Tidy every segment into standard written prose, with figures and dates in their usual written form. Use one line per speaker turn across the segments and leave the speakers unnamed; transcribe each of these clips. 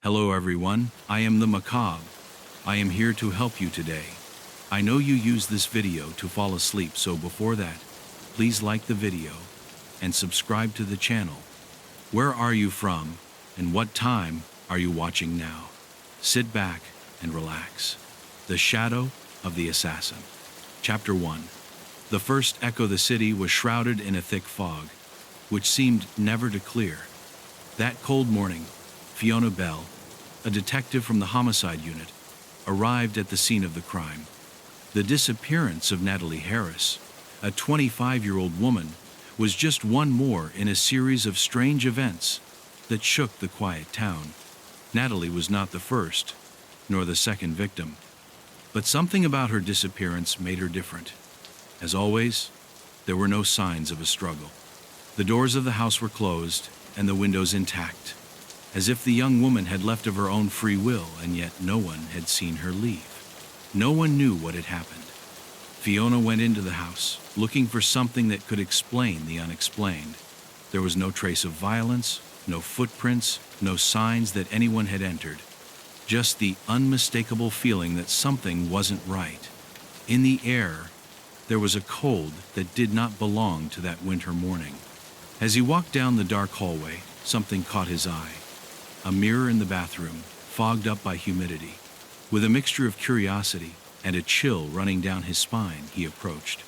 Hello everyone, I am the Macabre. I am here to help you today. I know you use this video to fall asleep, so before that, please like the video and subscribe to the channel. Where are you from and what time are you watching now? Sit back and relax. The Shadow of the Assassin. Chapter 1. The first echo. The city was shrouded in a thick fog, which seemed never to clear. That cold morning, Fiona Bell, a detective from the homicide unit, arrived at the scene of the crime. The disappearance of Natalie Harris, a 25-year-old woman, was just one more in a series of strange events that shook the quiet town. Natalie was not the first, nor the second victim, but something about her disappearance made her different. As always, there were no signs of a struggle. The doors of the house were closed and the windows intact, as if the young woman had left of her own free will, and yet no one had seen her leave. No one knew what had happened. Fiona went into the house, looking for something that could explain the unexplained. There was no trace of violence, no footprints, no signs that anyone had entered. Just the unmistakable feeling that something wasn't right. In the air, there was a cold that did not belong to that winter morning. As he walked down the dark hallway, something caught his eye. A mirror in the bathroom, fogged up by humidity. With a mixture of curiosity and a chill running down his spine, he approached.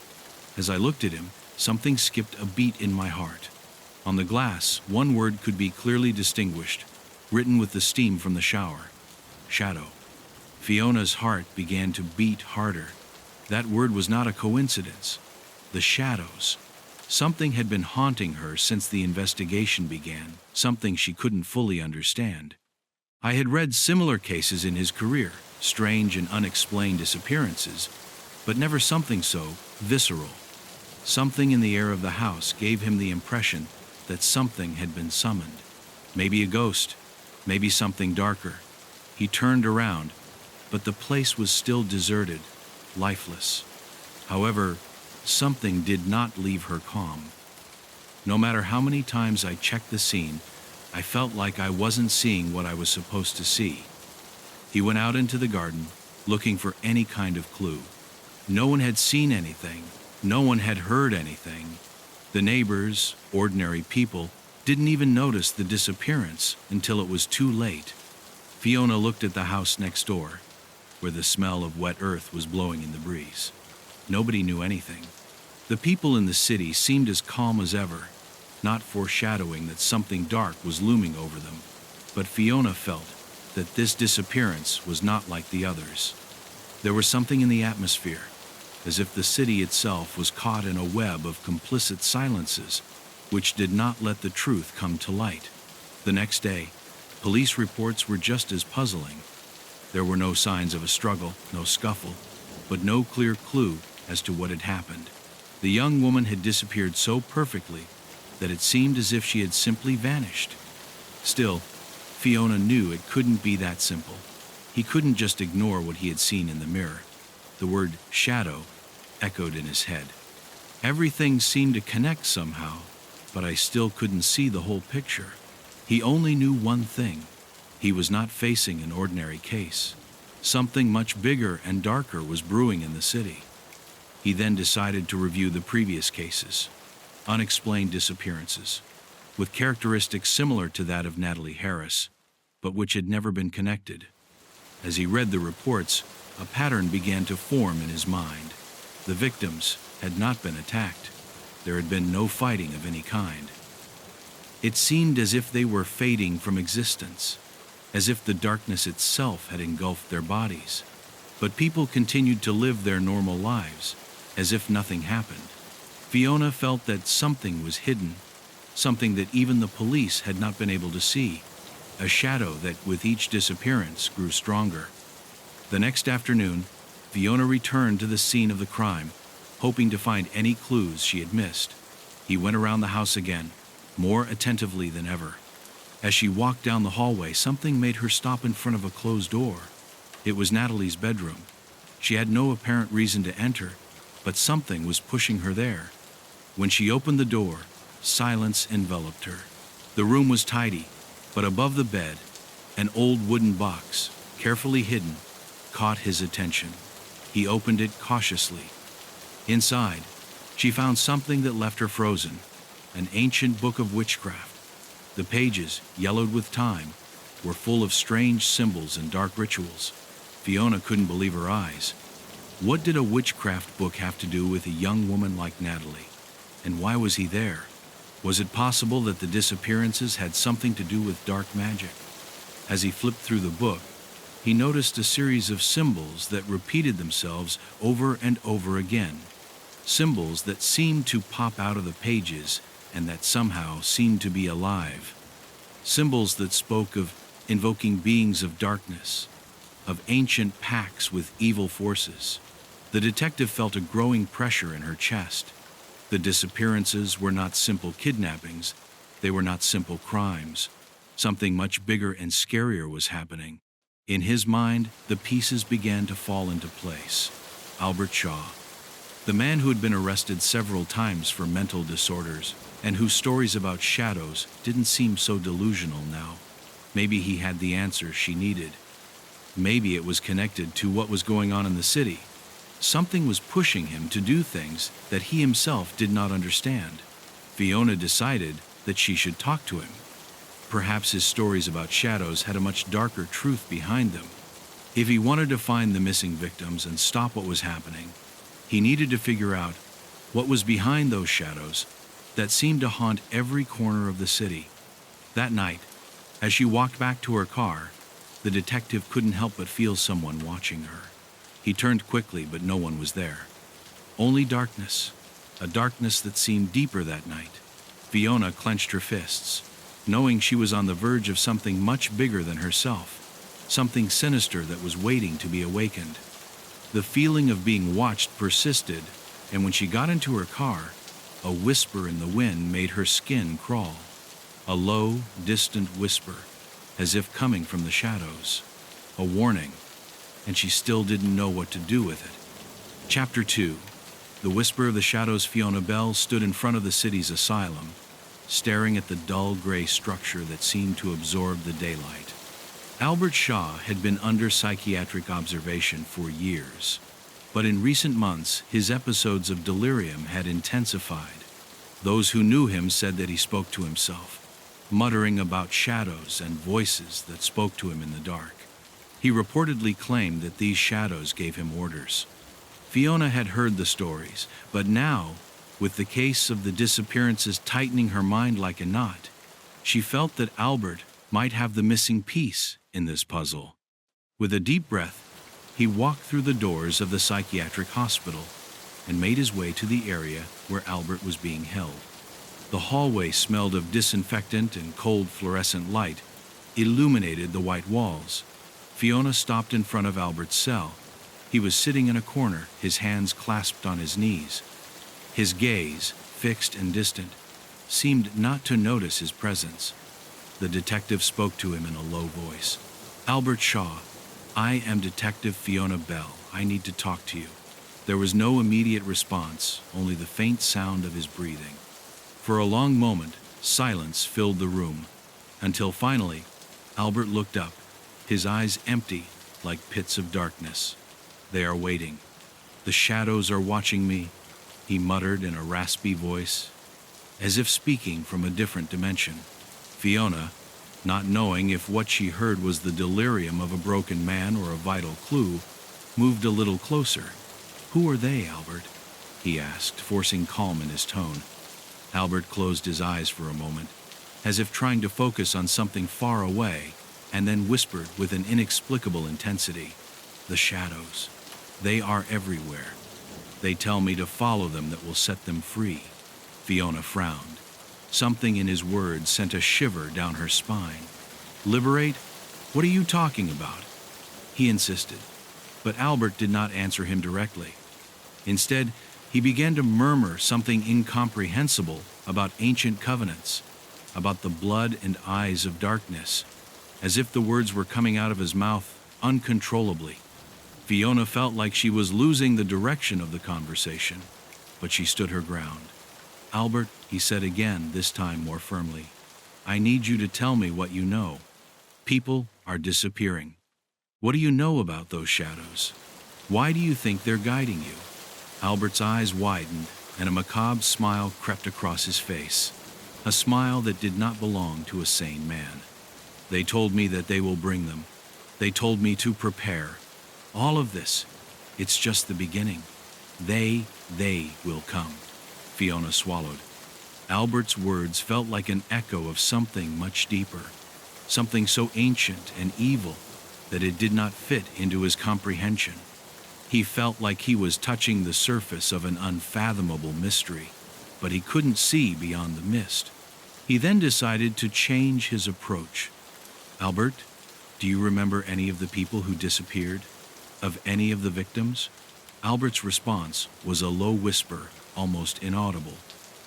As I looked at him, something skipped a beat in my heart. On the glass, one word could be clearly distinguished, written with the steam from the shower. Shadow. Fiona's heart began to beat harder. That word was not a coincidence. The shadows. Something had been haunting her since the investigation began, something she couldn't fully understand. I had read similar cases in his career, strange and unexplained disappearances, but never something so visceral. Something in the air of the house gave him the impression that something had been summoned. Maybe a ghost, maybe something darker. He turned around, but the place was still deserted, lifeless. However, something did not leave her calm. No matter how many times I checked the scene, I felt like I wasn't seeing what I was supposed to see. He went out into the garden, looking for any kind of clue. No one had seen anything. No one had heard anything. The neighbors, ordinary people, didn't even notice the disappearance until it was too late. Fiona looked at the house next door, where the smell of wet earth was blowing in the breeze. Nobody knew anything. The people in the city seemed as calm as ever, not foreshadowing that something dark was looming over them. But Fiona felt that this disappearance was not like the others. There was something in the atmosphere, as if the city itself was caught in a web of complicit silences, which did not let the truth come to light. The next day, police reports were just as puzzling. There were no signs of a struggle, no scuffle, but no clear clue as to what had happened. The young woman had disappeared so perfectly that it seemed as if she had simply vanished. Still, Fiona knew it couldn't be that simple. He couldn't just ignore what he had seen in the mirror. The word shadow echoed in his head. Everything seemed to connect somehow, but I still couldn't see the whole picture. He only knew one thing. He was not facing an ordinary case. Something much bigger and darker was brewing in the city. He then decided to review the previous cases, unexplained disappearances, with characteristics similar to that of Natalie Harris, but which had never been connected. As he read the reports, a pattern began to form in his mind. The victims had not been attacked. There had been no fighting of any kind. It seemed as if they were fading from existence, as if the darkness itself had engulfed their bodies. But people continued to live their normal lives, as if nothing happened. Fiona felt that something was hidden, something that even the police had not been able to see, a shadow that with each disappearance grew stronger. The next afternoon, Fiona returned to the scene of the crime, hoping to find any clues she had missed. He went around the house again, more attentively than ever. As she walked down the hallway, something made her stop in front of a closed door. It was Natalie's bedroom. She had no apparent reason to enter, but something was pushing her there. When she opened the door, silence enveloped her. The room was tidy, but above the bed, An old wooden box, carefully hidden, caught his attention. He opened it cautiously. Inside, she found something that left her frozen, an ancient book of witchcraft. The pages, yellowed with time, were full of strange symbols and dark rituals. Fiona couldn't believe her eyes. What did a witchcraft book have to do with a young woman like Natalie? And why was he there? Was it possible that the disappearances had something to do with dark magic? As he flipped through the book, he noticed a series of symbols that repeated themselves over and over again. Symbols that seemed to pop out of the pages and that somehow seemed to be alive. Symbols that spoke of invoking beings of darkness, of ancient pacts with evil forces. The detective felt a growing pressure in her chest. The disappearances were not simple kidnappings. They were not simple crimes. Something much bigger and scarier was happening. In his mind, the pieces began to fall into place. Albert Shaw, the man who had been arrested several times for mental disorders and whose stories about shadows didn't seem so delusional now. Maybe he had the answers she needed. Maybe it was connected to what was going on in the city. Something was pushing him to do things that he himself did not understand. Fiona decided that she should talk to him. Perhaps his stories about shadows had a much darker truth behind them. If he wanted to find the missing victims and stop what was happening, he needed to figure out what was behind those shadows that seemed to haunt every corner of the city. That night, as she walked back to her car, the detective couldn't help but feel someone watching her. He turned quickly, but no one was there. Only darkness, a darkness that seemed deeper that night. Fiona clenched her fists, knowing she was on the verge of something much bigger than herself, something sinister that was waiting to be awakened. The feeling of being watched persisted, and when she got into her car, a whisper in the wind made her skin crawl. A low, distant whisper, as if coming from the shadows. A warning, and she still didn't know what to do with it. Chapter 2. The whisper of the shadows. Fiona Bell stood in front of the city's asylum, staring at the dull gray structure that seemed to absorb the daylight. Albert Shaw had been under psychiatric observation for years, but in recent months his episodes of delirium had intensified. Those who knew him said that he spoke to himself, muttering about shadows and voices that spoke to him in the dark. He reportedly claimed that these shadows gave him orders. Fiona had heard the stories, but now, with the case of the disappearances tightening her mind like a knot, she felt that Albert might have the missing piece in this puzzle. With a deep breath, he walked through the doors of the psychiatric hospital and made his way to the area where Albert was being held. The hallway smelled of disinfectant, and cold fluorescent light illuminated the white walls. Fiona stopped in front of Albert's cell. He was sitting in a corner, his hands clasped on his knees. His gaze, fixed and distant, seemed not to notice his presence. The detective spoke to him in a low voice. "Albert Shaw, I am Detective Fiona Bell. I need to talk to you." There was no immediate response, only the faint sound of his breathing. For a long moment, silence filled the room, until finally, Albert looked up, his eyes empty like pits of darkness. "They are waiting. The shadows are watching me," he muttered in a raspy voice, as if speaking from a different dimension. Fiona, not knowing if what she heard was the delirium of a broken man or a vital clue, moved a little closer. "Who are they, Albert?" he asked, forcing calm in his tone. Albert closed his eyes for a moment, as if trying to focus on something far away, and then whispered with an inexplicable intensity, "The shadows. They are everywhere. They tell me to follow them that will set them free." Fiona frowned. Something in his words sent a shiver down her spine. "Liberate? What are you talking about?" he insisted. But Albert did not answer him directly. Instead, he began to murmur something incomprehensible about ancient covenants, about the blood and eyes of darkness, as if the words were coming out of his mouth uncontrollably. Fiona felt like she was losing the direction of the conversation, but she stood her ground. "Albert," he said again, this time more firmly, "I need you to tell me what you know." People are disappearing. What do you know about those shadows? Why do you think they're guiding you? Albert's eyes widened, and a macabre smile crept across his face. A smile that did not belong to a sane man. They told me that they will bring them. They told me to prepare. All of this, it's just the beginning. They will come. Fiona swallowed. Albert's words felt like an echo of something much deeper, something so ancient and evil that it did not fit into his comprehension. He felt like he was touching the surface of an unfathomable mystery, but he couldn't see beyond the mist. He then decided to change his approach. Albert, do you remember any of the people who disappeared? Of any of the victims? Albert's response was a low whisper, almost inaudible,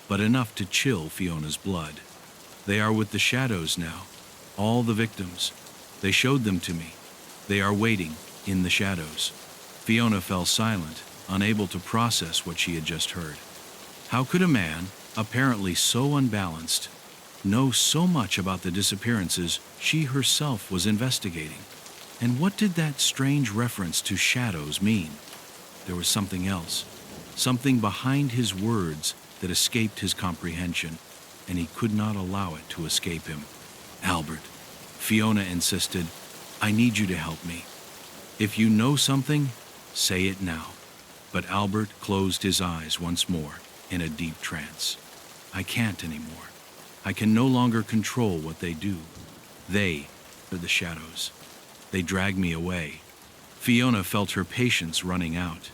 but enough to chill Fiona's blood. They are with the shadows now. All the victims. They showed them to me. They are waiting in the shadows. Fiona fell silent, unable to process what she had just heard. How could a man, apparently so unbalanced, know so much about the disappearances she herself was investigating? And what did that strange reference to shadows mean? There was something else, something behind his words that escaped his comprehension, and he could not allow it to escape him. Albert, Fiona insisted, I need you to help me. If you know something, say it now. But Albert closed his eyes once more in a deep trance. I can't anymore. I can no longer control what they do. They are the shadows. They drag me away. Fiona felt her patience running out.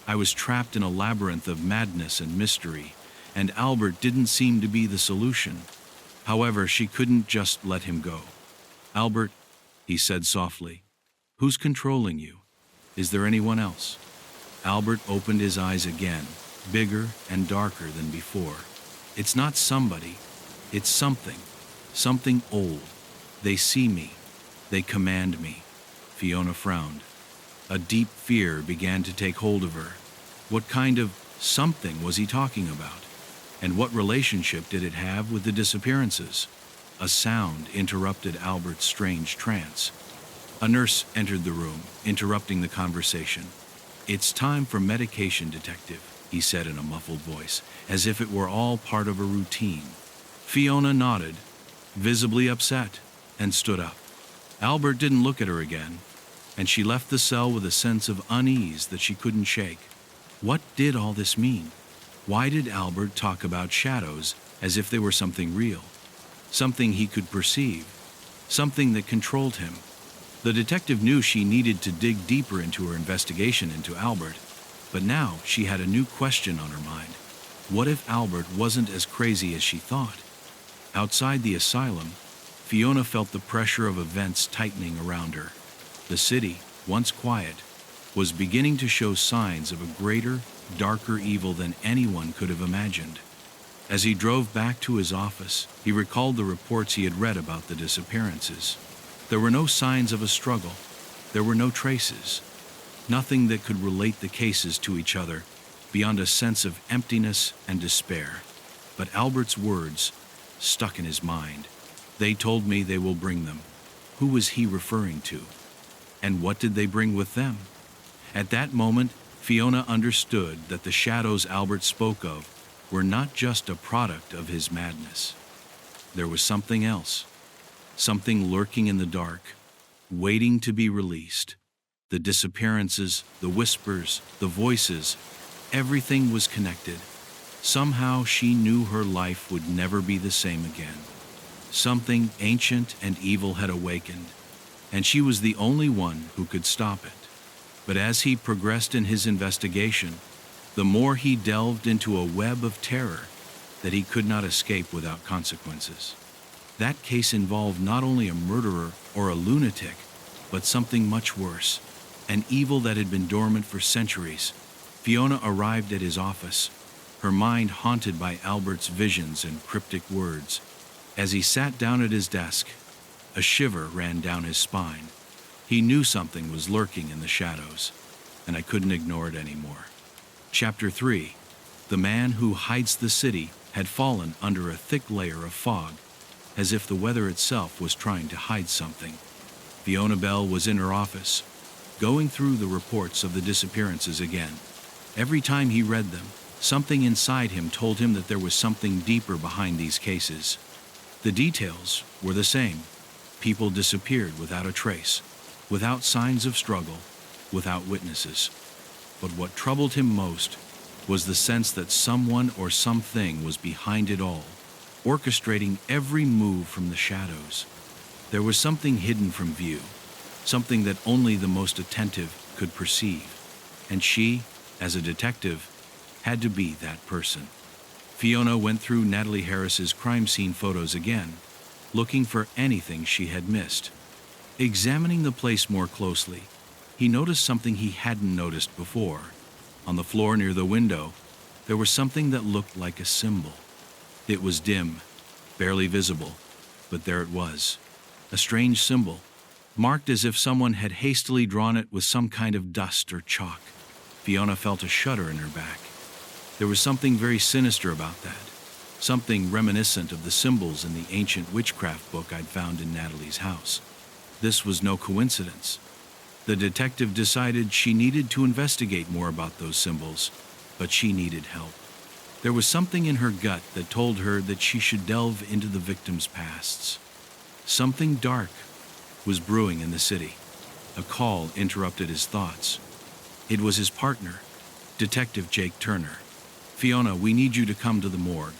I was trapped in a labyrinth of madness and mystery, and Albert didn't seem to be the solution. However, she couldn't just let him go. Albert, he said softly, who's controlling you? Is there anyone else? Albert opened his eyes again, bigger and darker than before. It's not somebody. It's something. Something old. They see me. They command me. Fiona frowned. A deep fear began to take hold of her. What kind of something was he talking about? And what relationship did it have with the disappearances? A sound interrupted Albert's strange trance. A nurse entered the room, interrupting the conversation. It's time for medication, detective, he said in a muffled voice, as if it were all part of a routine. Fiona nodded, visibly upset, and stood up. Albert didn't look at her again, and she left the cell with a sense of unease that she couldn't shake. What did all this mean? Why did Albert talk about shadows as if they were something real? Something he could perceive? Something that controlled him? The detective knew she needed to dig deeper into her investigation into Albert, but now she had a new question on her mind. What if Albert wasn't as crazy as she thought? Outside the asylum, Fiona felt the pressure of events tightening around her. The city, once quiet, was beginning to show signs of a greater, darker evil than anyone could have imagined. As he drove back to his office, he recalled the reports he had read about the disappearances. There were no signs of a struggle. There were no traces. Nothing that could relate the cases to each other beyond a sense of emptiness and despair. But Albert's words stuck in his mind. They told me they will bring them. Who was he referring to? And what did they bring with them? At that moment, Fiona understood that the shadows Albert spoke of were not just a product of his madness. There was something else, something lurking in the dark, waiting to be released. The disappearances, the whispers, the voices, everything was connected. Somehow she knew her life would never be the same again. Something ancient and evil had awakened, and she was the only one who could stop it. But as he progressed in his investigation, the more he delved into a web of terror that he could not escape without consequences. That case involved not only a murderer or a lunatic, but something much worse, an evil that had been dormant for centuries. Fiona arrived at his office, her mind haunted by Albert's visions and cryptic words. As he sat down at his desk, a shiver ran down his spine. He knew something was lurking in the shadows, and I couldn't ignore it anymore. Chapter 3. The man who hides the city had fallen under a thick layer of fog, as if the weather itself was trying to hide something. Fiona Bell was in her office, going through the reports of the disappearances again. Every time he read them, something inside him told him that there was something deeper behind these cases. The details were the same. People disappeared without a trace, without signs of struggle, without witnesses. But what troubled him most was the sense that someone or something was behind it all, orchestrating every move from the shadows. There was something hidden from view, something that only the most attentive could perceive, and she, as a detective, had to be that person. Fiona went through Natalie Harris's crime scene photos again, looking for anything she had missed. Examining the place more closely, he noticed something he hadn't noticed before. On the floor near the window, there was something that looked like a symbol. It was dim, barely visible, but there it was. A strange symbol, marked as if someone had hastily drawn it with some kind of dust or chalk. Fiona felt a shudder in her back. There was something very sinister about that, something reminiscent of the symbols in the ancient witchcraft book I'd found in Natalie's house. This was no coincidence. The detective decided she needed to investigate more about those symbols, but she needed help. There was something in her gut that told her that she should delve into the victims' pasts. Something dark was brewing in the city. A call interrupted his thoughts. It was his partner, Detective Jake Turner. "Fiona, we need you to come to the morgue.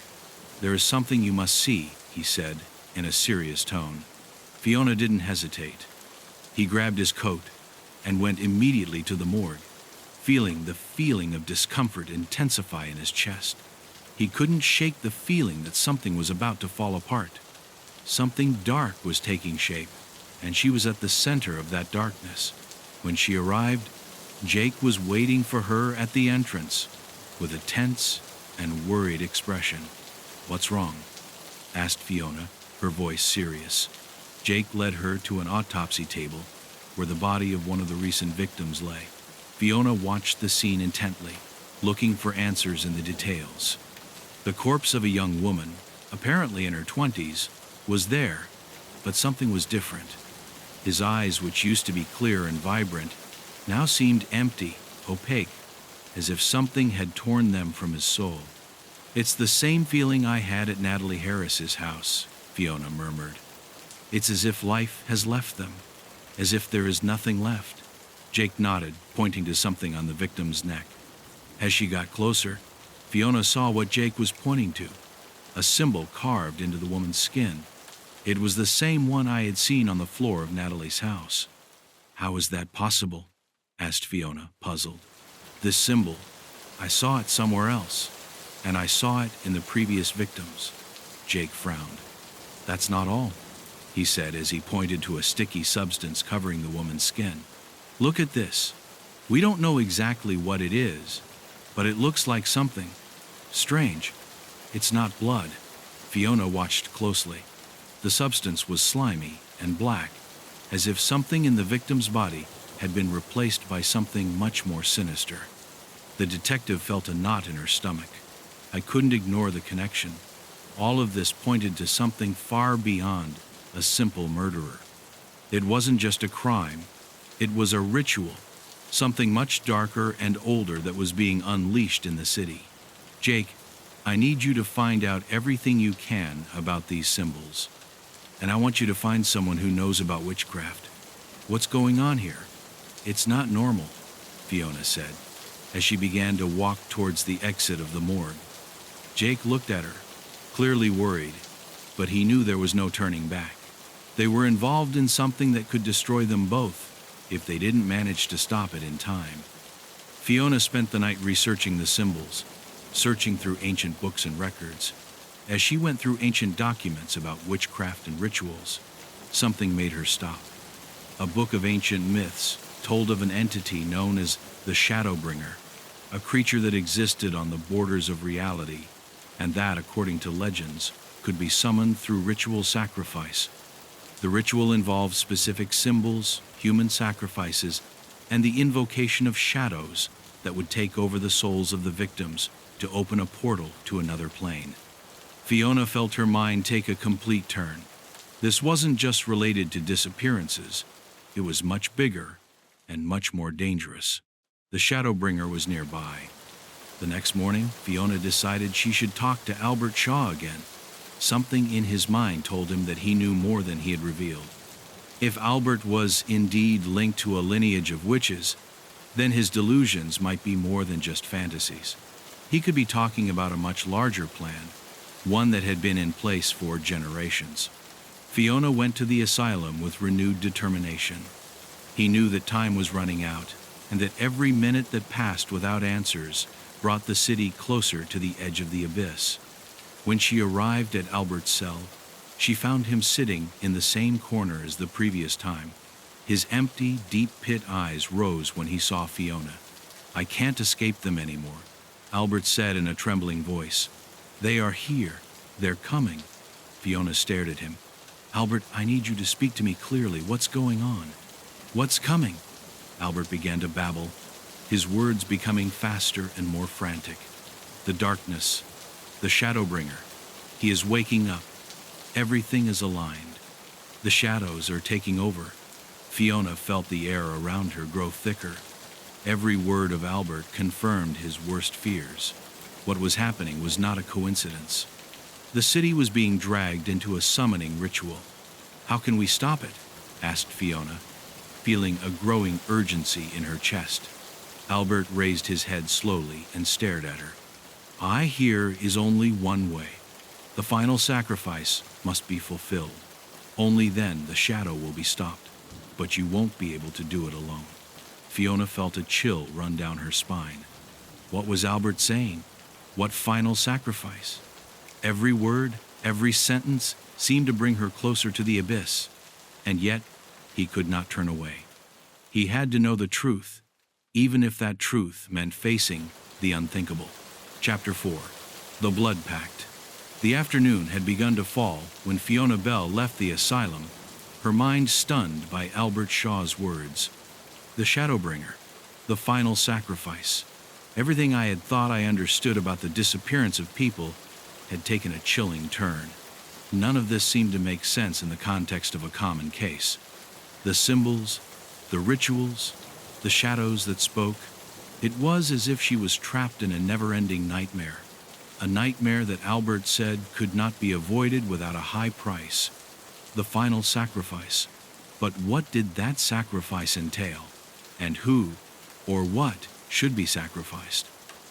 There is something you must see," he said, in a serious tone. Fiona didn't hesitate. He grabbed his coat and went immediately to the morgue, feeling the feeling of discomfort intensify in his chest. He couldn't shake the feeling that something was about to fall apart. Something dark was taking shape, and she was at the center of that darkness. When she arrived, Jake was waiting for her at the entrance with a tense and worried expression. "What's wrong?" asked Fiona, her voice serious. Jake led her to an autopsy table where the body of one of the recent victims lay. Fiona watched the scene intently, looking for answers in the details. The corpse of a young woman, apparently in her 20s, was there, but something was different. His eyes, which used to be clear and vibrant, now seemed empty, opaque, as if something had torn them from his soul. "It's the same feeling I had at Natalie Harris's house," Fiona murmured. "It's as if life has left them, as if there is nothing left." Jake nodded, pointing to something on the victim's neck. As she got closer, Fiona saw what Jake was pointing to, a symbol carved into the woman's skin. It was the same one I had seen on the floor of Natalie's house. "How is that possible?" asked Fiona, puzzled. "This symbol, I saw it somewhere else, and I saw it in the previous victims." Jake frowned. "That's not all," he said as he pointed to a sticky substance covering the woman's skin. "Look at this. We don't know exactly what it is, but it looks like something strange. It's not blood." Fiona watched closely. The substance was slimy and black, as if something in the victim's body had been replaced by something much more sinister. The detective felt a knot in her stomach. I couldn't ignore the connection. All of this pointed to something far beyond a simple murderer. It wasn't just a crime, it was a ritual, something much darker and older that was being unleashed in the city. "Jake, I need you to find out everything you can about these symbols. And I want you to find someone who knows about witchcraft. What's going on here? It's not normal," Fiona said, as she began to walk towards the exit of the morgue. Jake looked at her, clearly worried, but he knew there was no turning back. They were involved in something that could destroy them both if they didn't manage to stop it in time. Fiona spent the night researching the symbols, searching through ancient books and records. As she went through ancient documents about witchcraft and rituals, something made her stop. A book of ancient myths told of an entity known as the Shadowbringer, a creature that existed on the borders of reality, and that, according to legends, could be summoned through ritual sacrifice. The ritual involved specific symbols, human sacrifices, and the invocation of shadows that would take over the souls of the victims to open a portal to another plane. Fiona felt her mind take a complete turn. This wasn't just related to disappearances. it was much bigger and much more dangerous. The Shadowbringer was nearby. The next morning, Fiona decided she should talk to Albert Shaw again. Something in his mind told him that he knew more than he had revealed. If Albert was indeed linked to a lineage of witches, then his delusions might be more than just fantasies. He could be talking about a much larger plan, one that had been in place for generations. Fiona went to the asylum with renewed determination. He knew that time was running out, and that every minute that passed without answers brought the city closer to the edge of the abyss. When she arrived at Albert's cell, she found him sitting in the same corner as the previous time. His empty, deep pit eyes rose when he saw Fiona. "I can't escape them anymore," Albert said in a trembling voice. "They are here. They're coming." Fiona stared at him. "Albert, I need you to speak to me clearly. What's going on? What's coming?" Albert began to babble, his words becoming faster and more frantic. "The darkness. The Shadowbringer. He is waking up. Everything is aligned. The shadows are taking over." Fiona felt the air around her grow thicker. Every word of Albert confirmed his worst fears. What was happening was not a coincidence. The city was being dragged into a summoning ritual. "How can we stop it?" asked Fiona, feeling a growing urgency in her chest. Albert raised his head slowly and stared at her. "I hear is only one way. The final sacrifice must be fulfilled. Only then the shadow will be stopped. But you won't be able to do it alone." Fiona felt a chill run down her spine. What was Albert saying? What final sacrifice? Every word, every sentence seemed to bring her closer to the abyss. And yet, he could not turn away. He had to know the truth, even if that truth meant facing the unthinkable. Chapter 4. The Blood Pact. The afternoon had begun to fall when Fiona Bell left the asylum, her mind stunned by Albert Shaw's words. The Shadowbringer, the final sacrifice. Everything I had thought I understood about the disappearance of people had taken a chilling turn. None of this seemed to make sense in the context of a common case. The symbols, the rituals, the shadows that spoke. It was as if she was trapped in a never-ending nightmare. A nightmare that Albert said could not be avoided without a high price. The final sacrifice. But what did that sacrifice entail? And who, or what, should be sacrificed?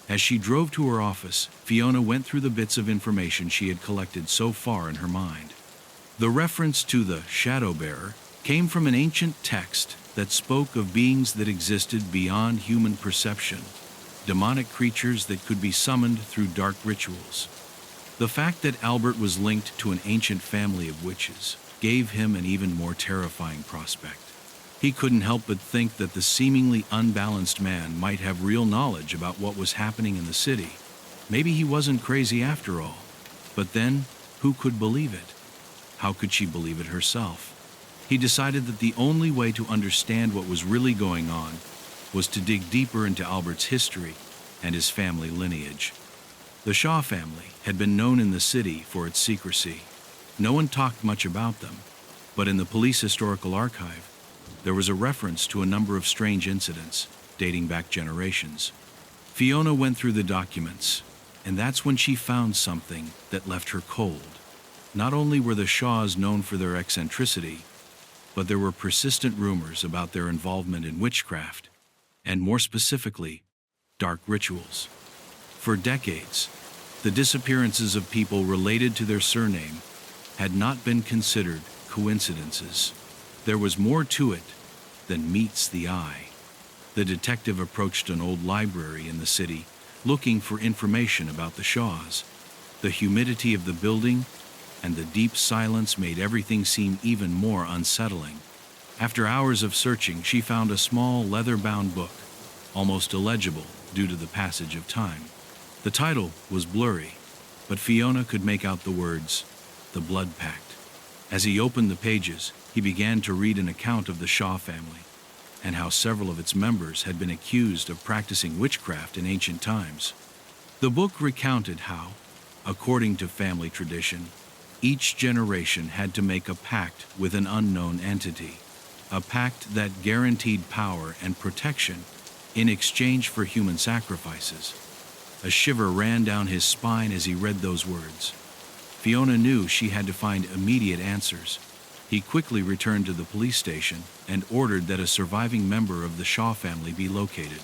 As she drove to her office, Fiona went through the bits of information she had collected so far in her mind. The reference to the Shadowbearer came from an ancient text that spoke of beings that existed beyond human perception, demonic creatures that could be summoned through dark rituals. The fact that Albert was linked to an ancient family of witches gave him an even more terrifying prospect. He couldn't help but think that the seemingly unbalanced man might have real knowledge about what was happening in the city. Maybe he wasn't crazy after all. But then, who could believe it? How could she believe it herself? He decided that the only way to understand what was really going on was to dig deeper into Albert's history and his family lineage. The Shaw family had been known in the city for its secrecy. No one talked much about them, but in the police historical archive, there was a reference to a number of strange incidents dating back generations. Fiona went through the documents, and that's when she found something that left her cold. Not only were the Shaws known for their eccentricity, but there were persistent rumors about their involvement in witchcraft, and more specifically, dark rituals. For decades, the disappearances of people related to their surname had not been considered coincidences. There was more to it than meets the eye. The detective approached an old library in the city, looking for information about the Shaws. The humidity of the building and the deep silence made everything seem even more unsettling. After hours of searching, she found a small leather-bound book, almost illegible due to the passage of time. The title was blurry, but Fiona could make out the words, "The Blood Pact." As he opened the pages, he began to read an account of the Shaw family, and how several of its members had been accused of practicing witchcraft in ancient times. The book recounted how, according to family tradition, each generation had to make a pact with an unknown entity. a pact that guaranteed power and protection in exchange for human sacrifices. A shiver ran down his spine as he read those words. Fiona knew she had to find immediate answers. He quickly returned to the police station and ordered that a surviving member of the Shaw family be located.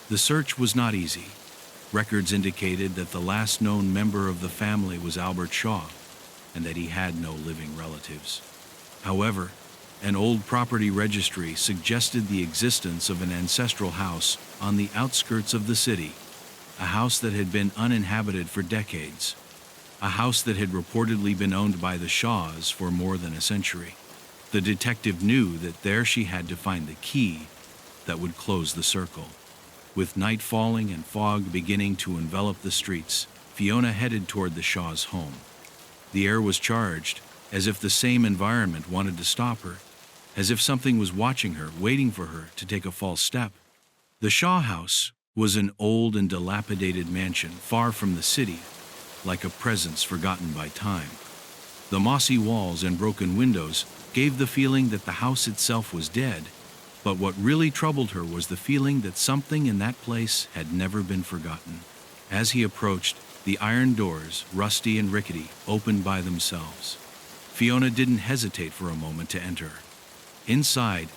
The search was not easy. Records indicated that the last known member of the family was Albert Shaw, and that he had no living relatives. However, an old property registry suggested the existence of an ancestral house on the outskirts of the city, a house that had been uninhabited for decades, a house that had reportedly been owned by the Shaws for more than a century. The detective knew that there she had to find the key that would close the circle. With night falling and fog beginning to envelop the streets, Fiona headed toward the Shaws' home. The air was charged, as if the same environment wanted to stop her, as if something was watching her, waiting for her to take a false step. The Shaw house was an old and dilapidated mansion far from the city, like a presence forgotten by time. The mossy walls and broken windows gave the feeling that the house itself was dead, but what really troubled her was the feeling that something in that place had never been forgotten. As he approached, the iron doors, rusty and rickety, opened by themselves. Fiona didn't hesitate for a moment to enter. Inside,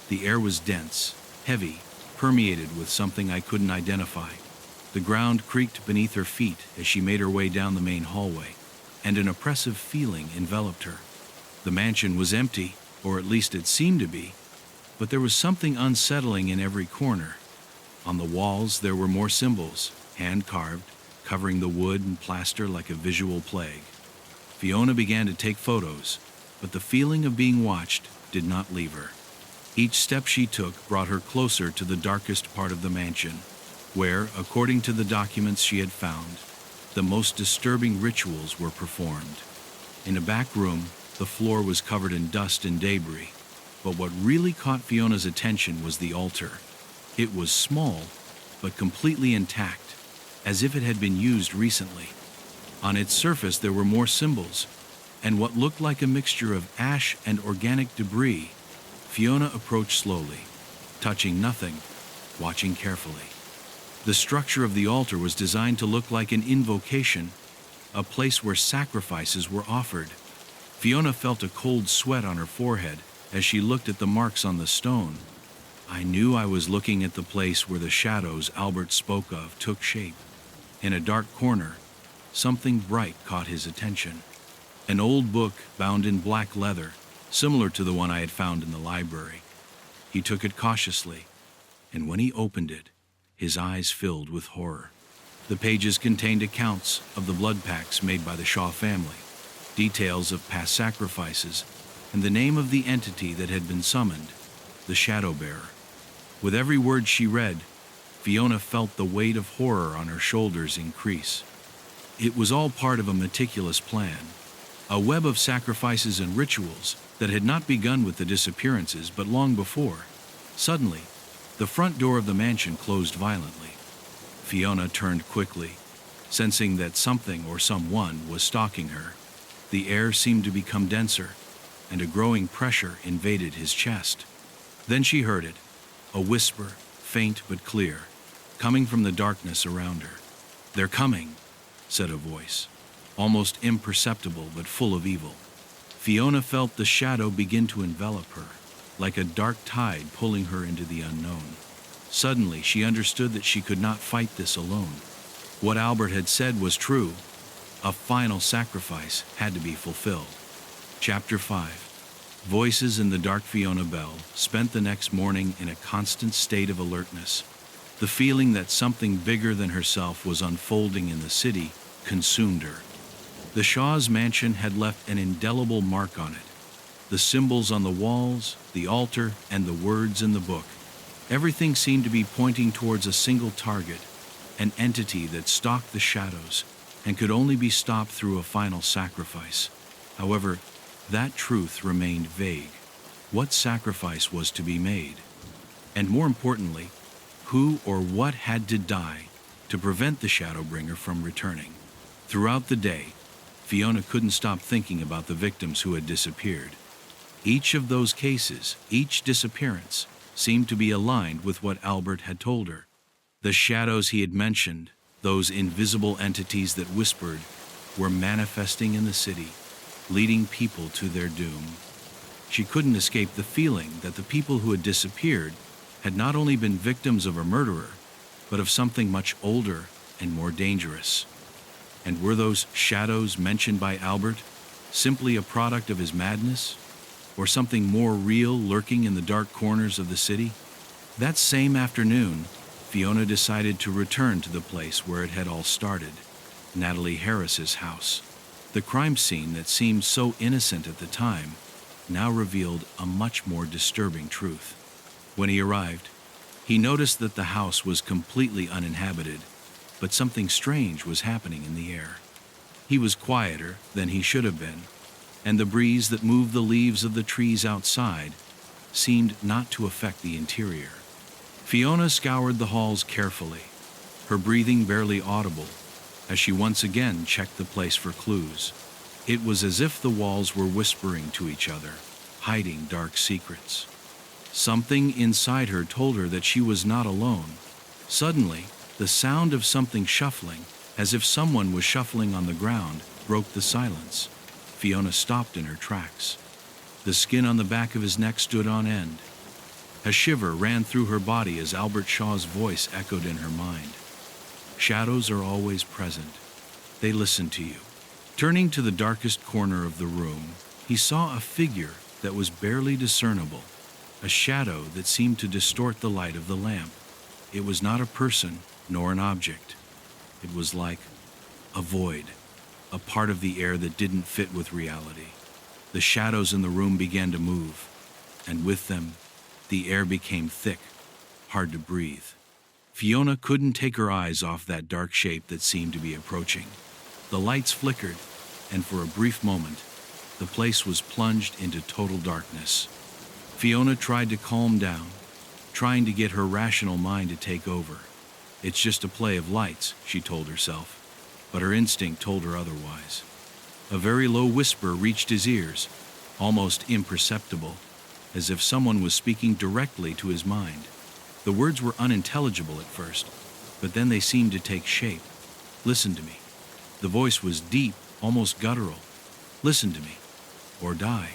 the air was dense, heavy, permeated with something I couldn't identify. The ground creaked beneath her feet as she made her way down the main hallway, and an oppressive feeling enveloped her. The mansion was empty, or at least it seemed to be, but there was something unsettling in every corner. On the walls there were more symbols, hand-carved, covering the wood and plaster like a visual plague. Fiona began to take photos, but the feeling of being watched did not leave her. Each step she took brought her closer to the darkest part of the mansion, where, according to the documents she had found, the most disturbing rituals were performed. In a back room, the floor was covered in dust and debris, but what really caught Fiona's attention was the altar. It was small, but completely intact, as if it had been used recently. On its surface there were more symbols, and what looked like a mixture of ash and organic debris. Fiona approached slowly, touching nothing, watching carefully. The structure of the altar was designed to look like an invocation, a place where sacrifices were offered. Fiona felt a cold sweat on her forehead as she looked at the marks on the stone. I knew I was looking at the place where the shadows Albert spoke of took shape. In a dark corner, something bright caught his attention. An old book bound in black leather, similar to the one I had found in the library. He took it cautiously, and when he opened it, his eyes filled with horror. The pages contained accounts of the blood pacts made by the Shaw family, details of past sacrifices, and the name of the entity that had been summoned, the Shadow Bearer. With every word she read, Fiona felt the weight of horror on her shoulders increase. It was all part of a meticulous plan, a web of sacrifices and rituals that had not begun with the disappearances but long before. Suddenly, the front door of the mansion closed violently. Fiona turned quickly, sensing that something or someone was stalking her. The air seemed to become denser, and a growing pressure invaded his chest. Then she heard it, a whisper, faint but clear, coming from the darkness around her. "They're coming," said a voice, almost imperceptible but full of evil. Fiona felt the shadow begin to envelop her, like a dark tide pulling her into the unknown. Suddenly, she understood that she could not fight this alone. What Albert had said was true. A final sacrifice had to be fulfilled. Chapter 5. Voices in the dark. Fiona Bell spent the next morning in a constant state of alertness. The feeling that something bigger than herself was unfolding in the city consumed her. The Shaw's mansion had left an indelible mark on it. The symbols on the walls, the altar, and the words in the book. Everything seemed to be pointing towards a single target, an entity that stalked the shadows and could only be stopped through a final sacrifice. However, that truth remained vague. What sacrifice was to be made? And more importantly, who or what had to die to prevent the Shadowbringer from returning? Throughout the day, Fiona couldn't stop thinking about the victims who had disappeared. Each of those cases, each disappearance, seemed to be aligned with what Albert had told her. The shadows he had mentioned, those invisible entities that whispered, were manifesting in the city, leading people to their doom. She couldn't escape the feeling that the people who had disappeared had not only been victims of a murderer, but of something much older and more dangerous. And were those shadows mentioned by Albert simply a product of his madness, or something more real lurking in the dark corners of the city? That same afternoon, Fiona decided to return to the place where it had all started, Natalie Harris's house. The crime scene that seemed so innocent at the time now revealed a much more disturbing truth. When he arrived, he noticed that the house was completely uninhabited, but something strange was happening in the air. He was quieter than he should have been, and the breeze that moved the leaves of the trees outside seemed not to affect the interior. Fiona scoured the halls carefully, her breathing barely audible, as she once again checked the place for clues. It was as if the walls were whispering to each other, hiding dark secrets. Something inside her told her that she was not alone. Suddenly, the sound of something shuffling, as if someone was shuffling on the ground, broke the silence. Fiona stopped in her tracks. The skin on the back of his neck stood on end. A shiver ran through her body as Albert Shaw's voice echoed in her mind. Shadows are always present. They listen to you. Turning to the darkest corner of the room, he saw a figure that was barely discernible, a shadow that seemed to distort the light of the lamp. It was not a person nor an object. It was like a void, a part of the air that didn't fit with reality. The shadows in the room began to move, and with them, the air became thick, hard to breathe. Fiona couldn't take her eyes off that dark shape that seemed to be approaching. The lights flickered, and for a brief moment, the place was plunged into total darkness. Fiona tried to calm down, trying to get her rational mind to take over. It's just a play of lights, she told herself, but her instinct told her otherwise. A very low whisper reached his ears, almost imperceptible, as if someone was speaking directly to his mind. The words were unintelligible at first, but then they seemed to take shape. Listen to me. The voice was deep, almost guttural. Listen to me, or die.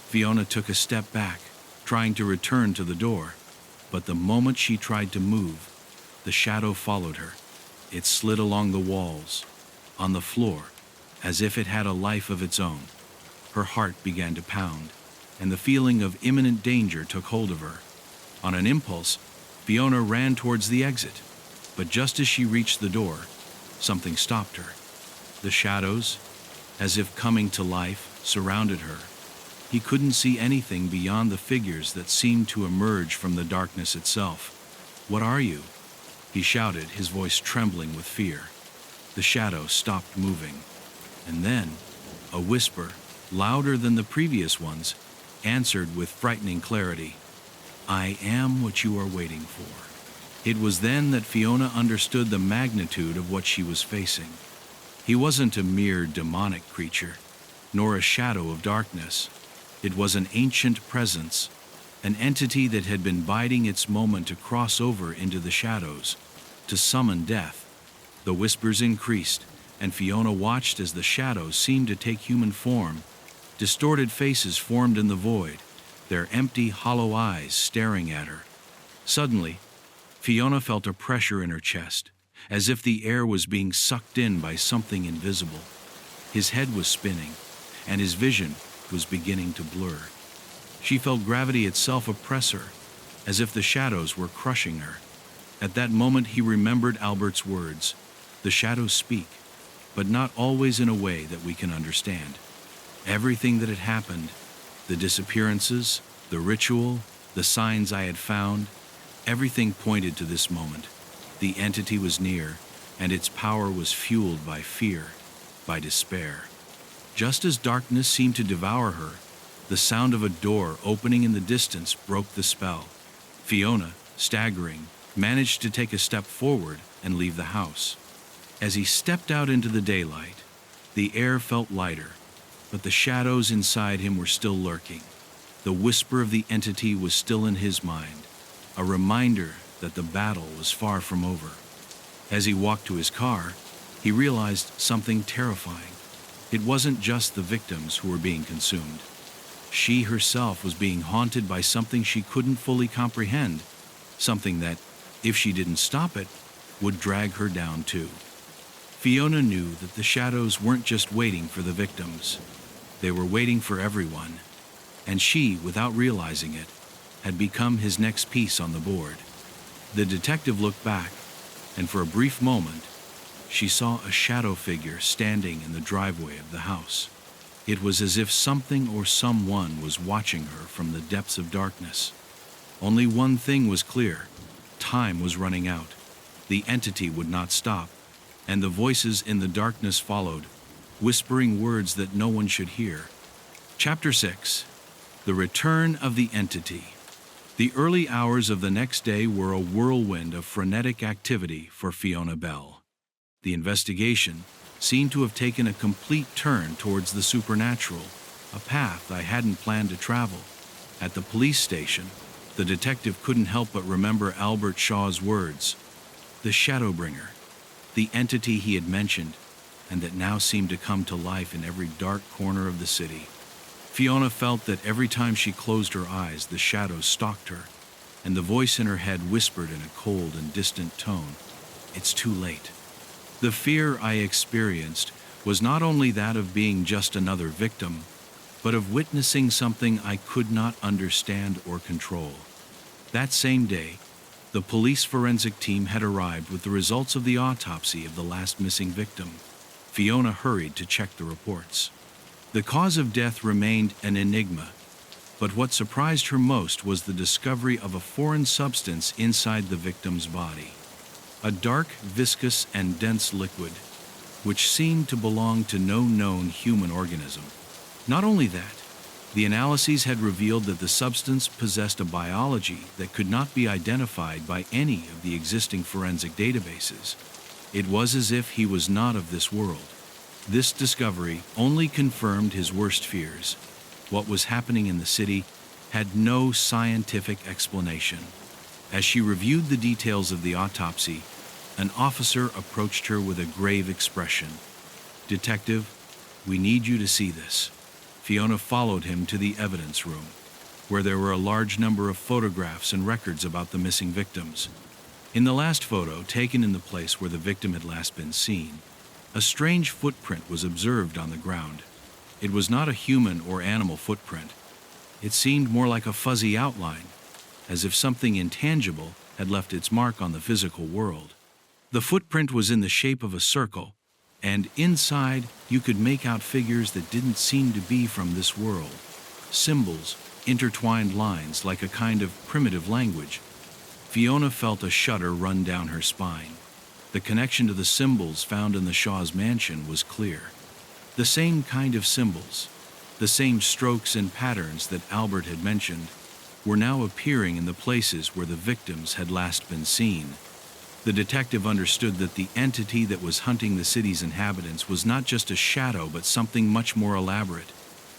Fiona took a step back, trying to return to the door, but the moment she tried to move, the shadow followed her. It slid along the walls, on the floor, as if it had a life of its own. Her heart began to pound, and the feeling of imminent danger took hold of her. On an impulse, Fiona ran towards the exit, but just as she reached the door, something stopped her. The shadows, as if coming to life, surrounded her. He couldn't see anything beyond the figures that seemed to emerge from the darkness itself. "What are you?" he shouted, his voice trembling with fear. The shadow stopped moving, and then a whisper, louder than the previous ones, answered with frightening clarity, "I am what you are waiting for." It was then that Fiona understood the magnitude of what she was facing. He wasn't a mere demonic creature, nor a shadow of darkness. It was an ancient presence, an entity that had been biding its moment to cross over into the shadows, to summon death. The whispers increased, and Fiona watched as the shadows seemed to take human form. Distorted faces formed in the void, their empty, hollow eyes staring at her. Suddenly, Fiona felt a pressure in her chest, as if the air was being sucked in by something invisible. His head was spinning, and his vision was beginning to blur. She felt gravity itself oppress her, as if the shadows were crushing her. At that moment he remembered Albert's words, "The shadows speak, but not always in a way that we can understand." Everything that had happened, the disappearances, the ritual, the signs I had found, everything pointed to this moment. The entity was near, and its power was fueled by fear, by despair. Just as darkness seemed to devour her, the sound of a door opening in the distance broke the spell. Fiona, staggering, managed to take a step forward and leave the house. As he stepped out into the daylight, the air felt lighter, but the shadows inside him were still lurking. The whisper of the entity was still in his mind, a reminder that the battle was far from over. As he walked to his car, he realized something terrifying. It wasn't just the victims who were being consumed. She herself was being haunted by something she couldn't fully comprehend, something that, if she didn't stop it, would drag her down too. Fiona knew that the shadows weren't just waiting for the victims. They were waiting for everyone, and she, without realizing it, had become his next piece on the board. The detective looked back, and for a brief moment, she saw a shadow figure standing in the driveway of the house. It was as if something or someone was watching her from the depths of darkness. Only one thing was clear: time was running out. The entity would not stop, and the voices in the darkness followed, whispering words that no one should hear. Chapter 6. The Return of the Entity. The early hours of the next day were a whirlwind of frenetic activity for Fiona Bell. The investigation seemed to have taken a complete turn towards the supernatural, a path I hadn't planned to travel. At the police station, the detective couldn't help but remember Albert Shaw's words. The Shadowbringer, the entity he had mentioned, and that now seemed to come to life in every dark corner of the city. Fiona felt that every time she closed her eyes, the shadows stalked her, and the voice in her head whispered in a cold and distant tone, "It's too late." The fear I experienced was not only that of being just another victim, but of witnessing something I could not understand or control. That same day, the police forensic team had arrived with the results of the autopsy of the last missing victim. Fiona hurried to check the reports. The cause of death remained an enigma, but what surprised her most was the discovery of a foreign substance inside the victim's body. A dark, viscous, and dense liquid, which seemed to belong to no known human organism. Not only that, the analyses had revealed that the substance possessed a biology that could not be identified by any of the existing forensic databases. It was as if he was not of this world. This discovery only confirmed his worst fears. What was happening in the city had no scientific explanation. As she reviewed the details of the autopsy, an officer approached her with a grave expression. "Detective, we need you to see this." Fiona followed him to the evidence room, where there were a large number of photographs and records about the missing victims. In the last photo, taken in the place where the victim had last been seen, a strange footprint was observed on the ground. It was not a human or animal footprint. It seemed more like a fuzzy outline, as if something intangible had left its mark on the physical world. The footprint was in the shape of a circle, and inside you could make out figures that didn't seem to be from this world. Symbols, intertwined lines like a kind of primitive language. Fiona felt a shudder run down her spine. The connection to the symbols found in the Shaw's mansion was clear. The same kind of symbols, the same strokes and patterns that Albert had mentioned, were now appearing in the places where the victims had last been seen. The detective understood that the entity that was hunting the city's inhabitants was not just a shadow, but something much more elaborate,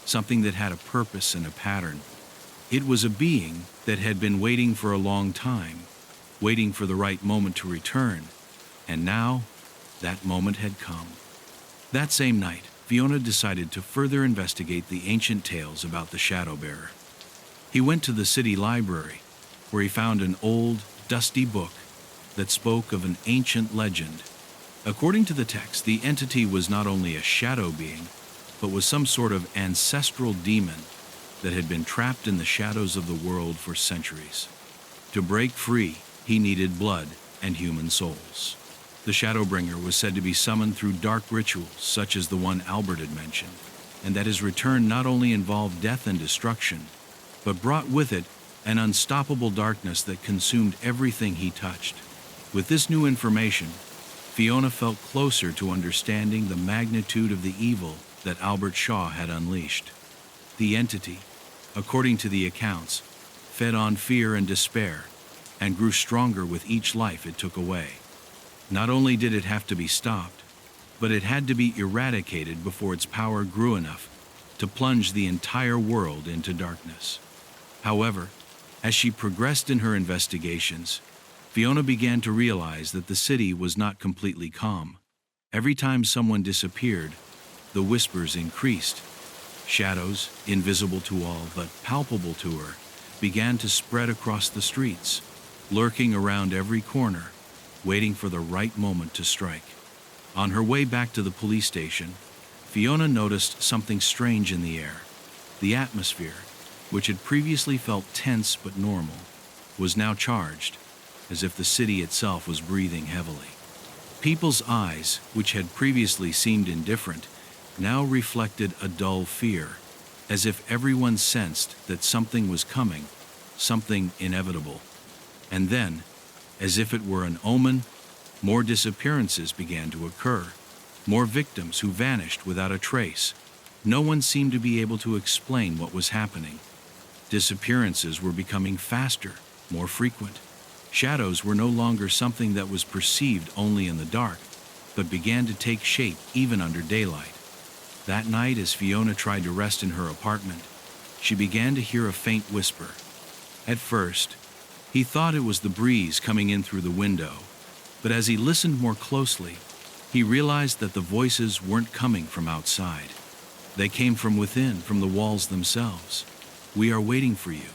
something that had a purpose and a pattern. It was a being that had been waiting for a long time, waiting for the right moment to return, and now that moment had come. That same night, Fiona decided to further investigate the ancient tales about the Shadow Bearer. He went to the city library, where he found an old, dusty book that spoke of an ancient legend. According to the text, the entity was not only a shadow being, but was some sort of ancestral demon that had been trapped in the shadows of the world for centuries. To break free, he needed blood and human souls. The Shadowbringer was said to be summoned through dark rituals, such as the one Albert had mentioned, and that his return not only involved death and destruction, but brought with it an unstoppable darkness that consumed everything he touched. With this new information, Fiona felt closer to understanding the magnitude of the evil that Albert Shaw had unleashed. The entity, according to the accounts, fed on fear and despair, and grew stronger with each life it took away. Not only did it have to be stopped, but it had to be eradicated before its power grew enough to plunge the entire world into darkness. However, as she progressed in her investigations, Fiona began to realize that the city was not completely calm. Every time someone disappeared, the whispers increased. Shadows, invisible to all but palpable to her, began to spread across the streets, lurking around every corner, waiting for the right moment to strike. On her way back to the police station, Fiona noticed something strange in the air. The atmosphere, which had previously felt tense but normal, was now charged, as if the city itself was breathing heavily. People's eyes, which had previously seemed indifferent, now reflected a dull fear, as if everyone sensed that something was coming, something inevitable. And then, as if it were an omen, more disappearances began to occur, more victims who vanished without a trace. No one seemed to be able to explain what was happening. Disappearances were becoming faster, more frequent. Shadows were no longer something that was perceived only in the dark, but began to take shape even under daylight. That night, as Fiona tried to rest in her apartment, she began to hear a faint whisper. At first, he thought it was the breeze coming in through the window, but as he listened more closely, he realized that the voices weren't coming from outside. They came from within, from the walls themselves. "We are waiting for you."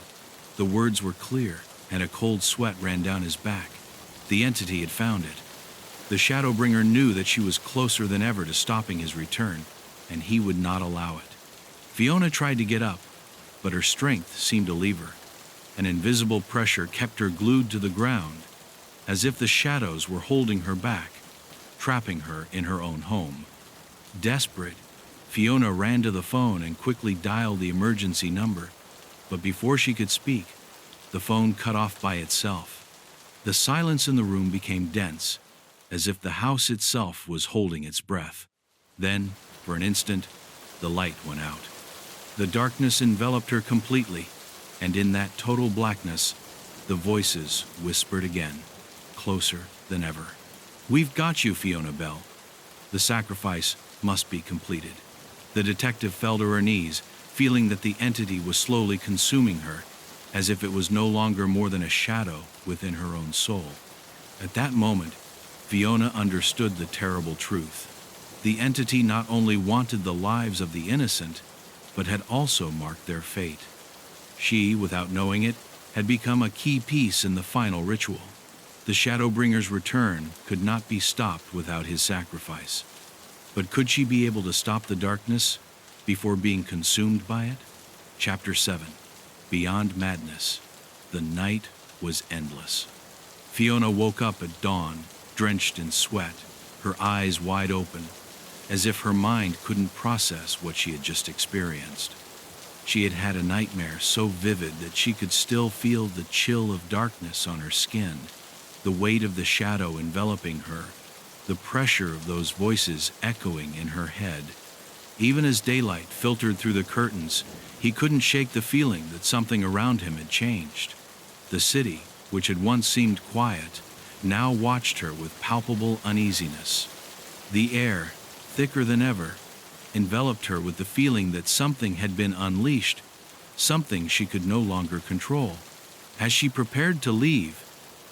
The words were clear, and a cold sweat ran down his back. The entity had found it. The Shadowbringer knew that she was closer than ever to stopping his return, and he would not allow it. Fiona tried to get up, but her strength seemed to leave her. An invisible pressure kept her glued to the ground, as if the shadows were holding her back, trapping her in her own home. Desperate, Fiona ran to the phone and quickly dialed the emergency number, but before she could speak, the phone cut off by itself. The silence in the room became dense, as if the house itself was holding its breath. Then, for an instant, the light went out. The darkness enveloped her completely, and in that total blackness, the voices whispered again, closer than ever. "We've got you, Fiona Bell. The sacrifice must be completed." The detective fell to her knees, feeling that the entity was slowly consuming her, as if it was no longer more than a shadow within her own soul. At that moment, Fiona understood the terrible truth. The entity not only wanted the lives of the innocent, but had also marked their fate. She, without knowing it, had become a key piece in the final ritual. The Shadowbringer's return could not be stopped without his sacrifice. But could she be able to stop the darkness before being consumed by it? Chapter 7. Beyond Madness. The night was endless. Fiona woke up at dawn, drenched in sweat, her eyes wide open, as if her mind couldn't process what she had just experienced. She had had a nightmare so vivid that she could still feel the chill of darkness on her skin, the weight of the shadow enveloping her, the pressure of those voices echoing in her head. Even as daylight filtered through the curtains, he couldn't shake the feeling that something around him had changed. The city, which had once seemed quiet, now watched her with palpable uneasiness. The air, thicker than ever, enveloped her with the feeling that something had been unleashed, something she could no longer control. As she prepared to leave,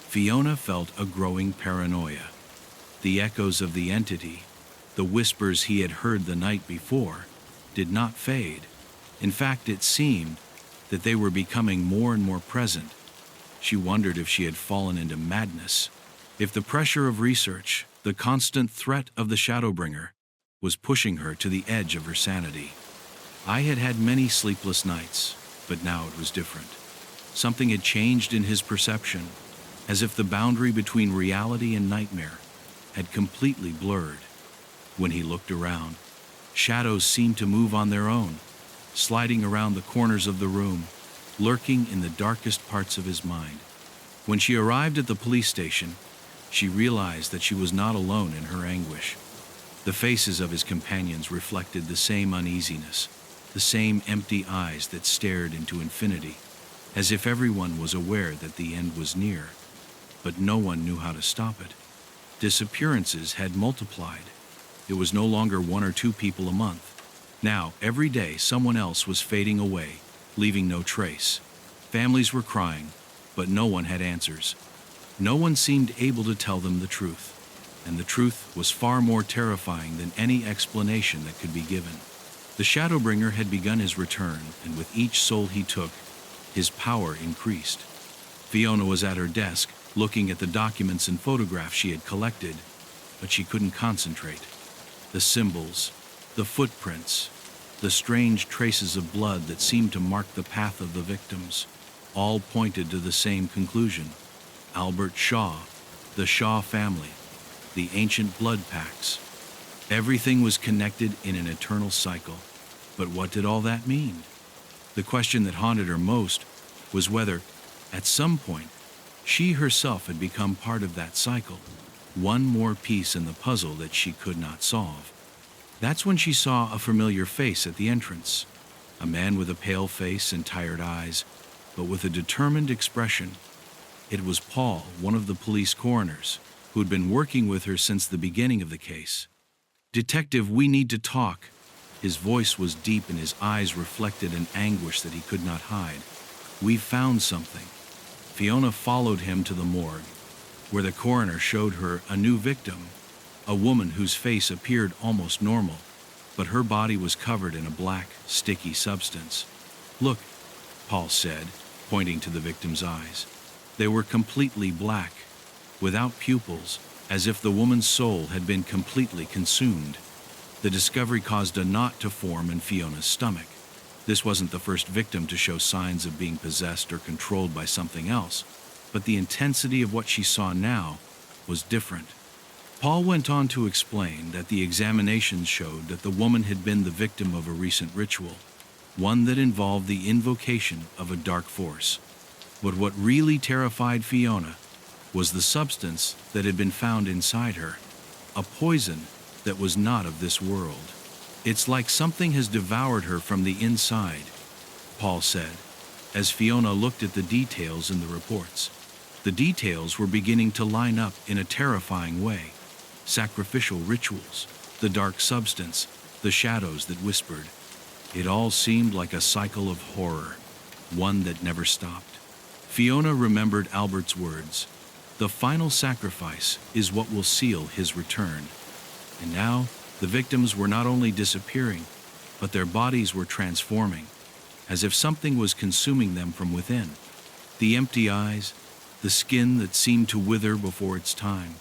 Fiona felt a growing paranoia. The echoes of the entity, the whispers he had heard the night before, did not fade. In fact, it seemed that they were becoming more and more present. She wondered if she had fallen into madness, if the pressure of research, the constant threat of the Shadowbringer, was pushing her to the edge of her sanity. I had had many sleepless nights, but now it was different. Something had changed in his perception, as if the boundary between reality and nightmare had completely blurred. When he looked around, shadows seemed to move on their own, sliding around the corners of the room, lurking in the darkest parts of his mind. When she arrived at the police station, she realized that she was not alone in her anguish. The faces of his companions reflected the same uneasiness, the same empty eyes that stared into infinity, as if everyone was aware that the end was near, but no one knew how to stop it. Disappearances had multiplied. It was no longer one or two people a month. Now, every day, someone else was fading away, leaving no trace. Families were crying, but no one had answers. No one seemed able to tell them the truth, and the truth was far more terrifying than any explanation that could be given. The Shadowbringer had begun his return, and with each soul he took, his power increased. Fiona was at her desk, looking at the documents and photographs she had collected, but she couldn't concentrate. The symbols, the footprints, the strange traces of blood that seemed to mark the path of the victims, all pointed to the same conclusion. Albert Shaw, the Shaw family, the ancient blood pacts. Everything was connected in an eternal cycle. But what did all that mean? The question that haunted her most was whether, at some point, she herself had become part of that cycle, one more piece in the puzzle that she could not solve. That's when she saw a familiar face at the entrance, a man with a pale face and tired eyes, but with a determined expression. It was Paul, one of the police coroners, who had been working with her since the beginning of the case. "Detective, we need to talk." His voice was deep and his eyes reflected an anguish that he could not hide. "We've found something." Fiona followed him to the morgue, where the coroner showed her a new victim, a woman whose face appeared almost normal, but her body was covered in a black, sticky substance. "Look," Paul said, pointing to the victim's eyes. They were completely black, without pupils, as if the woman's soul had been completely consumed. The discovery caused a knot to form in Fiona's stomach. This wasn't the first victim to show signs of being possessed or controlled by something else, but the intensity of what she saw now was different. Paul went on to explain that the examinations showed that the woman had been the victim of a recent ritual, one that involved the invocation of a dark force. But what really terrified Fiona was the substance that had been found inside her, a poison that was not of this world. "It's like something has devoured her from the inside," Paul said, as Fiona looked at the details in the reports. The details were beginning to line up in a terrifying way. Sacrificial rituals, the dark substance, the shadows that whispered. It all seemed like a cycle of horror, one that never stopped. Fiona remembered Albert's words. The final sacrifice is what will seal his return. And now, the victims were not only disappearing, but their bodies were transforming, as if something was consuming them from within. The empty eyes, the skin that seemed to wither before its time,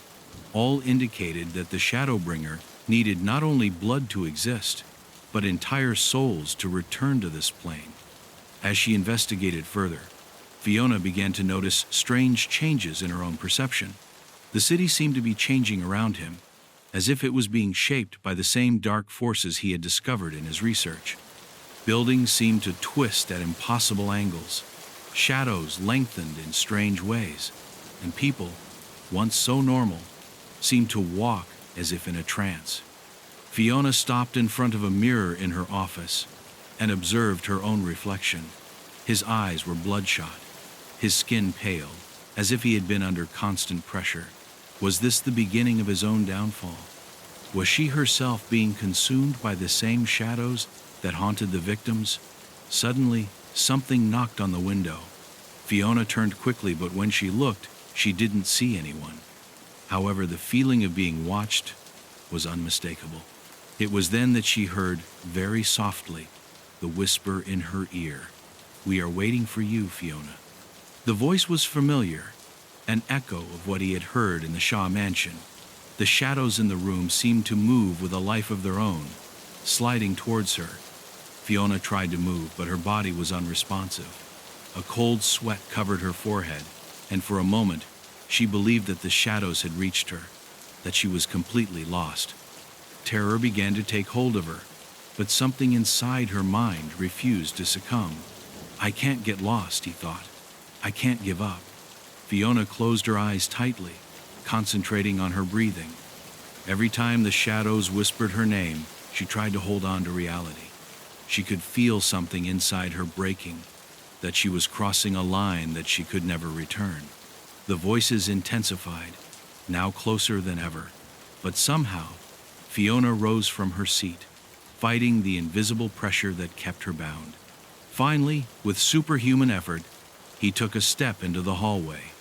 all indicated that the Shadowbringer needed not only blood to exist, but entire souls to return to this plane. As she investigated further, Fiona began to notice strange changes in her own perception. The city seemed to be changing around him, as if it was being shaped by the same dark forces he had discovered in his research. Buildings seemed to twist at impossible angles, shadows lengthened in strange ways, and people, once so normal, seemed to walk as if in a trance. Fiona stopped in front of a mirror in her office and observed her own reflection. His eyes were bloodshot, his skin pale, as if he had been under constant pressure. Was this the beginning of his own downfall? Was she herself being consumed by the same shadows that haunted the victims? Suddenly, something knocked on the window. Fiona turned quickly, but when she looked, she didn't see anyone. However, the feeling of being watched was unmistakable. It was then that she heard, very softly, the whisper in her ear, "We are waiting for you, Fiona." The voice was familiar, an echo of what he had heard in the Shaw mansion. The shadows in the room seemed to move with a life of their own, sliding towards her. Fiona tried to move, but her body was unresponsive. A cold sweat covered her forehead, and for a moment, she believed that the shadows had reached her, that she was completely lost. Terror began to take hold of her, but something inside her mind refused to succumb. "I can't get lost," he thought. "I can't give up." Fiona closed her eyes tightly, concentrating on her breathing. Every time the shadows whispered her name, she tried to hold on to reality. She could feel something inside her breaking, that she was crossing a line that she could never return. The voices intensified, now closer than ever, but somehow, Fiona rose from her seat, fighting the invisible pressure that kept her bound. Finally, with superhuman effort, He took a step into the hallway.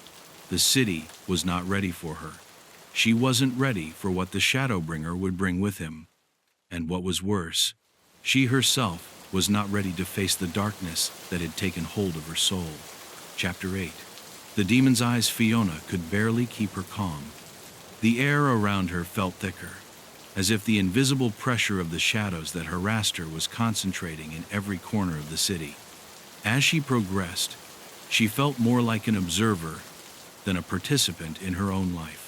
The city was not ready for her. She wasn't ready for what the Shadowbringer would bring with him. And what was worse, she herself was not ready to face the darkness that had taken hold of her soul. Chapter 8. The demon's eyes. Fiona could barely keep her calm. The air around her felt thicker, as if the invisible pressure of the shadows that harassed her was concentrating in every corner of the city. As she progressed, she felt more like an observer than a participant in her own life.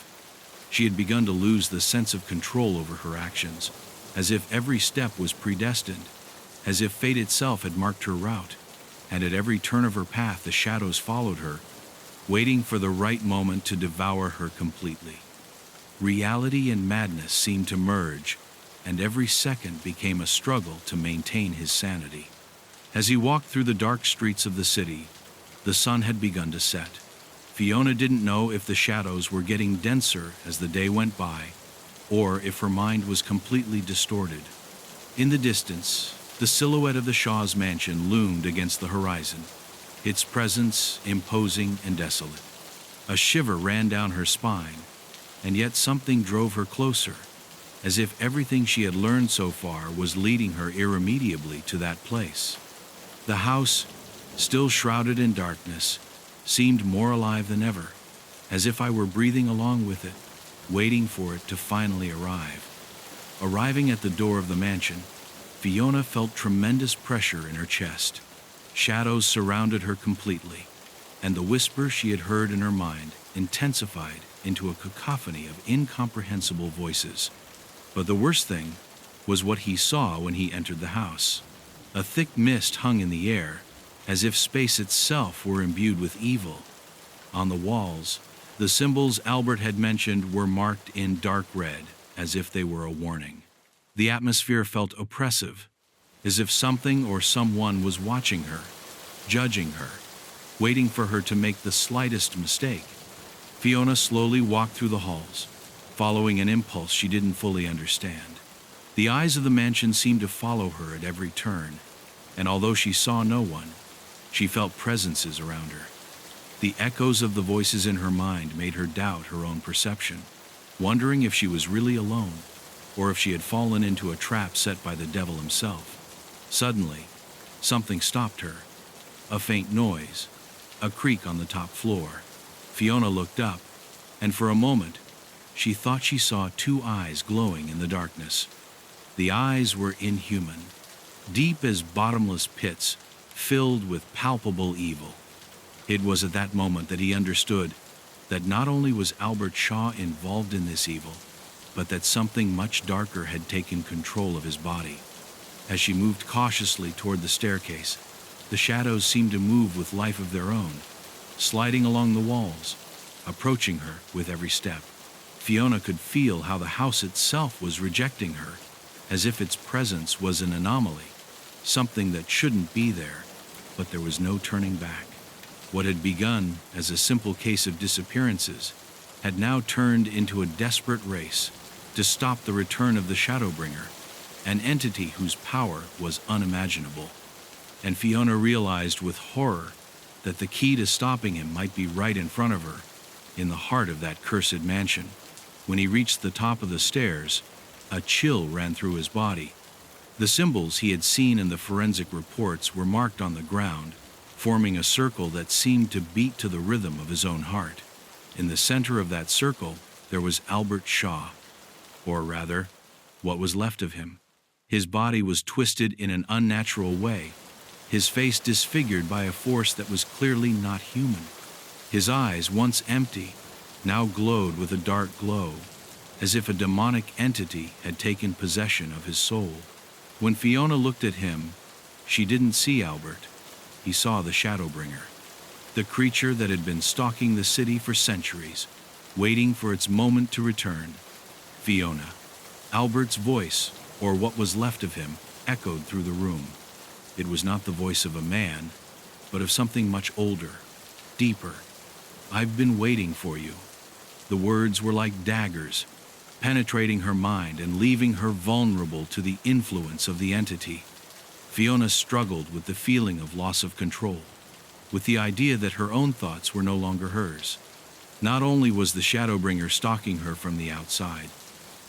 She had begun to lose the sense of control over her actions, as if every step was predestined, as if fate itself had marked her route, and at every turn of her path the shadows followed her, waiting for the right moment to devour her completely. Reality and madness seemed to merge, and every second became a struggle to maintain his sanity. As he walked through the dark streets of the city, the sun had begun to set. Fiona didn't know if the shadows were getting denser as the day went by, or if her mind was completely distorted. In the distance, the silhouette of the Shaw's mansion loomed against the horizon, its presence imposing and desolate. A shiver ran down her spine, and yet something drove her closer, as if everything she had learned so far was leading her irremediably to that place. The house, still shrouded in darkness, seemed more alive than ever, as if I were breathing along with it, waiting for it to finally arrive. Arriving at the door of the mansion, Fiona felt tremendous pressure in her chest. Shadows surrounded her completely, and the whisper she had heard in her mind intensified into a cacophony of incomprehensible voices. But the worst thing was what he saw when he entered the house. A thick mist hung in the air, as if space itself were imbued with evil. On the walls, the symbols Albert had mentioned were marked in dark red, as if they were a warning. The atmosphere felt oppressive, as if something or someone was watching her, judging her, waiting for her to make the slightest mistake. Fiona slowly walked through the halls, following an impulse she didn't fully understand. The eyes of the mansion seemed to follow her at every turn, and although she saw no one, she felt presences around her. The echoes of the voices in her mind made her doubt her own perception, wondering if she was really alone, or if she had fallen into a trap set by the devil himself. Suddenly, something stopped her. A faint noise, a creak on the top floor. Fiona looked up, and for a moment, she thought she saw two eyes glowing in the darkness. The eyes were inhuman, deep as bottomless pits, filled with palpable evil. It was at that moment that he understood that not only was Albert Shaw involved in this evil, but that something much darker had taken control of his body. As she moved cautiously toward the staircase, the shadows seemed to move with life of their own, sliding along the walls, approaching her with every step. Fiona could feel how the house itself was rejecting her, as if its presence was an anomaly, something that shouldn't be there, but there was no turning back. What had begun as a simple case of disappearances had now turned into a desperate race to stop the return of the Shadowbringer, an entity whose power was unimaginable. And Fiona realized with horror that the key to stopping him might be right in front of her, in the heart of that cursed mansion. When he reached the top of the stairs, a chill ran through his body. The symbols he had seen in the forensic reports were marked on the ground, forming a circle that seemed to beat to the rhythm of his own heart. In the center of that circle, there was Albert Shaw, or rather, what was left of him. His body was twisted in an unnatural way, his face disfigured by a force that was clearly not human. His eyes, once empty, now glowed with a dark glow, as if a demonic entity had taken possession of his soul. When Fiona looked at him, she didn't see Albert. He saw the Shadowbringer, the creature that had been stalking the city for centuries, waiting for its moment to return. Fiona. Albert's voice, or what was left of him, echoed through the room. It was not the voice of a man, but of something much older, deeper. "I've been waiting for you." The words were like daggers, penetrating her mind and leaving her vulnerable to the influence of the entity. Fiona struggled with the feeling of loss of control. with the idea that her own thoughts were no longer hers. Not only was the Shadowbringer stalking her from the outside,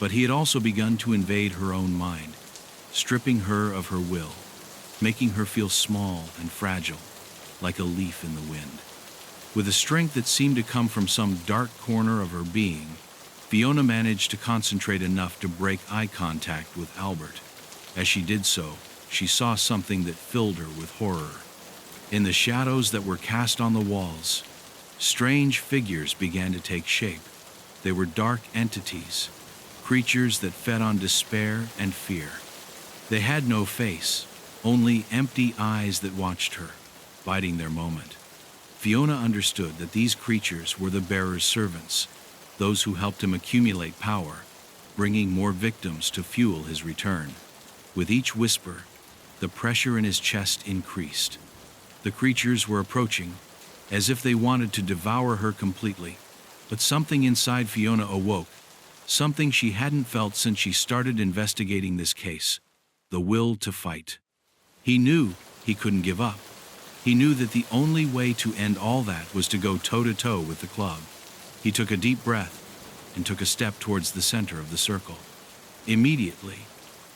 but he had also begun to invade her own mind, stripping her of her will, making her feel small and fragile, like a leaf in the wind. With a strength that seemed to come from some dark corner of her being, Fiona managed to concentrate enough to break eye contact with Albert. As she did so, she saw something that filled her with horror. In the shadows that were cast on the walls, strange figures began to take shape. They were dark entities, creatures that fed on despair and fear. They had no face, only empty eyes that watched her, biding their moment. Fiona understood that these creatures were the bearer's servants, those who helped him accumulate power, bringing more victims to fuel his return. With each whisper, the pressure in his chest increased. The creatures were approaching, as if they wanted to devour her completely. But something inside Fiona awoke, something she hadn't felt since she started investigating this case: the will to fight. He knew he couldn't give up. He knew that the only way to end all that was to go toe-to-toe with the club. He took a deep breath and took a step towards the center of the circle. Immediately,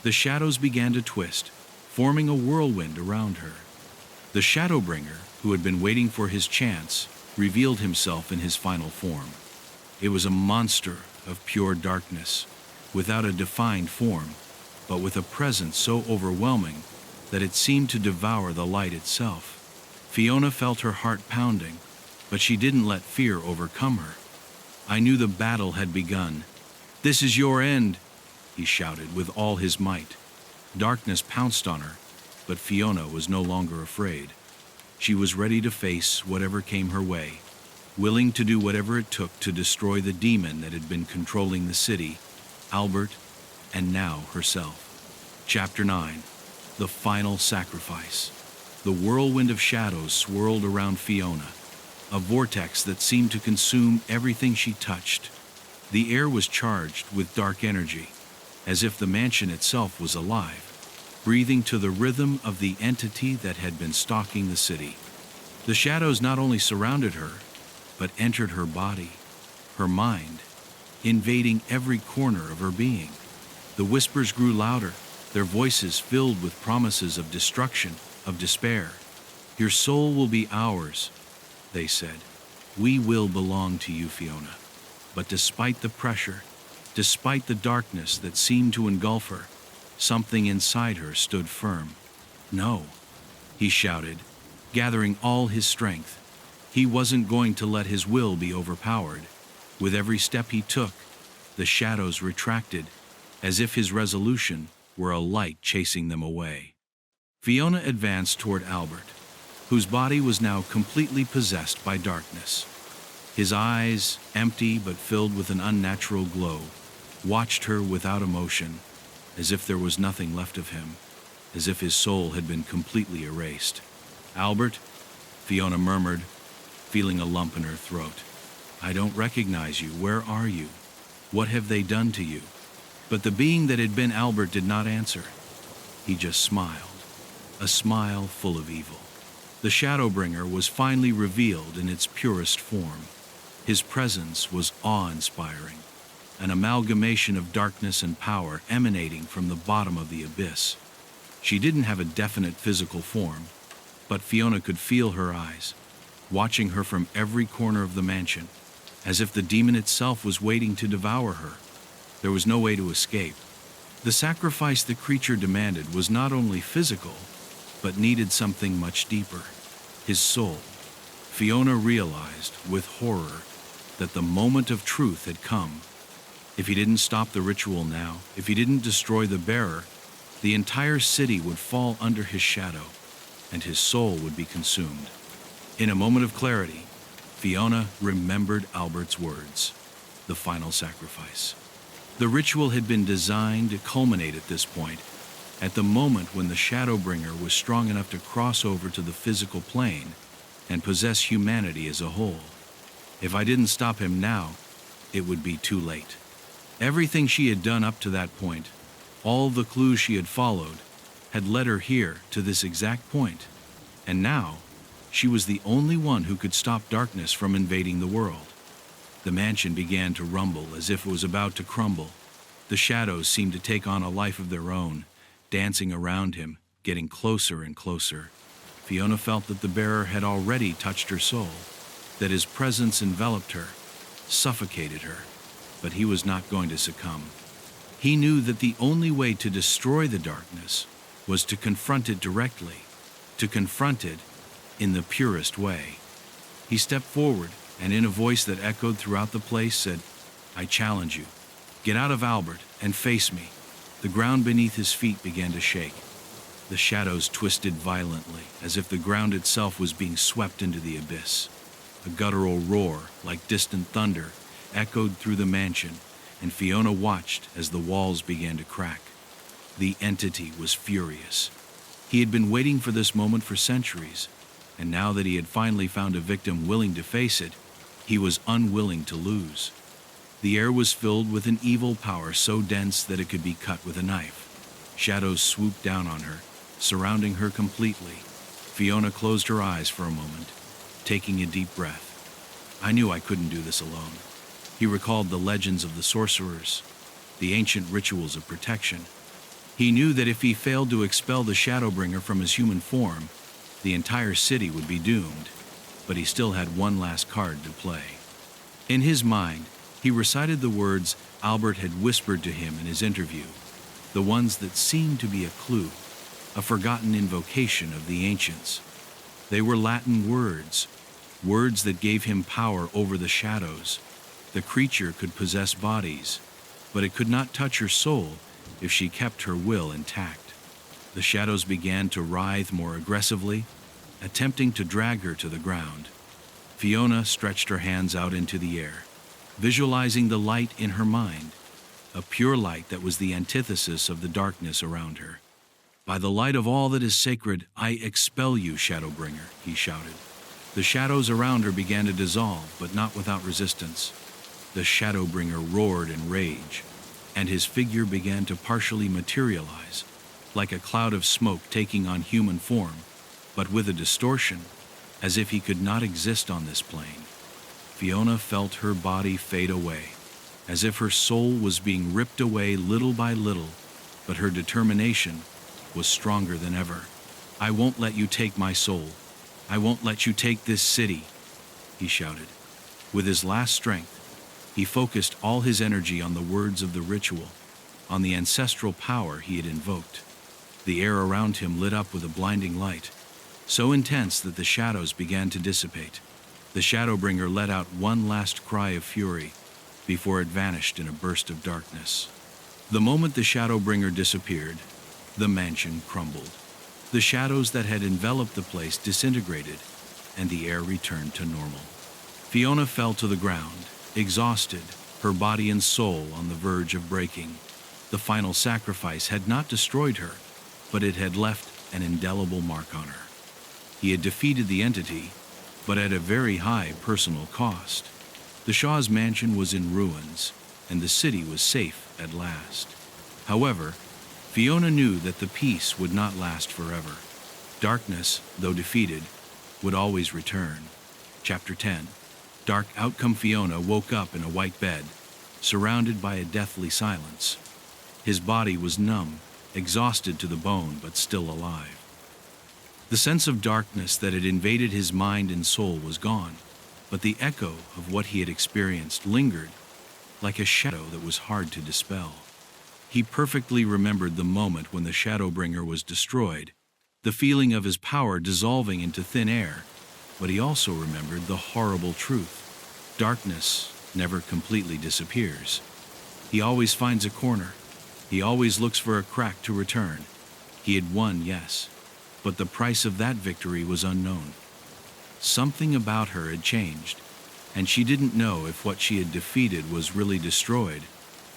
the shadows began to twist, forming a whirlwind around her. The Shadowbringer, who had been waiting for his chance, revealed himself in his final form. It was a monster of pure darkness, without a defined form, but with a presence so overwhelming that it seemed to devour the light itself. Fiona felt her heart pounding, but she didn't let fear overcome her. "I knew the battle had begun. This is your end," he shouted with all his might. Darkness pounced on her, but Fiona was no longer afraid. She was ready to face whatever came her way, willing to do whatever it took to destroy the demon that had been controlling the city, Albert, and now herself. Chapter 9. The Final Sacrifice. The whirlwind of shadows swirled around Fiona, a vortex that seemed to consume everything she touched. The air was charged with dark energy, as if the mansion itself was alive, breathing to the rhythm of the entity that had been stalking the city. The shadows not only surrounded her, but entered her body, her mind, invading every corner of her being. The whispers grew louder, their voices filled with promises of destruction, of despair. "Your soul will be ours," they said. "We will belong to you, Fiona." But despite the pressure, despite the darkness that seemed to engulf her, something inside her stood firm. "No," he shouted, gathering all his strength. He wasn't going to let his will be overpowered. With every step he took, the shadows retracted, as if his resolution were a light chasing them away. Fiona advanced toward Albert, whose body was now completely possessed by darkness. His eyes, empty but filled with an unnatural glow, watched her without emotion, as if there was nothing left of him, as if his soul had been completely erased. "Albert," Fiona murmured, feeling a lump in her throat. "I don't recognize you. Where are you? What have they done to you?" But the being that had been Albert did not answer. He just smiled, a smile full of evil. The Shadowbringer was finally revealed in its purest form. His presence was awe-inspiring, an amalgamation of darkness and power emanating from the bottom of the abyss. She didn't have a definite physical form, but Fiona could feel her eyes, watching her from every corner of the mansion, as if the demon itself was waiting to devour her. There was no way to escape. The sacrifice the creature demanded was not only physical, but needed something much deeper: his soul. Fiona realized with horror that the moment of truth had come. If he didn't stop the ritual now, if he didn't destroy the bearer, the entire city would fall under his shadow, and his soul would be consumed. In a moment of clarity, Fiona remembered Albert's words: the final sacrifice. The ritual had been designed to culminate at this point, at the moment when the Shadowbringer was strong enough to cross over to the physical plane and possess humanity as a whole. If I didn't stop him now, it would be too late. Everything she had done up to that point, all the clues she had followed, had led her here to this exact point. And now, She was the only one who could stop darkness from invading the world. The mansion began to rumble as if it was about to crumble. The shadows seemed to take on a life of their own, dancing around him, getting closer and closer. Fiona felt that the bearer had already touched her soul, that his presence enveloped her, suffocated her, but he was not going to succumb. He knew that the only way to destroy the darkness was to confront it directly, to confront it in the purest way. He stepped forward, and in a voice that echoed throughout the place said, "I challenge you. Get out of Albert and face me." The ground beneath his feet began to shake. The shadows twisted violently, as if the ground itself was being swept into the abyss. A guttural roar, like distant thunder, echoed through the mansion, and Fiona watched as the walls began to crack. The entity was furious. He had been waiting for this moment for centuries, and now that he had finally found a victim willing to face it, he was unwilling to lose. The air was filled with an evil power so dense that it could be cut with a knife. Shadows swooped down on her, surrounding her completely. Fiona closed her eyes for a moment, taking a deep breath. "I knew I couldn't do this alone." He recalled the legends of the sorcerers, the ancient rituals of protection. He knew that if he failed to expel the Shadowbringer from his human form, the entire city would be doomed, but he still had one last card to play. In his mind, he recited the words Albert had whispered to him in his interview, the ones that seemed to be a clue, a forgotten invocation of the ancients. They were Latin words, words that gave him power over the shadows. The creature could possess bodies, but it could not touch her soul if she kept her will intact. The shadows began to writhe more aggressively, attempting to drag her to the ground. Fiona stretched her hands out into the air, visualizing the light in her mind, a pure light that was the antithesis of the darkness around her. "By the light of all that is sacred, I expel you, Shadowbringer," he shouted. The shadows around her began to dissolve, but not without resistance. The Shadowbringer roared in rage, and his figure began to partially materialize, like a cloud of smoke taking on human form, but with a distortion, as if he could not exist on this plane. Fiona felt her body fade away, as if her soul was being ripped away little by little, but her determination was stronger than ever. "I won't let you take my soul. I won't let you take this city," he shouted. With his last strength, he focused all his energy on the words of the ritual, on the ancestral power he had invoked. The air around him lit up with a blinding light, so intense that the shadows began to dissipate. The Shadowbringer let out one last cry of fury before it vanished in a burst of darkness. The moment the Shadowbringer disappeared, the mansion crumbled. The shadows that had enveloped the place disintegrated, and the air returned to normal. Fiona fell to the ground, exhausted, her body and soul on the verge of breaking. The final sacrifice had not destroyed her, but it had left an indelible mark on her. He had defeated the entity, but at a very high personal cost. The Shaw's mansion was in ruins, and the city was safe at last. However, Fiona knew that the peace would not last forever. Darkness, though defeated, would always return. Chapter 10. Dark Outcome. Fiona woke up in a white bed, surrounded by a deathly silence. His body was numb, exhausted to the bone, but still alive. The sense of darkness that had invaded his mind and soul was gone, but the echo of what he had experienced lingered, like a shadow that was hard to dispel. He perfectly remembered the moment when the Shadowbringer was destroyed, the feeling of his power dissolving into thin air, but he also remembered the horrible truth. Darkness never completely disappears. He always finds a corner. He always looks for a crack to return. He had won, yes, but the price of that victory was unknown. Something about her had changed, and she didn't know if what she had defeated was really destroyed,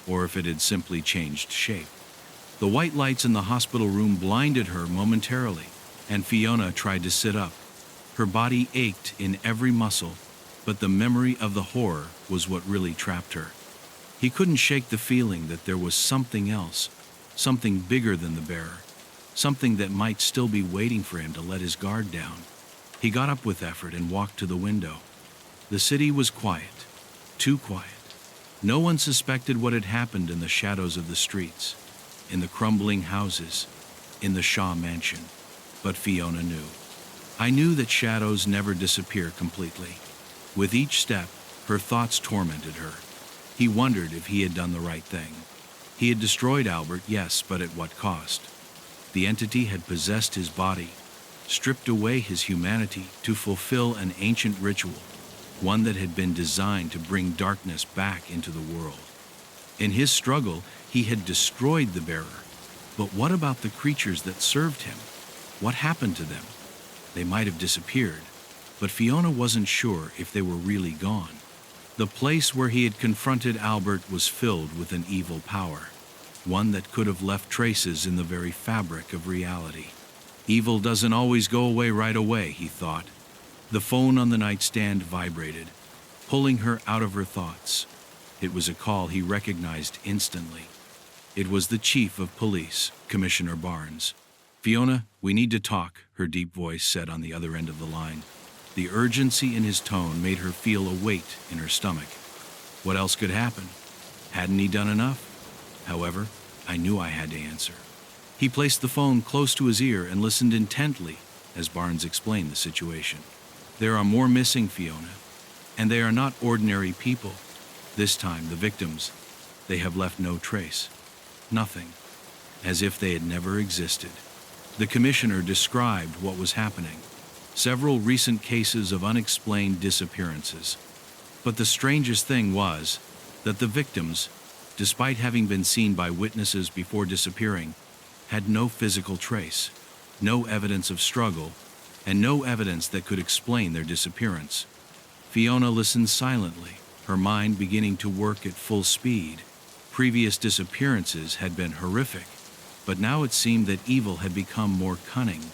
or if it had simply changed shape. The white lights in the hospital room blinded her momentarily, and Fiona tried to sit up. Her body ached in every muscle, but the memory of the horror was what really trapped her. He couldn't shake the feeling that there was something else, something bigger than the bearer, something that might still be waiting for him to let his guard down. He got up with effort and walked to the window. The city was quiet, too quiet. No one suspected what had happened in the shadows of the streets, in the crumbling houses, in the Shaw mansion. But Fiona knew. I knew that shadows never disappear completely. With each step, her thoughts tormented her. He wondered if he had done the right thing. He had destroyed Albert, yes, but at what cost? The entity had possessed his body, stripped away his humanity to fulfill an ancient ritual, one that had been designed to bring darkness back into the world. In his struggle, he had destroyed the bearer. But what about the creatures that served him? What happened to them? They might have disappeared, but Fiona wasn't sure if they were really gone. The place where he had confronted Albert was filled with an evil power, one that could have left traces in the very fabric of reality. Evil doesn't always go away right away, he thought. The phone on the nightstand vibrated, pulling her out of her thoughts. It was a call he recognized instantly. It was the chief of police, Commissioner Barnes. "Fiona, we need to talk," her deep voice said on the other end of the line. The urgency in his tone made her feel a weight in her stomach. What else could happen? Hadn't he done enough? However, I knew I had to answer. He placed the phone close to his ear and listened intently as Barnes explained the situation. "There are more missing, Fiona, and they are not ordinary people. This time, the victims, they have left no trace. Nothing. As if they had never existed." The commissioner described what was happening. Several recent cases of unexplained disappearances. But the strangest thing was that the victims, despite having been seen by witnesses before disappearing, had no physical trace, no evidence of struggle, and no evidence that could explain their disappearance. Fiona listened silently, her mind beginning to work at full speed. Previous disappearances had been horrific, but now it seemed that evil had become more cunning,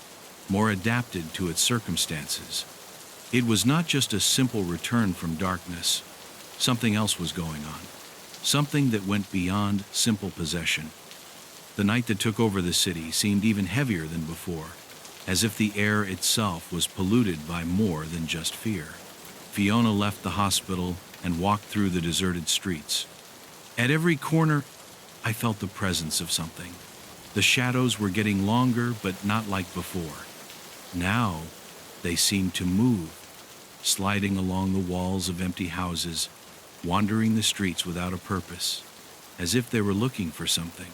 more adapted to its circumstances. It was not just a simple return from darkness. Something else was going on, something that went beyond simple possession. The night that took over the city seemed even heavier than before, as if the air itself was polluted by more than just fear. Fiona left the hospital and walked through the deserted streets. At every corner, I felt the presence of something. The shadows were getting longer, but not like before. Now, they seemed to move, sliding along the walls of empty houses, wandering the streets without a purpose, as if they were looking for something.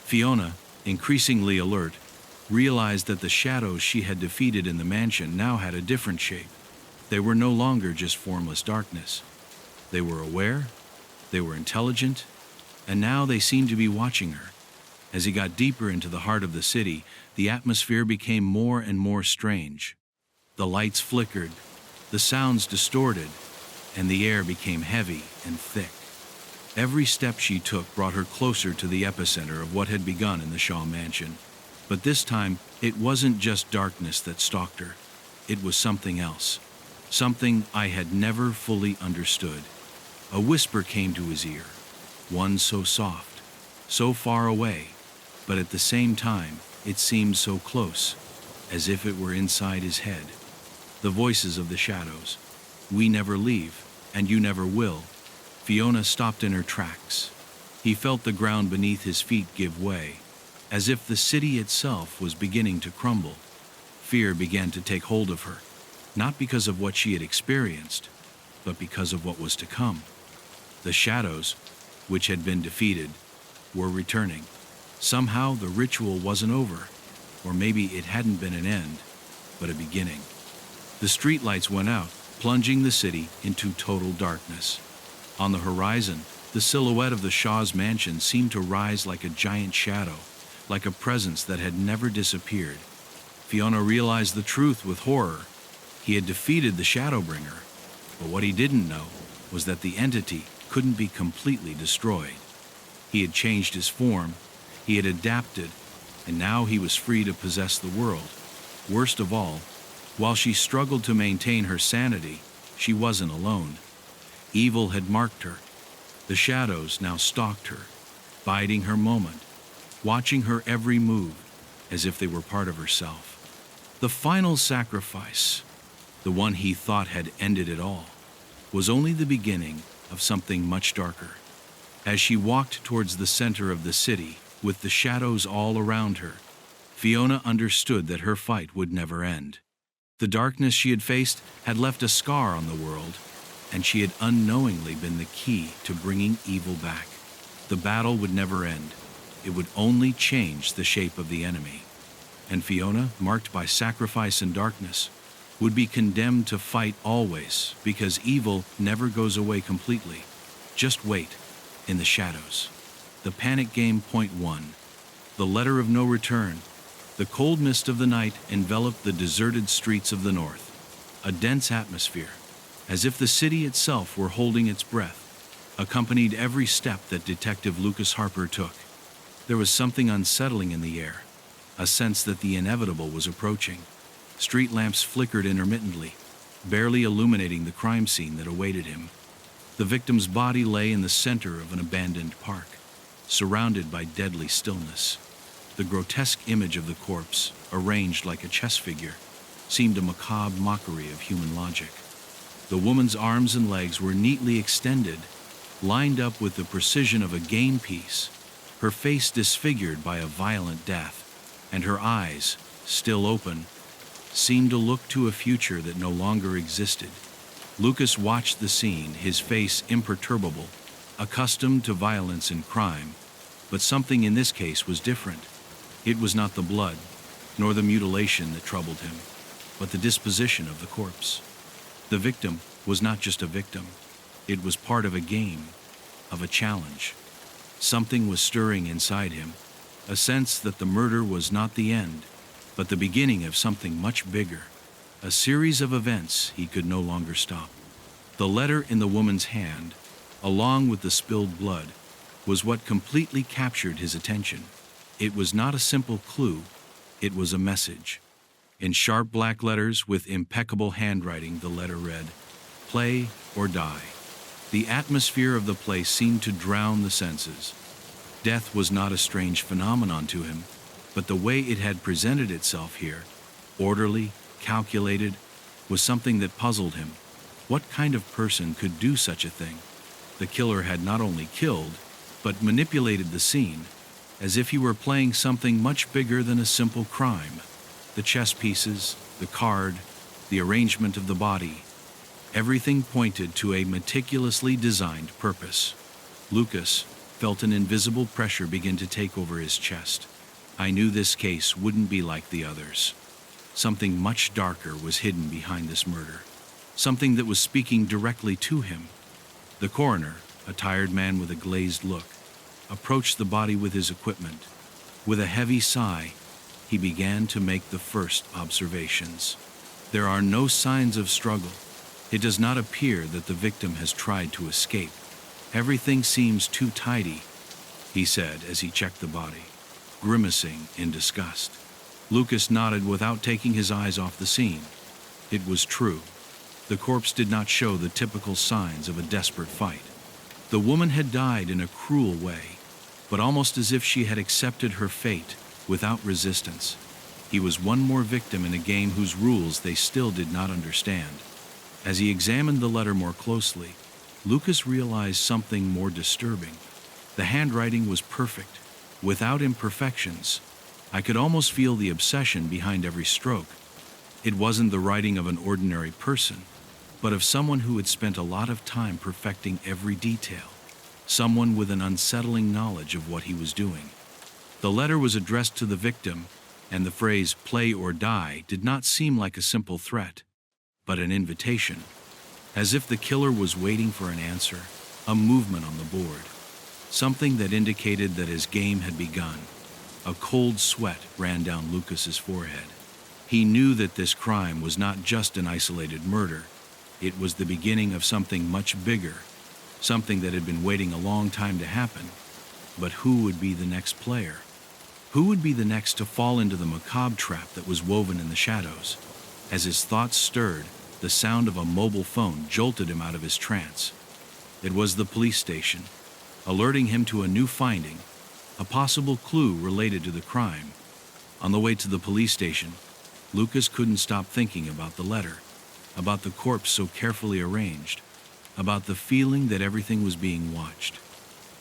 Fiona, increasingly alert, realized that the shadows she had defeated in the mansion now had a different shape. They were no longer just formless darkness. They were aware, they were intelligent, and now they seemed to be watching her. As he got deeper into the heart of the city, the atmosphere became more and more strange. The lights flickered, the sounds distorted, and the air became heavy and thick. Every step she took brought her closer to the epicenter of what had begun in the Shaw mansion. But this time, it wasn't just darkness that stalked her. It was something else, something I had never fully understood. A whisper came to his ear, one so soft, so far away, but at the same time, it seemed so close, as if it were inside his head. The voices of the shadows. "We never leave, and you never will." Fiona stopped in her tracks. He felt the ground beneath his feet give way, as if the city itself was beginning to crumble. Fear began to take hold of her, not because of what she had experienced, but because of what was to come. The shadows, which had been defeated, were returning. Somehow the ritual wasn't over, or maybe it hadn't been an end, but a beginning. The streetlights went out, plunging the city into total darkness. On the horizon, the silhouette of the Shaw's mansion seemed to rise like a giant shadow, like a presence that had never disappeared. Fiona realized the truth with horror. He had defeated the Shadowbringer, but what he didn't know was that the entity couldn't be completely destroyed. He had changed his form, he had adapted, and now he was free to possess the world. Worst of all, while she struggled to maintain her sanity, she wasn't alone. Evil had marked her. The shadows now stalked her, biding her moment, watching her every move, as if they were part of herself. The final sacrifice. the one he thought had ended it all, was only the beginning of something much darker. As she walked towards the center of the city, with the shadows all around her, Fiona understood that her fight would never end. The darkness she had faced had left a scar on the world, and she had unknowingly been the key to bringing evil back. The battle would never end. It would only change the shape of the enemy. And Fiona, marked by sacrifice and darkness, would be condemned to fight always, because evil never goes away completely. Just wait, in the shadows. The Panic Game Point 1. The Letter of No Return. The cold mist of the night enveloped the deserted streets of the north. A dense atmosphere, as if the city itself were holding its breath, accompanied every step that Detective Lucas Harper took. There was something unsettling in the air, a sense that the inevitable was approaching. Street lamps flickered intermittently, barely illuminating the crime scene that awaited him. The victim's body lay in the center of an abandoned park, surrounded by deadly stillness. The grotesque image of the corpse, arranged like a chess figure, seemed a macabre mockery of human logic. The woman's arms and legs were neatly extended, lined up with the precision of a game piece, her face disfigured by a violent death, and her eyes, still open, seemed to look to a future that no longer existed. Lucas watched the scene, his face imperturbable, accustomed to violence and crime, but something in this case was different. It was not the blood, nor the mutilation that troubled him, but the disposition of the corpse. The victim was not just a victim. It was part of a game, of a challenge. Something was stirring inside him, a sense that the murder was not the end, but the beginning of something much bigger, a series of events he could no longer stop. The letter in the woman's hand, along with the spilled blood, was what completely captured his attention. It was not a simple clue, it was a message. In sharp black letters with impeccable handwriting, the letter read, "Play or die." The atmosphere of the place seemed to drown the senses. Death was not a strange phenomenon to him, but the way it had presented itself here, orderly, calculated, was something that puzzled him. What kind of person could do such a thing? The killer had not only killed, but manipulated the scene, as if he were playing something much bigger than a simple crime. The chess pieces, the card, the arrangement of the body, everything pointed to a meticulously designed purpose. Lucas felt an invisible pressure begin to take over his chest. I knew this case wouldn't be like the others. Something much darker was hidden behind this murder, something that was speaking directly to him. The coroner, a tired man with a glazed look, approached the body with his equipment. With a heavy sigh, he began to make the first observations. There are no signs of struggle. It does not appear that the victim has tried to escape. Everything seems too tidy, he said as he checked the body, grimacing in disgust. Lucas nodded without taking his eyes off the scene. It was true. The corpse did not show the typical signs of a desperate fight. The woman had died in a cruel way, but almost as if she had accepted her fate without resistance. He was one more victim in a game whose rules they still did not understand. As he examined the letter more closely, Lucas realized something more disturbing. The handwriting was perfect, without imperfections. I could almost feel the obsession behind every stroke. It wasn't the writing of an ordinary person, but of someone who had spent a lot of time perfecting every detail, someone with an unsettling knowledge of what he was doing. The letter was addressed to the victim, and the phrase "play or die" did not seem like a simple threat, but an invitation, as if the killer was waiting for an answer, a movement on the board, something that indicated that his game had begun. A cold sweat ran down Lucas's forehead. He knew that this crime was not just an isolated murder. It was the beginning of something much bigger, something that had been waiting a long time to happen. But who would be the next player? Who would be the next to fall into the macabre trap that was woven in the shadows? As his thoughts stirred, the sound of a mobile phone jolted him out of his trance. It was the police station, alerting him to a new finding, a possible clue related to the crime. On the way to the police station, Lucas couldn't stop thinking about the letter. about the corpse so carefully arranged, about the feeling that everything was being watched.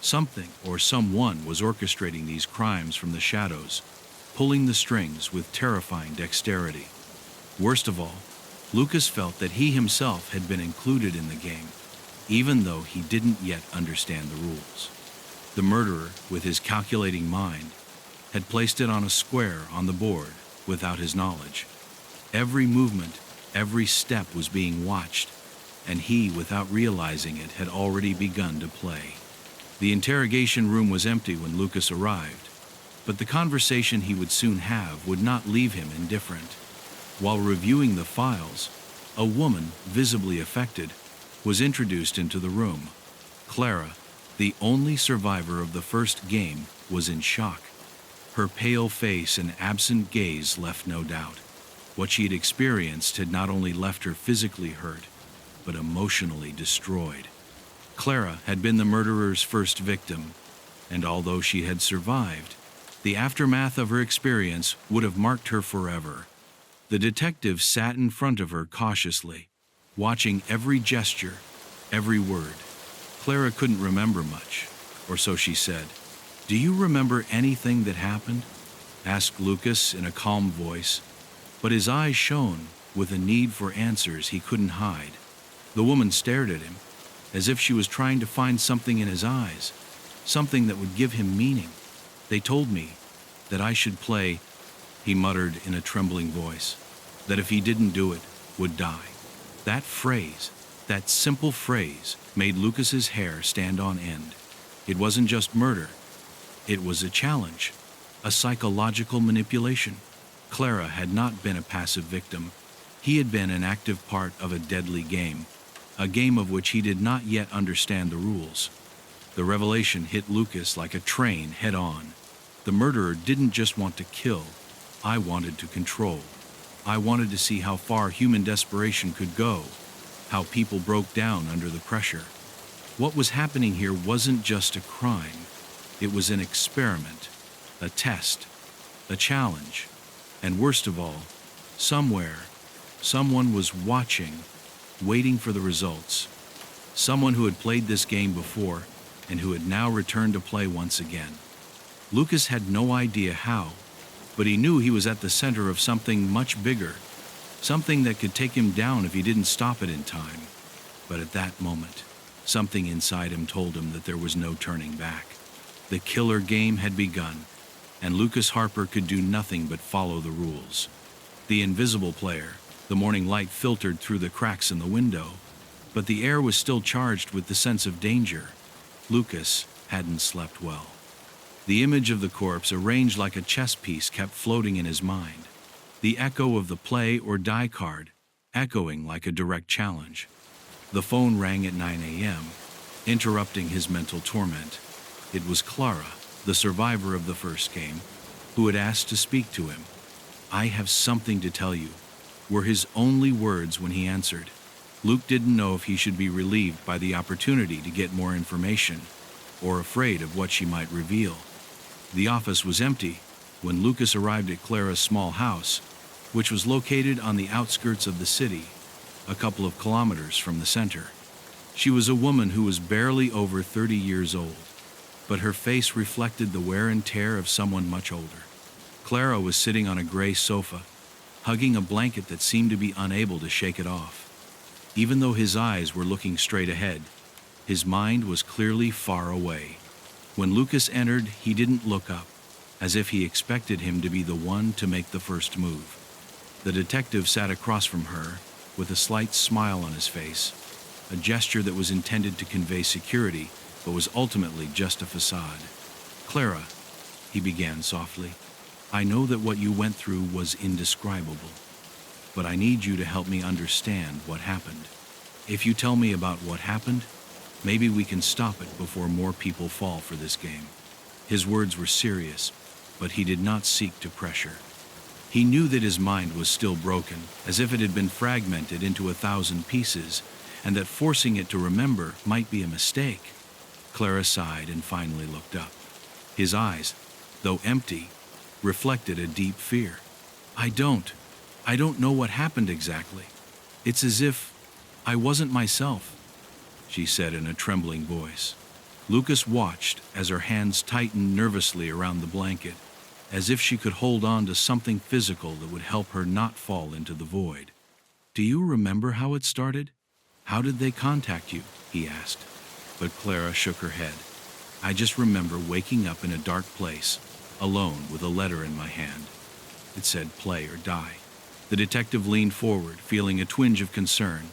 Something or someone was orchestrating these crimes from the shadows, pulling the strings with terrifying dexterity. Worst of all, Lucas felt that he himself had been included in the game, even though he didn't yet understand the rules. The murderer, with his calculating mind, had placed it on a square on the board without his knowledge. Every movement, every step was being watched, and he, without realizing it, had already begun to play. The interrogation room was empty when Lucas arrived, but the conversation he would soon have would not leave him indifferent. While reviewing the files, a woman, visibly affected, was introduced into the room. Clara, the only survivor of the first game, was in shock. Her pale face and absent gaze left no doubt. What she had experienced had not only left her physically hurt, but emotionally destroyed. Clara had been the murderer's first victim, and although she had survived, the aftermath of her experience would have marked her forever. The detective sat in front of her cautiously, watching every gesture, every word. Clara couldn't remember much, or so she said. "Do you remember anything that happened?" asked Lucas in a calm voice, but his eyes shone with a need for answers he couldn't hide. The woman stared at him, as if she was trying to find something in his eyes, something that would give him meaning. "They told me that I should play," he muttered in a trembling voice, "that if he didn't do it, would die." That phrase, that simple phrase, made Lucas's hair stand on end. It wasn't just murder. It was a challenge, a psychological manipulation. Clara had not been a passive victim. He had been an active part of a deadly game, a game of which he did not yet understand the rules. The revelation hit Lucas like a train head-on. The murderer didn't just want to kill. I wanted to control. I wanted to see how far human desperation could go, how people broke down under the pressure. What was happening here wasn't just a crime. It was an experiment, a test, a challenge, and worst of all, somewhere, someone was watching, waiting for the results. Someone who had played this game before and who had now returned to play once again. Lucas had no idea how, but he knew he was at the center of something much bigger, something that could take him down if he didn't stop it in time. But at that moment, something inside him told him that there was no turning back. The killer game had begun, and Lucas Harper could do nothing but follow the rules. The invisible player, the morning light filtered through the cracks in the window, but the air was still charged with the sense of danger. Lucas hadn't slept well. The image of the corpse, arranged like a chess piece, kept floating in his mind. The echo of the play or die card, echoing like a direct challenge. The phone rang at 9 a.m., interrupting his mental torment. It was Clara, the survivor of the first game, who had asked to speak to him. "I have something to tell you," were his only words when he answered. Luke didn't know if he should be relieved by the opportunity to get more information, or afraid of what she might reveal. The office was empty when Lucas arrived at Clara's small house, which was located on the outskirts of the city, a couple of kilometers from the center. She was a woman who was barely over 30 years old, but her face reflected the wear and tear of someone much older. Clara was sitting on a gray sofa, hugging a blanket that seemed to be unable to shake it off. Even though his eyes were looking straight ahead, his mind was clearly far away. When Lucas entered, he didn't look up, as if he expected him to be the one to make the first move. The detective sat across from her, with a slight smile on his face, a gesture that was intended to convey security, but was ultimately just a facade. "Clara," he began softly, "I know that what you went through was indescribable, but I need you to help me understand what happened. If you tell me about what happened, maybe we can stop it before more people fall for this game." His words were serious, but he did not seek to pressure. He knew that his mind was still broken, as if it had been fragmented into 1,000 pieces, and that forcing it to remember might be a mistake. Clara sighed and finally looked up. His eyes, though empty, reflected a deep fear. I don't know what happened exactly. It's as if I wasn't myself, she said in a trembling voice. Lucas watched as her hands tightened nervously around the blanket, as if she could hold on to something physical that would help her not fall into the void. Do you remember how it started? How did they contact you? He asked. But Clara shook her head. I just remember waking up in a dark place, alone with a letter in my hand. It said, play or die. The detective leaned forward, feeling a twinge of concern.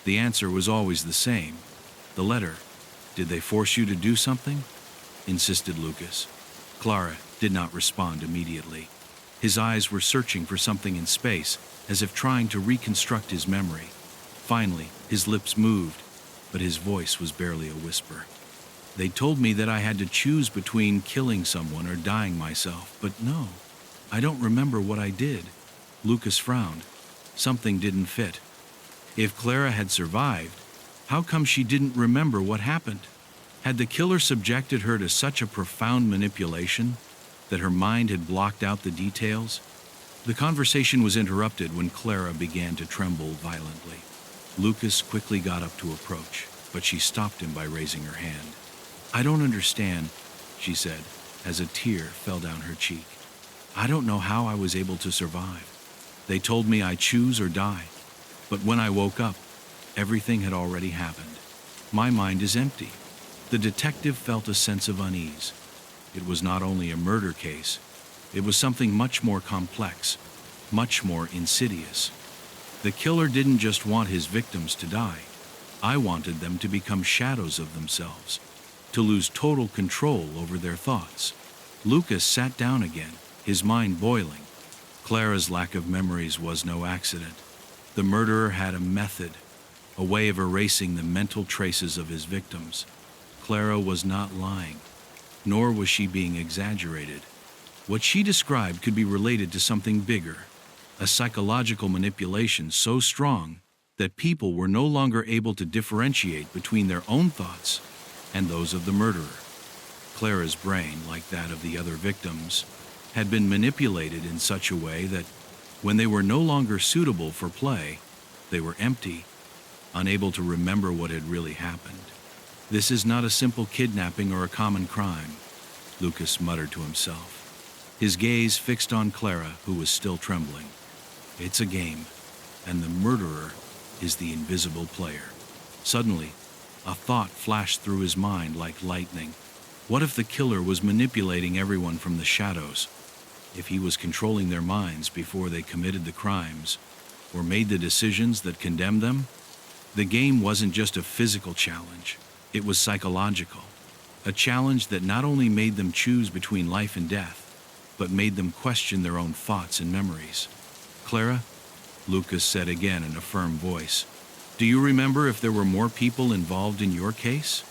The answer was always the same. The letter. Did they force you to do something? Insisted Lucas. Clara did not respond immediately. His eyes were searching for something in space, as if trying to reconstruct his memory. Finally, his lips moved, but his voice was barely a whisper. They told me that I had to choose between killing someone or dying myself, but no, I don't remember what I did. Lucas frowned. Something didn't fit. If Clara had survived, how come she didn't remember what happened? Had the killer subjected her to such a profound manipulation that her mind had blocked out the details? The conversation was interrupted when Clara began to tremble violently. Lucas quickly got up to approach, but she stopped him by raising her hand. I don't understand, she said, as a tear fell down her cheek. I don't know how I was able to survive. They told me I choose or die, but when I woke up, everything had already happened. My mind is empty. The detective felt a sense of unease. It was not only a murder case, it was something much more complex, much more insidious. The killer didn't just want his victims to die. I wanted them to become shadows of themselves, to lose total control over their thoughts. Lucas sat down again, his mind boiling. Clara's lack of memories was no accident. The murderer had a method, a way of erasing the mental traces of his victims. Clara was not lying, nor was she being exaggerated. What she described could be related to something bigger, a psychological manipulation so strong that people were no longer able to differentiate between their own thoughts and those of the murderer. Clara's brain, like that of the other victims, had been manipulated in such a way that when they were no longer suitable for play, they were empty, unable to remember what had really happened. This is not a simple kidnapping or a common crime, Lucas muttered to himself, his gaze fixed on Clara, who was still trembling. It's a game, and the murderer is the invisible player. Suddenly, a thought flashed through his mind like lightning. What if the killer was manipulating everyone from the shadows? If he was controlling their minds before they committed the crimes, or made the decisions that condemned them? The game wasn't just a physical challenge, it was psychological. A challenge that not only made them choose between life and death, but made them question their own thoughts and memories. Clara, Lucas said again in a firm voice, do you remember if there were more people involved in your case?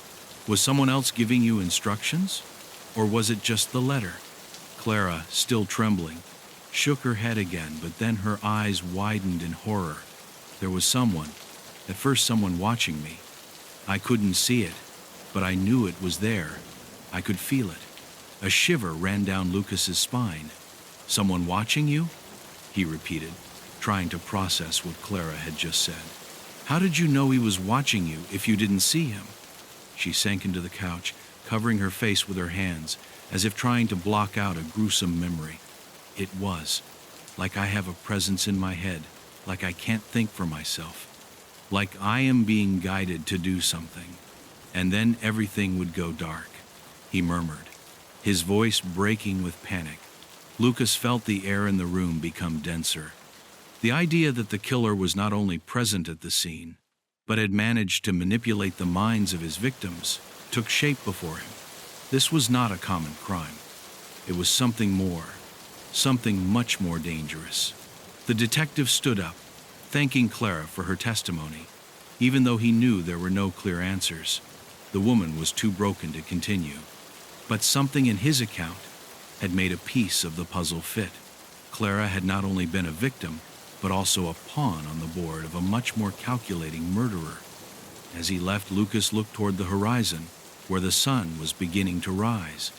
Was someone else giving you instructions? Or was it just the letter? Clara, still trembling, shook her head again, but then her eyes widened in horror. There was someone, at first someone watching me. I couldn't see it, but I knew it was there. I could feel it. A shiver ran down Lucas's spine. Someone watching you? He repeated, trying to process what Clara had just said. How did you know he was watching you if you didn't see him? She sank into the couch, covering her face with her hands, as if trying to block out a gruesome memory. It was, like I have a presence in my head, like I can't think for myself, like I am being guided to do something. And then everything would go dark, he murmured, his voice breaking with panic. Lucas felt the air in the room become denser. The idea that the killer was not only present at the scene, but had managed to manipulate the minds of his victims, took shape before him. This was not a common crime. It was something more, something much more dangerous. The detective stood up, thanking Clara for her testimony, even though he knew there were no clear answers. The woman was too broken to continue. But something in his account had made a piece of the puzzle fit. Clara had not only been a victim, but also a pawn on the board of a much more calculating murderer. As he left, Lucas looked toward the horizon, where the sun was beginning to rise.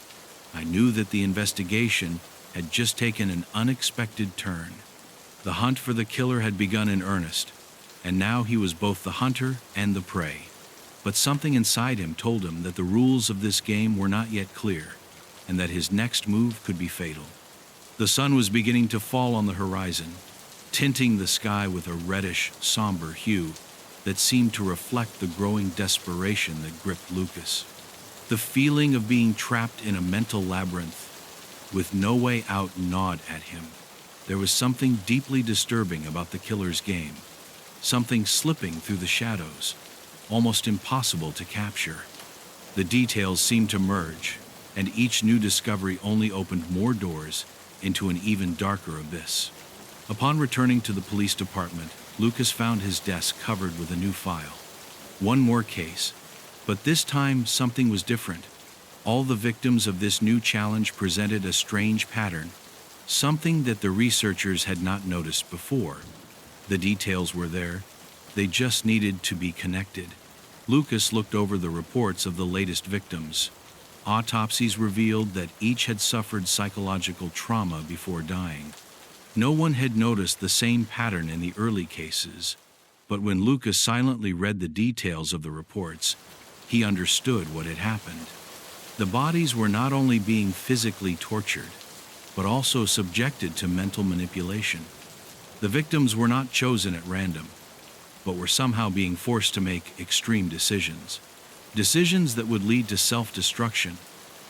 I knew that the investigation had just taken an unexpected turn. The hunt for the killer had begun in earnest, and now he was both the hunter and the prey. But something inside him told him that the rules of this game were not yet clear, and that his next move could be fatal. The sun was beginning to fall on the horizon, tinting the sky with a reddish, somber hue that seemed to reflect the growing desperation that gripped Lucas. The feeling of being trapped in a mental labyrinth with no way out gnawed at him. There was something deeply disturbing about the killer's game, something slipping through the shadows, almost impossible to capture. The details seemed to merge, and each new discovery only opened more doors into an even darker abyss. Upon returning to the police department, Lucas found his desk covered with a new file. One more case, but this time something was different. All the victims of this new challenge presented a strange pattern, something that the researchers had not noticed before. The details were there, they just needed to be connected. Lucas looked over the reports of the latest victims. Autopsies revealed that each had suffered psychological trauma before dying. No one had noticed the same pattern in the early cases, but when Lucas silently read the details of the reports, he understood what had happened. The bodies were not only being physically tortured, but also subjected to mental manipulation. The victims were not chosen at random, but were somehow being forced to make extreme decisions. Decisions that would lead to self-destruction.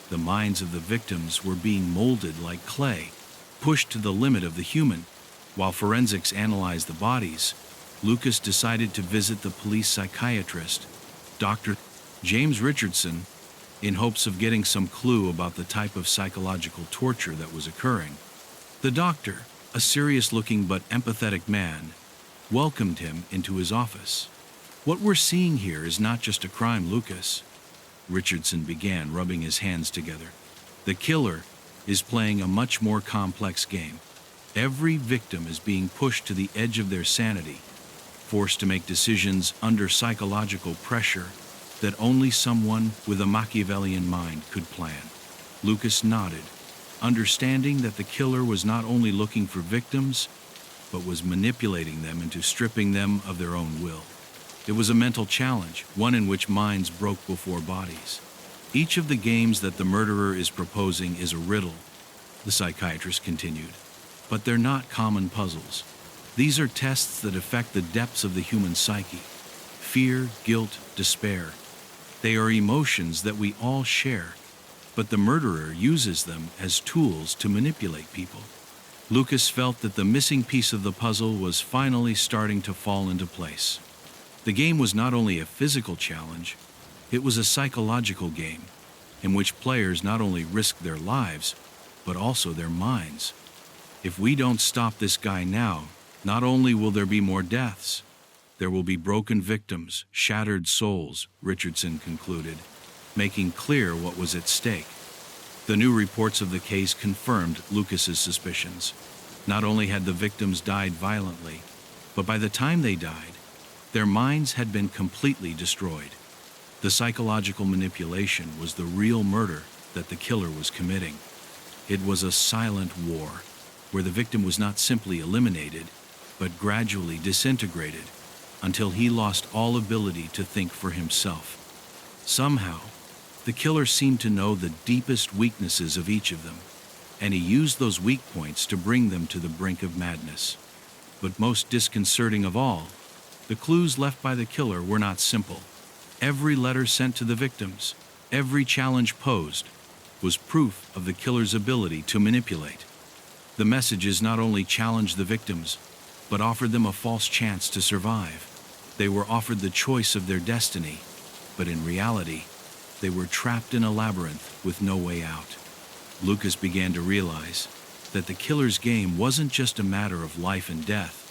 The minds of the victims were being molded like clay, pushed to the limit of the human. While forensics analyzed the bodies, Lucas decided to visit the police psychiatrist, Dr. James Richardson, in hopes of getting some clue about the type of psychological torture that was occurring. The doctor, a serious-looking but empathetic man, welcomed him into his office. "What we're seeing here is not just a crime, Lucas," Richardson began, rubbing his hands together. "The killer is playing a much more complex game. Every victim is being pushed to the edge of their sanity, forced to make decisions under psychological pressure that only someone with a Machiavellian mind could plan." Lucas nodded, understanding that the killer was not only looking for victims, but was manipulating them into stripping them of their own will. It was a mental challenge, one in which minds broke before bodies. "Each of the games that the murderer is proposing is a riddle," the psychiatrist continued, "but they're not common puzzles. These are tests that affect the depths of the human psyche. Fear, guilt, despair. They are emotions that we all share, but the murderer uses them as tools to manipulate people." Lucas felt that the missing piece of the puzzle was finally starting to fall into place. The game was not only a physical challenge, it was a psychological game, in which players not only risked their lives, but also their minds. "If we don't stop this guy now, not only will there be more deaths, there will be broken victims, shattered souls," Richardson concluded, making clear what was at stake. The new reports of the case confirmed Lucas's suspicions. Not only had the victims died violently, but by the time they died, their minds had been completely destroyed. The psychological manipulation was the real murder that the killer was committing. It was a silent war, where the victim was not simply eliminated, but gradually disintegrated, until he lost all ability to think for himself. Somehow, the killer seemed to know the deepest weaknesses of each of them, and he used those weak points to bring them to the brink of madness. But most disconcerting of all, the clues left by the killer were not simple. Every letter sent to the victims, every challenge posed, was proof of the killer's ability to manipulate. The messages not only challenged the victims, but offered them a false chance to survive. They were offered the choice of their destiny, but in reality, they were trapped in a labyrinth with no way out. Lucas began to realize that the killer's game wasn't just a matter of life and death.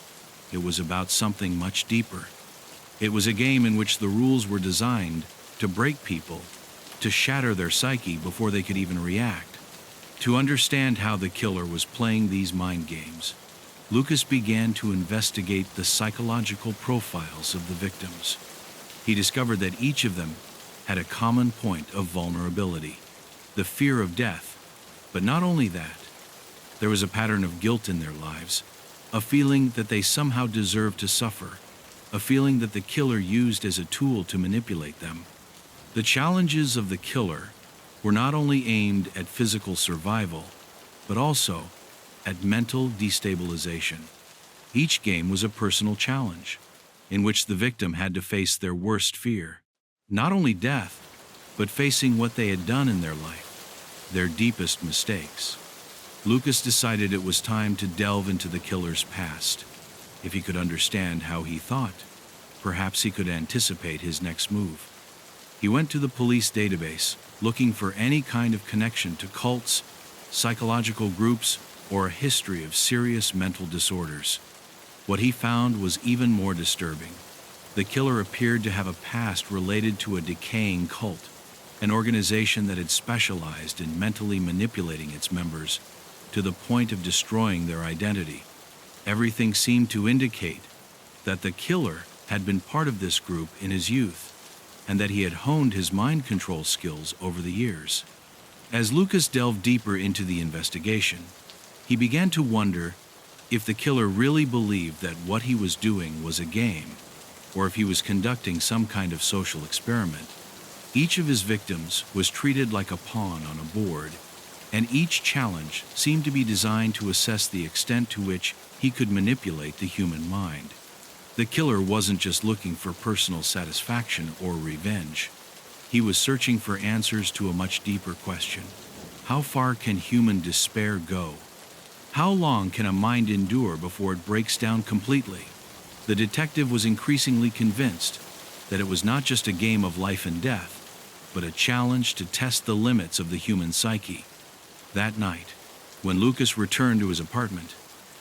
It was about something much deeper. It was a game in which the rules were designed to break people, to shatter their psyche before they could even react. To understand how the killer was playing these mind games, Lucas began to investigate the psychological profiles of the victims. He discovered that each of them had a common point of vulnerability, the fear of death. But not only that, there was a pattern of guilt in their lives, a feeling that they somehow deserved to suffer. a feeling that the killer used as a tool to manipulate them. The challenges of the killer were not only aimed at physical survival, but also at mental destabilization. Each game was a personal challenge, in which the victim had to face their worst fear. Not only death, but facing what they had done in their life, their deepest mistakes. Lucas decided it was time to delve into the killer's past. If he could understand how he thought, perhaps he could anticipate his next move. He went to the police database, looking for any kind of connection to cults, psychological groups, or a history of serious mental disorders. What he found was even more disturbing. The killer appeared to have a past related to a decaying cult, an organization that had specialized in mentally manipulating its members to the point of destroying their identity. Everything seemed to indicate that the killer had been part of this group in his youth, and that he had honed his mind control skills over the years. As Lucas delved deeper into the investigation, he began to wonder if the killer really believed that what he was doing was a game, or if he was conducting some kind of social experiment. Each of his victims was treated like a pawn on a board, and each challenge seemed to be designed to assess the extent to which he could manipulate the human mind. The killer wasn't just looking for personal satisfaction or revenge. He was searching for answers to a much deeper question. How far can human despair go? How long can a mind endure before it breaks down completely? The detective was increasingly convinced that it was not just a game of life and death, but a challenge to test the limits of the human psyche. That night, when Lucas returned to his apartment,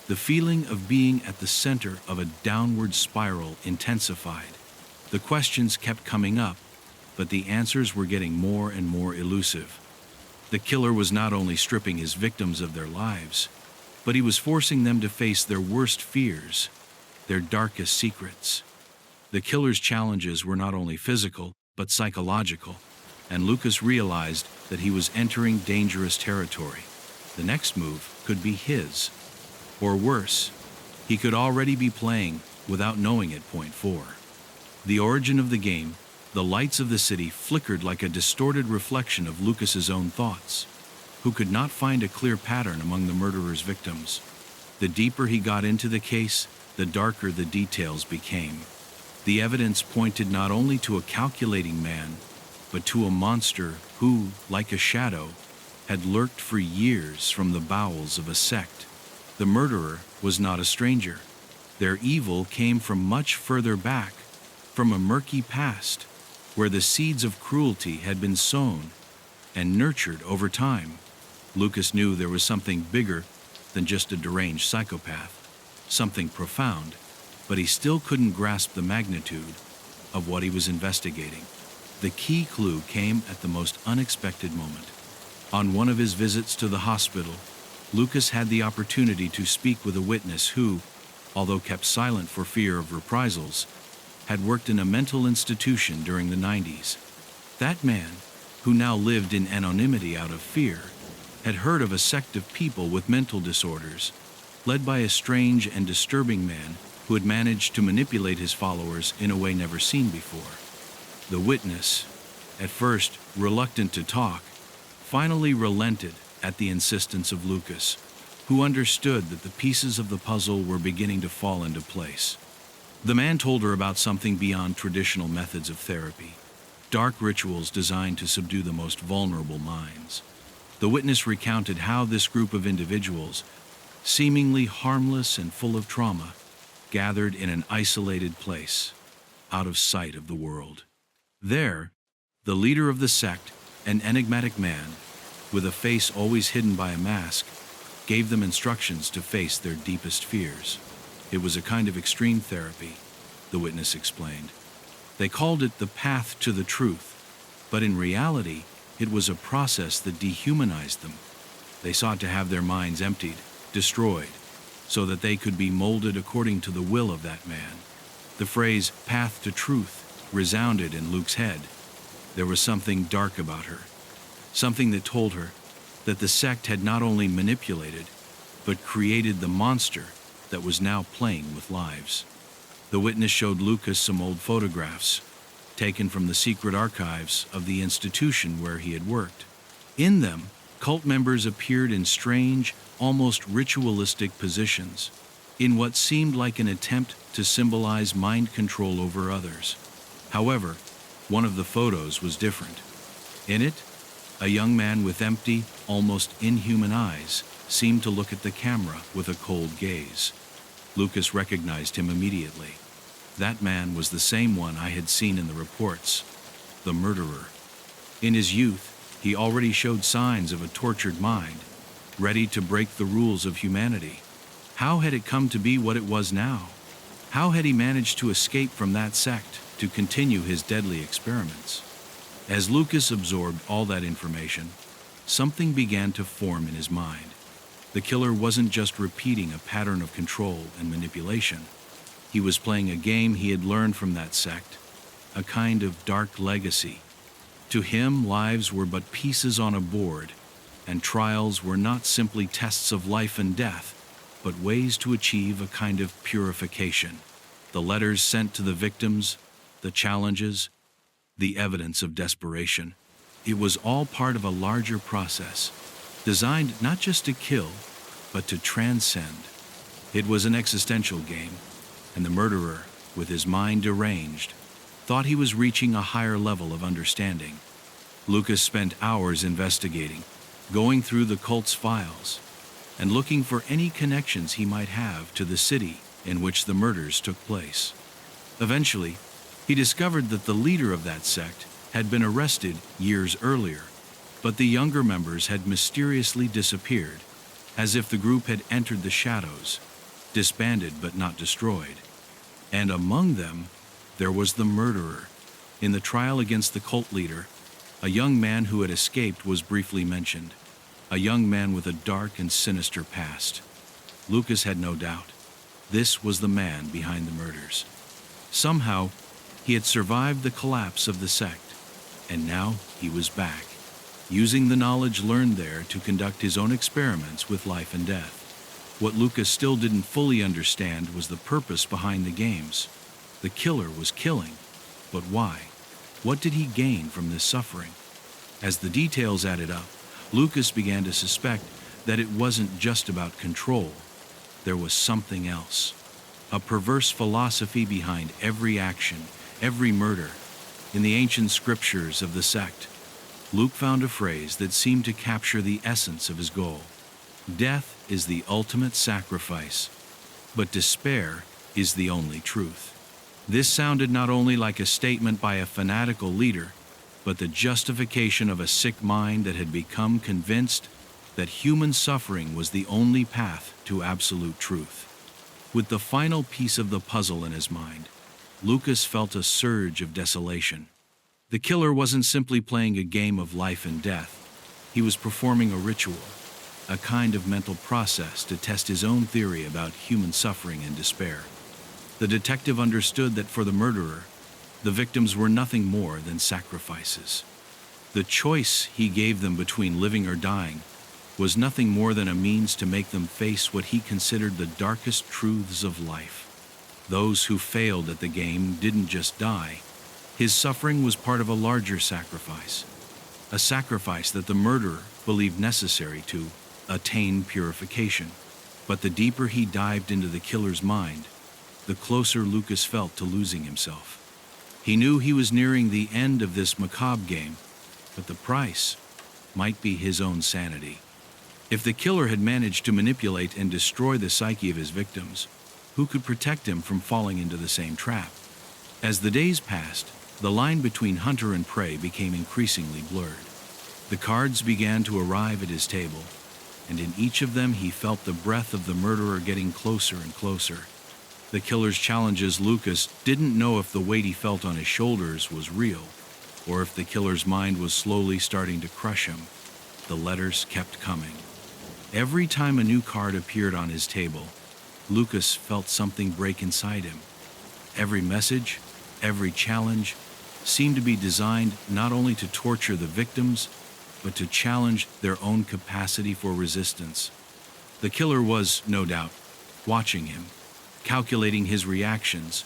the feeling of being at the center of a downward spiral intensified. The questions kept coming up, but the answers were getting more and more elusive. The killer was not only stripping his victims of their lives, but he was forcing them to face their worst fears, their darkest secrets. The killer's challenges were not only physical, but psychological, and Lucas realized that he was entering dangerous territory. The next move could be his. Or worse, he could already be playing without knowing it. Point 4. The origin of the game, the lights of the city flickered like a distorted reflection of Lucas's own thoughts, who could not find a clear pattern among the murderer's victims. The deeper he got into the case, the darker the details became. The evidence pointed not only to a calculating man, but to a monster who, like a shadow, had lurked for years from the bowels of a sect. The murderer was not a stranger. Their evil came from much further back, from a murky past, where the seeds of cruelty had been sown and nurtured over time. Lucas knew there was something bigger than just a deranged psychopath, something profound, but he still couldn't grasp the magnitude of what he was investigating. The key clue came at the most unexpected moment. On one of his visits to the hospital, Lucas had the opportunity to speak with a witness who, although kept silent for fear of reprisals, had worked in a mental institution during the 90s. That man, who now lived in anonymity out of fear, had heard of a sect of people with mental disorders, led by a strange and disturbing man who had managed to manipulate his followers in a way never seen before. The witness, at first reluctant to talk, finally relented at the insistence of Lucas, who understood that the pieces of the puzzle were beginning to fall into place. The man told her about something beyond traditional methods of therapy, dark rituals designed to subdue the most vulnerable minds. The witness recounted how this group of individuals, seemingly harmless and full of trauma, gathered in an isolated place, out of sight of the world. There, the leader of the sect, an enigmatic man, with a face always hidden by a mask, gave them instructions to face their deepest fears. It was a kind of extreme therapy, the witness explained. They called it the path to the truth, but in reality, it was a process that dehumanized them. They sought to have their minds emptied, destroyed, so that they could be molded according to the will of that man. The phrase, path to truth, resounded in Luke's head. There was something dark about her, something that told her that the sect had not only manipulated, but created the monster that was now playing with lives. The witness showed Lucas some old photographs, taken from the secret archives of the institution where he had worked. In them, cult members appeared in strange, almost ritualistic positions, in what seemed like an attempt to symbolize mind control over others. However, one of the photos was different. In it, a young man with empty, almost inhuman eyes seemed to look at the camera with a cold gaze. Lucas recognized him immediately. That man was the same one I had seen in the reports, the murderer. In his youth, he already showed signs of a tortured mind, ready to break the rules of humanity. How had it come to be what it was now? How had he managed to escape from that sect to continue his deadly experiments? As Lucas absorbed all that information, something began to form in his mind. The killer wasn't just repeating a pattern of control and manipulation. He was playing a game he had learned from that sect, a kind of dark legacy. To him, lives were but pieces on a board, and trials were not simply tests of life and death, but ways to achieve a kind of purification. The letters sent to the victims, the challenges, the evidence of desperation. It was all part of a larger process, designed not just to kill, but to transcend. It was an existential game, and the murderer, with his mind deranged, thought he was reaching a higher level of understanding. Lucas spent hours investigating, going through the cult's files, and looking for any connections he might have to the city in which the murders took place. Eventually, he discovered that the leader of that sect had been arrested years earlier, but the younger members had mysteriously disappeared, as if the group had entered the shadows, disbanded but not destroyed. And among them, there was the murderer. In the trial against the cult leader, a young man who had escaped was briefly mentioned, a young man with a dark and sinister past. Lucas had no doubt. This was the man behind the murders. Somehow, he had survived the collapse of the sect, and now he was back, using the knowledge learned there to conduct his own experiments with life and death. What Lucas still didn't fully understand was the purpose behind the games. The killer was killing, but why? What did he gain from this suffering? As the details added up, Lucas began to suspect that it wasn't just about control. There was something else, a perverse philosophy behind every action, every murder. In the ancient scriptures of the sect, Luke found a phrase that seemed to capture the essence of his goal. Death is the ultimate sacrifice, but despair is the only truth. This sounded not only like a statement by a fanatical leader, but the justification of a sick mind that had become convinced that human suffering was the only path to absolute truth. With the final piece of the puzzle in his mind, Lucas felt a surge of desolation. The killer wasn't simply playing a game of life and death. He was performing a ritual, a kind of mental process to test his own theory about human suffering and despair. The detective understood that for the murderer, the victims were nothing more than sacrifices. The choice he gave them between living or dying was nothing more than a means to make them face what he considered the darkest truths of life. Those who failed at the game didn't just die. His suffering was part of a larger sacrifice, a sacrifice that the murderer believed necessary to attain purification. But the deeper he dived into the killer's mind, the closer Lucas felt to losing himself. He knew he was nearing the end of this macabre game, but the price might be his own sanity. If the killer had managed to manipulate and destroy the psyche of his victims, who could protect him from falling into the same trap? As the days passed, the line between hunter and prey became increasingly blurred. The cards began to arrive at his table, and in each of them he felt the breath of the murderer getting closer and closer. The killer's challenges, Lucas didn't know if the weight he felt on his shoulders was real, or if the killer's mind was slowly starting to crush him. The letters kept coming. Every time a new card appeared on his table, Lucas felt something break inside him. Every message, every challenge, seemed to be designed not only to torture the victims, but to challenge their own capacity for resistance. The killer was, no doubt, watching him, calculating his reactions,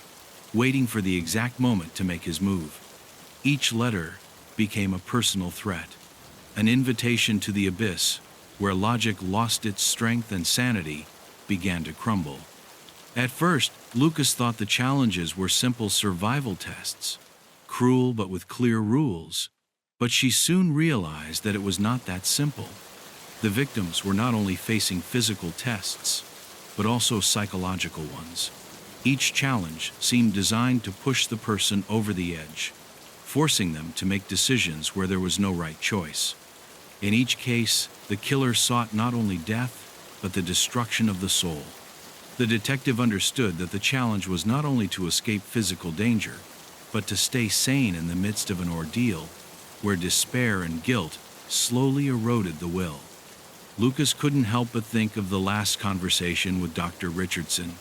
waiting for the exact moment to make his move. Each letter became a personal threat, an invitation to the abyss where logic lost its strength and sanity began to crumble. At first, Lucas thought the challenges were simple survival tests, cruel but with clear rules. But she soon realized that it was not that simple. The victims were not only facing physical tests, but also psychological ones. Each challenge seemed designed to push the person over the edge, forcing them to make decisions where there was no right choice. In each case, the killer sought not only death, but the destruction of the soul. The detective understood that the challenge was not only to escape physical danger, but to stay sane in the midst of an ordeal where despair and guilt slowly eroded the will. Lucas couldn't help but think of the last conversation with Dr. Richardson,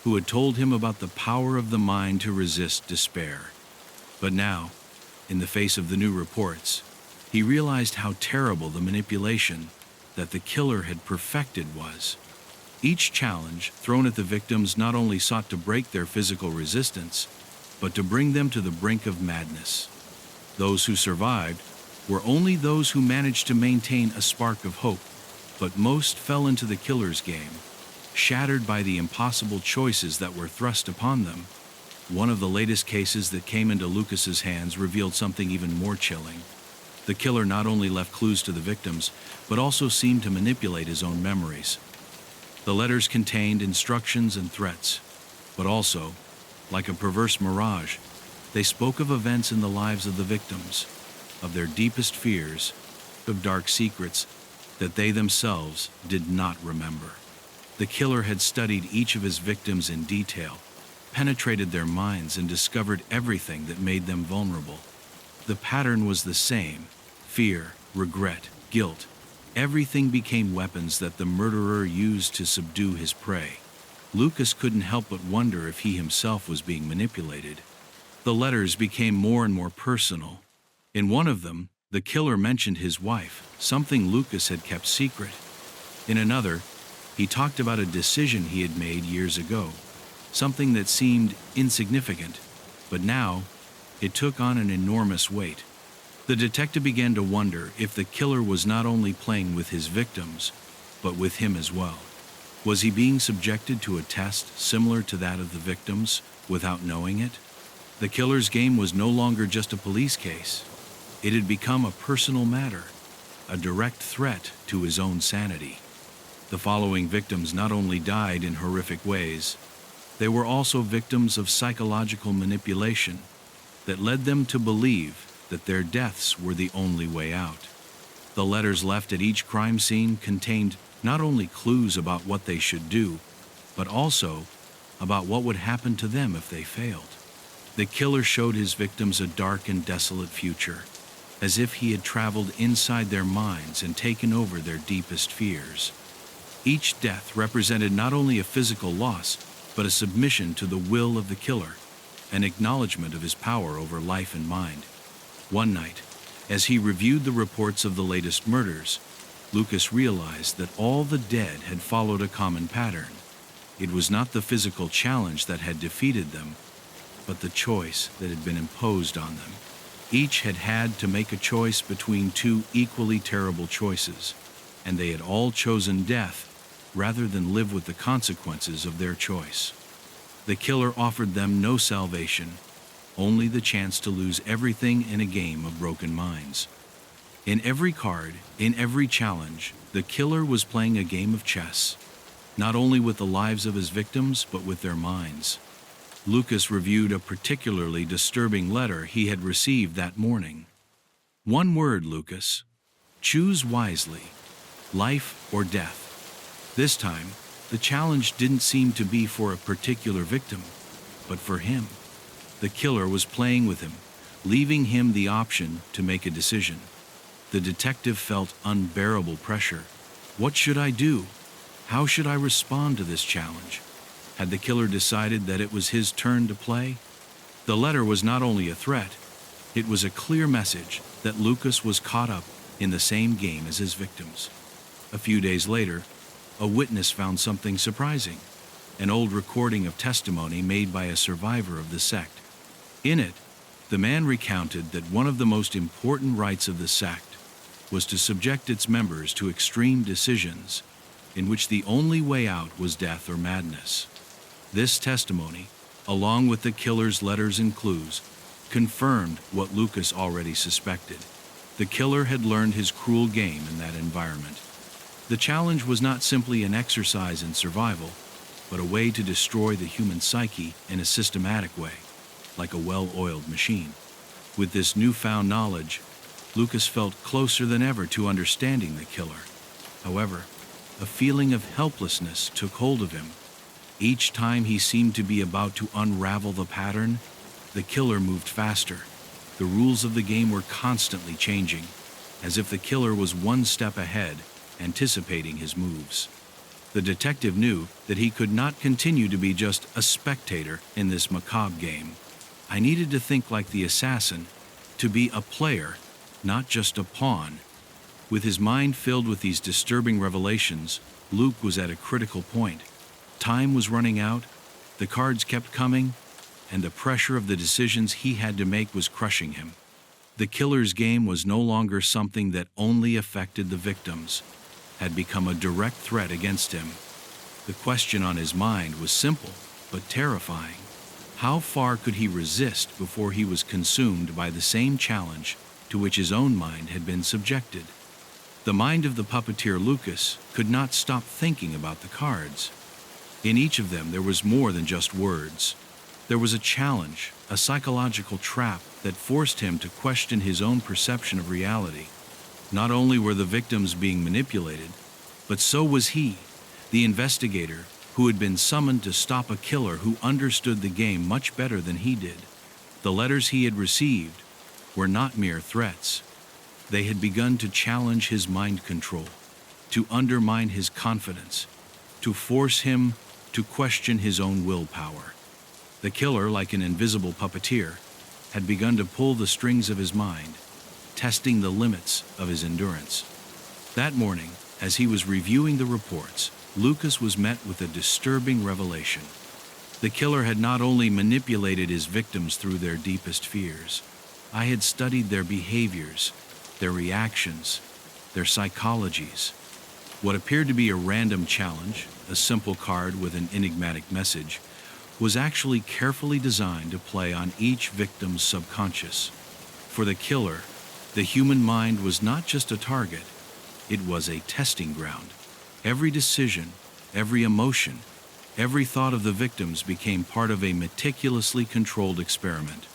who had told him about the power of the mind to resist despair. But now, in the face of the new reports, he realized how terrible the manipulation that the killer had perfected was. Each challenge thrown at the victims not only sought to break their physical resistance, but to bring them to the brink of madness. Those who survived were only those who managed to maintain a spark of hope, but most fell into the killer's game, shattered by the impossible choices that were thrust upon them. One of the latest cases that came into Lucas's hands revealed something even more chilling. The killer not only left clues to the victims, but also seemed to manipulate his own memories. The letters contained instructions and threats, but also, like a perverse mirage, they spoke of events in the lives of the victims, of their deepest fears, of dark secrets that they themselves did not remember. The killer had studied each of his victims in detail, penetrated their minds, and discovered everything that made them vulnerable. The pattern was the same: fear, regret, guilt. Everything became weapons that the murderer used to subdue his prey. Lucas couldn't help but wonder if he himself was being manipulated. The letters became more and more personal. In one of them, the killer mentioned his wife, something Lucas had kept secret. In another, he talked about a decision he had made years ago, something that seemed insignificant, but now it took on an enormous weight. The detective began to wonder if the killer was not only playing with his victims, but with him as well. Was he being subjected to a test similar to that of the victims without knowing it? The killer's game was no longer just a police case. It had become a personal matter, a direct threat to his own sanity. The following victims not only died in horrific ways, they were also victims of psychological manipulation that led them to believe that their deaths were the only way out. The letters left at each crime scene contained not only clues about what they should do, but also about what would happen to them if they failed. The killer showed his victims a dark and desolate future, as if he had traveled inside their minds and taken over their deepest fears. Each death represented not only a physical loss, but a submission to the will of the killer, an acknowledgement of his power over life and mind. One night, as he reviewed the reports of the latest murders, Lucas realized that all the dead had followed a common pattern. It was not the physical challenge that had defeated them, but the choice that had been imposed on them. Each had had to make a choice between two equally terrible choices, and they had all chosen death rather than live with the consequences of their choice. The killer offered them no salvation, only the chance to lose everything in a game of broken minds. In every card, in every challenge, the killer was playing a game of chess, not only with the lives of his victims, but with their minds. Lucas reviewed a particularly disturbing letter he had received that morning. One word, Lucas. Choose wisely. Life or death. This time, the challenge didn't seem to be for a particular victim, but for him. The killer was playing with him, leaving him the option to make a decision. The detective felt unbearable pressure. What should I do? How should I respond to this challenge? Had the killer decided that it was his turn to play? The letter was not only a threat, it was a clear message that Lucas was caught up in the same game as his victims. A few days later, a witness found something surprising. an old recording of testimony made by a survivor of the sect. In it, the man recounted that one of the most important rites of the sect was to subject its members to extreme decisions in which the only way out was death or madness. This testimony, along with the killer's letters and clues, confirmed what Lucas already suspected. The killer had learned his cruel game in that environment. The challenge was not simply an exercise in survival, but a way to destroy the human psyche in a systematic way, like a well-oiled machine. With this newfound knowledge, Lucas felt closer than ever to understanding the killer. However, a feeling of helplessness took hold of him. Each time he seemed to be about to unravel the pattern, the killer moved faster. The rules of the game were constantly changing, as if the killer was one step ahead, anticipating his moves. The detective knew that he could not continue to be just a spectator in this macabre game. I needed to think like the assassin, to be a player, not just a pawn. With his mind filled with these disturbing revelations, Luke was at a critical point. Time was running out, the cards kept coming, and the pressure of the decisions he had to make was crushing him. The killer's game was no longer something that only affected the victims, had become a direct threat against him. The question on his mind was simple, but terrifying. How far could he resist before he was consumed by the same challenge to which his own mind had been subjected? The mind of the puppeteer Lucas could not stop thinking about the cards. In each of them there was more than just words. There was a challenge, a psychological trap that forced him to question his own perception of reality. Not only were the victims being manipulated, but so was he, the investigator who had been summoned to stop a killer who understood the game much better than he did. The letters he had received were not mere threats. They had begun to challenge his mind control, to undermine his confidence, to force him to question his own willpower. The killer, like an invisible puppeteer, had begun to pull the strings of his mind, testing the limits of his endurance. That morning, as he was reviewing the reports, Lucas was met with a disturbing revelation. The killer had not only manipulated his victims through their deepest fears. I had studied their behaviors, their reactions, their psychologies. What appeared to be a random challenge, a simple card with an enigmatic message, was actually carefully designed to play on each victim's subconscious. For the killer, the human mind was not just a target, it was a testing ground. Every decision, every emotion, every thought of the victims became part of a meticulously controlled experiment.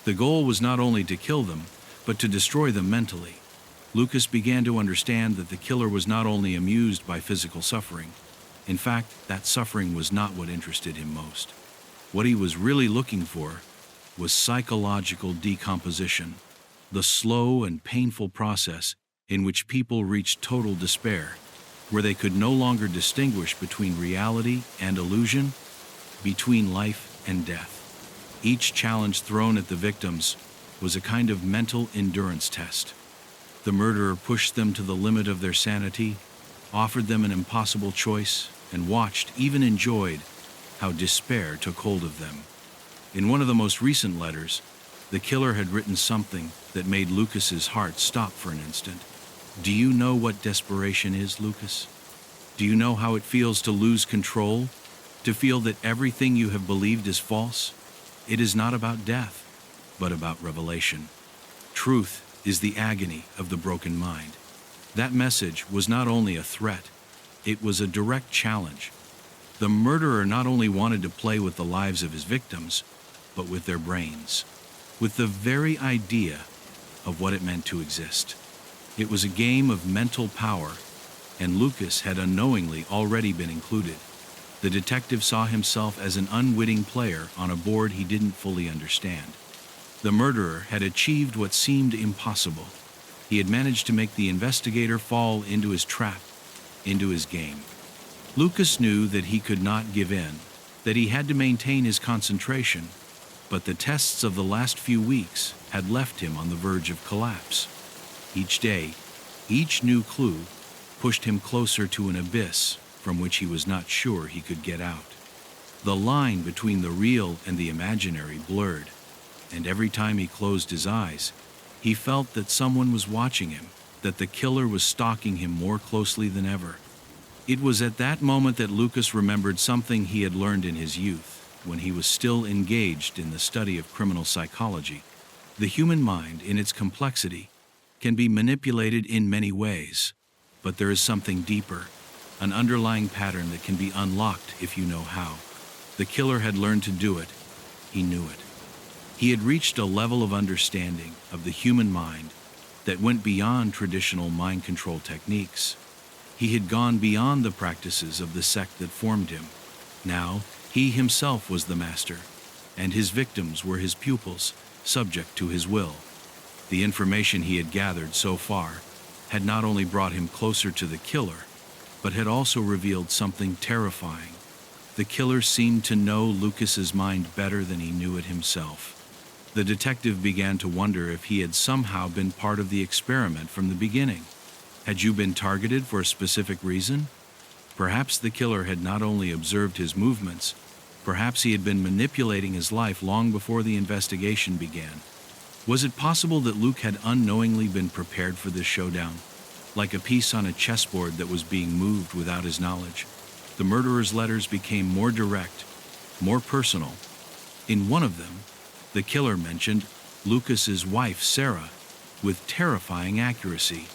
The goal was not only to kill them, but to destroy them mentally. Lucas began to understand that the killer was not only amused by physical suffering. In fact, that suffering was not what interested him most. What he was really looking for was psychological decomposition, the slow and painful process in which people reached total despair, where they could no longer distinguish between reality and illusion, between life and death. Each challenge thrown at the victims was a kind of mental endurance test. The murderer pushed them to the limit of their sanity, offered them an impossible choice, and watched, even enjoyed, how despair took hold of them. In one of the most recent letters, the killer had written something that made Lucas's heart stop for an instant. Do you know what desperation is, Lucas? Do you know how it feels to lose control? To feel that everything you have believed is false? It is not about death, but about revelation. Truth is the agony of the broken mind. That message was not only a threat, it was a direct challenge. The murderer not only wanted to play with the lives of his victims, but with their brains, with the very idea of what it meant to exist. It was a game of mental power, and Lucas had unknowingly already been included. The detective saw himself as an unwitting player on a board he didn't fully understand. The murderer had achieved what seemed impossible. He had managed to make the investigator fall into his trap, into his game. Lucas knew that he could not give in, that he had to maintain his concentration, but the tests of the last few weeks had left him on the verge of collapse. Each day, each new clue pushed him closer to an abyss from which he was not sure he could get out. The line between the real and the imaginary blurred, and every time he closed his eyes, he felt that someone was watching him, that the killer was stalking him more closely than ever. It was at that moment that Lucas remembered something he had learned in his youth, when he was still engaged in the study of criminal psychology. The human mind, in its complexity, can be manipulated in many ways, but there is something deeper, an underlying pattern that can be unlocked if you know how. The killer had learned to do it. He knew it. He had reached a level of understanding of the human mind that went beyond traditional mind control techniques. He had gone beyond the practices of the sect that formed him. Now, he himself was the master, and his victims were his pupils, subject to his will. The information he had gathered so far had not only brought him closer to the killer, but had also revealed something terrifying. The killer seemed to know Lucas's mind better than he knew it himself. The detective began to wonder if he had somehow been part of the experiment from the beginning. Had you been targeted for a specific reason? Perhaps the killer had not only observed his movements, perhaps he had been manipulating his life long before the investigation began. Was it possible that Luke had unknowingly been prepared for this showdown, like a piece on a chessboard that was being moved without his knowledge? The murderer's letters became more direct, more personal. In one of them, the killer mentioned Lucas's wife, Sarah, with terrifying accuracy.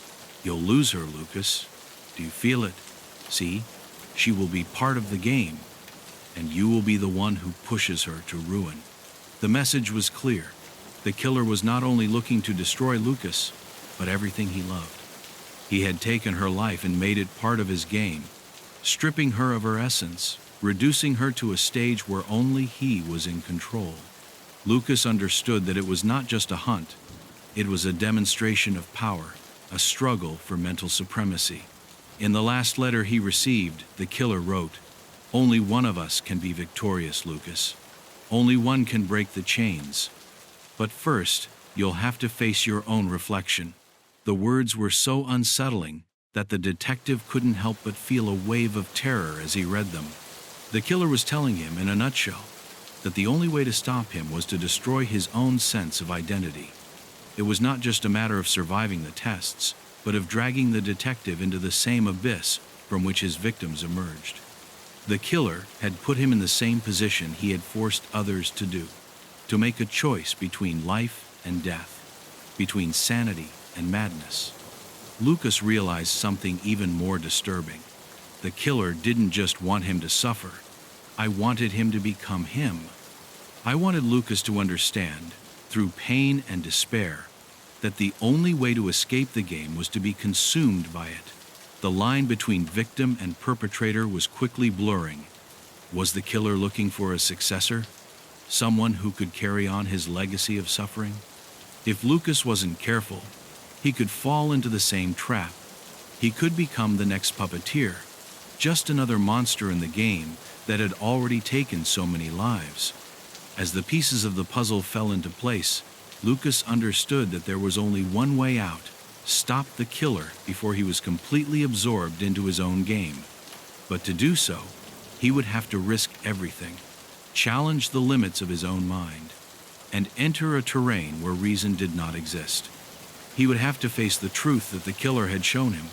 "You'll lose her, Lucas. Do you feel it? See, she will be part of the game, and you will be the one who pushes her to ruin." The message was clear. The killer was not only looking to destroy Lucas, but everything he loved. He had taken her life and made it part of his game, stripping her of her essence, reducing her to a stage where only he was in control. Lucas understood that it was not just a hunt, it was a demonstration of power, a struggle for mental supremacy. In the last letter he received, the killer wrote, "Only one of us can be victorious, Lucas. Only one can break the chains. But first, you'll have to face your own reflection." The words were so unsettling that the detective couldn't help but feel a wave of terror as he read them. The killer was telling him, in a nutshell, that the only way to stop him was to destroy his own sense of identity. It was not just a matter of surviving the tests, but of dragging the detective into the same abyss from which his victims emerged. The killer had put him in the same position he had forced others to do, to make a choice between life and death, between sanity and madness. Lucas realized something even more disturbing. The killer didn't just want him to suffer. I wanted him to become him. I wanted Lucas to understand, through pain and despair, that the only way to escape the game was to be consumed by it. The line between victim and perpetrator was quickly blurring. Was the killer looking for a successor? Someone who could carry on his legacy of suffering? If Lucas wasn't careful, he could fall into the same trap. He could become the next puppeteer, just another monster in the game that had already taken so many lives. As the pieces of the puzzle fell into place, Lucas understood that there was only one way out: stop the killer before he was completely absorbed into his own game. But to do so, he would have to risk everything, challenge the limits of his own mind, and enter a terrain where reason did not exist. He would have to face the truth that the killer had shown him,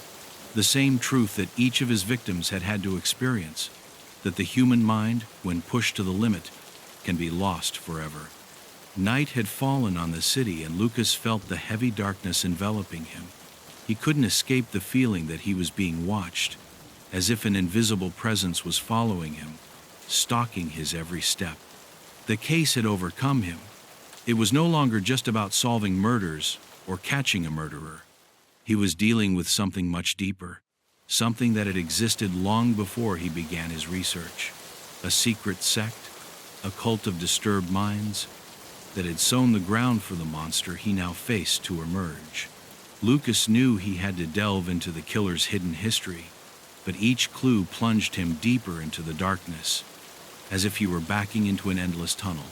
the same truth that each of his victims had had to experience, that the human mind, when pushed to the limit, can be lost forever. Night had fallen on the city, and Lucas felt the heavy darkness enveloping him. He couldn't escape the feeling that he was being watched, as if an invisible presence was following him, stalking his every step. The case had overcome him. It was no longer just about solving murders or catching a murderer. He was dealing with something much deeper, something that had existed long before he began his research. A secret sect, a cult of disturbed minds, that had sown the ground for the monster he now faced to emerge. Lucas knew he had to delve into the killer's hidden history, but each clue plunged him deeper into the darkness, as if he were backing into an endless tunnel.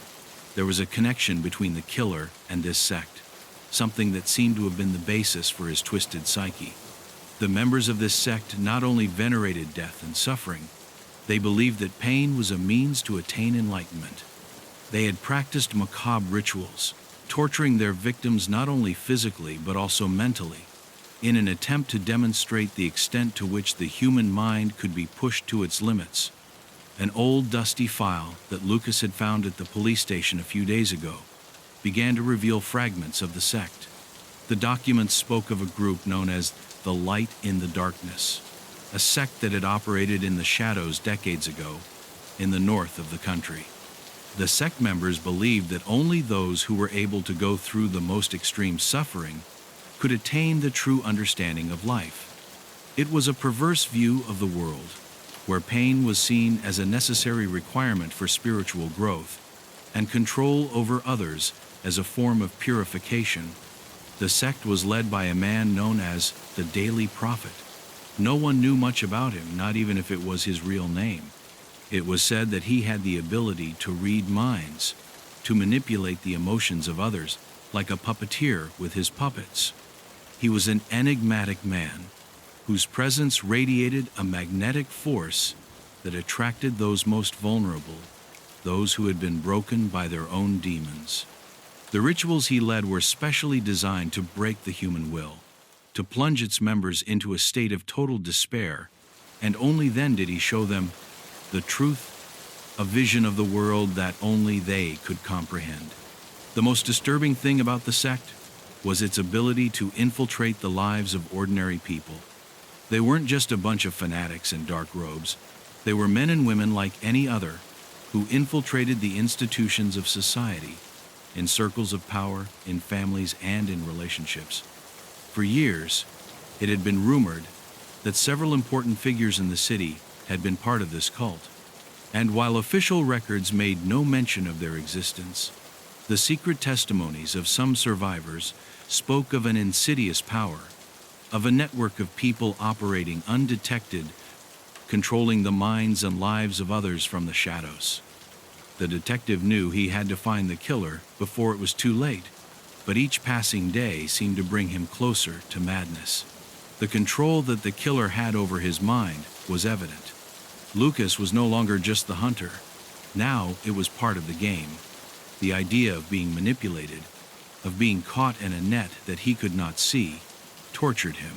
There was a connection between the killer and this sect, something that seemed to have been the basis for his twisted psyche. The members of this sect not only venerated death and suffering, They believed that pain was a means to attain enlightenment. They had practiced macabre rituals, torturing their victims not only physically but also mentally, in an attempt to demonstrate the extent to which the human mind could be pushed to its limits. An old dusty file that Lucas had found at the police station a few days ago began to reveal fragments of the sect. The documents spoke of a group known as the Light in the Darkness, a sect that had operated in the shadows decades ago in the north of the country. The sect members believed that only those who were able to go through the most extreme suffering could attain the true understanding of life. It was a perverse view of the world, where pain was seen as a necessary requirement for spiritual growth, and control over others as a form of purification. The sect was led by a man known as the Daily Prophet. No one knew much about him, not even if it was his real name. It was said that he had the ability to read minds, to manipulate the emotions of others, like a puppeteer with his puppets. He was an enigmatic man, whose presence radiated a magnetic force that attracted those most vulnerable, those who had been broken by their own demons. The rituals he led were specially designed to break the human will, to plunge its members into a state of total despair, and only then did he show them the truth, a vision of the world that only they could comprehend. The most disturbing thing about the sect was its ability to infiltrate the lives of ordinary people. They weren't just a bunch of fanatics in dark robes. They were men and women like any other, who infiltrated the institutions of society, in circles of power, in families, and in relationships. For years, it had been rumored that several important figures in the city had been part of this cult. And while official records made no mention of their existence, the secret testimonies of some survivors spoke of an insidious power, of a network of people operating undetected, controlling the minds and lives of others from the shadows. The detective knew he had to find the killer before it was too late, but each passing day seemed to bring him closer to madness. The control that the killer had over his mind was evident. Lucas was no longer just the hunter. Now it was part of the game. The idea of being manipulated, of being caught in a net that he could not see, tortured him.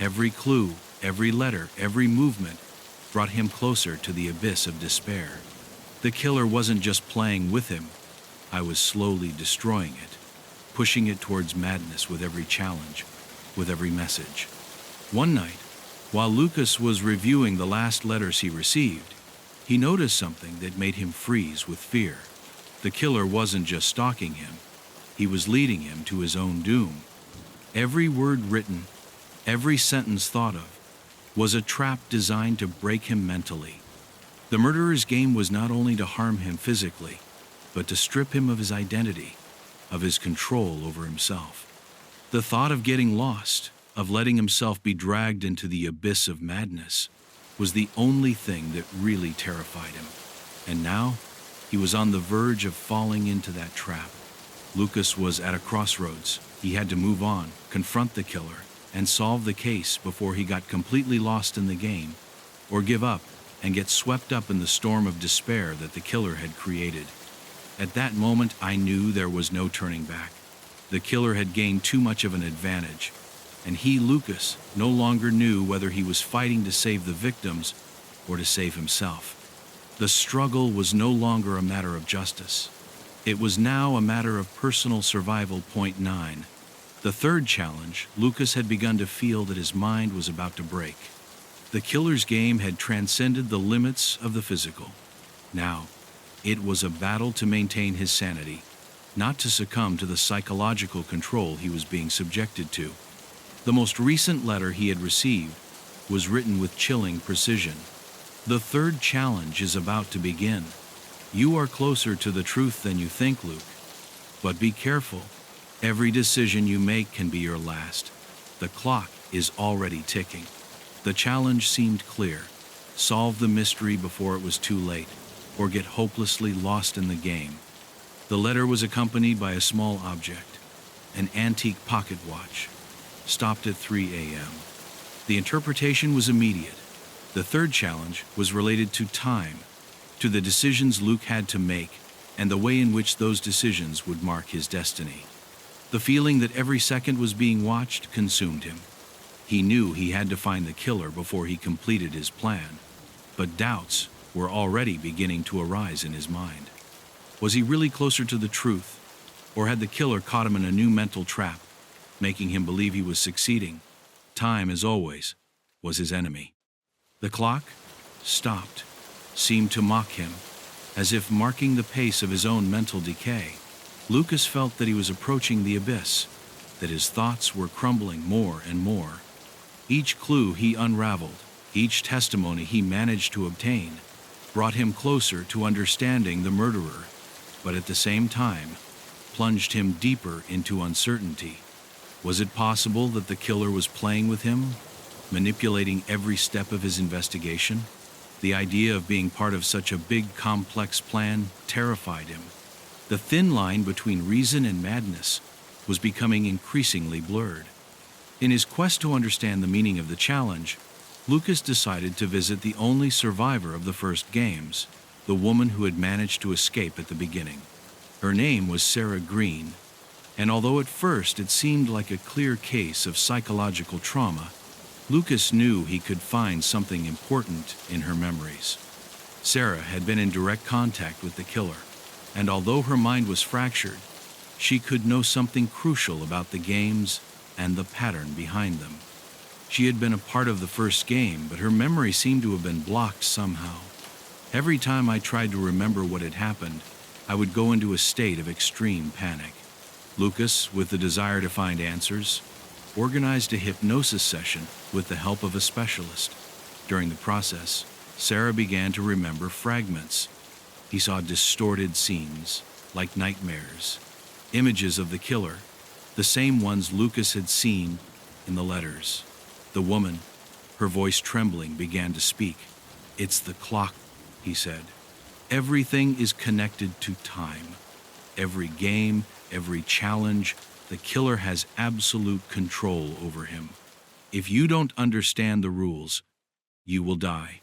Every clue, every letter, every movement brought him closer to the abyss of despair. The killer wasn't just playing with him. I was slowly destroying it, pushing it towards madness with every challenge, with every message. One night, while Lucas was reviewing the last letters he received, he noticed something that made him freeze with fear. The killer wasn't just stalking him, he was leading him to his own doom. Every word written, every sentence thought of, was a trap designed to break him mentally. The murderer's game was not only to harm him physically, but to strip him of his identity, of his control over himself. The thought of getting lost, of letting himself be dragged into the abyss of madness, was the only thing that really terrified him. And now, he was on the verge of falling into that trap. Lucas was at a crossroads. He had to move on, confront the killer, and solve the case before he got completely lost in the game, or give up and get swept up in the storm of despair that the killer had created. At that moment, I knew there was no turning back. The killer had gained too much of an advantage, and he, Lucas, no longer knew whether he was fighting to save the victims or to save himself. The struggle was no longer a matter of justice. It was now a matter of personal survival. Point 9. The third challenge, Lucas had begun to feel that his mind was about to break. The killer's game had transcended the limits of the physical. Now, it was a battle to maintain his sanity, not to succumb to the psychological control he was being subjected to. The most recent letter he had received was written with chilling precision. The third challenge is about to begin. You are closer to the truth than you think, Luke. But be careful. Every decision you make can be your last. The clock is already ticking. The challenge seemed clear. Solve the mystery before it was too late, or get hopelessly lost in the game. The letter was accompanied by a small object, an antique pocket watch, stopped at 3 a.m. The interpretation was immediate. The third challenge was related to time, to the decisions Luke had to make and the way in which those decisions would mark his destiny. The feeling that every second was being watched consumed him. He knew he had to find the killer before he completed his plan, but doubts were already beginning to arise in his mind. Was he really closer to the truth, or had the killer caught him in a new mental trap, making him believe he was succeeding? Time, as always, was his enemy. The clock stopped, seemed to mock him, as if marking the pace of his own mental decay. Lucas felt that he was approaching the abyss, that his thoughts were crumbling more and more. Each clue he unraveled, each testimony he managed to obtain, brought him closer to understanding the murderer, but at the same time, plunged him deeper into uncertainty. Was it possible that the killer was playing with him, manipulating every step of his investigation? The idea of being part of such a big, complex plan terrified him. The thin line between reason and madness was becoming increasingly blurred. In his quest to understand the meaning of the challenge, Lucas decided to visit the only survivor of the first games, the woman who had managed to escape at the beginning. Her name was Sarah Green, and although at first it seemed like a clear case of psychological trauma, Lucas knew he could find something important in her memories. Sarah had been in direct contact with the killer, and although her mind was fractured, she could know something crucial about the games and the pattern behind them. She had been a part of the first game, but her memory seemed to have been blocked somehow. Every time I tried to remember what had happened, I would go into a state of extreme panic. Lucas, with the desire to find answers, organized a hypnosis session with the help of a specialist. During the process, Sarah began to remember fragments. He saw distorted scenes, like nightmares, images of the killer, the same ones Lucas had seen in the letters. The woman, her voice trembling, began to speak. "It's the clock," he said. "Everything is connected to time. Every game, every challenge, the killer has absolute control over him. If you don't understand the rules, you will die."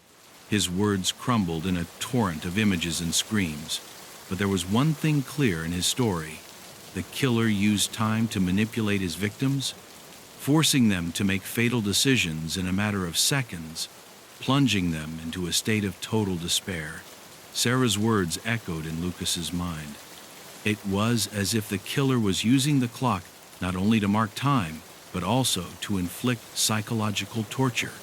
His words crumbled in a torrent of images and screams, but there was one thing clear in his story. The killer used time to manipulate his victims, forcing them to make fatal decisions in a matter of seconds, plunging them into a state of total despair. Sarah's words echoed in Lucas's mind. It was as if the killer was using the clock not only to mark time, but also to inflict psychological torture.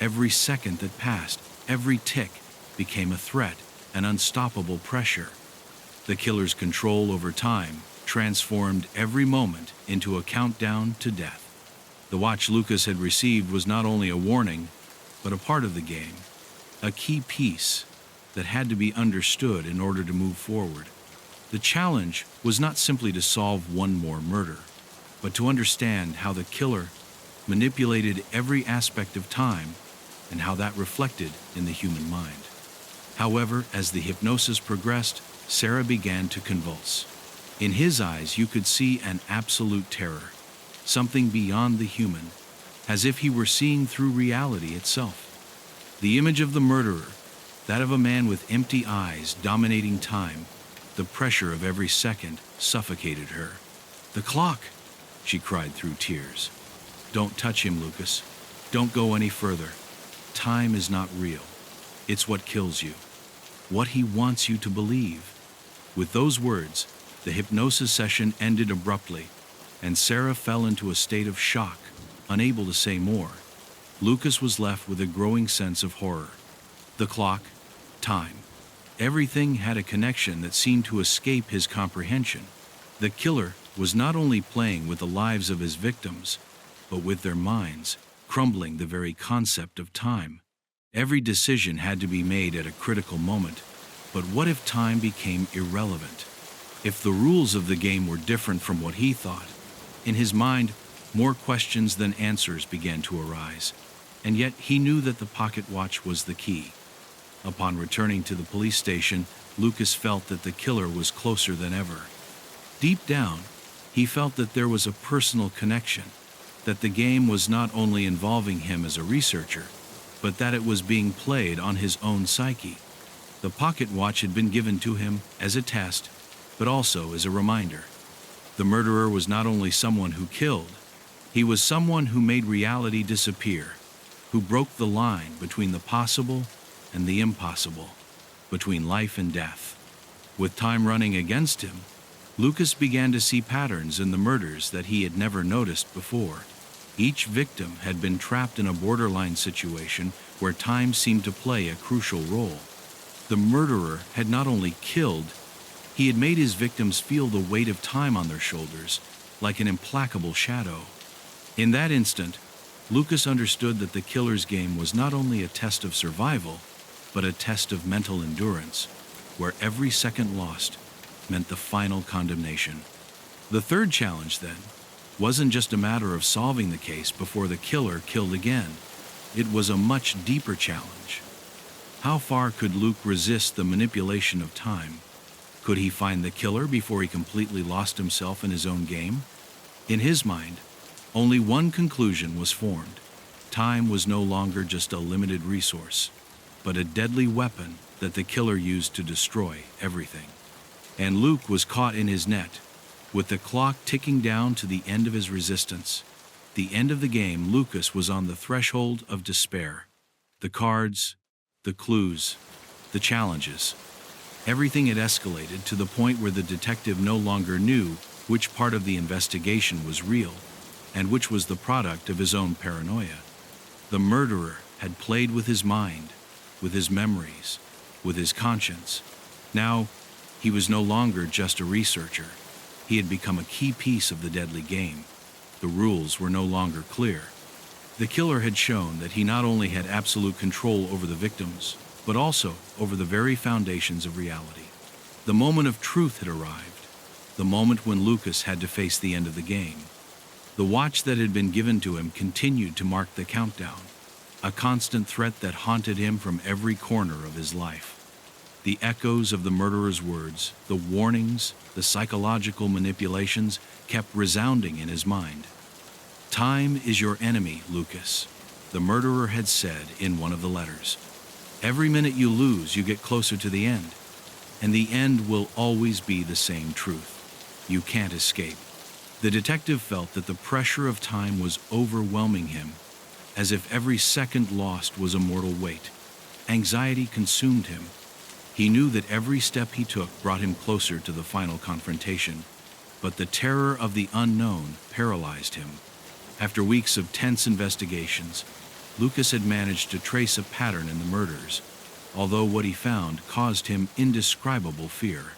Every second that passed, every tick, became a threat, an unstoppable pressure. The killer's control over time transformed every moment into a countdown to death. The watch Lucas had received was not only a warning, but a part of the game, a key piece that had to be understood in order to move forward. The challenge was not simply to solve one more murder, but to understand how the killer manipulated every aspect of time and how that reflected in the human mind. However, as the hypnosis progressed, Sarah began to convulse. In his eyes, you could see an absolute terror, something beyond the human, as if he were seeing through reality itself. The image of the murderer, that of a man with empty eyes dominating time, the pressure of every second suffocated her. "The clock!" she cried through tears. "Don't touch him, Lucas. Don't go any further. Time is not real. It's what kills you. What he wants you to believe." With those words, the hypnosis session ended abruptly, and Sarah fell into a state of shock, unable to say more. Lucas was left with a growing sense of horror. The clock, time, everything had a connection that seemed to escape his comprehension. The killer was not only playing with the lives of his victims, but with their minds, crumbling the very concept of time. Every decision had to be made at a critical moment, but what if time became irrelevant? If the rules of the game were different from what he thought? In his mind, more questions than answers began to arise, and yet he knew that the pocket watch was the key. Upon returning to the police station, Lucas felt that the killer was closer than ever. Deep down, he felt that there was a personal connection, that the game was not only involving him as a researcher, but that it was being played on his own psyche. The pocket watch had been given to him as a test, but also as a reminder. The murderer was not only someone who killed, he was someone who made reality disappear, who broke the line between the possible and the impossible, between life and death. With time running against him, Lucas began to see patterns in the murders that he had never noticed before. Each victim had been trapped in a borderline situation where time seemed to play a crucial role. The murderer had not only killed, he had made his victims feel the weight of time on their shoulders, like an implacable shadow. In that instant, Lucas understood that the killer's game was not only a test of survival, but a test of mental endurance, where every second lost meant the final condemnation. The third challenge, then, wasn't just a matter of solving the case before the killer killed again. It was a much deeper challenge. How far could Luke resist the manipulation of time? Could he find the killer before he completely lost himself in his own game? In his mind, only one conclusion was formed. Time was no longer just a limited resource, but a deadly weapon that the killer used to destroy everything. And Luke was caught in his net, with the clock ticking down to the end of his resistance. The end of the game, Lucas was on the threshold of despair. The cards, the clues, the challenges. Everything had escalated to the point where the detective no longer knew which part of the investigation was real and which was the product of his own paranoia. The murderer had played with his mind, with his memories, with his conscience. Now, he was no longer just a researcher. He had become a key piece of the deadly game. The rules were no longer clear. The killer had shown that he not only had absolute control over the victims, but also over the very foundations of reality. The moment of truth had arrived, the moment when Lucas had to face the end of the game. The watch that had been given to him continued to mark the countdown, a constant threat that haunted him from every corner of his life. The echoes of the murderer's words, the warnings, the psychological manipulations kept resounding in his mind. "Time is your enemy, Lucas," the murderer had said in one of the letters. "Every minute you lose, you get closer to the end, and the end will always be the same truth. You can't escape." The detective felt that the pressure of time was overwhelming him, as if every second lost was a mortal weight. Anxiety consumed him. He knew that every step he took brought him closer to the final confrontation, but the terror of the unknown paralyzed him. After weeks of tense investigations, Lucas had managed to trace a pattern in the murders, although what he found caused him indescribable fear.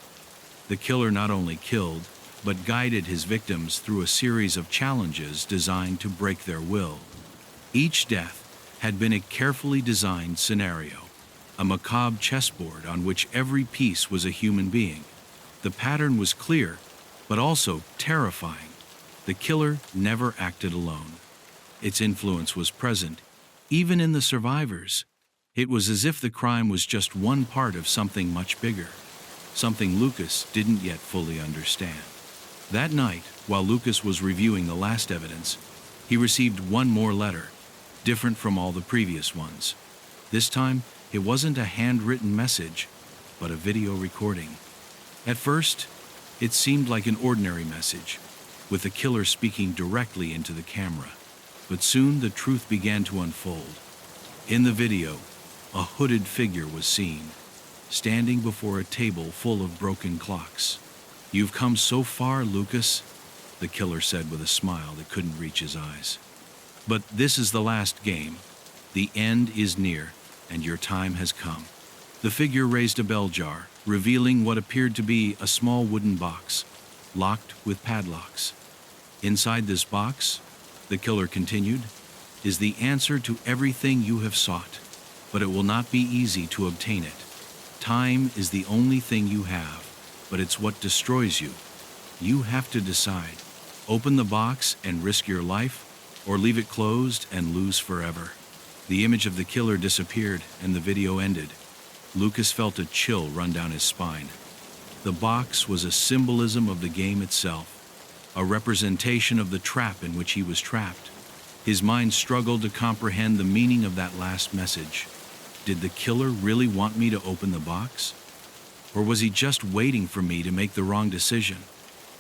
The killer not only killed, but guided his victims through a series of challenges designed to break their will. Each death had been a carefully designed scenario, a macabre chessboard on which every piece was a human being. The pattern was clear, but also terrifying. The killer never acted alone. Its influence was present, even in the survivors. It was as if the crime was just one part of something much bigger, something Lucas didn't yet fully understand. That night, while Lucas was reviewing the last evidence, he received one more letter, different from all the previous ones. This time, it wasn't a handwritten message, but a video recording. At first, it seemed like an ordinary message, with the killer speaking directly into the camera. But soon the truth began to unfold. In the video, a hooded figure was seen, standing before a table full of broken clocks. "You've come so far, Lucas," the killer said with a smile that couldn't reach his eyes. "But this is the last game. The end is near, and your time has come." The figure raised a bell jar, revealing what appeared to be a small wooden box, locked with padlocks. "Inside this box," the killer continued, "is the answer to everything you have sought, but it will not be easy to obtain it. Time is the only thing you have, but it's what destroys you. You have to decide. Open the box and risk your life, or leave it closed and lose forever." The image of the killer disappeared and the video ended. Lucas felt a chill run down his spine. The box was a symbolism of the game itself, a representation of the trap in which he was trapped. His mind struggled to comprehend the meaning of that last message. Did the killer really want me to open the box? Or was he just waiting for me to make the wrong decision?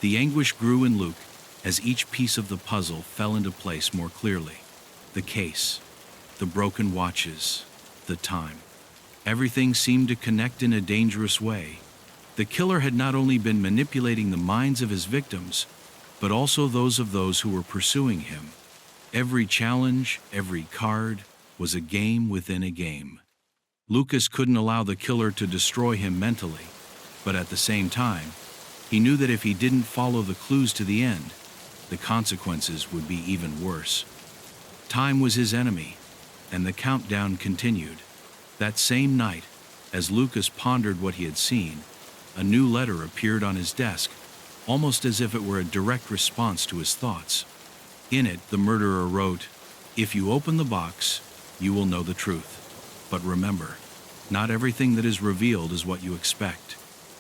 The anguish grew in Luke as each piece of the puzzle fell into place more clearly. The case, the broken watches, the time. Everything seemed to connect in a dangerous way. The killer had not only been manipulating the minds of his victims, but also those of those who were pursuing him. Every challenge, every card, was a game within a game. Lucas couldn't allow the killer to destroy him mentally, but at the same time, he knew that if he didn't follow the clues to the end, the consequences would be even worse. Time was his enemy, and the countdown continued. That same night, as Lucas pondered what he had seen, a new letter appeared on his desk, almost as if it were a direct response to his thoughts. In it, the murderer wrote, "If you open the box, you will know the truth. But remember, not everything that is revealed is what you expect.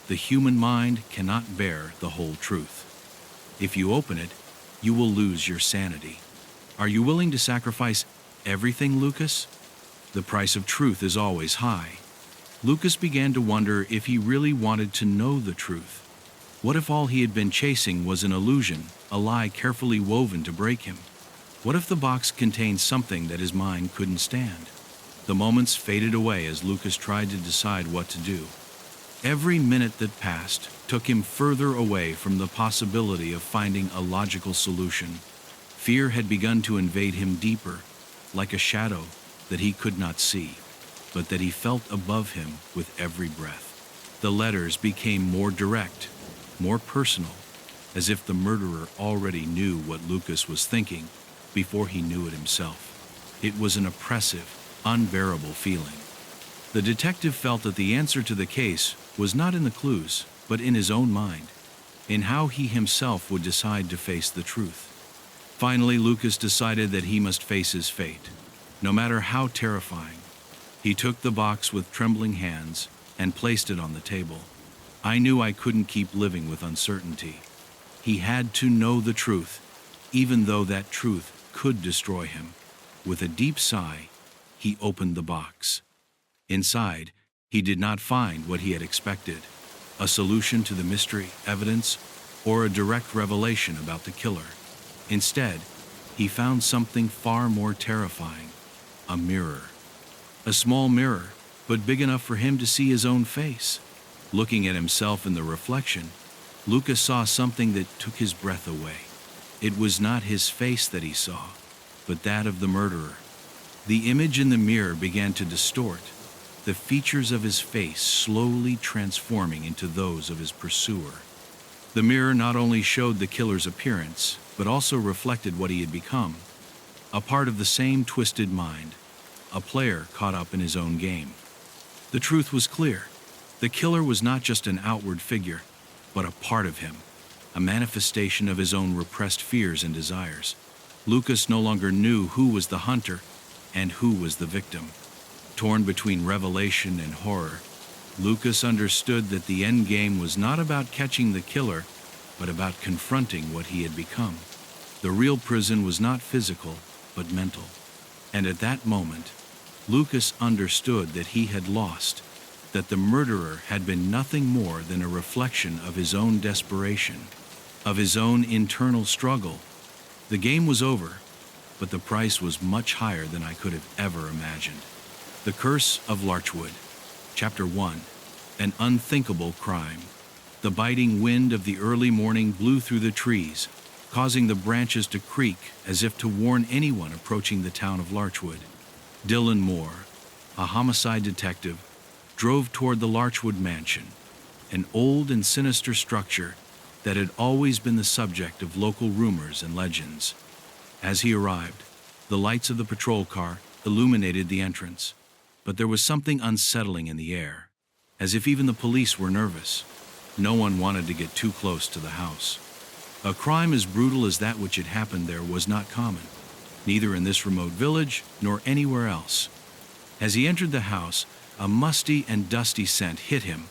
The human mind cannot bear the whole truth. If you open it, you will lose your sanity. Are you willing to sacrifice everything, Lucas? The price of truth is always high." Lucas began to wonder if he really wanted to know the truth. What if all he had been chasing was an illusion, a lie carefully woven to break him? What if the box contained something that his mind couldn't stand? The moments faded away as Lucas tried to decide what to do. Every minute that passed took him further away from the possibility of finding a logical solution. Fear had begun to invade him deeper, like a shadow that he could not see, but that he felt above him with every breath. The letters became more direct, more personal, as if the murderer already knew what Lucas was thinking before he knew it himself. It was an oppressive, unbearable feeling. The detective felt that the answer to the case was not in the clues, but in his own mind, in how he himself would decide to face the truth. Finally, Lucas decided that he must face his fate, no matter how terrifying. He took the box with trembling hands and placed it on the table. I knew I couldn't keep living with uncertainty. He had to know the truth, even though that truth could destroy him. With a deep sigh, he opened the box. Inside, he did not find what he had expected, a solution to the mystery, evidence, or a direct revelation about the killer. Instead, he found something far more terrifying, a mirror. A small mirror, but big enough for him to see his own face. Looking at himself in the reflection, Lucas saw something that took his breath away. It was not his face that he saw, but that of the murderer. The image in the mirror began to distort, the features of his face slowly transforming into those of his pursuer. The mirror not only showed the killer's appearance, but also reflected what he had become, a part of the same twisted mind, a player caught up in his own game. The truth was clear. The killer was not just an outward figure, but a part of him, a manifestation of his own repressed fears and desires. Lucas no longer knew who was the hunter and who was the victim. Torn between revelation and horror, Lucas understood that the end game was not about catching the killer, but about confronting what he had become. The real prison was not physical, but mental. And at that moment, Lucas understood that he had lost, that the murderer had been nothing more than a reflection of his own desperation, of his own internal struggle. The game was over, but the price was much higher than I could have ever imagined. The Curse of Larchwood, Chapter 1, An Unthinkable Crime. The biting wind of the early morning blew through the trees, causing the branches to creak as if to warn anyone approaching the town of Larchwood. Dylan Moore, a homicide detective, drove toward the Larchwood mansion, an old and sinister structure that had always been the subject of local rumors and legends. As he arrived, the lights of the patrol car illuminated the entrance, but there was something unsettling in the air, as if even the police were nervous. No one wanted to get too close to the house. A crime as brutal as that which had happened there was not common, neither in this remote village nor anywhere else. As he entered the house, a musty and dusty scent hit him,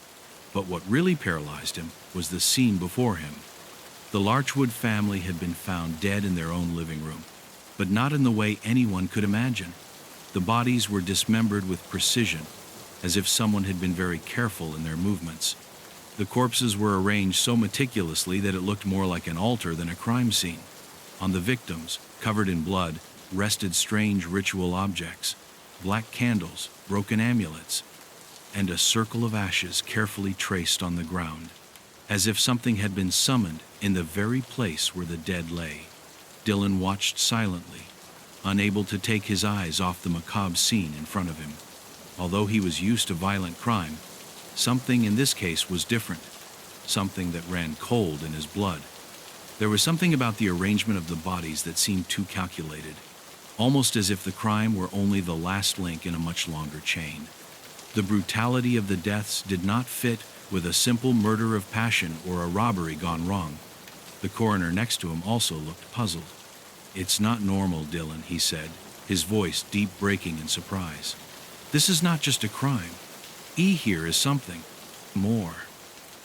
but what really paralyzed him was the scene before him. The Larchwood family had been found dead in their own living room. but not in the way anyone could imagine. The bodies were dismembered with precision, as if someone had been very careful in their movements. The corpses were arranged so meticulously that it looked more like an altar than a crime scene. On the victims, covered in blood, rested strange ritual objects, black candles, broken amulets, and a circle of ashes carefully traced on the ground, as if something had been summoned in the very place where the dead lay. Dylan watched silently, unable to take his eyes off the macabre scene in front of him. Although he was used to violent crime, something in this case was different, something that ran cold in his blood. There was something about the arrangement of the bodies that seemed too calculated, almost as if the crime were only the last link in a much longer chain. The brutality of the deaths did not fit with a simple murder of passion or a robbery gone wrong. The coroner next to him also looked puzzled. "It's not normal, Dylan," he said, his voice deep breaking in surprise. "This is not just a crime. Here is something more."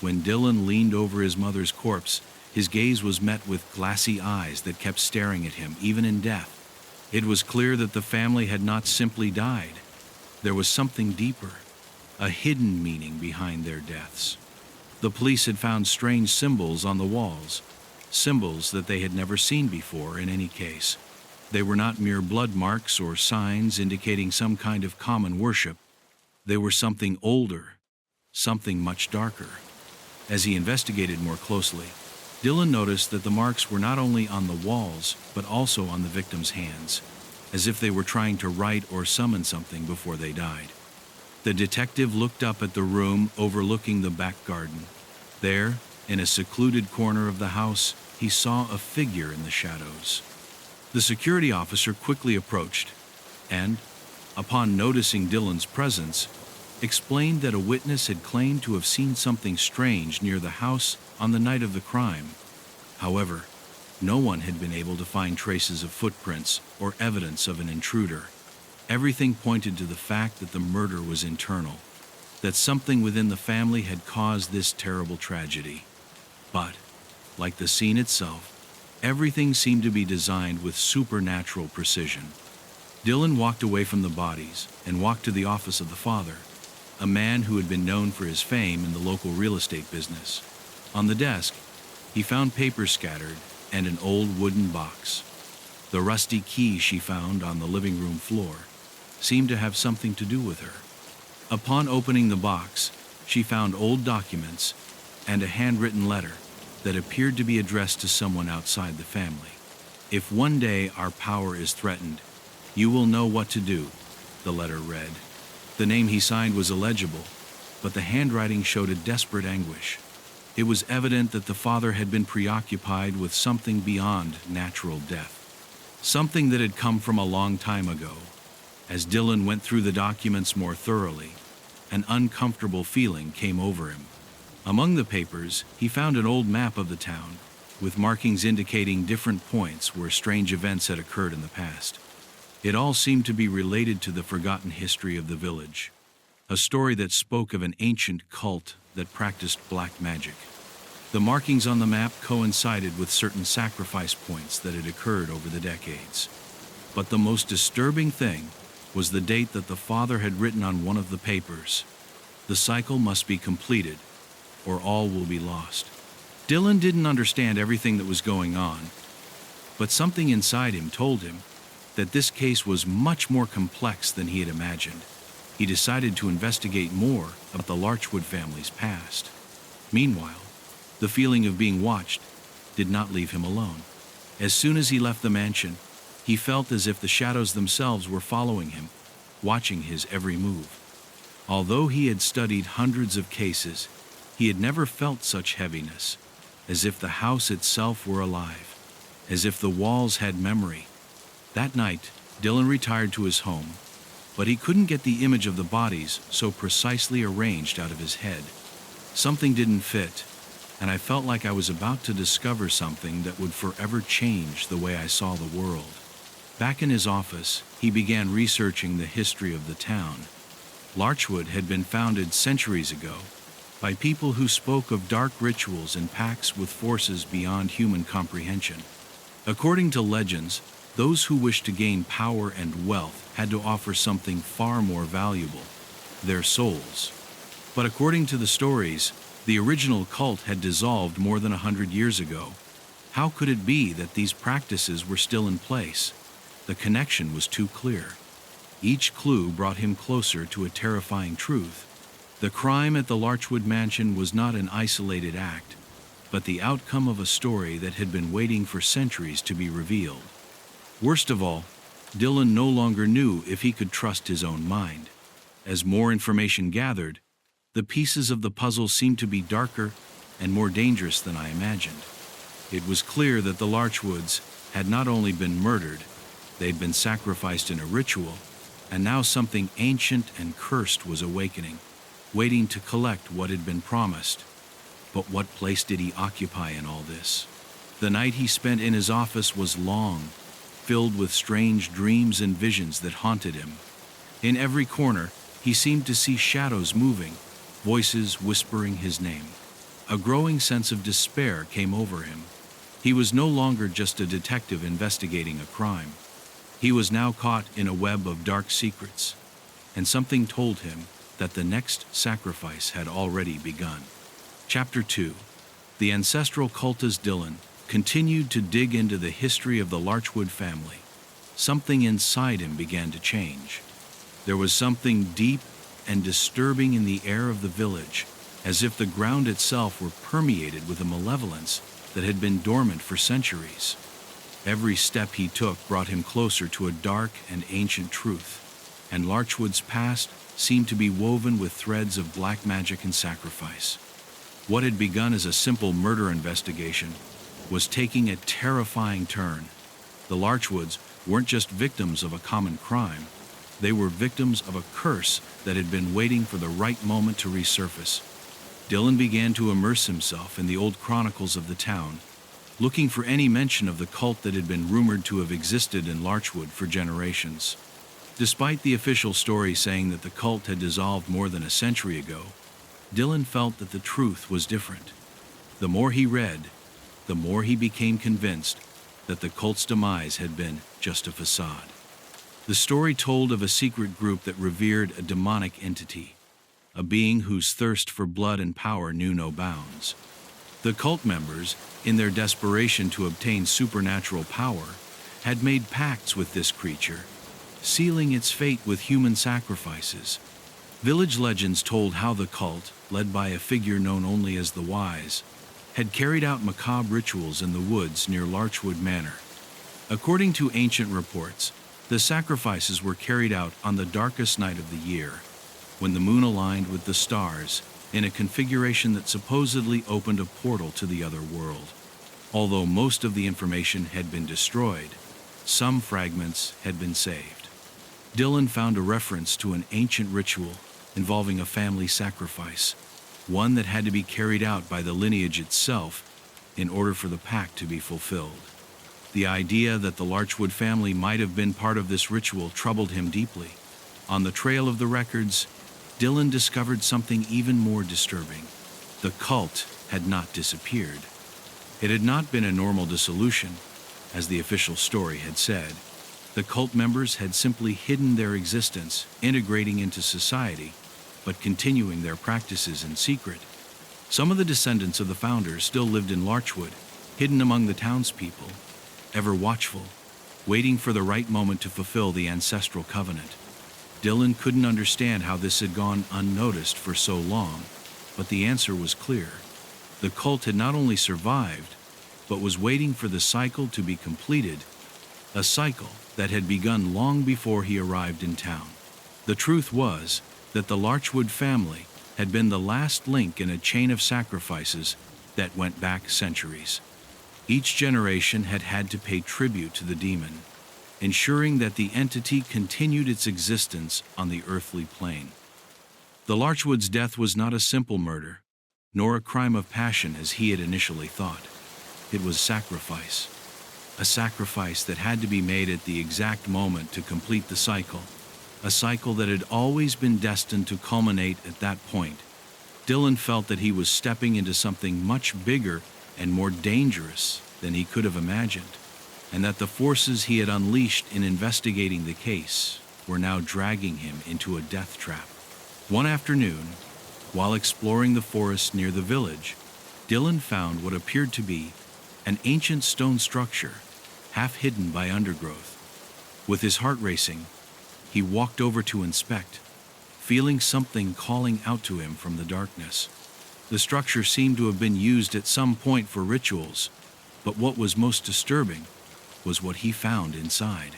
When Dylan leaned over his mother's corpse, his gaze was met with glassy eyes that kept staring at him even in death. It was clear that the family had not simply died. There was something deeper, a hidden meaning behind their deaths. The police had found strange symbols on the walls, symbols that they had never seen before in any case. They were not mere blood marks or signs indicating some kind of common worship. They were something older, something much darker. As he investigated more closely, Dylan noticed that the marks were not only on the walls, but also on the victims' hands, as if they were trying to write or summon something before they died. The detective looked up at the room overlooking the back garden. There, in a secluded corner of the house, he saw a figure in the shadows. The security officer quickly approached and, upon noticing Dylan's presence, explained that a witness had claimed to have seen something strange near the house on the night of the crime. However, no one had been able to find traces of footprints or evidence of an intruder. Everything pointed to the fact that the murder was internal, that something within the family had caused this terrible tragedy. But, like the scene itself, everything seemed to be designed with supernatural precision. Dylan walked away from the bodies and walked to the office of the father, a man who had been known for his fame in the local real estate business. On the desk, he found papers scattered and an old wooden box. The rusty key she found on the living room floor seemed to have something to do with her. Upon opening the box, she found old documents and a handwritten letter that appeared to be addressed to someone outside the family. "If one day our power is threatened, you will know what to do," the letter read. The name he signed was illegible, but the handwriting showed a desperate anguish. It was evident that the father had been preoccupied with something beyond natural death, something that had come from a long time ago. As Dylan went through the documents more thoroughly, an uncomfortable feeling came over him. Among the papers, he found an old map of the town, with markings indicating different points where strange events had occurred in the past. It all seemed to be related to the forgotten history of the village, a story that spoke of an ancient cult that practiced black magic. The markings on the map coincided with certain sacrifice points that had occurred over the decades. But the most disturbing thing was the date that the father had written on one of the papers. "The cycle must be completed, or all will be lost." Dylan didn't understand everything that was going on, but something inside him told him that this case was much more complex than he had imagined. He decided to investigate more about the Larchwood family's past. Meanwhile, the feeling of being watched did not leave him alone. As soon as he left the mansion, he felt as if the shadows themselves were following him, watching his every move. Although he had studied hundreds of cases, he had never felt such heaviness, as if the house itself were alive, as if the walls had memory. That night, Dylan retired to his home, but he couldn't get the image of the bodies so precisely arranged out of his head. Something didn't fit, and I felt like I was about to discover something that would forever change the way I saw the world. Back in his office, he began researching the history of the town. Larchwood had been founded centuries ago by people who spoke of dark rituals and pacts with forces beyond human comprehension. According to legends, Those who wished to gain power and wealth had to offer something far more valuable: their souls. But according to the stories, the original cult had dissolved more than 100 years ago. How could it be that these practices were still in place? The connection was too clear. Each clue brought him closer to a terrifying truth. The crime at the Larchwood Mansion was not an isolated act, but the outcome of a story that had been waiting for centuries to be revealed. Worst of all, Dylan no longer knew if he could trust his own mind. As more information gathered, the pieces of the puzzle seemed to be darker and more dangerous than I imagined. It was clear that the Larchwoods had not only been murdered, they'd been sacrificed in a ritual, and now something ancient and cursed was awakening, waiting to collect what had been promised. But what place did he occupy in all this? The night he spent in his office was long, filled with strange dreams and visions that haunted him. In every corner, he seemed to see shadows moving, voices whispering his name. A growing sense of despair came over him. He was no longer just a detective investigating a crime. He was now caught in a web of dark secrets, and something told him that the next sacrifice had already begun. Chapter 2. The ancestral cultist Dylan continued to dig into the history of the Larchwood family. Something inside him began to change. There was something deep and disturbing in the air of the village, as if the ground itself were permeated with a malevolence that had been dormant for centuries. Every step he took brought him closer to a dark and ancient truth, and Larchwood's past seemed to be woven with threads of black magic and sacrifice. What had begun as a simple murder investigation was taking a terrifying turn. The Larchwoods weren't just victims of a common crime, they were victims of a curse that had been waiting for the right moment to resurface. Dylan began to immerse himself in the old chronicles of the town, looking for any mention of the cult that had been rumored to have existed in Larchwood for generations. Despite the official story saying that the cult had dissolved more than a century ago, Dylan felt that the truth was different. The more he read, the more he became convinced that the cult's demise had been just a facade. The story told of a secret group that revered a demonic entity, a being whose thirst for blood and power knew no bounds. The cult members, in their desperation to obtain supernatural power, had made pacts with this creature, sealing its fate with human sacrifices. Village legends told how the cult, led by a figure known only as the Wise, had carried out macabre rituals in the woods near Larchwood Manor. According to ancient reports, the sacrifices were carried out on the darkest night of the year, when the moon aligned with the stars in a configuration that supposedly opened a portal to the other world. Although most of the information had been destroyed, some fragments had been saved. Dylan found a reference to an ancient ritual involving a family sacrifice, one that had to be carried out by the lineage itself in order for the pact to be fulfilled. The idea that the Larchwood family might have been part of this ritual troubled him deeply. On the trail of the records, Dylan discovered something even more disturbing. The cult had not disappeared. It had not been a normal dissolution, as the official story had said. The cult members had simply hidden their existence, integrating into society, but continuing their practices in secret. Some of the descendants of the founders still lived in Larchwood, hidden among the townspeople, ever watchful, waiting for the right moment to fulfill the ancestral covenant. Dylan couldn't understand how this had gone unnoticed for so long, but the answer was clear. The cult had not only survived, but was waiting for the cycle to be completed, a cycle that had begun long before he arrived in town. The truth was that the Larchwood family had been the last link in a chain of sacrifices that went back centuries. Each generation had had to pay tribute to the demon, ensuring that the entity continued its existence on the earthly plane. The Larchwood's death was not a simple murder, nor a crime of passion as he had initially thought. It was sacrifice, a sacrifice that had to be made at the exact moment to complete the cycle, a cycle that had always been destined to culminate at that point. Dylan felt that he was stepping into something much bigger and more dangerous than he could have imagined. and that the forces he had unleashed in investigating the case were now dragging him into a death trap. One afternoon, while exploring the forest near the village, Dylan found what appeared to be an ancient stone structure, half hidden by undergrowth. With his heart racing, he walked over to inspect, feeling something calling out to him from the darkness. The structure seemed to have been used at some point for rituals, but what was most disturbing was what he found inside.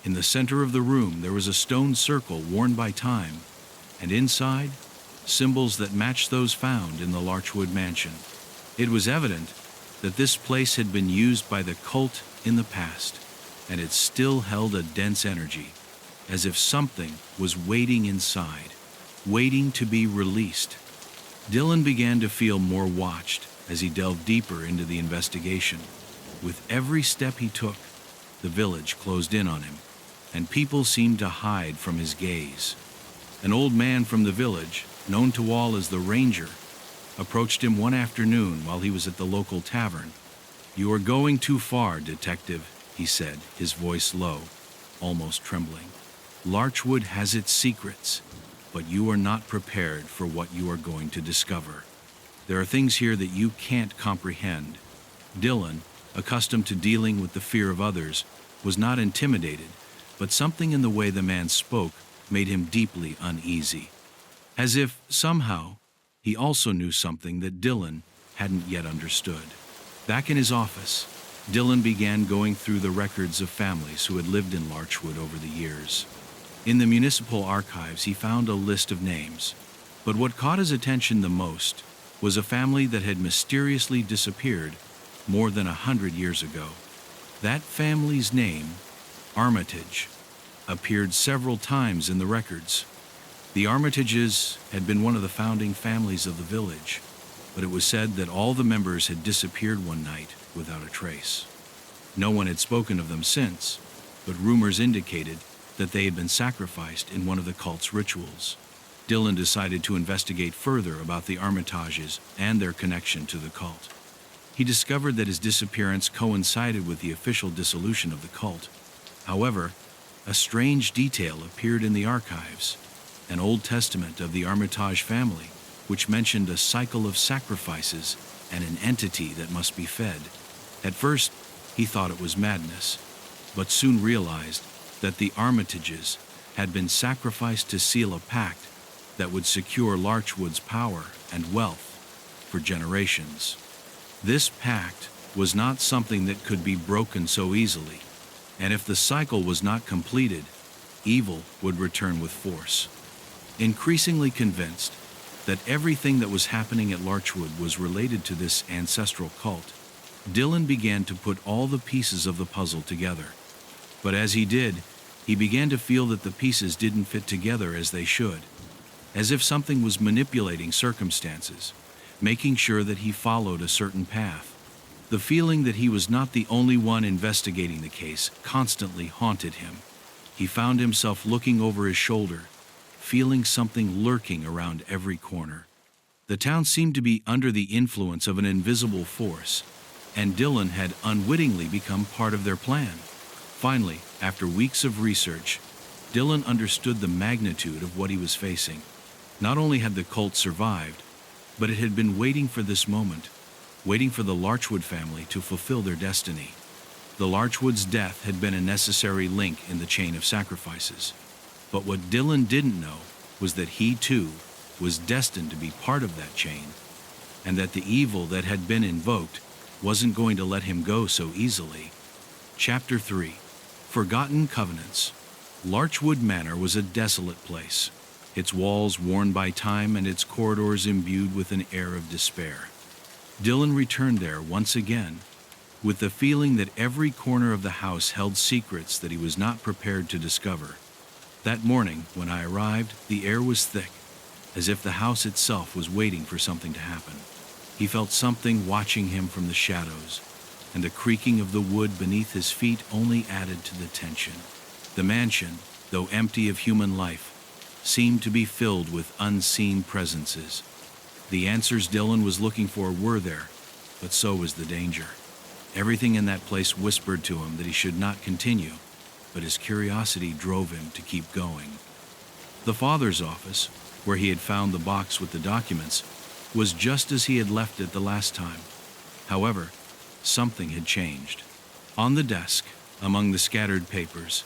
In the center of the room, there was a stone circle worn by time, and inside, symbols that matched those found in the Larchwood mansion. It was evident that this place had been used by the cult in the past, and it still held a dense energy, as if something was waiting inside, waiting to be released. Dylan began to feel more watched as he delved deeper into the investigation. With every step he took, the village closed in on him, and people seemed to hide from his gaze. An old man from the village, known to all as the Ranger, approached him one afternoon while he was at the local tavern. "You are going too far, detective," he said, his voice low, almost trembling. "Larchwood has its secrets, but you are not prepared for what you are going to discover. There are things here that you can't comprehend." Dylan, accustomed to dealing with the fear of others, was not intimidated, but something in the way the man spoke made him deeply uneasy. As if, somehow, he also knew something that Dylan hadn't yet understood. Back in his office, Dylan began going through the records of families who had lived in Larchwood over the years. In the municipal archives, he found a list of names, but what caught his attention the most was a family that had mysteriously disappeared more than 100 years ago. That family's name, Armitage, appeared several times in the records. The Armitages had been one of the founding families of the village, but it was said that all the members had disappeared one night without a trace. No one had spoken of them since, but rumors indicated that they had been sacrificed in one of the cult's rituals. Dylan decided to investigate further about the Armitages and their connection to the cult. He discovered that his disappearance coincided with the official dissolution of the cult. However, a strange detail appeared in the archives, an Old Testament of the Armitage family, which mentioned a cycle of sacrifices and an entity that must be fed. At first, he thought it was madness, but soon realized that the Armitages had been sacrificed to seal a pact that would secure Larchwood's power and wealth for generations. This pact was not something that could be broken so easily, and if the cycle was not completed, evil would return with force. Increasingly convinced that everything that was happening at Larchwood was related to this ancestral cult, Dylan began to put all the pieces of the puzzle together. But as he did, he began to feel that the pieces didn't fit together as they should, as if something was manipulating circumstances, making sure that he followed a certain path. The feeling that he was not the only one investigating the case constantly haunted him. He found himself looking over his shoulder, feeling something lurking around every corner. The town seemed to be under the influence of an invisible force, and Dylan had unwittingly become part of their plan. Finally, after weeks of research, Dylan understood the magnitude of what he was facing. Not only had the cult survived, but it had been waiting for this moment, waiting for the Larchwood family to fulfill their destiny. The Larchwood's death had been a necessary link in the chain of sacrifices. But what Dylan didn't know was that he, too, was destined to be part of that chain, and that the evil that had been invoked wasn't going to let him go so easily. Chapter 3. Forgotten Covenants. Larchwood Manor was a desolate place, its walls worn by time and its corridors imbued with an air of despair. Dylan returned there once again, with the feeling that every corner of the house held secrets that he was not prepared to discover. That morning, when I arrived, the air was thick, as if the house itself was waiting for something to happen. He felt something watching him from the shadows, and the creaking of the wood beneath his feet only added to the tension. The mansion, though empty of human life, seemed to be filled with unseen presences. The answers Dylan was looking for were there, but so was the danger. Everything in that place whispered to him that he should not continue, but his curiosity drove him to keep going. The father's office, where he had found the box with the documents, was just as he had left it the last time. However, something had changed. On the desk, among the scattered papers,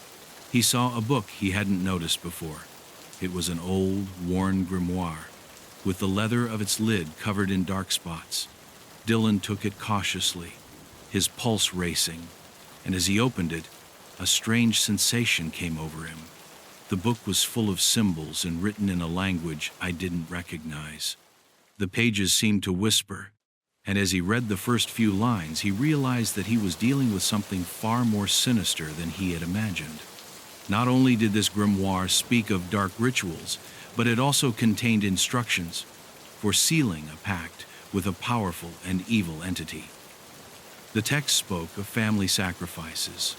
he saw a book he hadn't noticed before. It was an old, worn grimoire, with the leather of its lid covered in dark spots. Dylan took it cautiously, his pulse racing, and as he opened it, a strange sensation came over him. The book was full of symbols and written in a language I didn't recognize. The pages seemed to whisper, and as he read the first few lines, he realized that he was dealing with something far more sinister than he had imagined. Not only did this grimoire speak of dark rituals, but it also contained instructions for sealing a pact with a powerful and evil entity. The text spoke of family sacrifices,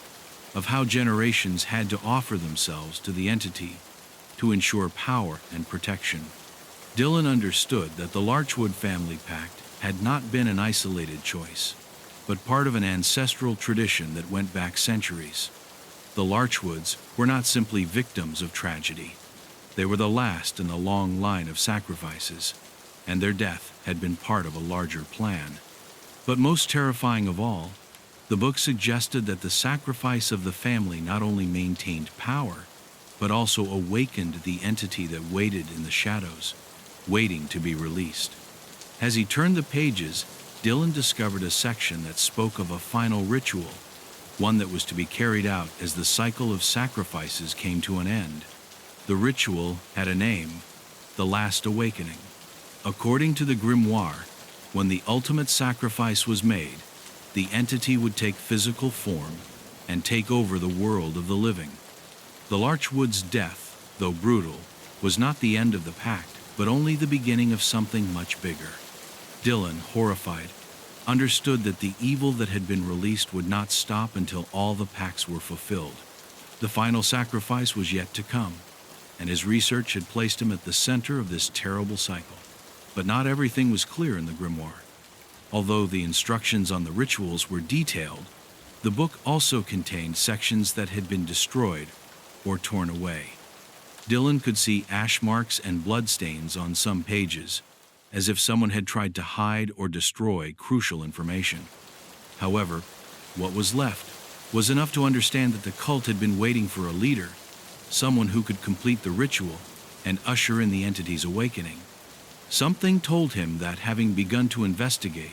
of how generations had to offer themselves to the entity to ensure power and protection. Dylan understood that the Larchwood family pact had not been an isolated choice, but part of an ancestral tradition that went back centuries. The Larchwoods were not simply victims of tragedy. They were the last in a long line of sacrifices, and their death had been part of a larger plan. But most terrifying of all, the book suggested that the sacrifice of the family not only maintained power, but also awakened the entity that waited in the shadows, waiting to be released. As he turned the pages, Dylan discovered a section that spoke of a final ritual, one that was to be carried out as the cycle of sacrifices came to an end. The ritual had a name, the Last Awakening. According to the grimoire, when the ultimate sacrifice was made, the entity would take physical form and take over the world of the living. The Larchwood's death, though brutal, was not the end of the pact, but only the beginning of something much bigger. Dylan, horrified, understood that the evil that had been released would not stop until all the pacts were fulfilled. The final sacrifice was yet to come, and his research had placed him at the center of this terrible cycle. But not everything was clear in the grimoire. Although the instructions on the rituals were detailed, the book also contained sections that had been destroyed or torn away. Dylan could see ash marks and bloodstains on some pages, as if someone had tried to hide or destroy crucial information. However, what was left was enough to understand that the cult had been waiting for a leader, someone who could complete the ritual and usher in the entity's awakening. Something told him that, having begun to investigate,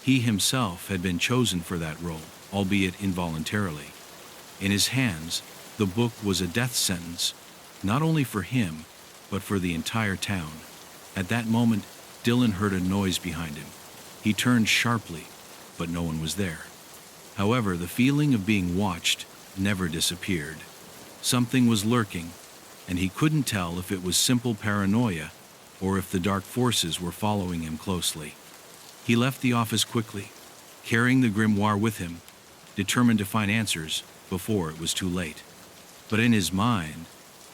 he himself had been chosen for that role, albeit involuntarily. In his hands, the book was a death sentence, not only for him, but for the entire town. At that moment, Dylan heard a noise behind him. He turned sharply, but no one was there. However, the feeling of being watched never disappeared. Something was lurking, and he couldn't tell if it was simple paranoia or if the dark forces were following him closely. He left the office quickly, carrying the grimoire with him, determined to find answers before it was too late. But in his mind,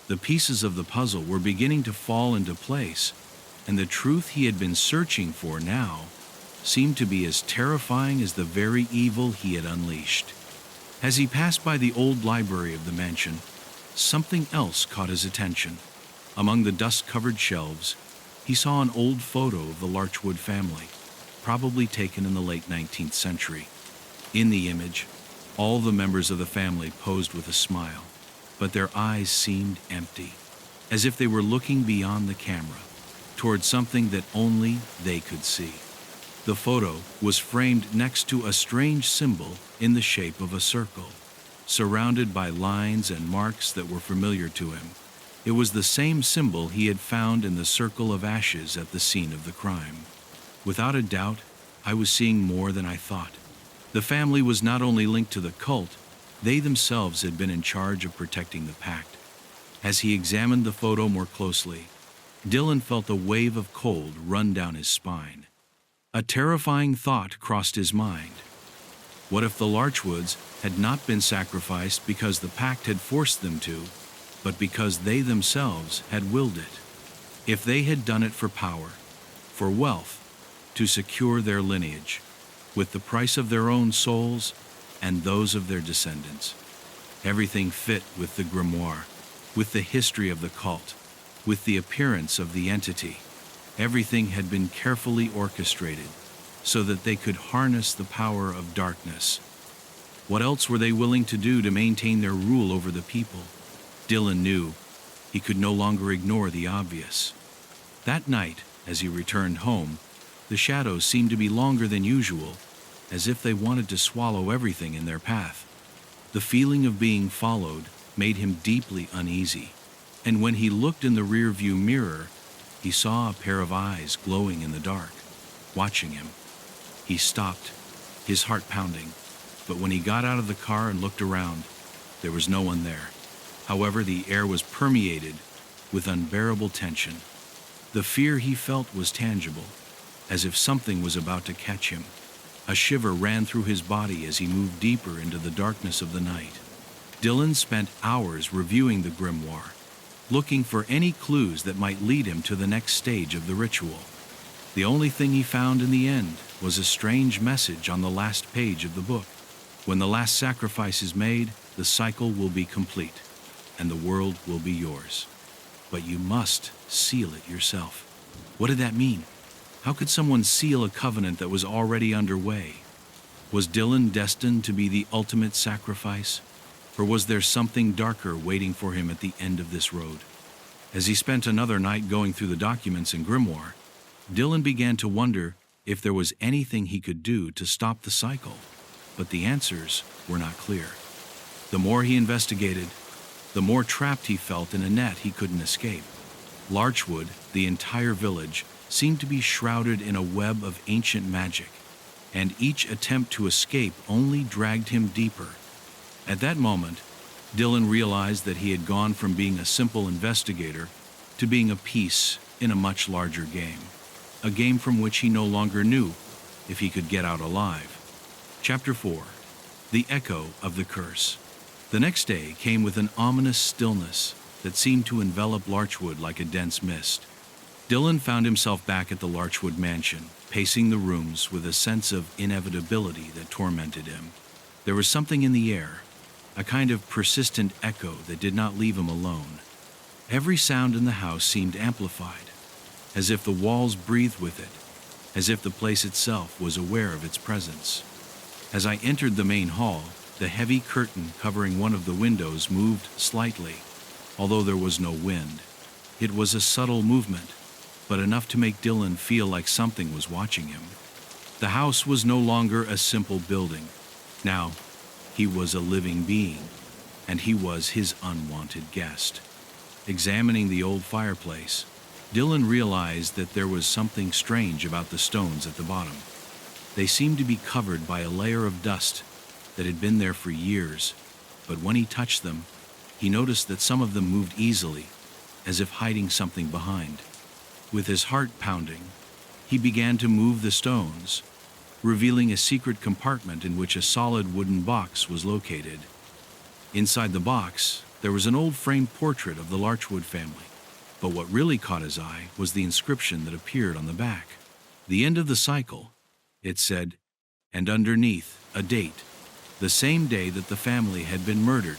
the pieces of the puzzle were beginning to fall into place, and the truth he had been searching for now seemed to be as terrifying as the very evil he had unleashed. As he passed by the old library of the mansion, something else caught his attention. Among the dust-covered shelves, he saw an old photo of the Larchwood family, probably taken in the late 19th century. In the image, all the members of the family posed with a smile, but their eyes seemed empty, as if they were looking beyond the camera, toward something that only they could see. The photo was framed next to a strange symbol in the shape of a circle, surrounded by lines and marks that were familiar to him. It was the same symbol he had found in the circle of ashes at the scene of the crime. Without a doubt, I was seeing more than I thought. The family was not only linked to the cult, they themselves had been in charge of protecting the pact. As he examined the photo more closely, Dylan felt a wave of cold run down his spine. A terrifying thought crossed his mind. What if the Larchwoods had not been sacrificed because the pact had forced them to, but because they themselves had willed it? If they had done it for power, for wealth, to secure their lineage, with the price of their own souls and those of their descendants. Everything fit with the grimoire, with the history of the cult, with the appearance of the entity. Everything had been carefully orchestrated so that they could harness the power of darkness. What else were they willing to do to maintain their rule over the people? Dylan knew he could no longer ignore the obvious. That night, as he returned home, the shadows seemed to be longer than usual, as if they wanted to swallow everything in their path. The feeling of being followed made him deeply uneasy, and when he looked in the rearview mirror, he saw a pair of eyes glowing in the dark, watching him. He stopped, his heart pounding, but when he got out of the car and looked around, there was no one there. However, the air was permeated with unbearable tension. The fear he felt was tangible, as if something was about to catch him. A shiver ran through his body as he moved deeper into the darkness of the night. Dylan spent hours reviewing the grimoire, looking for any clues that might lead him to the next stage of the ritual. The only thing he found in the end was a strange message on the last page of the book. When the last sacrifice is made, the cycle will be complete, and the world will be yours. But you must seal it yourself. What did that mean? How could someone seal a covenant that was already underway? Was Dylan destined to be the ultimate sacrifice? Or was there something darker waiting for him at the end of this road? As he spent another night going through the documents in grimoire, Dylan began to wonder if there was anything he could do to stop the cycle. But the answers were not clear. The more he investigated, the more trapped he felt in a net he couldn't escape. Larchwood, the entire village, seemed to be shrouded in a web of ancient magic, and each attempt to escape only dragged him deeper. At that moment, Dylan realized that he had gone from being a simple investigator to being a piece in a much larger game, a game from which he no longer knew if he could get out alive. Chapter 4. The Echo of the Curse. The next day came with an ominous stillness that seemed to envelop Larchwood like a dense mist. Dylan found himself back at the Larchwood mansion, pacing the rooms with a sense of inevitability that tormented him. There was something in the air, a kind of persistent echo that did not leave him alone. Every sound in the house seemed amplified, as if the walls breathed with it, as if the place itself was aware of its presence. As I entered the main hall, the heavy curtain covering one of the windows moved slightly, although there was no wind. It was a subtle movement, but enough to make Dylan feel like something was watching him. The house was no longer a simple building. Now, he was a living being, and he was his unwanted guest. Examining the old fireplace, Dylan realized that there was something strange about the stones at the bottom. They seemed to be covered by a layer of dust that had been there for years, but when he touched them, he noticed that some of them moved easily, as if hiding something behind. With his heart pounding, he began to move the stones, revealing a secret compartment in which a solid wooden box was located. Inside the box, there was an old framed portrait of the Larchwood family, but what really caught his eye was the inscription that appeared on the back. The end of the cycle, it said, and underneath, a date, the same day that the family had been murdered.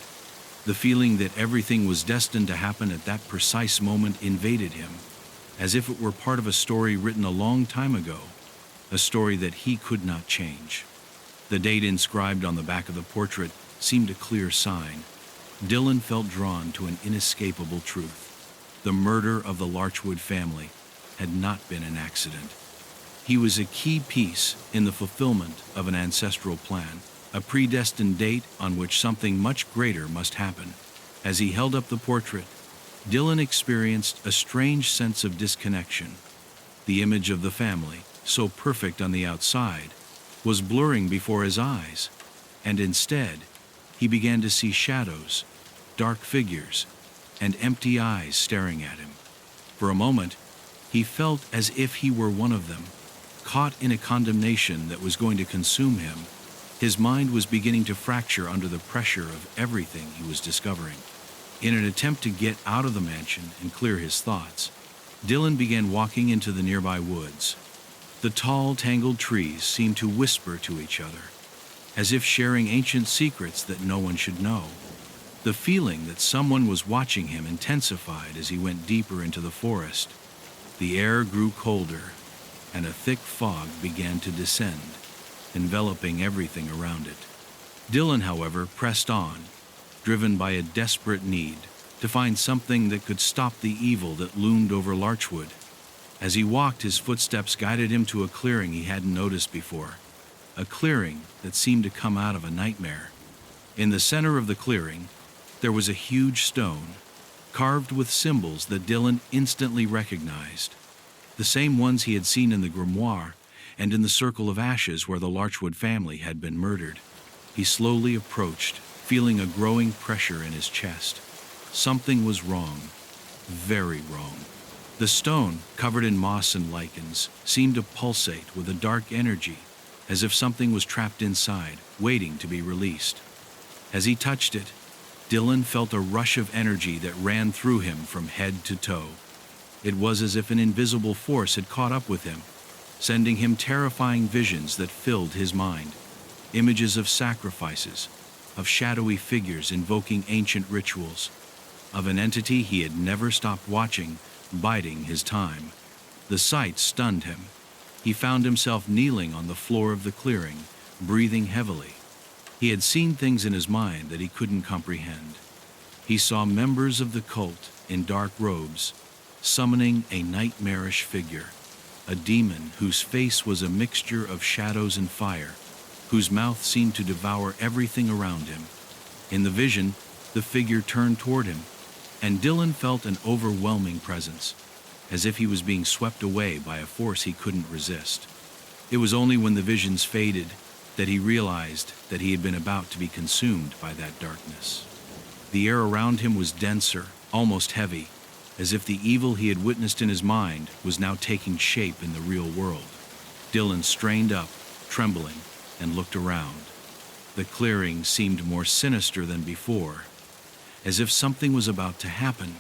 The feeling that everything was destined to happen at that precise moment invaded him, as if it were part of a story written a long time ago, a story that he could not change. The date inscribed on the back of the portrait seemed a clear sign. Dylan felt drawn to an inescapable truth. The murder of the Larchwood family had not been an accident. He was a key piece in the fulfillment of an ancestral plan, a predestined date on which something much greater must happen. As he held up the portrait, Dylan experienced a strange sense of disconnection. The image of the family, so perfect on the outside, was blurring before his eyes, and instead, he began to see shadows, dark figures, and empty eyes staring at him. For a moment, he felt as if he were one of them, caught in a condemnation that was going to consume him. His mind was beginning to fracture under the pressure of everything he was discovering. In an attempt to get out of the mansion and clear his thoughts, Dylan began walking into the nearby woods. The tall, tangled trees seemed to whisper to each other, as if sharing ancient secrets that no one should know. The feeling that someone was watching him intensified as he went deeper into the forest. The air grew colder, and a thick fog began to descend, enveloping everything around it. Dylan, however, pressed on, driven by a desperate need to find something that could stop the evil that loomed over Larchwood. As he walked, his footsteps guided him to a clearing he hadn't noticed before, a clearing that seemed to come out of a nightmare. In the center of the clearing, there was a huge stone, carved with symbols that Dylan instantly recognized, the same ones he had seen in the grimoire and in the circle of ashes where the Larchwood family had been murdered. He slowly approached, feeling a growing pressure in his chest. Something was wrong, very wrong. The stone, covered in moss and lichens, seemed to pulsate with a dark energy, as if something was trapped inside, waiting to be released. As he touched it, Dylan felt a rush of energy that ran through him from head to toe. It was as if an invisible force had caught up with him, sending him terrifying visions that filled his mind. Images of sacrifices, of shadowy figures invoking ancient rituals, of an entity he had never stopped watching, biding his time. The sight stunned him. He found himself kneeling on the floor of the clearing, breathing heavily. He had seen things in his mind that he couldn't comprehend. He saw members of the cult in dark robes, summoning a nightmarish figure, a demon whose face was a mixture of shadows and fire, whose mouth seemed to devour everything around him. In the vision, the figure turned toward him, and Dylan felt an overwhelming presence, as if he was being swept away by a force he couldn't resist. It was only when the visions faded that he realized that he had been about to be consumed by that darkness. The air around him was denser, almost heavy, as if the evil he had witnessed in his mind was now taking shape in the real world. Dylan strained up, trembling, and looked around. The clearing seemed more sinister than before, as if something was about to happen.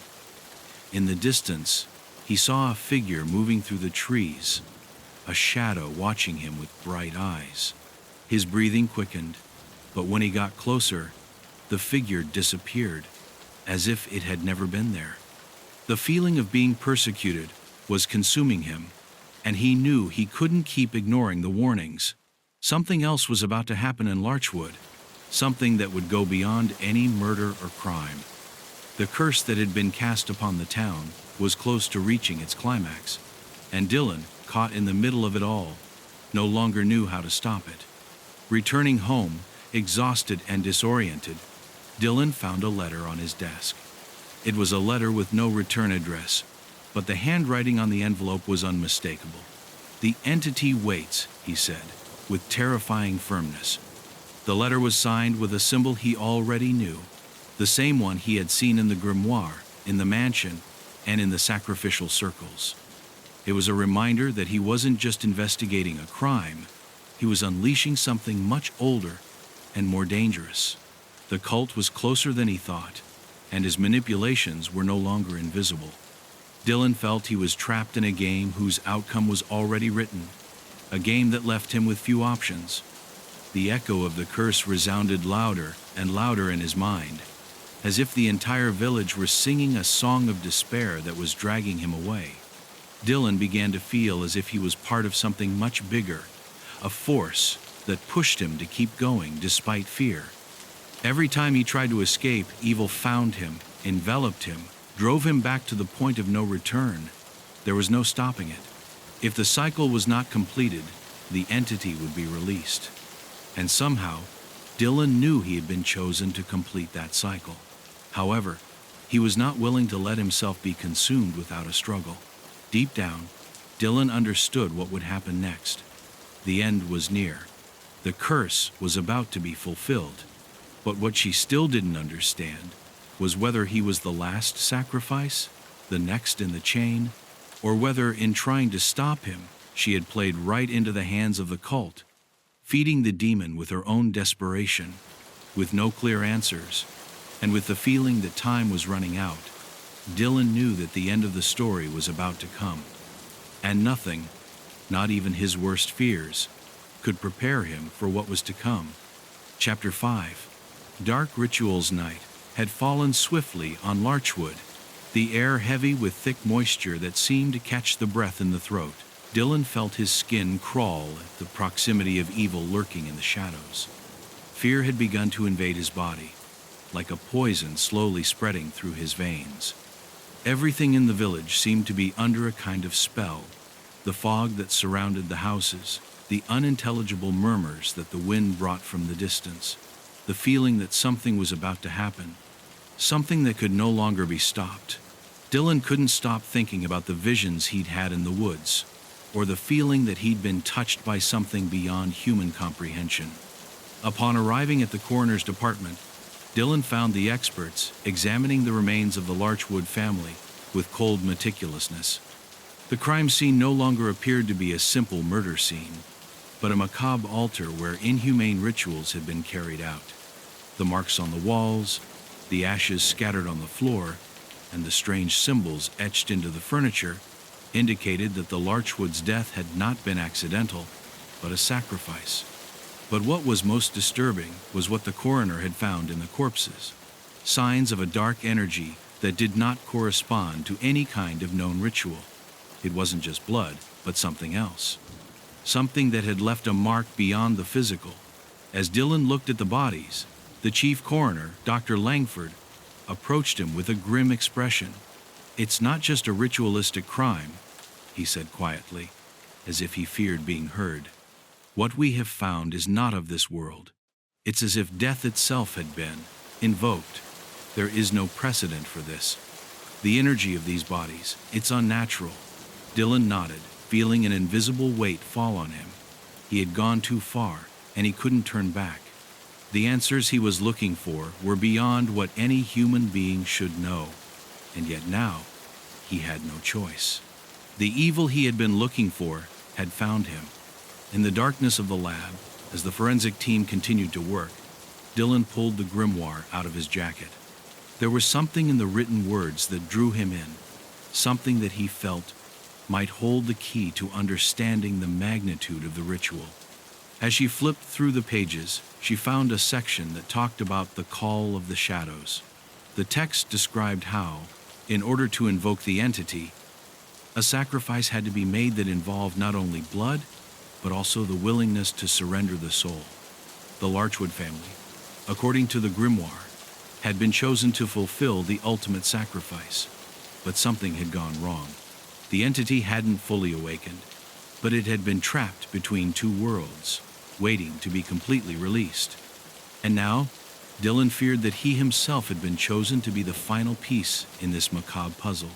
In the distance, he saw a figure moving through the trees, a shadow watching him with bright eyes. His breathing quickened, but when he got closer, the figure disappeared, as if it had never been there. The feeling of being persecuted was consuming him, and he knew he couldn't keep ignoring the warnings. Something else was about to happen in Larchwood, something that would go beyond any murder or crime. The curse that had been cast upon the town was close to reaching its climax, and Dylan, caught in the middle of it all, no longer knew how to stop it. Returning home, exhausted and disoriented, Dylan found a letter on his desk. It was a letter with no return address, but the handwriting on the envelope was unmistakable. "The entity waits," he said, with terrifying firmness. The letter was signed with a symbol he already knew, the same one he had seen in the grimoire, in the mansion, and in the sacrificial circles. It was a reminder that he wasn't just investigating a crime, he was unleashing something much older and more dangerous. The cult was closer than he thought, and his manipulations were no longer invisible. Dylan felt he was trapped in a game whose outcome was already written, a game that left him with few options. The echo of the curse resounded louder and louder in his mind, as if the entire village were singing a song of despair that was dragging him away. Dylan began to feel as if he was part of something much bigger, a force that pushed him to keep going despite fear. Every time he tried to escape, evil found him, enveloped him, drove him back to the point of no return. There was no stopping it. If the cycle was not completed, the entity would be released. And somehow, Dylan knew he had been chosen to complete that cycle. However, he was not willing to let himself be consumed without a struggle. Deep down, Dylan understood what would happen next. The end was near. The curse was about to be fulfilled. But what she still didn't understand was whether he was the last sacrifice, the next in the chain, or whether in trying to stop him, she had played right into the hands of the cult, feeding the demon with her own desperation. With no clear answers, and with the feeling that time was running out, Dylan knew that the end of the story was about to come. And nothing, Not even his worst fears could prepare him for what was to come. Chapter 5. Dark Rituals Night had fallen swiftly on Larchwood, the air heavy with thick moisture that seemed to catch the breath in the throat. Dylan felt his skin crawl at the proximity of evil lurking in the shadows. Fear had begun to invade his body, like a poison slowly spreading through his veins. Everything in the village seemed to be under a kind of spell. The fog that surrounded the houses, the unintelligible murmurs that the wind brought from the distance, the feeling that something was about to happen, something that could no longer be stopped. Dylan couldn't stop thinking about the visions he'd had in the woods, or the feeling that he'd been touched by something beyond human comprehension. Upon arriving at the coroner's department, Dylan found the experts examining the remains of the Larchwood family with cold meticulousness. The crime scene no longer appeared to be a simple murder scene, but a macabre altar where inhumane rituals had been carried out. The marks on the walls, the ashes scattered on the floor, and the strange symbols etched into the furniture indicated that the Larchwood's death had not been accidental, but a sacrifice. But what was most disturbing was what the coroner had found in the corpses: signs of a dark energy that did not correspond to any kind of known ritual. It wasn't just blood, but something else. Something that had left a mark beyond the physical. As Dylan looked at the bodies, the chief coroner, Dr. Langford, approached him with a grim expression. "It's not just a ritualistic crime," he said quietly, as if he feared being heard. "What we have found is not of this world. It's as if death itself had been invoked. There is no precedent for this. The energy of these bodies, it's unnatural." Dylan nodded, feeling an invisible weight fall on him. He had gone too far, and he couldn't turn back. The answers he was looking for were beyond what any human being should know, and yet now he had no choice. The evil he had been looking for had found him. In the darkness of the lab, as the forensic team continued to work, Dylan pulled the grimoire out of his jacket. There was something in the written words that drew him in, something that he felt might hold the key to understanding the magnitude of the ritual. As she flipped through the pages, she found a section that talked about the call of the shadows. The text described how, in order to invoke the entity, a sacrifice had to be made that involved not only blood, but also the willingness to surrender the soul. The Larchwood family, according to the grimoire, had been chosen to fulfill the ultimate sacrifice, but something had gone wrong. The entity hadn't fully awakened, but it had been trapped between two worlds, waiting to be completely released. And now, Dylan feared that he himself had been chosen to be the final piece in this macabre puzzle.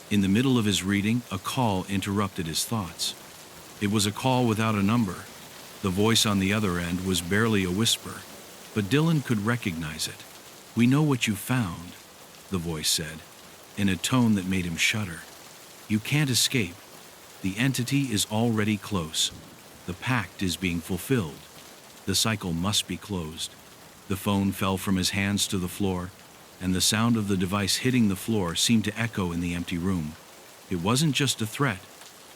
In the middle of his reading, a call interrupted his thoughts. It was a call without a number. The voice on the other end was barely a whisper, but Dylan could recognize it. "We know what you found," the voice said, in a tone that made him shudder. "You can't escape. The entity is already close. The pact is being fulfilled. The cycle must be closed." The phone fell from his hands to the floor, and the sound of the device hitting the floor seemed to echo in the empty room. It wasn't just a threat,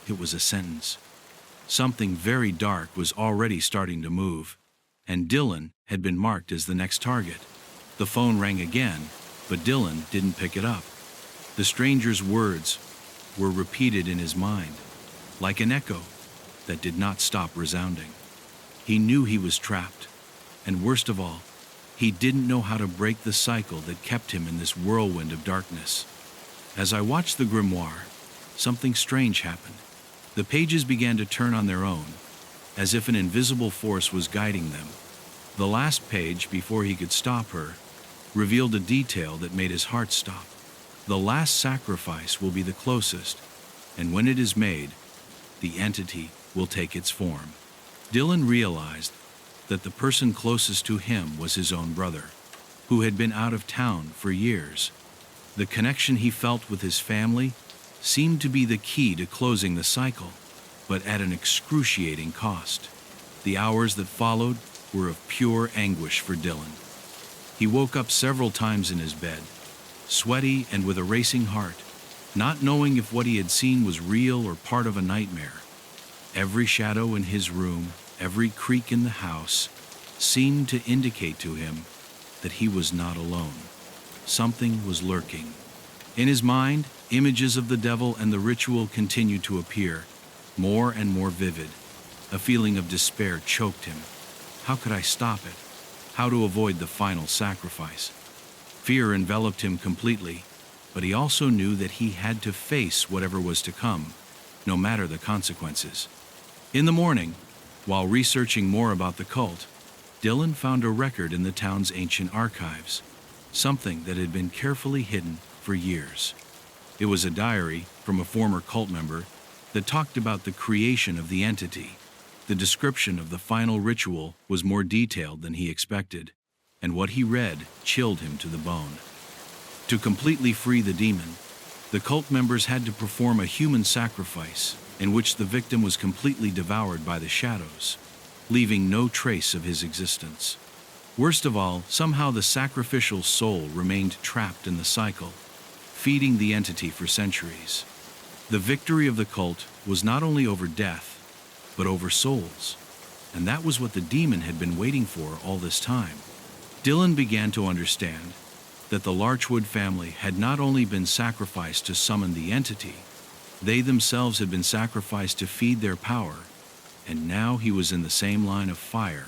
it was a sentence. Something very dark was already starting to move, and Dylan had been marked as the next target. The phone rang again, but Dylan didn't pick it up. The stranger's words were repeated in his mind, like an echo that did not stop resounding. He knew he was trapped, and worst of all, he didn't know how to break the cycle that kept him in this whirlwind of darkness. As I watched the grimoire, something strange happened. The pages began to turn on their own, as if an invisible force was guiding them. The last page, before he could stop her, revealed a detail that made his heart stop. The last sacrifice will be the closest, and when it is made, the entity will take its form. Dylan realized that the person closest to him was his own brother, who had been out of town for years. The connection he felt with his family seemed to be the key to closing the cycle, but at an excruciating cost. The hours that followed were of pure anguish for Dylan. He woke up several times in his bed, sweaty and with a racing heart, not knowing if what he had seen was real or part of a nightmare. Every shadow in his room, every creak in the house, seemed to indicate to him that he was not alone. Something was lurking. In his mind, images of the devil and the ritual continued to appear, more and more vivid. A feeling of despair choked him. How could I stop it? How to avoid the final sacrifice? Fear enveloped him completely, but he also knew that he had to face whatever was to come, no matter the consequences. In the morning, while researching more about the cult, Dylan found a record in the town's ancient archives, something that had been carefully hidden for years. It was a diary from a former cult member that talked about the creation of the entity. The description of the final ritual was more detailed than he expected, and what he read chilled him to the bone. To completely free the demon, the cult members had to perform a human sacrifice in which the victim was completely devoured by the shadows, leaving no trace of his existence. Worst of all, somehow the sacrificial soul remained trapped in the cycle, feeding the entity for centuries. The victory of the cult was not only over death, but over souls, and that was what the demon had been waiting for all this time. Dylan began to understand that the Larchwood family had not only been sacrificed to summon the entity, they themselves had been sacrificed to feed their power, and now he was in the same line of fire.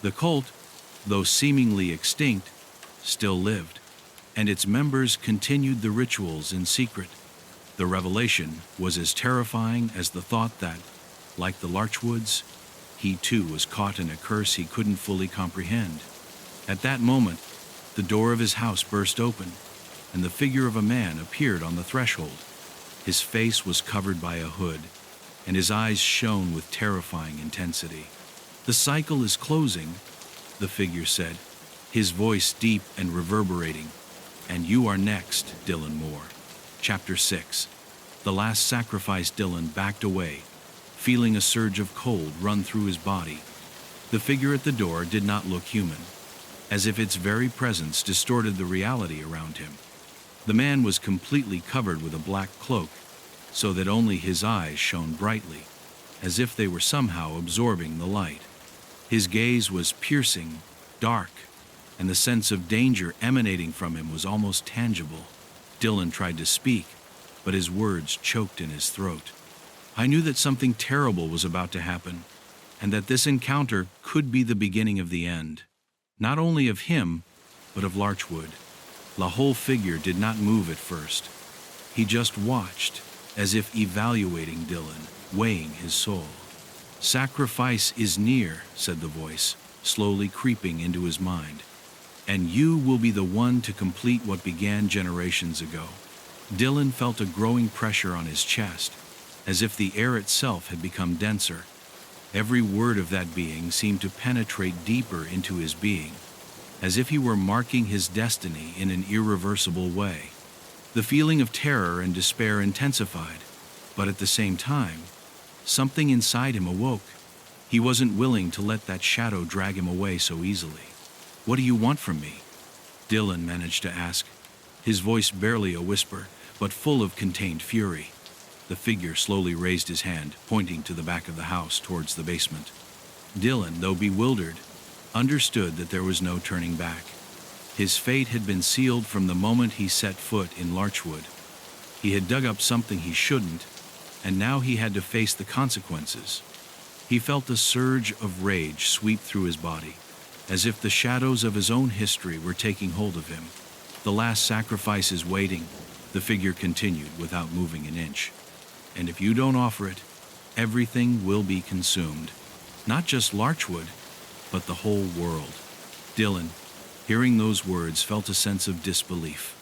The cult, though seemingly extinct, still lived, and its members continued the rituals in secret. The revelation was as terrifying as the thought that, like the Larchwoods, he too was caught in a curse he couldn't fully comprehend. At that moment, the door of his house burst open, and the figure of a man appeared on the threshold. His face was covered by a hood, and his eyes shone with terrifying intensity. "The cycle is closing," the figure said, his voice deep and reverberating. "And you are next, Dylan Moore." Chapter 6. The last sacrifice. Dylan backed away, feeling a surge of cold run through his body. The figure at the door did not look human, as if its very presence distorted the reality around him. The man was completely covered with a black cloak, so that only his eyes shone brightly, as if they were somehow absorbing the light. His gaze was piercing, dark, and the sense of danger emanating from him was almost tangible. Dylan tried to speak, but his words choked in his throat. I knew that something terrible was about to happen, and that this encounter could be the beginning of the end. Not only of him, but of Larchwood. The whole figure did not move at first. He just watched, as if evaluating Dylan, weighing his soul. "Sacrifice is near," said the voice, slowly creeping into his mind. "And you will be the one to complete what began generations ago." Dylan felt a growing pressure on his chest, as if the air itself had become denser. Every word of that being seemed to penetrate deeper into his being, as if he were marking his destiny in an irreversible way. The feeling of terror and despair intensified, but at the same time, something inside him awoke. He wasn't willing to let that shadow drag him away so easily. "What do you want from me?" Dylan managed to ask, his voice barely a whisper, but full of contained fury. The figure slowly raised his hand, pointing to the back of the house towards the basement. Dylan, though bewildered, understood that there was no turning back. His fate had been sealed from the moment he set foot in Larchwood. He had dug up something he shouldn't, and now he had to face the consequences. He felt a surge of rage sweep through his body, as if the shadows of his own history were taking hold of him. "The last sacrifice is waiting," the figure continued without moving an inch. "And if you don't offer it, everything will be consumed. Not just Larchwood, but the whole world." Dylan, hearing those words, felt a sense of disbelief.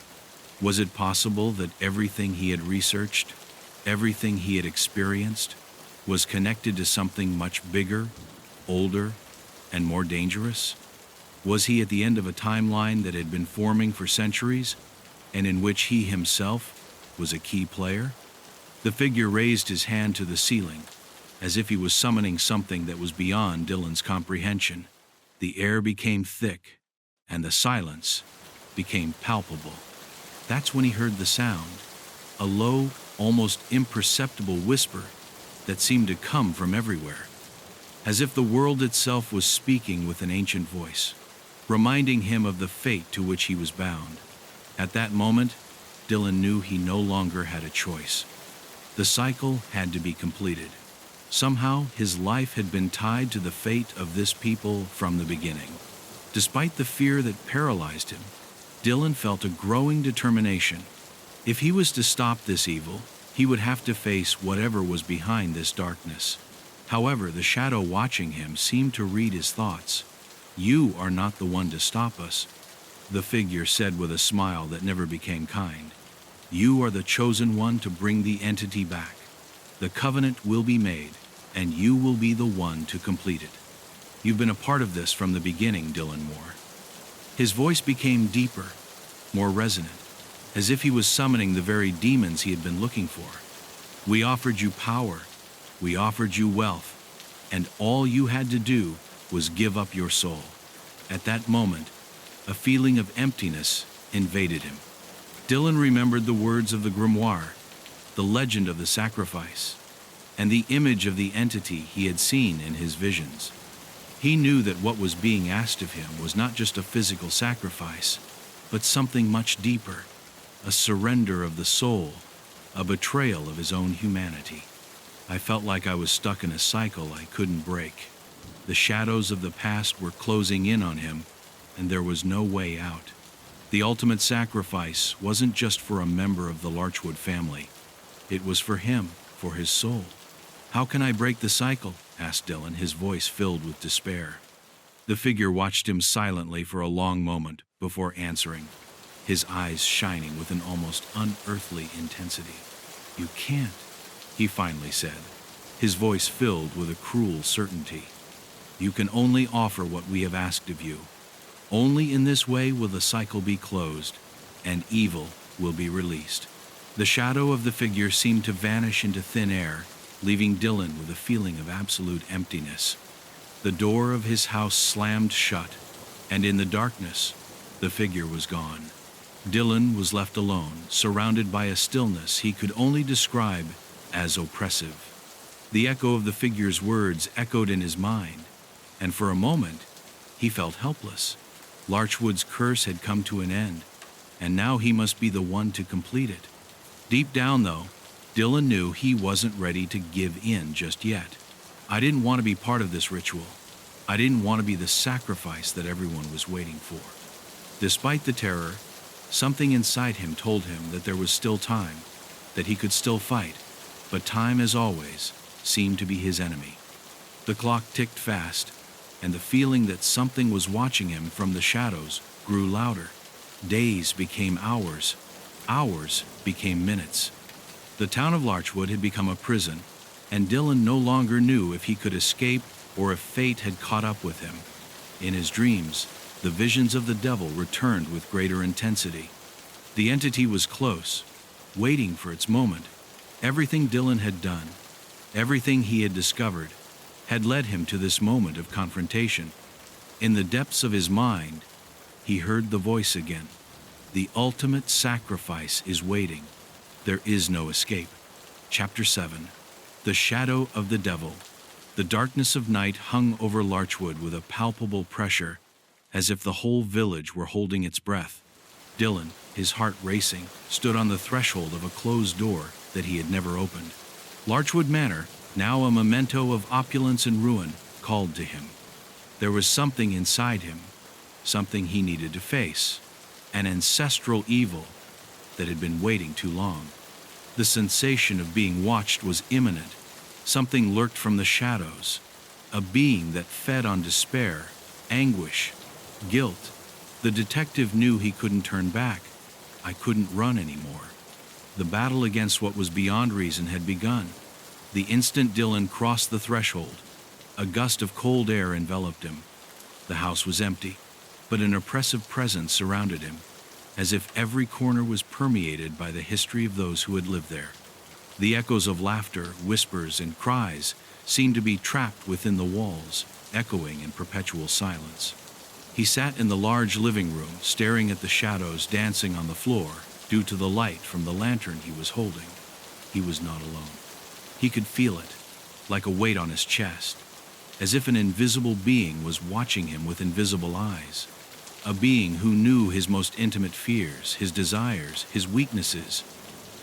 Was it possible that everything he had researched, everything he had experienced, was connected to something much bigger, older, and more dangerous? Was he at the end of a timeline that had been forming for centuries, and in which he himself was a key player? The figure raised his hand to the ceiling, as if he was summoning something that was beyond Dylan's comprehension. The air became thick, and the silence became palpable. That's when he heard the sound, a low, almost imperceptible whisper that seemed to come from everywhere, as if the world itself was speaking with an ancient voice, reminding him of the fate to which he was bound. At that moment, Dylan knew he no longer had a choice. The cycle had to be completed. Somehow, his life had been tied to the fate of this people from the beginning. Despite the fear that paralyzed him, Dylan felt a growing determination. If he was to stop this evil, he would have to face whatever was behind this darkness. However, the shadow watching him seemed to read his thoughts. "You are not the one to stop us," the figure said with a smile that never became kind. "You are the chosen one to bring the entity back. The covenant will be made, and you will be the one to complete it. You've been a part of this from the beginning, Dylan Moore." His voice became deeper, more resonant, as if he was summoning the very demons he had been looking for. "We offered you power, we offered you wealth, and all you had to do was give up your soul." At that moment, a feeling of emptiness invaded him. Dylan remembered the words of the grimoire, the legend of the sacrifice, and the image of the entity he had seen in his visions. He knew that what was being asked of him was not just a physical sacrifice, but something much deeper, a surrender of the soul, a betrayal of his own humanity. "I felt like I was stuck in a cycle I couldn't break. The shadows of the past were closing in on him, and there was no way out. The ultimate sacrifice wasn't just for a member of the Larchwood family. It was for him, for his soul." "How can I break the cycle?" asked Dylan, his voice filled with despair. The figure watched him silently for a long moment before answering, his eyes shining with an almost unearthly intensity. "You can't," he finally said, his voice filled with a cruel certainty. "You can only offer what we have asked of you. Only in this way will the cycle be closed, and evil will be released." The shadow of the figure seemed to vanish into thin air, leaving Dylan with a feeling of absolute emptiness. The door of his house slammed shut, and in the darkness, the figure was gone. Dylan was left alone, surrounded by a stillness he could only describe as oppressive. The echo of the figure's words echoed in his mind, and for a moment, he felt helpless. Larchwood's curse had come to an end, and now he must be the one to complete it. Deep down, though, Dylan knew he wasn't ready to give in just yet. "I didn't want to be part of this ritual. I didn't want to be the sacrifice that everyone was waiting for." Despite the terror, something inside him told him that there was still time, that he could still fight, but time, as always, seemed to be his enemy. The clock ticked fast, and the feeling that something was watching him from the shadows grew louder. Days became hours, hours became minutes. The town of Larchwood had become a prison, and Dylan no longer knew if he could escape or if fate had caught up with him. In his dreams, the visions of the devil returned with greater intensity. The entity was close, waiting for its moment. Everything Dylan had done, everything he had discovered, had led him to this moment of confrontation. In the depths of his mind, he heard the voice again. "The ultimate sacrifice is waiting. There is no escape." Chapter 7. The Shadow of the Devil. The darkness of night hung over Larchwood with a palpable pressure, as if the whole village were holding its breath. Dylan, his heart racing, stood on the threshold of a closed door that he had never opened. Larchwood Manor, now a memento of opulence and ruin, called to him. There was something inside him, something he needed to face, an ancestral evil that had been waiting too long. The sensation of being watched was imminent. Something lurked from the shadows, a being that fed on despair, anguish, guilt. The detective knew he couldn't turn back. I couldn't run anymore. The battle against what was beyond reason had begun. The instant Dylan crossed the threshold, a gust of cold air enveloped him. The house was empty, but an oppressive presence surrounded him, as if every corner was permeated by the history of those who had lived there. The echoes of laughter, whispers, and cries seemed to be trapped within the walls, echoing in perpetual silence. He sat in the large living room, staring at the shadows dancing on the floor due to the light from the lantern he was holding. He was not alone. He could feel it, like a weight on his chest, as if an invisible being was watching him with invisible eyes. A being who knew his most intimate fears, his desires, his weaknesses.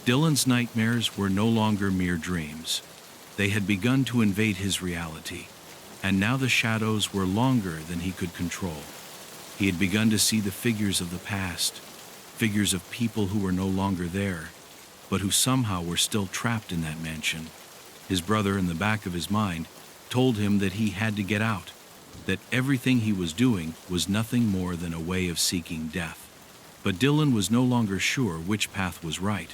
Dylan's nightmares were no longer mere dreams. They had begun to invade his reality, and now the shadows were longer than he could control. He had begun to see the figures of the past, figures of people who were no longer there, but who somehow were still trapped in that mansion. His brother, in the back of his mind, told him that he had to get out, that everything he was doing was nothing more than a way of seeking death. But Dylan was no longer sure which path was right.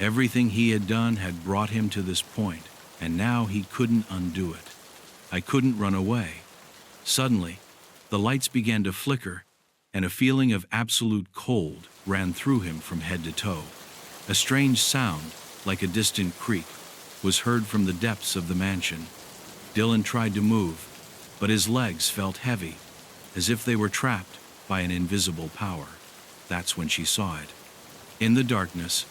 Everything he had done had brought him to this point, and now he couldn't undo it. I couldn't run away. Suddenly, the lights began to flicker, and a feeling of absolute cold ran through him from head to toe. A strange sound, like a distant creak, was heard from the depths of the mansion. Dylan tried to move, but his legs felt heavy, as if they were trapped by an invisible power. That's when she saw it. In the darkness,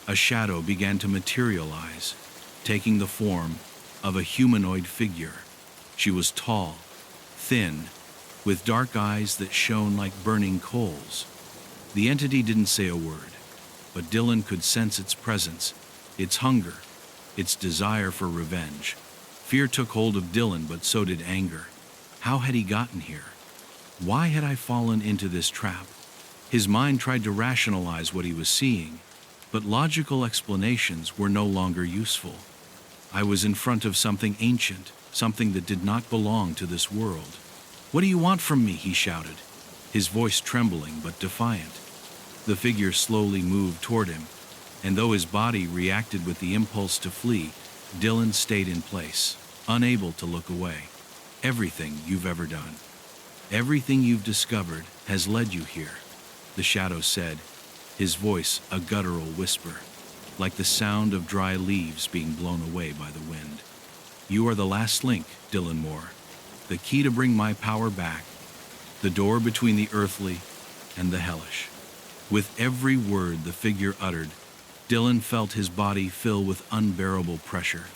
a shadow began to materialize, taking the form of a humanoid figure. She was tall, thin, with dark eyes that shone like burning coals. The entity didn't say a word, but Dylan could sense its presence, its hunger, its desire for revenge. Fear took hold of Dylan, but so did anger. How had he gotten here? Why had I fallen into this trap? His mind tried to rationalize what he was seeing, but logical explanations were no longer useful. I was in front of something ancient, something that did not belong to this world. "What do you want from me?" he shouted, his voice trembling but defiant. The figure slowly moved toward him, and though his body reacted with the impulse to flee, Dylan stayed in place, unable to look away. "Everything you've ever done, everything you've discovered has led you here," the shadow said, his voice a guttural whisper, like the sound of dry leaves being blown away by the wind. "You are the last link, Dylan Moore, the key to bring my power back, the door between the earthly and the hellish." With every word the figure uttered, Dylan felt his body fill with unbearable pressure,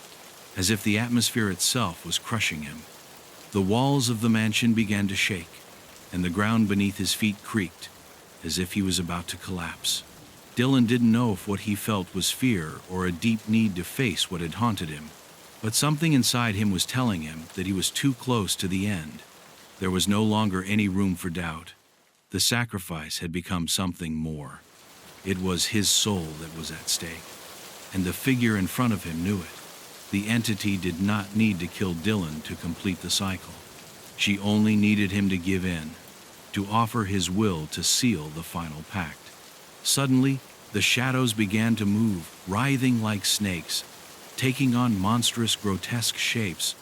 as if the atmosphere itself was crushing him. The walls of the mansion began to shake, and the ground beneath his feet creaked, as if he was about to collapse. Dylan didn't know if what he felt was fear or a deep need to face what had haunted him, but something inside him was telling him that he was too close to the end. There was no longer any room for doubt. The sacrifice had become something more. It was his soul that was at stake, and the figure in front of him knew it. The entity did not need to kill Dylan to complete the cycle. She only needed him to give in, to offer his will to seal the final pact. Suddenly, the shadows began to move, writhing like snakes, taking on monstrous, grotesque shapes,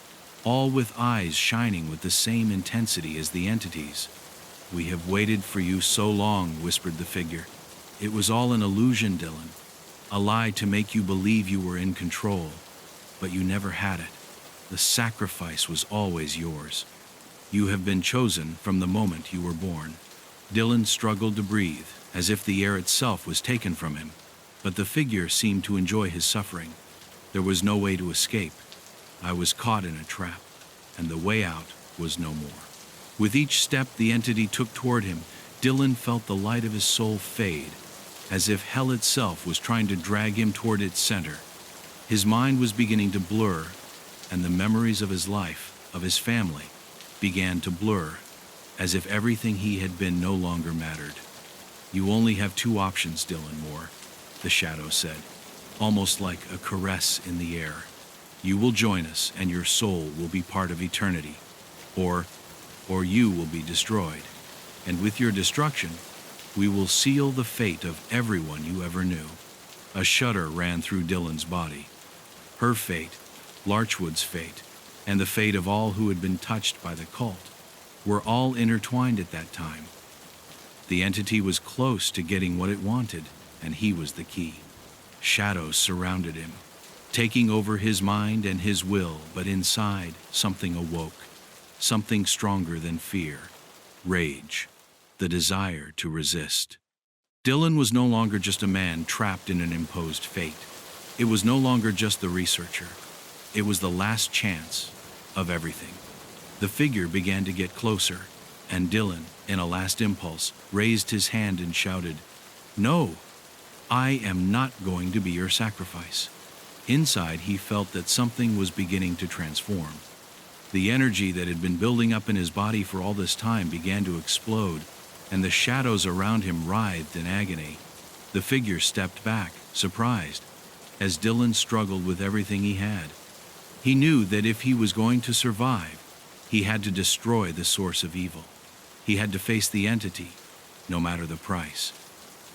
all with eyes shining with the same intensity as the entities. "We have waited for you so long," whispered the figure. "It was all an illusion, Dylan, a lie to make you believe you were in control, but you never had it. The sacrifice was always yours. You have been chosen from the moment you were born." Dylan struggled to breathe, as if the air itself was taken from him, but the figure seemed to enjoy his suffering. There was no way to escape. I was caught in a trap, and the way out was no more. With each step the entity took toward him, Dylan felt the light of his soul fade, as if hell itself was trying to drag him toward its center. His mind was beginning to blur, and the memories of his life, of his family, began to blur, as if everything he had been no longer mattered. "You only have two options, Dylan Moore," the shadow said, almost like a caress in the air. "You will join us, and your soul will be part of eternity, or you will be destroyed. And with your destruction, we will seal the fate of everyone you ever knew." A shudder ran through Dylan's body. Her fate, Larchwood's fate, and the fate of all who had been touched by the cult were all intertwined at that time. The entity was close to getting what it wanted, and he was the key. Shadows surrounded him, taking over his mind and his will, but inside, something awoke, something stronger than fear, rage, the desire to resist. Dylan was no longer just a man trapped in an imposed fate. It was no longer just the researcher. It was the last chance of everything. The figure began to get closer, and Dylan, in a last impulse, raised his hand and shouted, "No, I am not going to be your sacrifice." Inside, he felt that something was beginning to transform. The energy that had been building up in his body for all this time began to explode, and the shadows around him writhed in agony. The figure stepped back, surprised, as Dylan struggled with everything he had. He knew that if he was going to survive, he had to destroy the source of evil. He had to face the entity, no matter the price.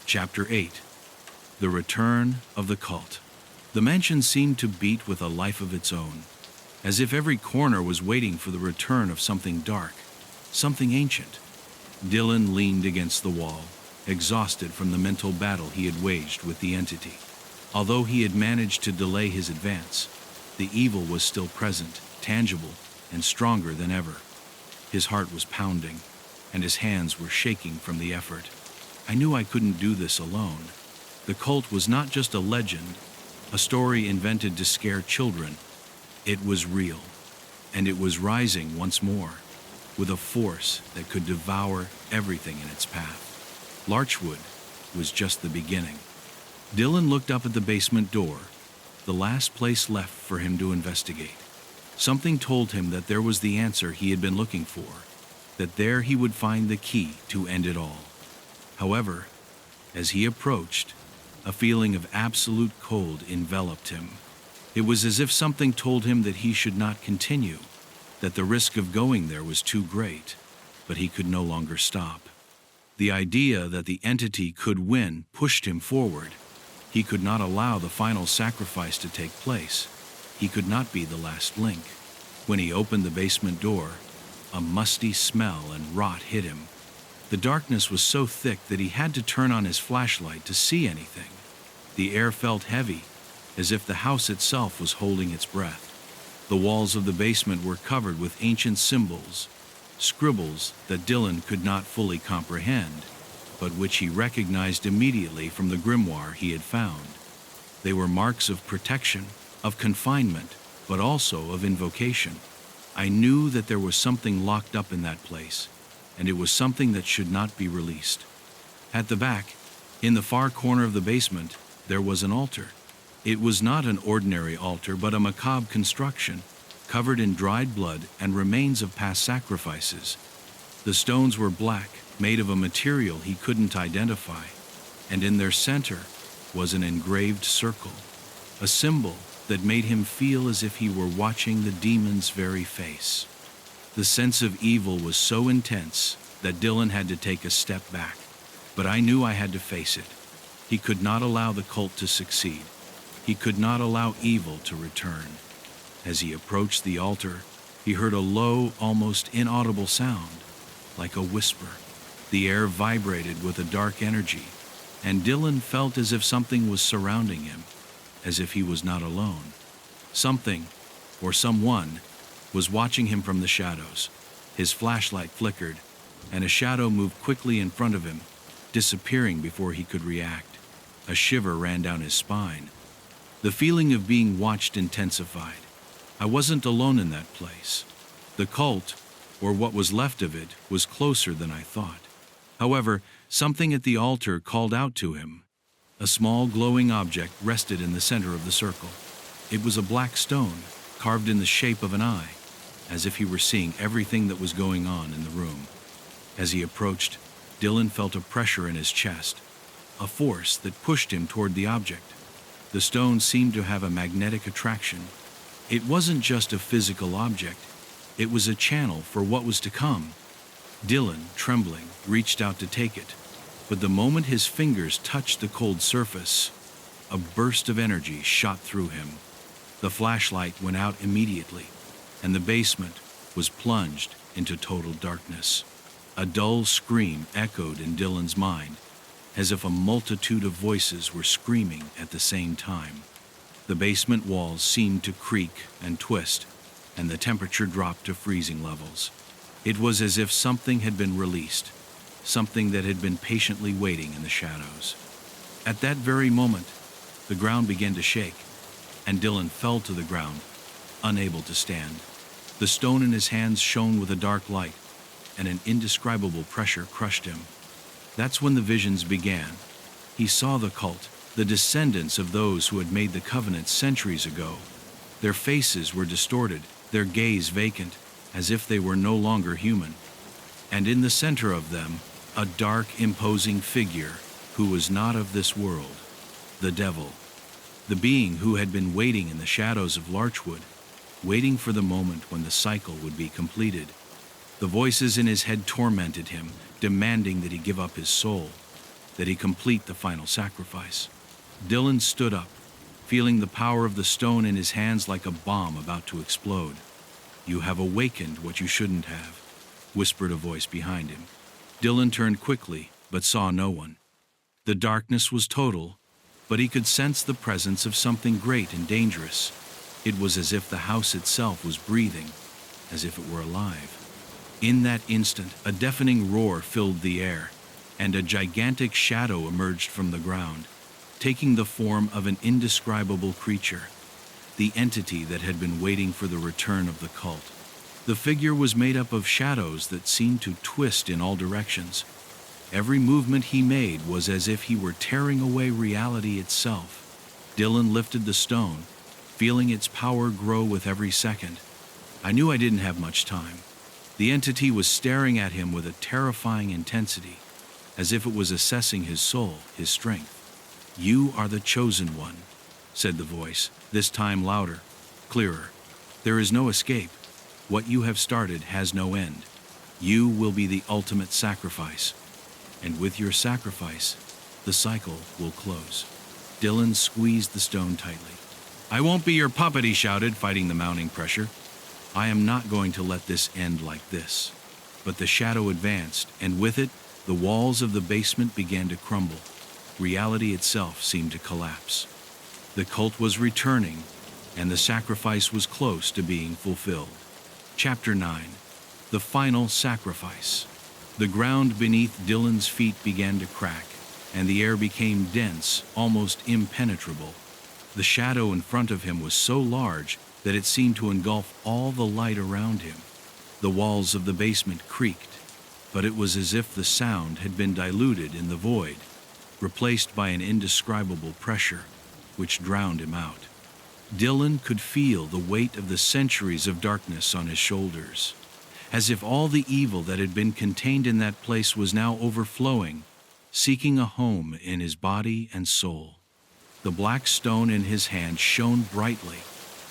Chapter 8. The Return of the Cult. The mansion seemed to beat with a life of its own, as if every corner was waiting for the return of something dark, something ancient. Dylan leaned against the wall, exhausted from the mental battle he had waged with the entity. Although he had managed to delay his advance, the evil was still present, tangible, and stronger than ever. His heart was pounding, and his hands were shaking from the effort. I knew I couldn't do this alone. The cult was not just a legend, a story invented to scare children. It was real, and it was rising once more, with a force that could devour everything in its path. Larchwood was just the beginning. Dylan looked up at the basement door, the last place left for him to investigate. Something told him that there was the answer he had been looking for, that there he would find the key to end it all. However, as he approached, a feeling of absolute cold enveloped him. It was as if something told him that he should not continue, that the risk of going there was too great, but he could no longer stop. The idea that the entity could win pushed him forward. He could not allow the final sacrifice to take place. He could not be the last link. When he opened the basement door, a musty smell and rot hit him. The darkness was so thick that he had to turn on his flashlight to see anything. The air felt heavy, as if the house itself was holding its breath. The walls of the basement were covered with ancient symbols, scribbles that Dylan could not fully comprehend, but which he recognized immediately from the grimoire he had found. They were marks of protection, of confinement, but also of invocation. I knew that there was something locked up in that place, and it was something that should not be released. At the back, in the far corner of the basement, there was an altar. It was not an ordinary altar, but a macabre construction, covered in dried blood and remains of past sacrifices. The stones were black, made of a material he couldn't identify, and in their center was an engraved circle, a symbol that made him feel as if he were watching the demon's very face. The sense of evil was so intense that Dylan had to take a step back, but I knew I had to face it. He could not allow the cult to succeed. He could not allow evil to return. As he approached the altar, he heard a low, almost inaudible sound, like a whisper. The air vibrated with a dark energy, and Dylan felt as if something was surrounding him, as if he was not alone. Something, or someone, was watching him from the shadows. His flashlight flickered, and a shadow moved quickly in front of him, disappearing before he could react. A shiver ran down his spine. The feeling of being watched intensified. I wasn't alone in that place. The cult, or what was left of it, was closer than I thought. However, something at the altar called out to him. A small glowing object rested in the center of the circle. It was a black stone, carved in the shape of an eye, as if he were seeing everything that was going on in the room. As he approached, Dylan felt a pressure in his chest, a force that pushed him toward the object. The stone seemed to have a magnetic attraction. It wasn't just a physical object, it was a channel for what was to come. Dylan, trembling, reached out to take it, but the moment his fingers touched the cold surface, a burst of energy shot through him. The flashlight went out immediately, and the basement was plunged into total darkness. A dull scream echoed in Dylan's mind, as if a multitude of voices were screaming at the same time. The basement walls seemed to creak and twist, and the temperature dropped to freezing levels. It was as if something had been released, something that had been patiently waiting in the shadows. At that very moment, the ground began to shake, and Dylan fell to the ground, unable to stand. The stone in his hands shone with a dark light, and an indescribable pressure crushed him. That's when the visions began. He saw the cult, the descendants of those who had made the covenant centuries ago. Their faces were distorted, their gaze vacant, as if they were no longer human. And in the center of them, a dark, imposing figure who was not of this world, the devil. The being who had been waiting in the shadows of Larchwood, waiting for the moment when the cycle would be completed. The voices in his head tormented him, demanding that he give up his soul, that he complete the final sacrifice. Dylan stood up, feeling the power of the stone in his hands like a bomb about to explode. "You have awakened what you shouldn't have," whispered a voice behind him. Dylan turned quickly, but saw no one. The darkness was total, but he could sense the presence of something great and dangerous. It was as if the house itself was breathing, as if it were alive. In that instant, a deafening roar filled the air, and a gigantic shadow emerged from the ground, taking the form of an indescribable creature, the entity that had been waiting for the return of the cult. The figure was made up of shadows that seemed to twist in all directions. Every movement he made was as if he were tearing away reality itself. Dylan lifted the stone, feeling its power grow with every second. I knew I didn't have much time. The entity was staring at him with a terrifying intensity, as if it was assessing his soul, his strength. "You are the chosen one," said the voice, this time louder, clearer. "There is no escape. What you have started has no end. You will be the ultimate sacrifice. And with your sacrifice, the cycle will close." Dylan squeezed the stone tightly. "I won't be your puppet," he shouted, fighting the mounting pressure. "I am not going to let this end like this." But the shadow advanced, and with it, the walls of the basement began to crumble. Reality itself seemed to collapse. The cult was returning, and the sacrifice was close to being fulfilled. Chapter 9. The Final Sacrifice. The ground beneath Dylan's feet began to crack, and the air became dense, almost impenetrable. The shadow in front of him was so large that it seemed to engulf all the light around him. The walls of the basement creaked, but it was as if the sound had been diluted in the void, replaced by an indescribable pressure, which drowned him out. Dylan could feel the weight of the centuries of darkness on his shoulders, as if all the evil that had been contained in that place was now overflowing, seeking a home in his body and soul. The black stone in his hand shone brightly,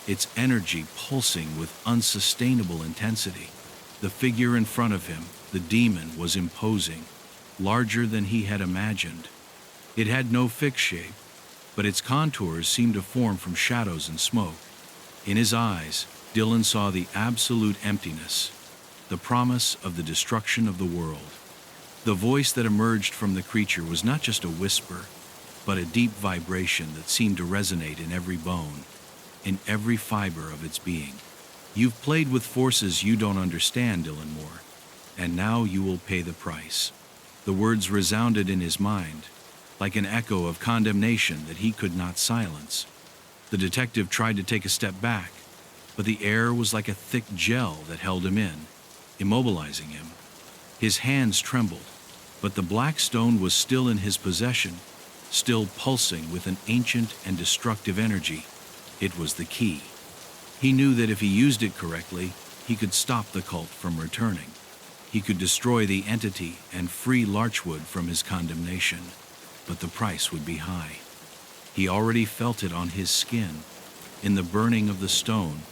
its energy pulsing with unsustainable intensity. The figure in front of him, the demon, was imposing, larger than he had imagined. It had no fixed shape, but its contours seemed to form from shadows and smoke. In his eyes, Dylan saw the absolute emptiness, the promise of the destruction of the world. The voice that emerged from the creature was not just a whisper, but a deep vibration that seemed to resonate in every bone, in every fiber of its being. "You've played with forces you don't understand, Dylan Moore, and now you will pay the price." The words resounded in his mind, like an echo of condemnation that he could not silence. The detective tried to take a step back, but the air was like a thick gel that held him in, immobilizing him. His hands trembled, but the black stone was still in his possession, still pulsing with an ancient and destructive energy. It was the key. He knew that if he used it correctly, he could stop the cult from returning. He could destroy the entity and free Larchwood from his condemnation, but the price would be high. He already felt it on his skin, in the burning of the stone,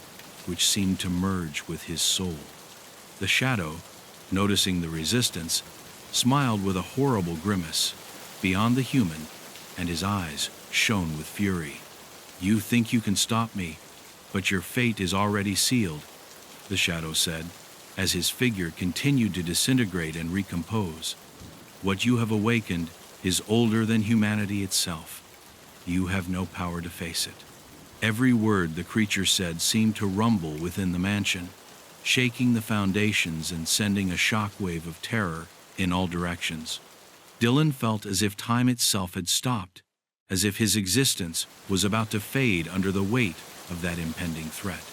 which seemed to merge with his soul. The shadow, noticing the resistance, smiled with a horrible grimace, beyond the human, and his eyes shone with fury. "You think you can stop me, but your fate is already sealed," the shadow said, as his figure continued to disintegrate and recompose. "What you have awakened is older than humanity itself. You have no power to face it." Every word the creature said seemed to rumble within the mansion, shaking the foundations and sending a shockwave of terror in all directions. Dylan felt as if time itself had stopped, as if his existence was about to fade under the weight of that impending threat.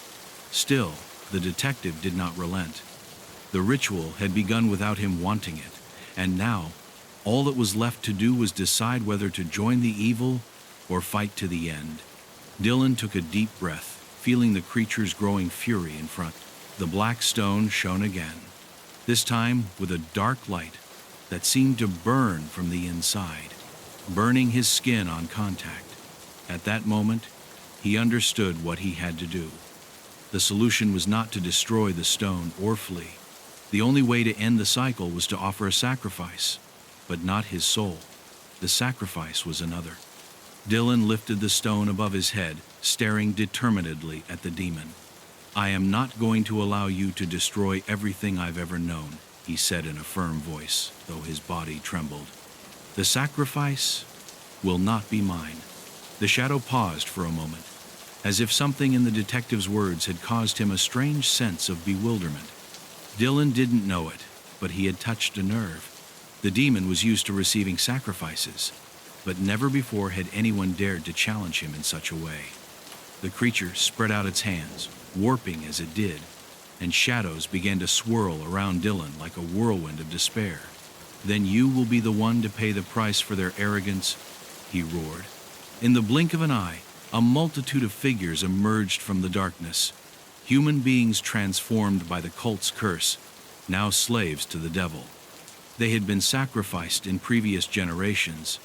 Still, the detective did not relent. The ritual had begun without him wanting it, and now, all that was left to do was decide whether to join the evil or fight to the end. Dylan took a deep breath, feeling the creature's growing fury in front. The black stone shone again, this time with a dark light that seemed to burn from the inside, burning his skin on contact. At that moment, he understood what he had to do. The solution was not to destroy the stone or flee. The only way to end the cycle was to offer a sacrifice, but not his soul. The sacrifice was another. Dylan lifted the stone above his head, staring determinedly at the demon. "I am not going to allow you to destroy everything I've ever known," he said in a firm voice, though his body trembled. "The sacrifice will not be mine." The shadow paused for a moment, as if something in the detective's words had caused him a strange sense of bewilderment. Dylan didn't know it, but he had touched a nerve. The demon was used to receiving sacrifices, but never before had anyone dared to challenge him in such a way. The creature spread out its hands, warping as it did, and shadows began to swirl around Dylan like a whirlwind of despair. "Then you will be the one to pay the price for their arrogance," he roared. In the blink of an eye, a multitude of figures emerged from the darkness, human beings transformed by the cult's curse, now slaves to the devil. They had been sacrificed in previous generations,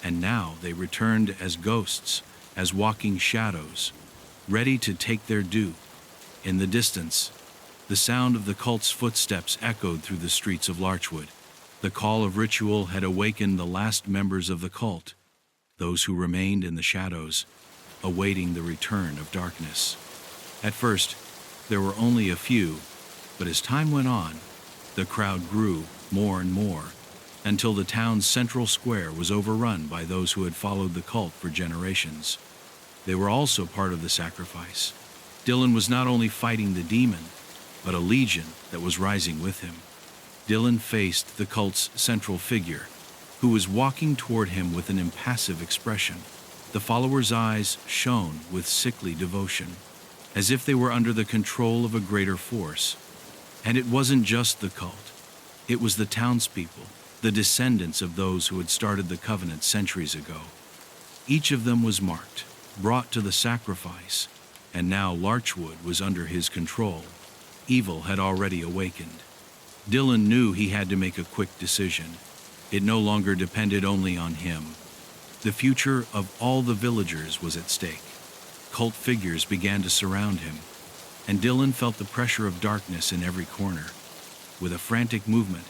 and now they returned as ghosts, as walking shadows, ready to take their due. In the distance, the sound of the cult's footsteps echoed through the streets of Larchwood. The call of ritual had awakened the last members of the cult, those who remained in the shadows, awaiting the return of darkness. At first, there were only a few, but as time went on, the crowd grew more and more, until the town's central square was overrun by those who had followed the cult for generations. They were also part of the sacrifice. Dylan was not only fighting the demon, but a legion that was rising with him. Dylan faced the cult's central figure, who was walking toward him with an impassive expression. The followers' eyes shone with sickly devotion, as if they were under the control of a greater force. And it wasn't just the cult. It was the townspeople, the descendants of those who had started the covenant centuries ago. Each of them was marked, brought to the sacrifice, and now Larchwood was under his control. Evil had already awakened. Dylan knew he had to make a quick decision. It no longer depended only on him. The future of all the villagers was at stake. Cult figures began to surround him, and Dylan felt the pressure of darkness in every corner. With a frantic movement,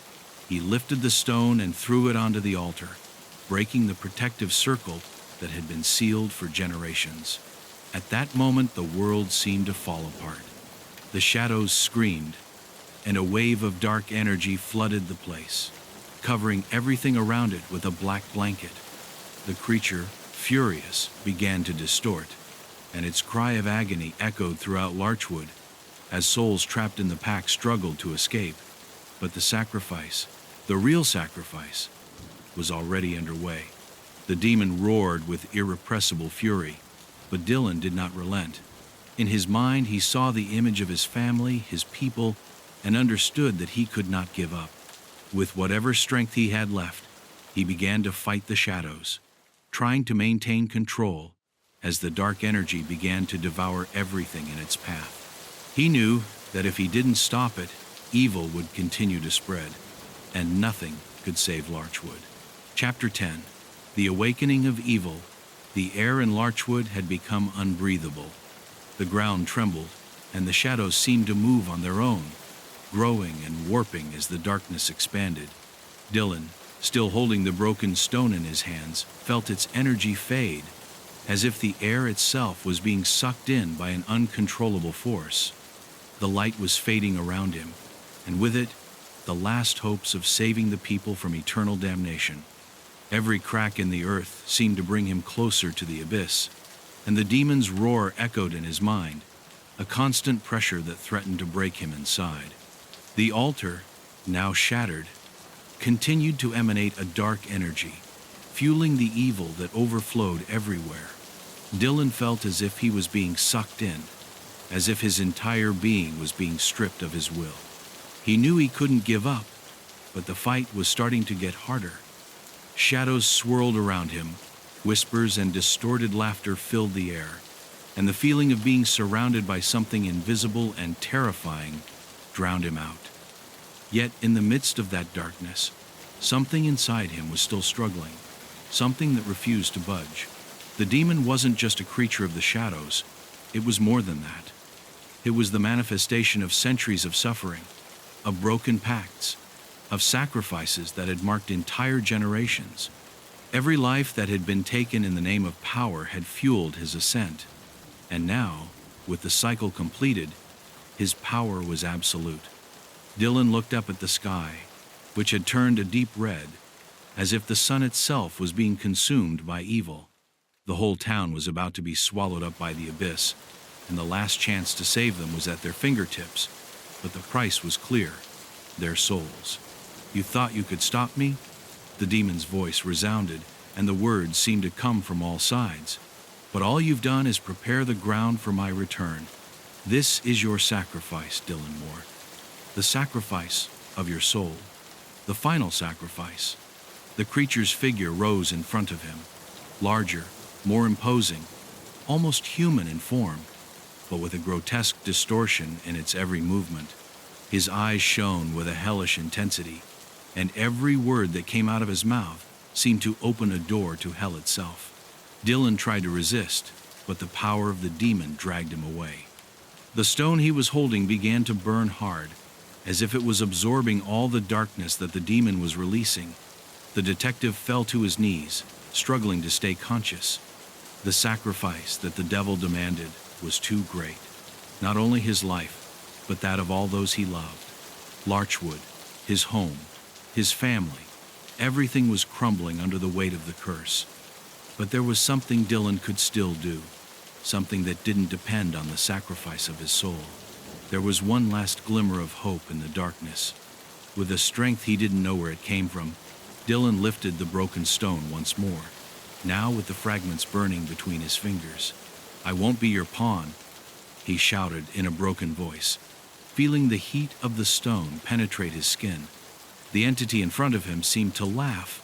he lifted the stone and threw it onto the altar, breaking the protective circle that had been sealed for generations. At that moment, the world seemed to fall apart. The shadows screamed, and a wave of dark energy flooded the place, covering everything around it with a black blanket. The creature, furious, began to distort, and its cry of agony echoed throughout Larchwood as souls trapped in the pack struggled to escape. But the sacrifice, the real sacrifice, was already underway. The demon roared with irrepressible fury, but Dylan did not relent. In his mind, he saw the image of his family, his people, and understood that he could not give up. With whatever strength he had left, he began to fight the shadows, trying to maintain control as the dark energy began to devour everything in its path. He knew that if he didn't stop it, evil would continue to spread, and nothing could save Larchwood. Chapter 10. The Awakening of Evil. The air in Larchwood had become unbreathable. The ground trembled, and the shadows seemed to move on their own, growing and warping as the darkness expanded. Dylan, still holding the broken stone in his hands, felt its energy fade, as if the air itself was being sucked in by an uncontrollable force. The light was fading around him, and with it, the last hopes of saving the people from eternal damnation. Every crack in the earth seemed to bring him closer to the abyss, and the demon's roar echoed in his mind, a constant pressure that threatened to break him inside. The altar, now shattered, continued to emanate a dark energy, fueling the evil that overflowed everywhere. Dylan felt as if he was being sucked in, as if his entire being was being stripped of his will. He knew he couldn't give up, but the fight was starting to get harder. Shadows swirled around him, whispers and distorted laughter filled the air, and the feeling of being surrounded by something invisible and terrifying drowned him out. Yet in the midst of that darkness, something inside him was still struggling, something that refused to budge. The demon wasn't just a creature of the shadows, it was more than that. It was the manifestation of centuries of suffering, of broken pacts, of sacrifices that had marked entire generations. Every life that had been taken in the name of power had fueled his ascent. And now, with the cycle completed, his power was absolute. Dylan looked up at the sky, which had turned a deep red, as if the sun itself was being consumed by evil. The whole town was about to be swallowed up by the abyss, and the last chance to save them was at their fingertips. But the price was clear: their souls. "You thought you could stop me?" The demon's voice resounded, and the words seemed to come from all sides. "But all you've done is prepare the ground for my return. This is your sacrifice, Dylan Moore. The sacrifice of your soul. The final sacrifice." The creature's figure rose in front of him, larger, more imposing, almost human in form, but with a grotesque distortion in its every movement. His eyes shone with a hellish intensity, and every word that came out of his mouth seemed to open a door to hell itself. Dylan tried to resist, but the power of the demon dragged him away. The stone he was holding began to burn hard, as if it was absorbing all the darkness that the demon was releasing. The detective fell to his knees, struggling to stay conscious. The sacrifice that the devil demanded was too great. Not only his life, but that of all those he loved. Larchwood, his home, his family, everything was crumbling under the weight of the curse. But there was something Dylan could still do, something that didn't depend on the sacrifice of his soul. There was one last glimmer of hope in the darkness. With a strength he didn't know where it came from, Dylan lifted the broken stone once more, now with the fragments burning between his fingers. "I won't be your pawn," he shouted in a broken voice, feeling the heat of the stone penetrate his skin. The entity in front of him seemed to laugh,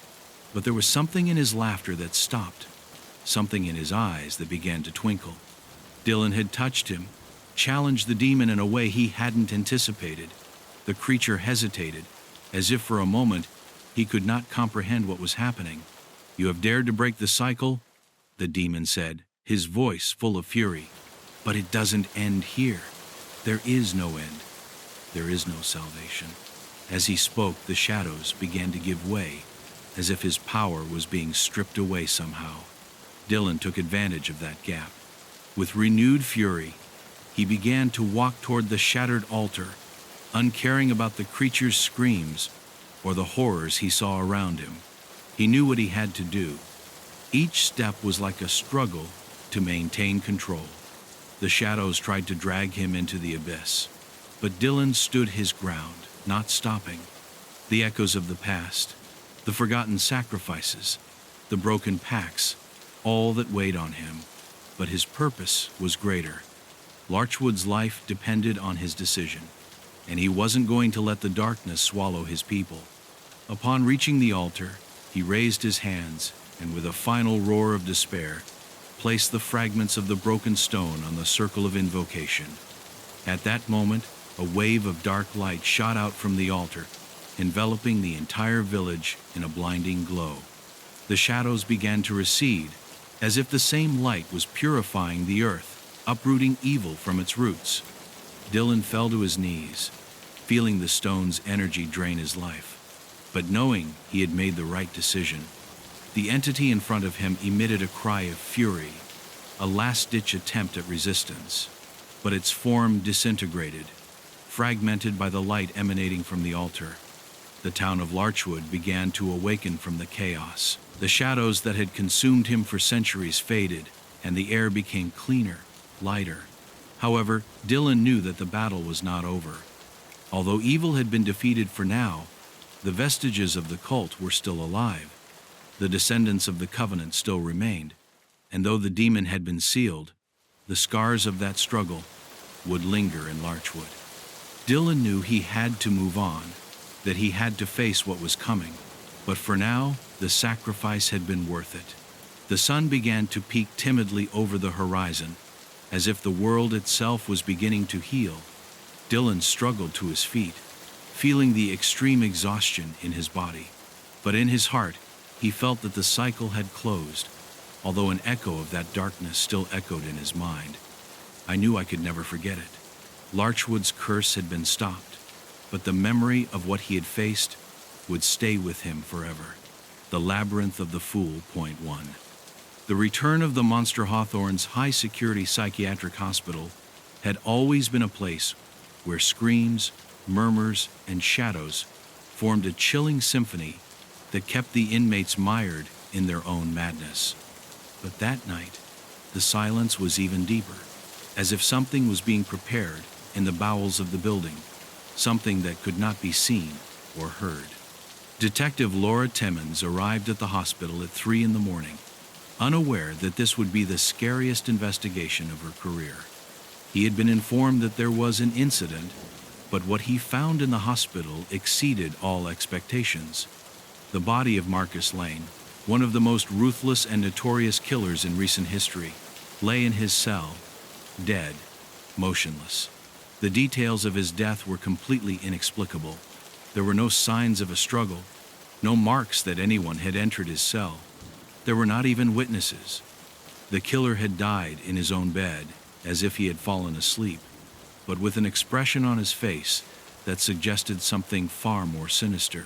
but there was something in his laughter that stopped, something in his eyes that began to twinkle. Dylan had touched him, challenged the demon in a way he hadn't anticipated. The creature hesitated, as if for a moment he could not comprehend what was happening. "You have dared to break the cycle," the demon said, his voice full of fury. "But it doesn't end here. There is no end. There is no salvation." As he spoke, the shadows began to give way, as if his power was being stripped away somehow. Dylan took advantage of that gap. With renewed fury, he began to walk toward the shattered altar, uncaring about the creature's screams or the horrors he saw around him. He knew what he had to do. Each step was like a struggle to maintain control. The shadows tried to drag him into the abyss, but Dylan stood his ground, not stopping. The echoes of the past, the forgotten sacrifices, the broken pacts, all that weighed on him, but his purpose was greater. Larchwood's life depended on his decision, and he wasn't going to let the darkness swallow his people. Upon reaching the altar, he raised his hands and, with a final roar of despair, placed the fragments of the broken stone on the circle of invocation. At that moment, a wave of dark light shot out from the altar, enveloping the entire village in a blinding glow. The shadows began to recede, as if the same light was purifying the earth, uprooting evil from its roots. Dylan fell to his knees, feeling the stone's energy drain his life, but knowing he had made the right decision. The entity in front of him emitted a cry of fury, a last-ditch attempt at resistance, but its form disintegrated, fragmented by the light emanating from the altar. The town of Larchwood began to awaken from the chaos. The shadows that had consumed him for centuries faded, and the air became cleaner, lighter. However, Dylan knew that the battle was not over. Although evil had been defeated for now, the vestiges of the cult were still alive. The descendants of the covenant still remained, and though the demon had been sealed, the scars of that struggle would linger in Larchwood. Dylan knew he had to move on, that he had to face what was coming, but for now, the sacrifice had been worth it. The sun began to peek timidly over the horizon, as if the world itself was beginning to heal. Dylan struggled to his feet, feeling the extreme exhaustion in his body. But in his heart, he felt that the cycle had closed, although an echo of that darkness still echoed in his mind. I knew I could never forget it. Larchwood's curse had been stopped, but the memory of what he had faced would stay with him forever. The Labyrinth of the Fool, Point 1. The return of the Monster Hawthorne's high-security psychiatric hospital had always been a place where screams, murmurs, and shadows formed a chilling symphony that kept the inmates mired in their own madness. But that night, the silence was even deeper, as if something was being prepared in the bowels of the building, something that could not be seen or heard. Detective Laura Timmons arrived at the hospital at 3 a.m, unaware that this would be the scariest investigation of her career. He had been informed that there was an incident, but what he found in the hospital exceeded all expectations. The body of Marcus Lane, one of the most ruthless and notorious killers in recent history, lay in his cell, dead, motionless. The details of his death were completely inexplicable. There were no signs of a struggle, no marks that anyone had entered his cell. There were not even witnesses. The killer had died in his own bed, as if he had fallen asleep, but with an expression on his face that suggested something far more sinister,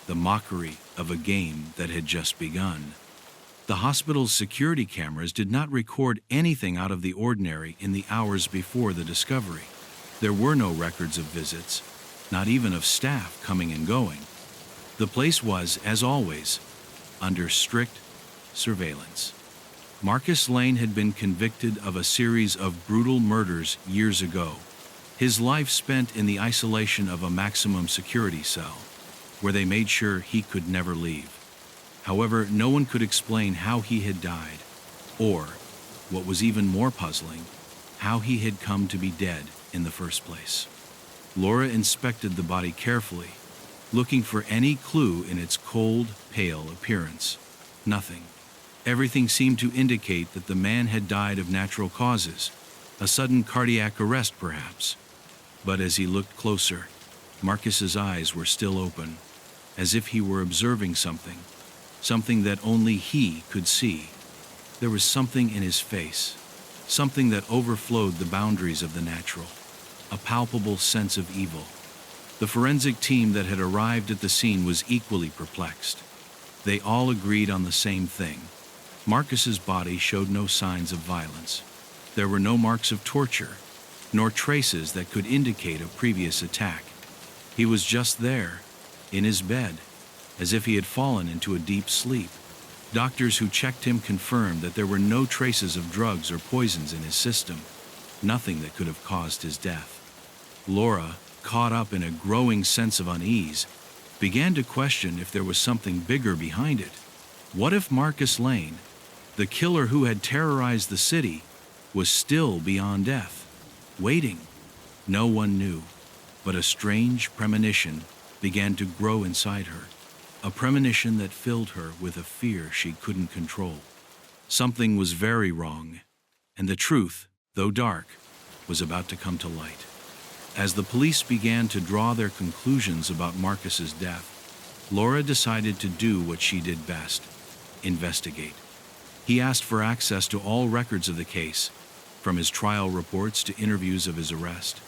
the mockery of a game that had just begun. The hospital's security cameras did not record anything out of the ordinary in the hours before the discovery. There were no records of visits, not even of staff coming and going. The place was, as always, under strict surveillance. Marcus Lane had been convicted of a series of brutal murders years ago, his life spent in the isolation of a maximum security cell, where they made sure he could never leave. However, no one could explain how he had died, or, what was even more puzzling, how he had come to be dead in the first place. Laura inspected the body carefully, looking for any clue in its cold, pale appearance. Nothing. Everything seemed to indicate that the man had died of natural causes, a sudden cardiac arrest perhaps. But as he looked closer, Marcus's eyes were still open, as if he were observing something that only he could see. There was something in his face, something that overflowed the boundaries of the natural, a palpable sense of evil. The forensic team that had arrived at the scene was equally perplexed. They all agreed on the same thing. Marcus's body showed no signs of violence. There were no marks of torture, nor traces that could indicate a previous attack. He was just there, in his bed, as if he had fallen into a deep sleep. Doctors who checked him confirmed that there were no traces of drugs or poisons in his system, nothing that could have caused his death. Laura, caught up in a growing sense of unease, began to question if there was something bigger behind it. What if Marcus Lane, the killer who had terrorized the city, was still beyond death, waiting? No one knew, but a strange premonition began to grow inside her, a premonition that filled her with a fear she couldn't control. Something was very wrong, and the truth, though dark, was about to come to light. As the police began to draw their conclusions about Marcus's death, Laura decided to do what she did best: investigate. He asked for access to all records of the case, from his trial reports to interviews of his arrest.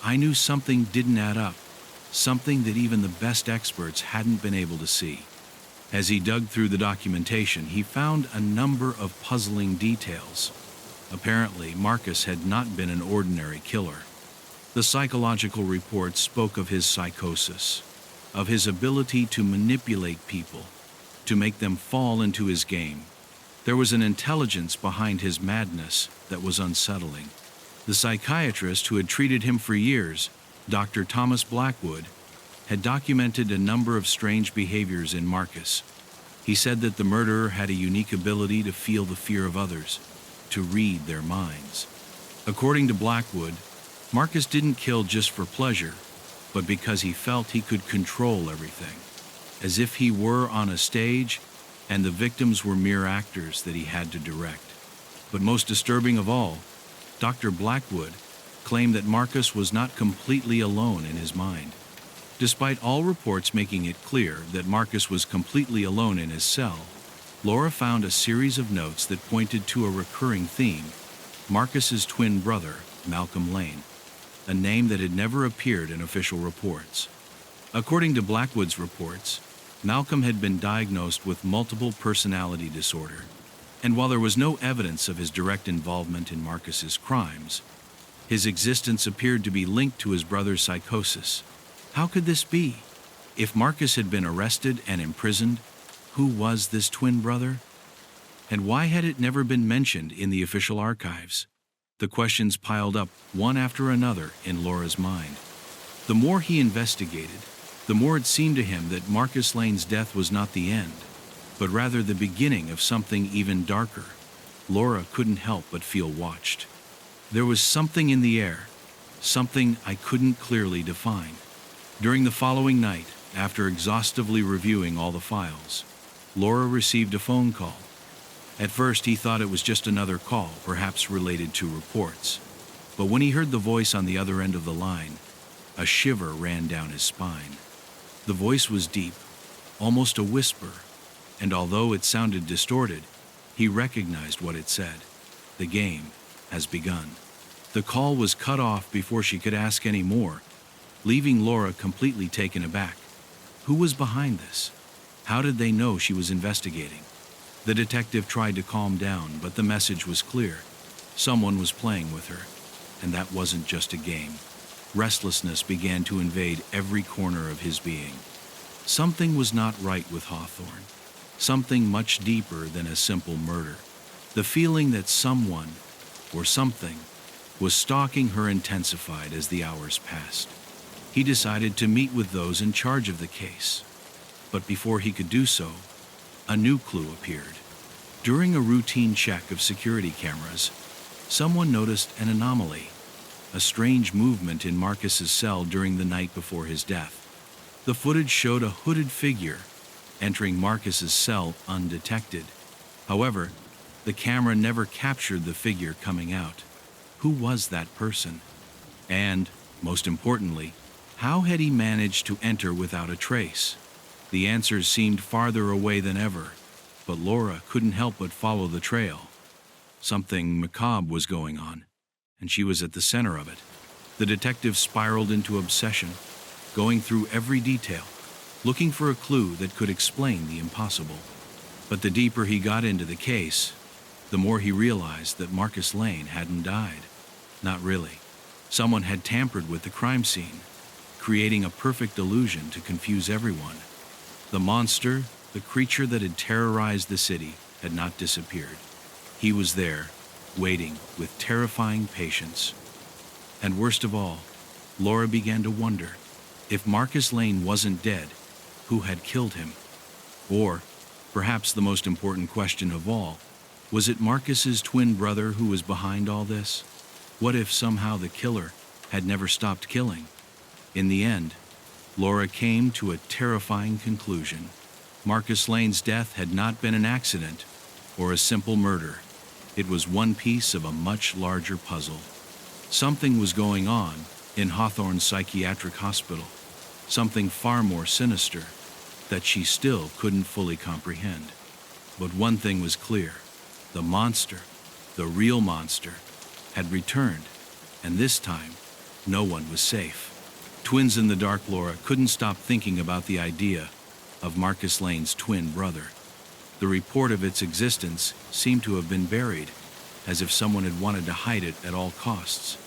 I knew something didn't add up, something that even the best experts hadn't been able to see. As he dug through the documentation, he found a number of puzzling details. Apparently, Marcus had not been an ordinary killer. The psychological reports spoke of his psychosis, of his ability to manipulate people, to make them fall into his game. There was an intelligence behind his madness that was unsettling. The psychiatrist who had treated him for years, Dr. Thomas Blackwood, had documented a number of strange behaviors in Marcus. He said that the murderer had a unique ability to feel the fear of others, to read their minds. According to Blackwood, Marcus didn't kill just for pleasure, but because he felt he could control everything, as if he were on a stage and the victims were mere actors that he had to direct. But most disturbing of all, Dr. Blackwood claimed that Marcus was not completely alone in his mind. Despite all reports making it clear that Marcus was completely alone in his cell, Laura found a series of notes that pointed to a recurring theme: Marcus's twin brother, Malcolm Lane, a name that had never appeared in official reports. According to Blackwood's reports, Malcolm had been diagnosed with multiple personality disorder, and while there was no evidence of his direct involvement in Marcus's crimes, his existence appeared to be linked to his brother's psychosis. How could this be? If Marcus had been arrested and imprisoned, who was this twin brother? And why had it never been mentioned in the official archives? The questions piled up one after another in Laura's mind. The more he investigated, the more it seemed to him that Marcus Lane's death was not the end, but rather the beginning of something even darker. Laura couldn't help but feel watched. There was something in the air, something I couldn't clearly define. During the following night, after exhaustively reviewing all the files, Laura received a phone call. At first, he thought it was just another call, perhaps related to reports. But when he heard the voice on the other end of the line, a shiver ran down his spine. The voice was deep, almost a whisper, and although it sounded distorted, he recognized what it said. The game has begun. The call was cut off before she could ask any more, leaving Laura completely taken aback. Who was behind this? How did they know she was investigating? The detective tried to calm down, but the message was clear. Someone was playing with her, and that wasn't just a game. Restlessness began to invade every corner of his being. Something was not right with Hawthorne. Something much deeper than a simple murder. The feeling that someone, or something, was stalking her intensified as the hours passed. He decided to meet with those in charge of the case. But before he could do so, a new clue appeared. During a routine check of security cameras, someone noticed an anomaly, a strange movement in Marcus's cell during the night before his death. The footage showed a hooded figure entering Marcus's cell undetected. However, the camera never captured the figure coming out. Who was that person? And, most importantly, how had he managed to enter without a trace? The answers seemed farther away than ever, but Laura couldn't help but follow the trail. Something macabre was going on, and she was at the center of it. The detective spiraled into obsession, going through every detail, looking for a clue that could explain the impossible. But the deeper he got into the case, the more he realized that Marcus Lane hadn't died. Not really. Someone had tampered with the crime scene, creating a perfect illusion to confuse everyone. The monster, the creature that had terrorized the city, had not disappeared. He was there, waiting with terrifying patience. And worst of all, Laura began to wonder, if Marcus Lane wasn't dead, who had killed him? Or, perhaps the most important question of all, was it Marcus's twin brother who was behind all this? What if somehow the killer had never stopped killing? In the end, Laura came to a terrifying conclusion. Marcus Lane's death had not been an accident or a simple murder. It was one piece of a much larger puzzle. Something was going on in Hawthorne's psychiatric hospital, something far more sinister that she still couldn't fully comprehend. But one thing was clear: the monster, the real monster, had returned, and this time, no one was safe. Twins in the dark, Laura couldn't stop thinking about the idea of Marcus Lane's twin brother. The report of its existence seemed to have been buried, as if someone had wanted to hide it at all costs.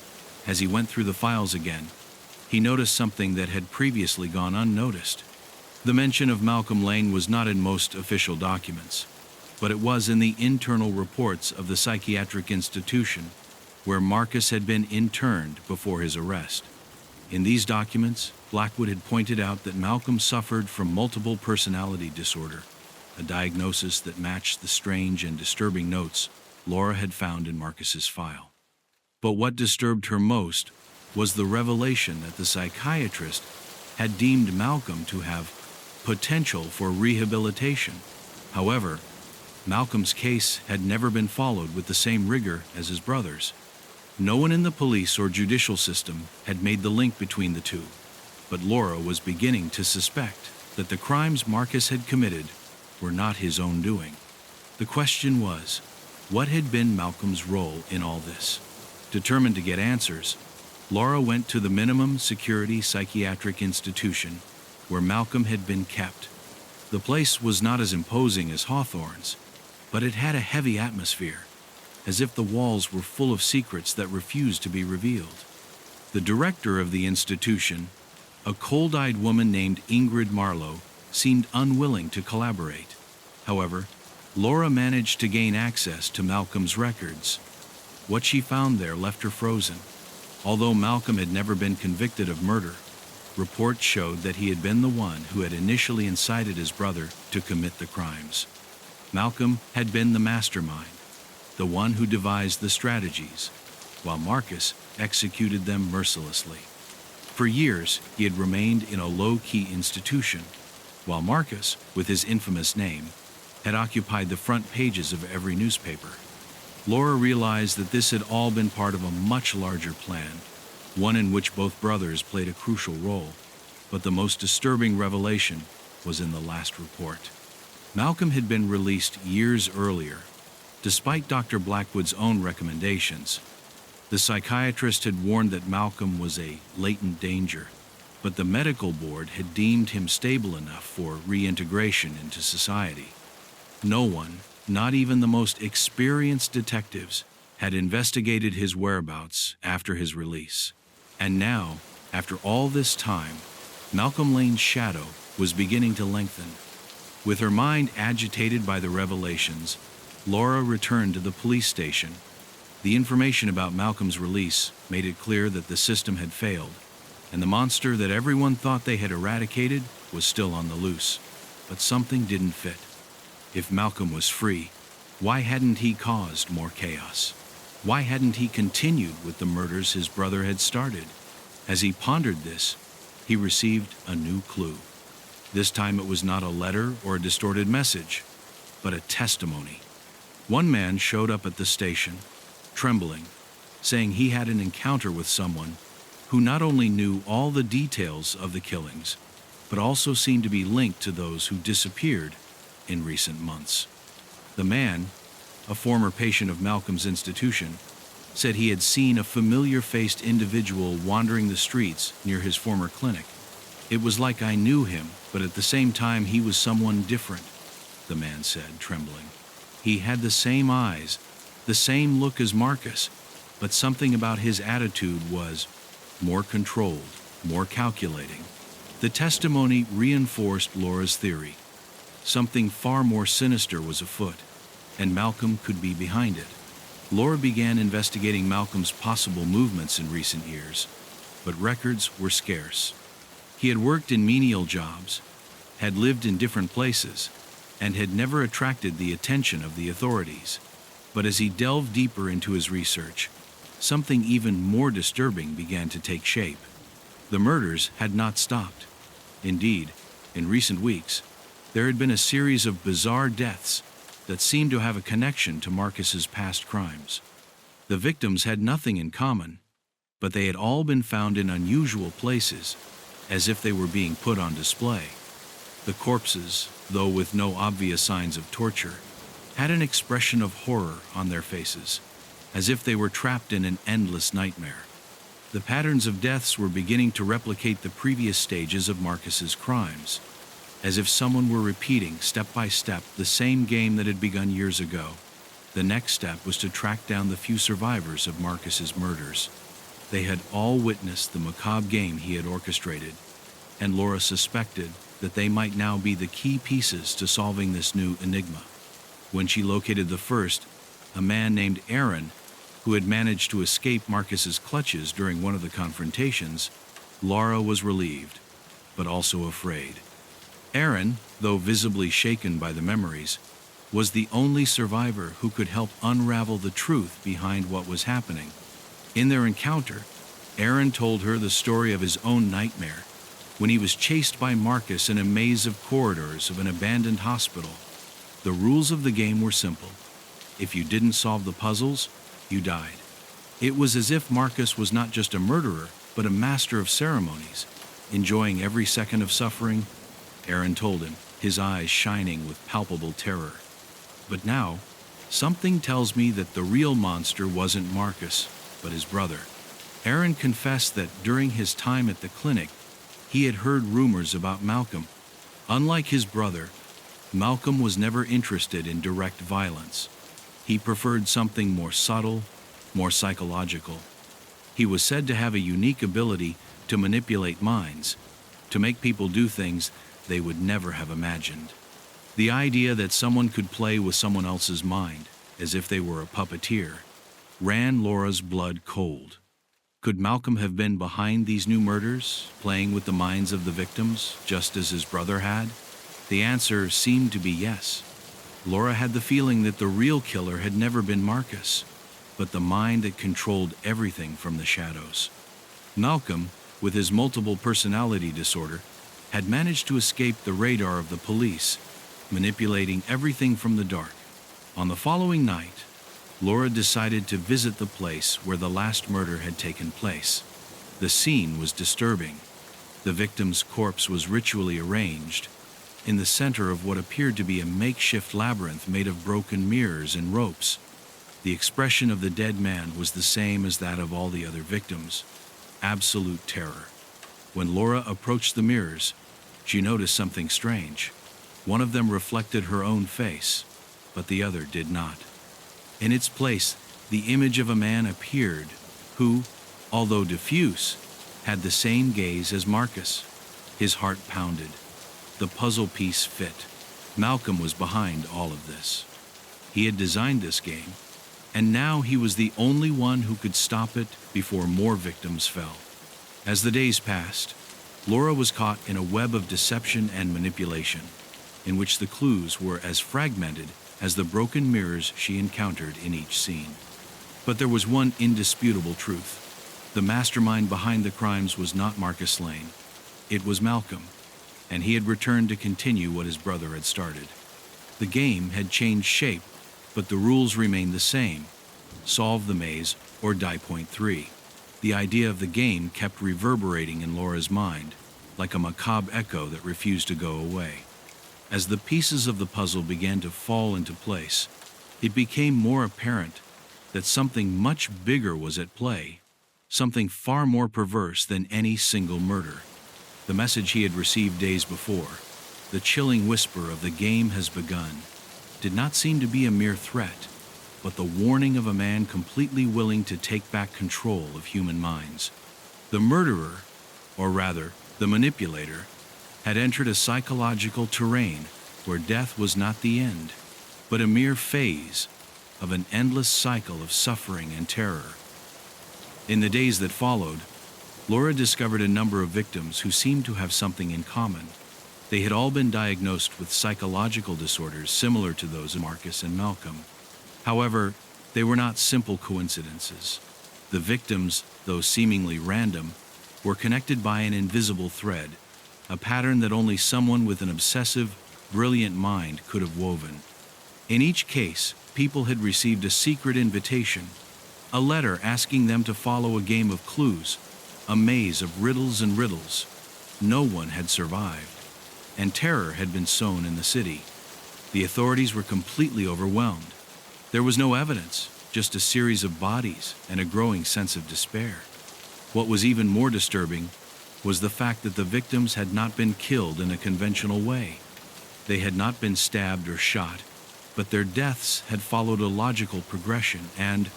As he went through the files again, he noticed something that had previously gone unnoticed. The mention of Malcolm Lane was not in most official documents, but it was in the internal reports of the psychiatric institution where Marcus had been interned before his arrest. In these documents, Blackwood had pointed out that Malcolm suffered from multiple personality disorder, a diagnosis that matched the strange and disturbing notes Laura had found in Marcus's file. But what disturbed her most was the revelation that the psychiatrist had deemed Malcolm to have potential for rehabilitation. However, Malcolm's case had never been followed with the same rigor as his brother's. No one in the police or judicial system had made the link between the two, but Laura was beginning to suspect that the crimes Marcus had committed were not his own doing. The question was, what had been Malcolm's role in all this? Determined to get answers, Laura went to the minimum security psychiatric institution where Malcolm had been kept. The place was not as imposing as Hawthorne's, but it had a heavy atmosphere, as if the walls were full of secrets that refused to be revealed. The director of the institution, a cold-eyed woman named Ingrid Marlowe, seemed unwilling to collaborate. However, Laura managed to gain access to Malcolm's records. What she found there left her frozen. Although Malcolm had never been convicted of murder, reports showed that he had been the one who had initially incited his brother to commit the crimes. Malcolm had been the mastermind, the one who devised the strategies, while Marcus executed them mercilessly. For years, he had remained in a low-key institution, while Marcus, with his infamous name, had occupied the front pages of every newspaper. Laura realized that this had all been part of a much larger plan, one in which both brothers played a crucial role. But the most disturbing revelation was in the last report. Malcolm had been released years earlier, despite Dr. Blackwood's own recommendations. The psychiatrist had warned that Malcolm was a latent danger, but the medical board had deemed him stable enough for reintegration into society. No one, not even the most experienced detectives, had investigated his whereabouts after his release. And now, after all this time, Malcolm Lane's shadow was beginning to lengthen. With her mind agitated by the revelations, Laura returned to the police station. The information about Malcolm's release made it clear that the system had failed, and the monster that everyone thought they had eradicated was still on the loose. But something didn't fit. If Malcolm was free, why hadn't he caused more chaos? Why hadn't he continued with the murders his brother had started? As he pondered this, he received a new clue. This time it was not a letter or a distorted message, but a testimony. One man showed up at the station, trembling, saying he had an encounter with someone who not only knew all the details of the killings, but also seemed to be linked to those who disappeared in recent months. The man, a former patient of Malcolm's institution, said he had seen a familiar-faced individual wandering the streets near his former clinic. It was like I knew him, but at the same time he was someone different, the man said, trembling. He had the same eyes, the same look as Marcus, but something about his attitude was more controlled, more calculating. The testimony reinforced Laura's theory. Something far more sinister was afoot, and Malcolm could be behind it. Laura began investigating Malcolm's possible movements in recent years, but records were scarce. He had worked in menial jobs, had lived in different places, and had never attracted the attention of the authorities. But as he delved deeper into his research, something even more disturbing began to take shape. The murders had not stopped. Indeed, in recent weeks, there had been a series of bizarre deaths that seemed to have a connection to Marcus's past crimes. The victims had nothing in common, but they had all been found in unusual places, as if they were being put on display. The corpses, though with no obvious signs of torture, had an expression of horror on their faces, as if they were trapped in an endless nightmare. The patterns of deaths were beginning to replicate the previous stages of Marcus's crimes, as if someone were repeating step by step the same game that had begun years ago. The next step was to track down the few survivors of Marcus's murders. They had all witnessed the macabre game he had orchestrated, and Laura suspected that they might now be the key pieces to solving this new enigma. When she located the first, a man named Aaron, who had managed to escape Marcus's clutches during one of the confrontations, Laura was relieved, but also afraid. Aaron, though visibly shaken by the memories, was the only survivor who could help unravel the truth behind what was happening. In their encounter, Aaron told her the story of his own nightmare when he was chased by Marcus in a maze of corridors of an abandoned hospital. The rules of the game were simple. If you didn't solve the puzzles, you died. It was as if Marcus was not just a murderer, but a master of ceremonies, enjoying every second of suffering. Aaron told him, his eyes shining with palpable terror. But now, something tells me that the real monster wasn't Marcus, but his brother. Aaron confessed that during his time at the clinic, he had heard rumors about Malcolm. Unlike his brother, Malcolm was never interested in direct violence. He preferred something more subtle, more psychological. He was said to have a unique ability to manipulate minds, to make people do things they would never have imagined. The idea that someone could play with someone else's mind, as if they were a puppeteer, ran Laura's blood cold. Could Malcolm have been behind these new murders, playing with the minds of the victims, just as his brother had? The answer seemed to be yes. Laura had the feeling that the real killer had never been Marcus, but the mind that controlled everything from the shadows. Malcolm, with his multiple personality disorder, had managed to escape the radar of the police, manipulating everything from the dark. On the following night, Laura decided to visit the place where the last murder had taken place. The scene was disturbing. The victim's corpse was ritually arranged in the center of what appeared to be a makeshift labyrinth made of broken mirrors and ropes. The expression of the dead man was the same as that of all the other victims: absolute terror. When Laura approached the mirrors, she noticed something strange. One of them reflected her own face, but the other did not. In its place, the image of a man appeared who, although diffuse, had the same gaze as Marcus. His heart pounded. The puzzle piece fit. Malcolm was behind all of this. He had designed this game, and now he was the only one who could stop it before more victims fell. As the days passed, Laura was caught in a web of deception and manipulation, in which the clues were as fragmented as the broken mirrors she encountered in each scene. But there was one indisputable truth. The mastermind behind the crimes was not Marcus Lane. It was Malcolm, and he had returned to continue what his brother had started. The game had changed shape, but the rules remained the same: solve the maze or die. Point 3. The idea of the game kept reverberating in Laura's mind, like a macabre echo that refused to go away. As the pieces of the puzzle began to fall into place, it became more apparent that something much bigger was at play, something far more perverse than any single murder. The message he had received days before, the chilling whisper of "the game has begun," did not seem to be a mere threat, but the warning of a man completely willing to take back control of human minds. The murderer, or rather, the manipulator, had entered a psychological terrain where death was not the end, but a mere phase of an endless cycle of suffering and terror. In the days that followed, Laura discovered a number of victims who seemed to have something in common. They had all been diagnosed with psychological disorders similar to those of Marcus and Malcolm. However, they were not simple coincidences. The victims, though seemingly random, were connected by an invisible thread, a pattern that only someone with an obsessive, brilliant mind could have woven. In each case, people had received a secret invitation, a letter asking them to follow a game of clues, a maze of riddles and riddles. No one had survived, and terror had been sown in the city. The authorities were completely overwhelmed. There was no evidence, just a series of bodies and a growing sense of despair. What was even more disturbing was the fact that the victims had not been killed in a conventional way. They had not been stabbed or shot, but their deaths had followed a logical progression, and,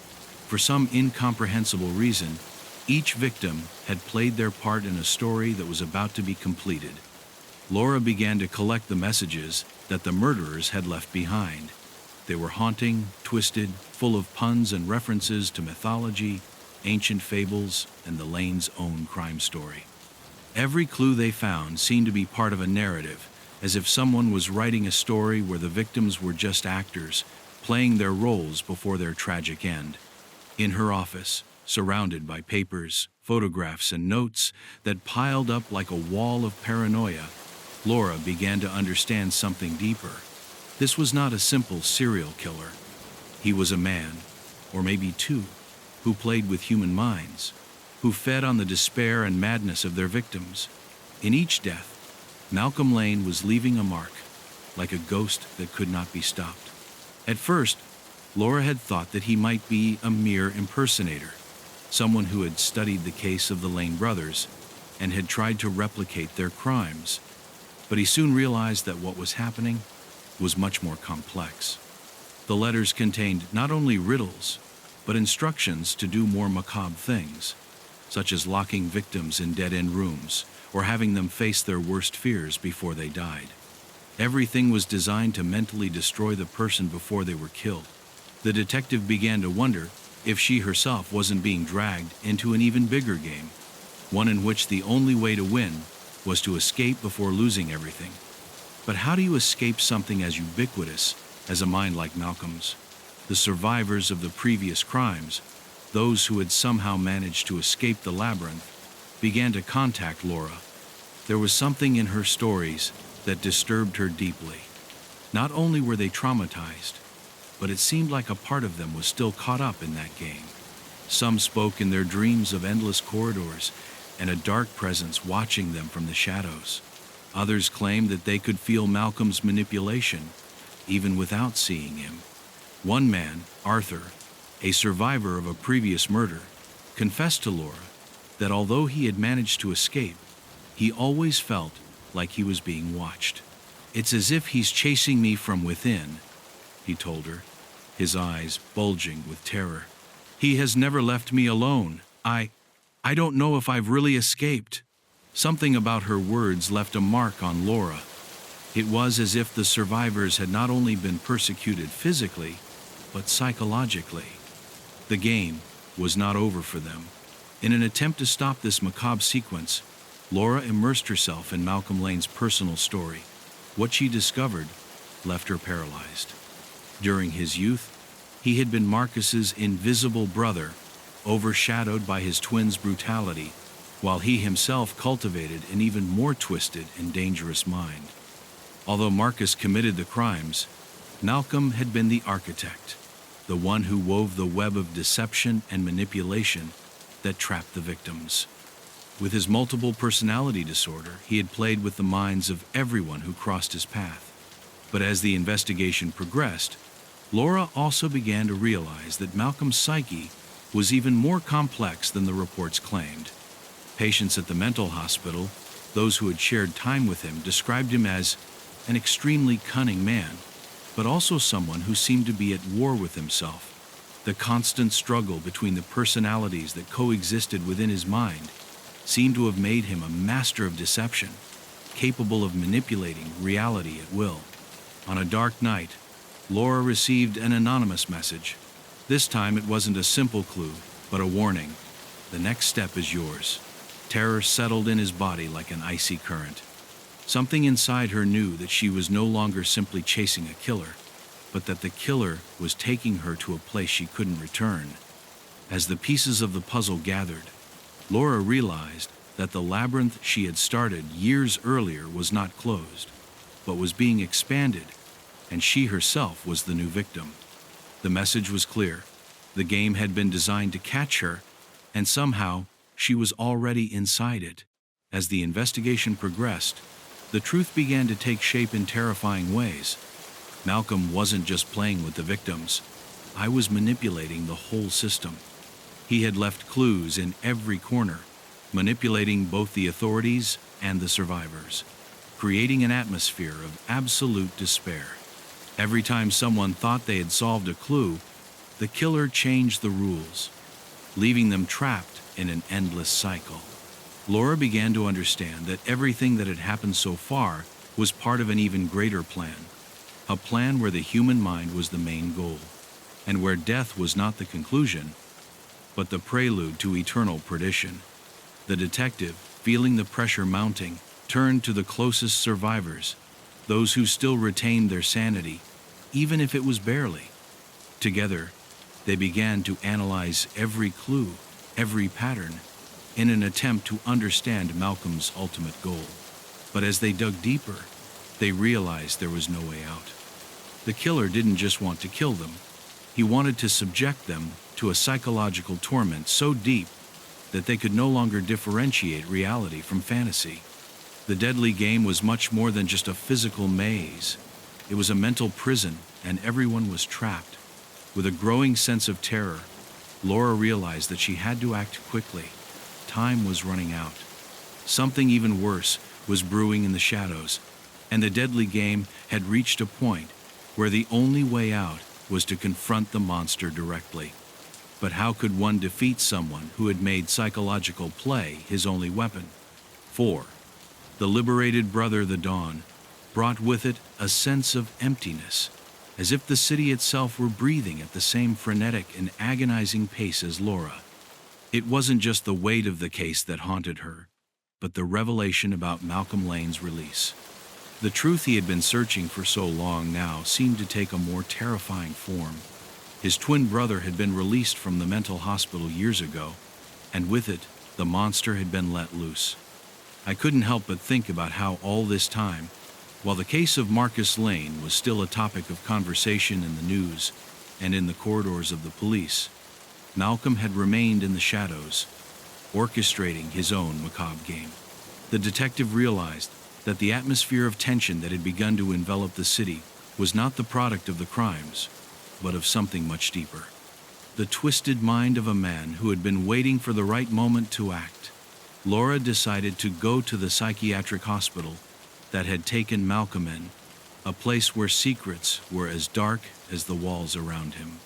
for some incomprehensible reason, each victim had played their part in a story that was about to be completed. Laura began to collect the messages that the murderers had left behind. They were haunting, twisted, full of puns and references to mythology, ancient fables, and the Lane's own crime story. Every clue they found seemed to be part of a narrative, as if someone was writing a story where the victims were just actors, playing their roles before their tragic end. In her office, Surrounded by papers, photographs, and notes that piled up like a wall of paranoia, Laura began to understand something deeper. This was not a simple serial killer. He was a man, or maybe two, who played with human minds, who fed on the despair and madness of their victims. In each death, Malcolm Lane was leaving a mark, like a ghost that could not be stopped. At first, Laura had thought that he might be a mere impersonator, someone who had studied the case of the Lane brothers and had tried to replicate their crimes. But he soon realized that what was happening was much more complex. The letters contained not only riddles, but instructions to do more macabre things, such as locking victims in dead-end rooms or having them face their worst fears before they died. Everything was designed to mentally destroy the person before they were killed. The detective began to wonder if she herself wasn't being dragged into an even bigger game, one in which the only way to win was to escape before losing everything. But how do you escape something as ubiquitous as a mind like Malcolm's? The survivors of the previous crimes, those who had somehow managed to escape the labyrinth, began to contact Laura. There was something in her stories that disturbed her deeply. Not only were they traumatized, but it seemed like a part of them was still caught up in that game. Some spoke in their dreams of endless corridors and a dark presence watching them from the shadows. Others claimed that they could feel Malcolm's manipulation, even without seeing him. One man, Arthur, a survivor of a previous murder, confessed to Laura that although he had managed to escape, he always felt like he was being watched. "It's as if he's chasing me from within," he told her, his eyes bulging with terror. "He has never left me alone. I don't know if I've really escaped." Something about her words left a mark on Laura. It was as if the survivors had not only been persecuted physically, but psychologically. The game was not over for them. In an attempt to stop this macabre sequence, Laura immersed herself in Malcolm Lane's personal story. What she discovered left her paralyzed. During his youth, he had been Marcus's invisible brother, overshadowed by his twin's brutality, while he himself cultivated an even more twisted and dangerous mind. Although Marcus committed the crimes, Malcolm had been the architect, the one who wove the web of deception and manipulation that trapped the victims. With his multiple personality disorder, he had played with the minds of everyone who crossed his path. But as the investigation progressed, Laura also began to realize that Malcolm's psyche was even more complex than the reports claimed. Patients at the mental hospital, those who had shared time with him, described him as an extremely cunning man, but also someone who seemed to be at war with himself. The constant struggle between the personalities that coexisted within his mind seemed to have made him a master of deception, capable of manipulating reality at will. On a dark night, Laura received an anonymous message. This time it wasn't a simple clue, but a warning. "The next step is yours." Terror settled in his body like an icy current. Something inside her knew that she was no longer simply chasing a killer, but that the killer was taking her to a place she couldn't return. As the pieces of the puzzle gathered, Laura realized that the labyrinth she had started years earlier was not closed, but was being expanded, and she herself was the new victim. The message was clear. The game had been designed to catch her, and somehow she was already inside it. As the investigation progressed, the truth began to take shape in terrifying ways. Malcolm wasn't just playing with the victims. I was manipulating the whole system. He had left clues in every corner, manipulating both the authorities and the survivors, creating an atmosphere of absolute despair. Every time someone thought they had solved a clue, the killer changed the rules, leaving them trapped in an endless cycle. Laura began to understand that everything that had happened so far was part of an even greater plan, a plan where the human mind was the main goal, and where death was not the conclusion, but the prelude to eternal perdition. The detective, feeling the pressure mounting, turned to the closest survivors, those who still retained their sanity, even if it was barely. Together, they began to analyze every clue, every pattern, in an attempt to understand Malcolm's ultimate goal. But as they dug deeper, they realized there was no way out. The killer didn't just want to kill them. He wanted to subject them to a psychological torment so deep that they could no longer differentiate reality from fantasy. The deadly game was much more than just a physical maze. It was a mental prison, and everyone was trapped. With a growing sense of terror, Laura realized that she had to act quickly. Time was running out. Something even worse was brewing in the shadows, and the deadly game had reached a point where the only way out was to confront the monster directly. But how could one defeat someone who had made psychological play his only weapon? 4. The liberated brother, the dawn, brought with it a sense of emptiness, as if the city itself were breathing at the same frenetic and agonizing pace as Laura. It wasn't just the weight of the case that haunted her, but the revelation about Malcolm Lane's release. The truth he had been searching for so long now seemed to take a more terrifying form. His twin brother had been released from the mental hospital years ago, and with it, the monster had been let loose. I couldn't help but think about how all this time, while the case of Marcus Lane was still a topic of conversation in the news and in the corridors of the police, Malcolm had remained in the shadows, orchestrating his own macabre game. The detective realized that the atmosphere of tension that had begun to envelop the city was not the product of the crimes, but of something much deeper. The twisted mind of a man who had been waiting for the right moment to act. Laura decided to go to the psychiatric hospital that had taken Malcolm in, a place where secrets were as dark as the walls around him.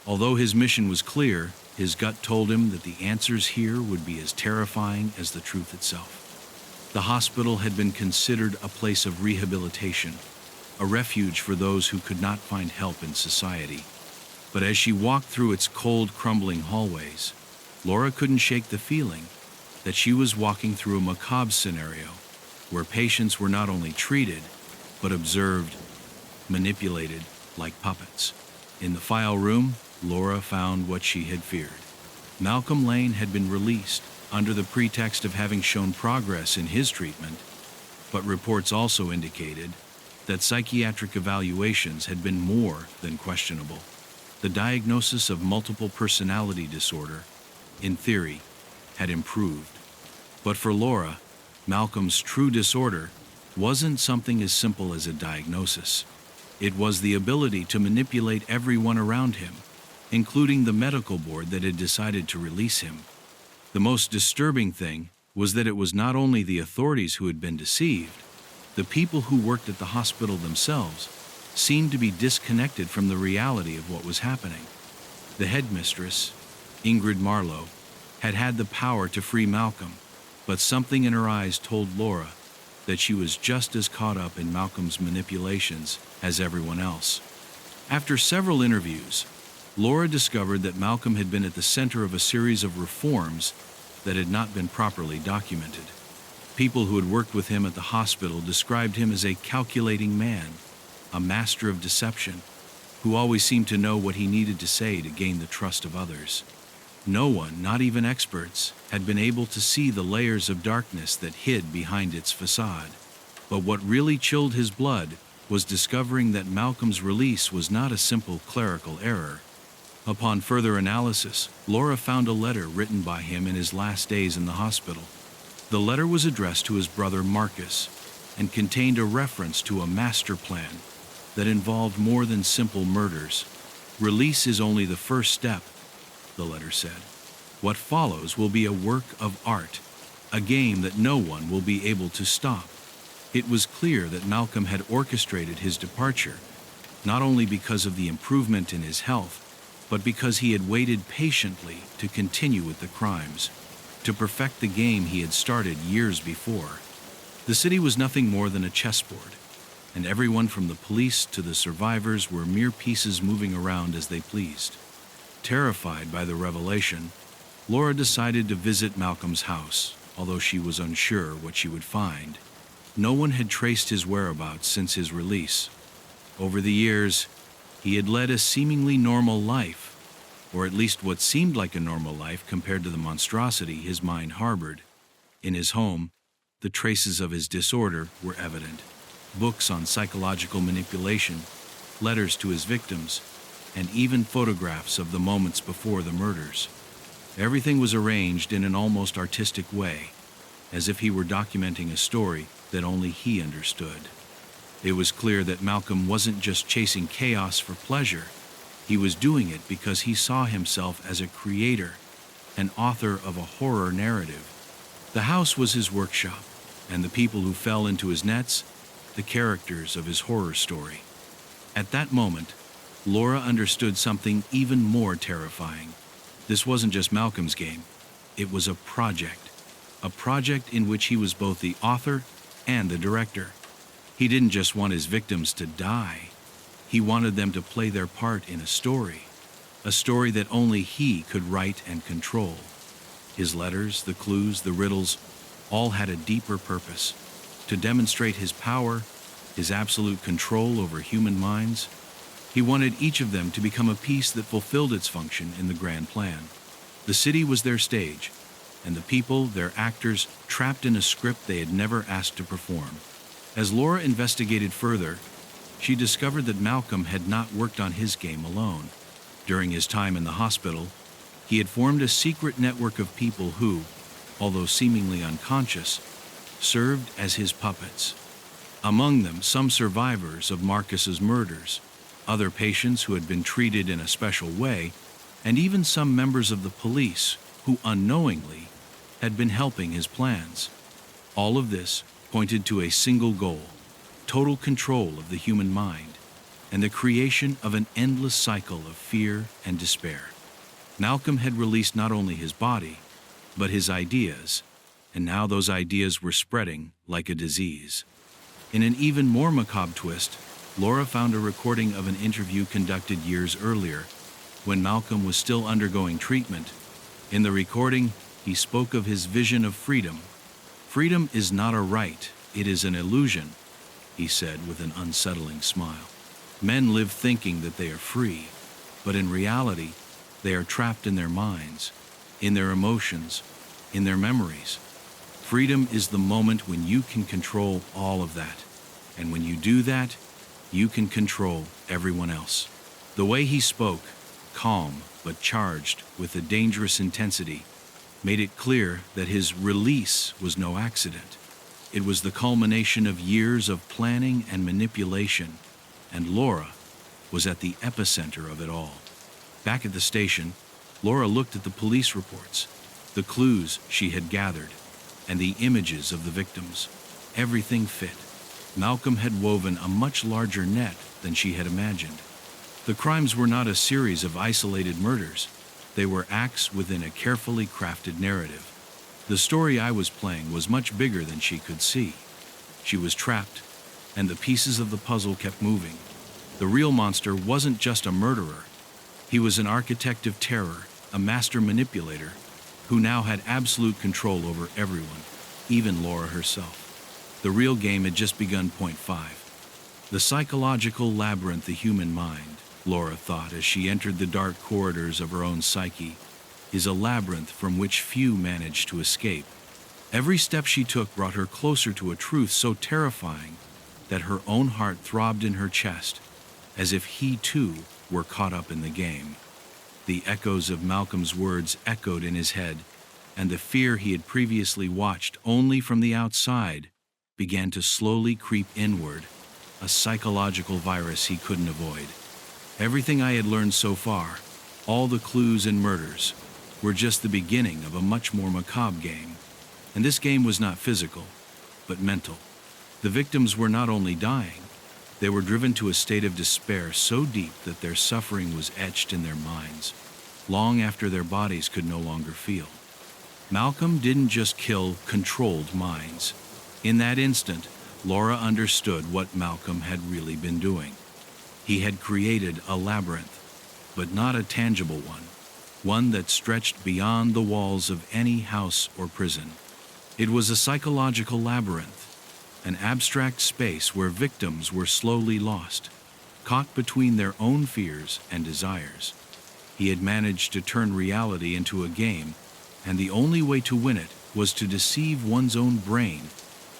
Although his mission was clear, his gut told him that the answers here would be as terrifying as the truth itself. The hospital had been considered a place of rehabilitation, a refuge for those who could not find help in society. But as she walked through its cold, crumbling hallways, Laura couldn't shake the feeling that she was walking through a macabre scenario where patients were not only treated, but observed, manipulated like puppets. In the file room, Laura found what she had feared. Malcolm Lane had been released under the pretext of having shown progress in his treatment, but reports also indicated that psychiatric evaluations had been more than questionable. The diagnosis of multiple personality disorder, in theory, had improved. But for Laura, Malcolm's true disorder wasn't something as simple as a diagnosis. It was the ability to manipulate everyone around him, including the medical board that had decided to release him. The most disturbing thing was that it was not only the authorities who had been deceived. The people who worked at the hospital themselves seemed to be disconnected from the reality of what was happening. The headmistress, Ingrid Marlowe, had had the power to free Malcolm, but something in her eyes told Laura that she was just as caught up in Malcolm's manipulations as everyone else. After several interviews, Laura discovered that Malcolm had been at the center of a series of reforms that had not been properly documented. People who had worked with him at the hospital described him as a calculating man, a master of deception, who always seemed to know what he needed to say to gain the trust of others. No one, not even experts, had been able to see the layers of darkness that hid behind its facade. But what really chilled his blood was discovering that Malcolm's release was not a simple clerical error. Upon further analysis, Laura found a letter written by him in his last days in the hospital. The letter was addressed to his brother Marcus and contained a reference to a master plan that involved more than simple murders. Release is only the first step, the letter said. What follows will be a work of art, a game that no one will be able to stop. It was clear that Malcolm had orchestrated his departure, not only because of the improvement in his health, but because he had waited patiently to continue with the crimes, to perfect the game he had started years before. The city was nothing more than a chessboard, and everyone from the police to the survivors were mere pieces moving around as they pleased. Terrified by the revelation, Laura decided to visit Malcolm's house, although she was unsure what she would find. No one had traced his whereabouts since his release. Over the years, he had led a seemingly normal life, or at least what seemed like a normal life compared to the monstrosity his mind harbored. In his home, the traces of his disorder were evident. Books on psychological manipulation, letters to his victims, and even photographs of the moments before the murders. Everything was arranged in an almost artistic way, as if he were documenting a story that only he understood. It was clear that Malcolm wasn't just chasing chaos for pleasure. He was doing it because he saw himself as a creator, an author of a horror narrative. The house was his workshop, and the people who fell into his nets, the characters of his horror story. At that moment, Laura understood something even more terrifying. This wasn't just Malcolm's game. It was a project in which he was both the author and the director. He didn't just want his victims to die. He wanted them to play their part in a story that only he could write and control. His letters, the clues, the riddles, all had a deeper purpose: to demonstrate his power, his absolute control over human minds. He wanted each of them to become a piece that fulfilled its function in the grand plan. The city was their stage, and the people, their actors, trapped in a script they had never asked to perform. As Laura investigated further, she discovered that Malcolm had not worked on his game alone. During his time in the hospital, he had formed a secret network of people who, although seemingly unconscious, served as his puppets. Among them, some survivors of Marcus's murders, other patients who had been treated in a special way, and even some members of the police who unknowingly had been helping his plans. All of this pointed to a single goal: total control of the human mind, and the creation of an endless cycle of fear and despair. Malcolm had released not only his body, but his ideas, and now those ideas were spreading like a disease. In an even more macabre twist, Laura found a recording of an interview conducted years earlier, when Malcolm was still undergoing treatment. In the recording, he spoke of his vision of freedom. "Freedom is not a right, it is an illusion," he said with an unsettling smile. "Men live thinking that they are free, but in reality, they are trapped in their minds, in their emotions, in their memories. Freedom is the moment when you can control all of that, and when you do that, you can control everyone else." The way he spoke, calm but charged with a dangerous intensity, made it clear that his release was no accident. It was the culmination of years of planning and manipulation, and Laura was at the epicenter of it all. Back at the station, Laura looked at the police reports, the clues she had gathered, and the images of the victims. Everything fit. Malcolm had woven a much larger net than she had imagined. The crimes were not a series of isolated murders. They were acts within a carefully crafted narrative. The story I was playing was much bigger than she could see. She was trapped, and the pieces of the puzzle kept moving. The real monster wasn't just a murderer. He was an architect of terror, a master manipulator, who now had absolute control over everyone, even Laura herself. The real game had just begun. Point 5. The psychological labyrinth, the human mind, Laura thought as she entered the dark corridors of her own psyche, is a labyrinth from which few manage to escape. Every step she took brought her closer to a truth so terrifying that her own heart throbbed in her chest, as if he too were caught up in the game. The echoes of Malcolm's words echoed in his head, and the fear he had previously watched only from the outside began to slowly creep inward, a psychological virus he couldn't avoid. Everything I had learned so far, all the clues and murders, were just the beginning of a much more macabre game. And this game was not physical, but mental. The victims were not only dying, they were driven to a state of despair so deep that their suffering was etched in their minds, long after their bodies could no longer feel. Malcolm didn't just kill controlled minds. In that instant, Laura understood what Malcolm had really been doing. He had created a labyrinth, but not a tangible one that stretched beyond the walls of any house or prison. It was a psychological labyrinth, an abstract space where victims were slowly lost, caught between their own fears and desires. He had managed to turn reality into a game, and the only way to win it was to deceive one's own brain,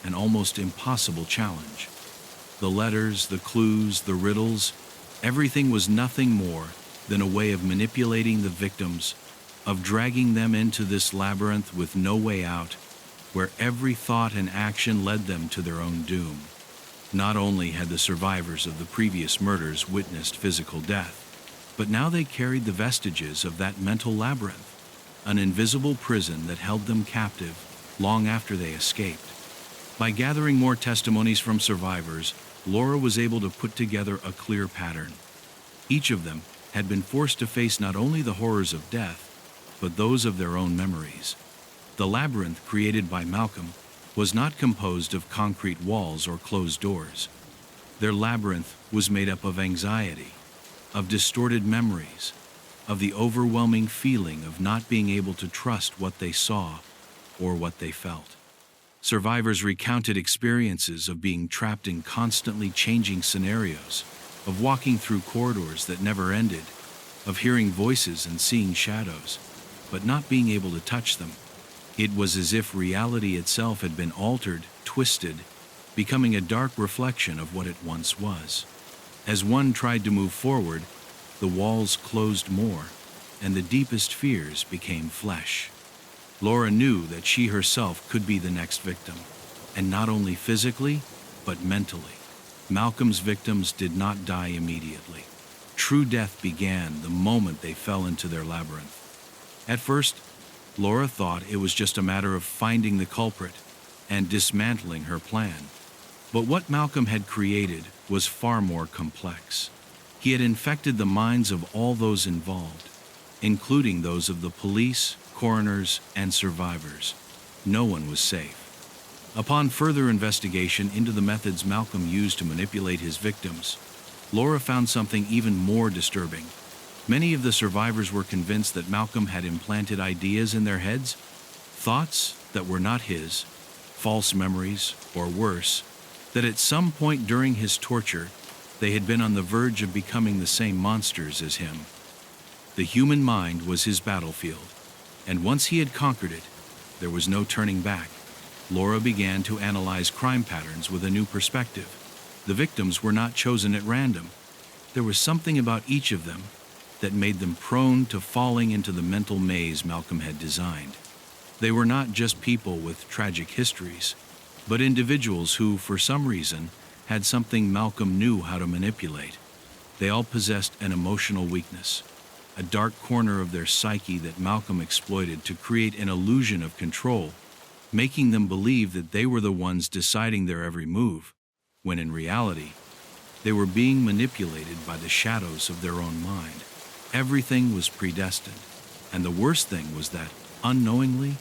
an almost impossible challenge. The letters, the clues, the riddles, everything was nothing more than a way of manipulating the victims, of dragging them into this labyrinth with no way out, where every thought and action led them to their own doom. Not only had the survivors of the previous murders witnessed physical death, but now they carried the vestiges of that mental labyrinth, an invisible prison that held them captive long after they escaped. By gathering more testimonies from survivors, Laura was able to put together a clear pattern. Each of them had been forced to face not only the horrors of death, but those of their own memories. The labyrinth created by Malcolm was not composed of concrete walls or closed doors. Their labyrinth was made up of anxiety, of distorted memories, of the overwhelming feeling of not being able to trust what they saw or what they felt. Survivors recounted experiences of being trapped in constantly changing scenarios, of walking through corridors that never ended, of hearing voices and seeing shadows, but not being able to touch them. It was as if reality itself had been altered, twisted, becoming a dark reflection of what it once was. As one tried to move forward, the walls closed more, and the deepest fears became flesh. Laura knew that she herself could be the next victim, and not only physically, but mentally. Malcolm's victims did not die immediately. True death began the moment they fell into their labyrinth. At first, Laura thought it was just a matter of finding the culprit and dismantling her plan. But what Malcolm had created was far more complex. He had infected the minds of all those involved, including those of the police, coroners, and survivors. No one was safe. Upon further investigation into the methods Malcolm used to manipulate his victims, Laura found something even more disturbing. Many of the survivors were convinced that Malcolm had implanted ideas in their heads, thoughts that were not his, false memories, or worse, that at some point during his torture, they had been on the verge of becoming the same monsters as him. The human mind was his battlefield, and once he had conquered it, there was no turning back. Laura began to analyze crime patterns with a new perspective. The victims were not chosen at random. There was something about each of them that made them prone to falling into the mental maze Malcolm had designed. They were not just people with tragic histories, but individuals who, for some reason, had something Malcolm knew how to manipulate. They all possessed an emotional weakness, a dark corner of their psyche that Malcolm exploited to create an illusion of control, making them believe that they were the ones deciding their every move, when in reality, they were being manipulated by the shadows of their own mind. Everything was predestined, and the worst thing was that, unknowingly,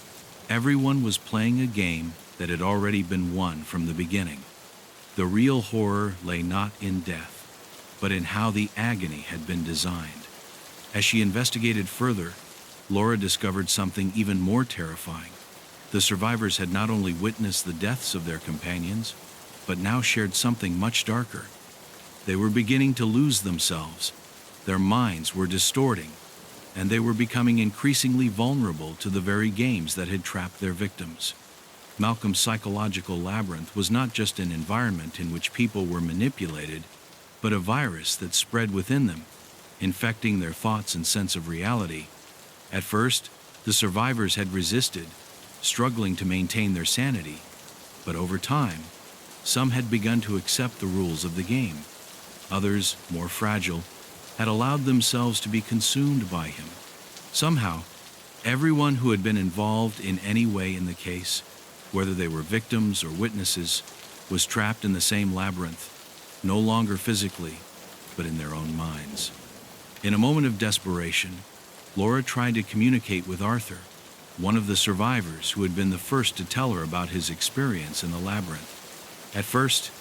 everyone was playing a game that had already been won from the beginning. The real horror lay not in death, but in how the agony had been designed. As she investigated further, Laura discovered something even more terrifying. The survivors had not only witnessed the deaths of their companions, but now shared something much darker. They were beginning to lose themselves. Their minds were distorting, and they were becoming increasingly vulnerable to the very games that had trapped their victims. Malcolm's psychological labyrinth was not just an environment in which people were manipulated, but a virus that spread within them, infecting their thoughts and sense of reality. At first, the survivors had resisted, struggling to maintain their sanity, but over time, some had begun to accept the rules of the game. Others, more fragile, had allowed themselves to be consumed by him. Somehow, everyone who had been involved in any way in the case, whether they were victims or witnesses, was trapped in the same labyrinth, no longer physically, but in their own minds. In a moment of desperation, Laura tried to communicate with Arthur, one of the survivors who had been the first to tell her about his experience in the labyrinth. At first,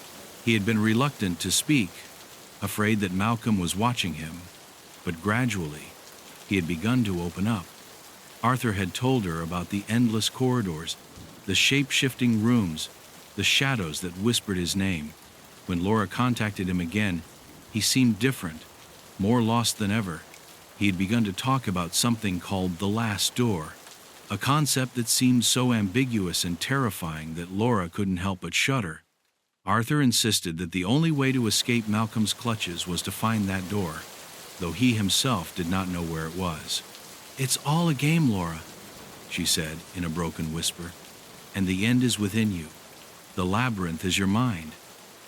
he had been reluctant to speak, afraid that Malcolm was watching him, but gradually, he had begun to open up. Arthur had told her about the endless corridors, the shape-shifting rooms, the shadows that whispered his name. When Laura contacted him again, he seemed different, more lost than ever. he had begun to talk about something called the last door, a concept that seemed so ambiguous and terrifying that Laura couldn't help but shudder. Arthur insisted that the only way to escape Malcolm's clutches was to find that door, though he himself did not know where it was. "It's all a game, Laura," she said in a broken whisper, "and the end is within you. The labyrinth is your mind,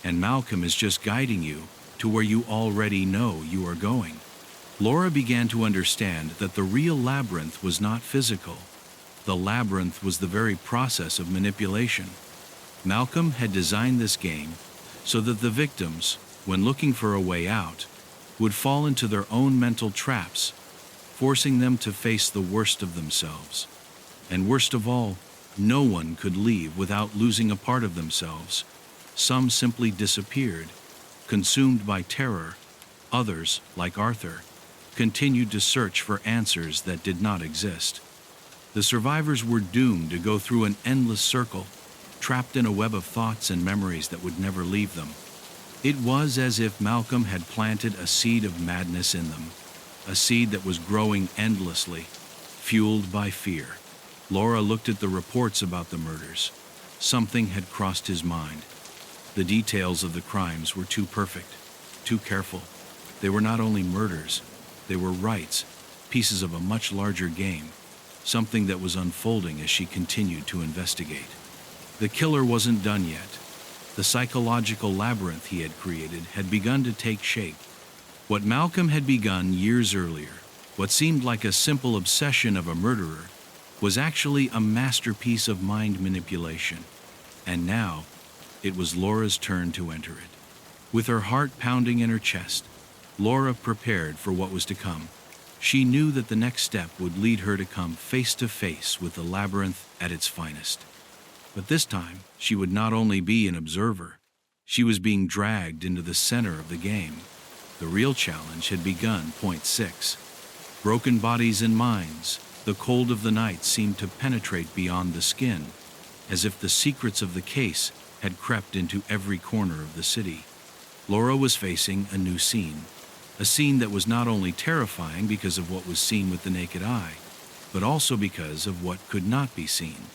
and Malcolm is just guiding you to where you already know you are going." Laura began to understand that the real labyrinth was not physical. The labyrinth was the very process of manipulation. Malcolm had designed this game so that the victims, when looking for a way out, would fall into their own mental traps, forcing them to face the worst of themselves. And worst of all, no one could leave without losing a part of themselves. Some simply disappeared, consumed by terror. Others, like Arthur, continued to search for answers that did not exist. The survivors were doomed to go through an endless circle, trapped in a web of thoughts and memories that would never leave them. It was as if Malcolm had planted a seed of madness in them, a seed that was growing endlessly, fueled by fear. Laura looked at the reports about the murders. Something had crossed his mind. The details of the crimes were too perfect, too careful. They were not only murders, they were rites, pieces of a much larger game, something that was unfolding as she continued to investigate. The killer wasn't done yet. The psychological labyrinth he had created had begun to take shape. What Malcolm had begun years earlier, what seemed like a simple obsession of a murderer, was actually a masterpiece of mind manipulation. And now, it was Laura's turn to enter it. With her heart pounding in her chest, Laura prepared for what was to come. She knew that the next step would lead her to come face to face with the labyrinth at its finest. But this time, she would not only be an observer, she was being dragged into the center of the game. The real challenge had begun. Point 6. Broken bodies and minds. The cold of the night seemed to penetrate beyond the skin, as if the secrets of the case had crept into every corner of the city. Laura was facing a new scene, a scene that was not only terrifying because of what was seen with the naked eye, but also because of what could not be seen.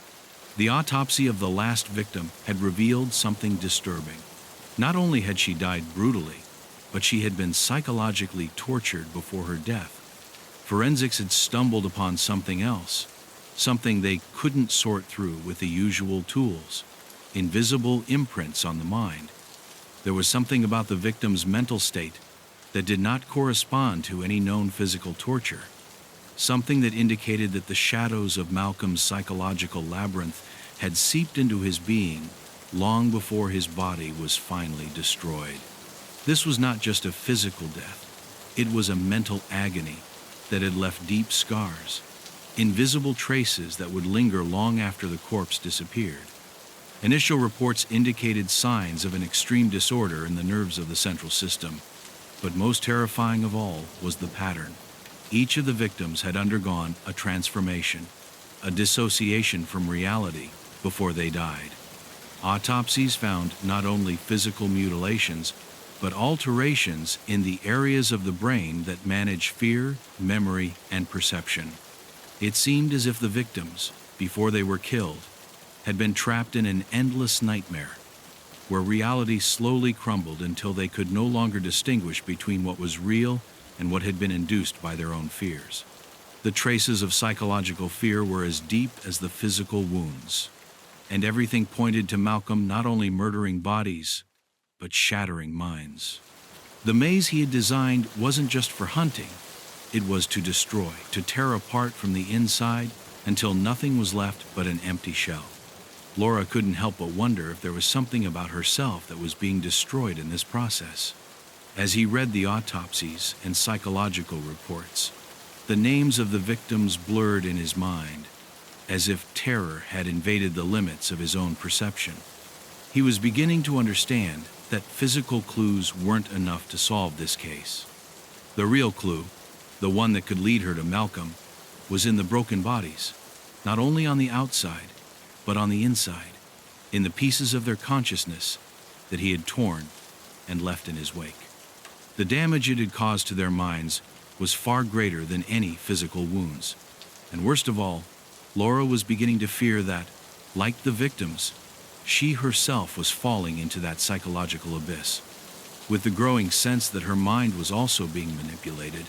The autopsy of the last victim had revealed something disturbing. Not only had she died brutally, but she had been psychologically tortured before her death. Forensics had stumbled upon something else, something they couldn't sort through with the usual tools: invisible imprints on the mind. There was something about the victim's mental state that did not correspond to any known physical torture, something that indicated that the shadows of Malcolm's psychological labyrinth had seeped into his being long before his body was finally destroyed. This was not just a physical death, it was a mental agony that had left deep scars, invisible traces that would linger long after the corpse disappeared. Initial reports indicated signs of an extreme disorder in the nerves of the central system, but most terrifying of all was the pattern. Each of the victims had undergone a transformation, a dissociation from reality before they died. Autopsies found not only physical mutilations, but alterations in the areas of the brain that manage fear, memory, and perception. It seemed as if the victims, before they were killed, had been trapped in an endless nightmare, where reality slowly crumbled until they could no longer distinguish between what was real and what had been induced by their own fears. The traces of psychological fear were as deep as the physical wounds, and everything pointed to Malcolm not only murdering bodies, but shattering minds. The maze he had designed wasn't just for hunting, it was to destroy, to tear apart from the inside until nothing was left but an empty shell. Laura couldn't help but wonder if there was something about herself that was being destroyed in this process. As he read the autopsies and psychological reports, the names of the victims blurred in his mind, as if terror had invaded the limits of his own perception. He was beginning to understand that physical clues weren't enough to solve this case. The real clue, the one that could lead her to Malcolm, was in the broken bodies, not only on the outside, but on the inside, in the pieces of their consciousness that he had torn and left in his wake. The damage it had caused to their minds was far greater than any physical wounds. And worst of all, Laura was beginning to fear that, like the victims, she herself was falling into that psychological abyss. With the growing sense that her mind was also being manipulated,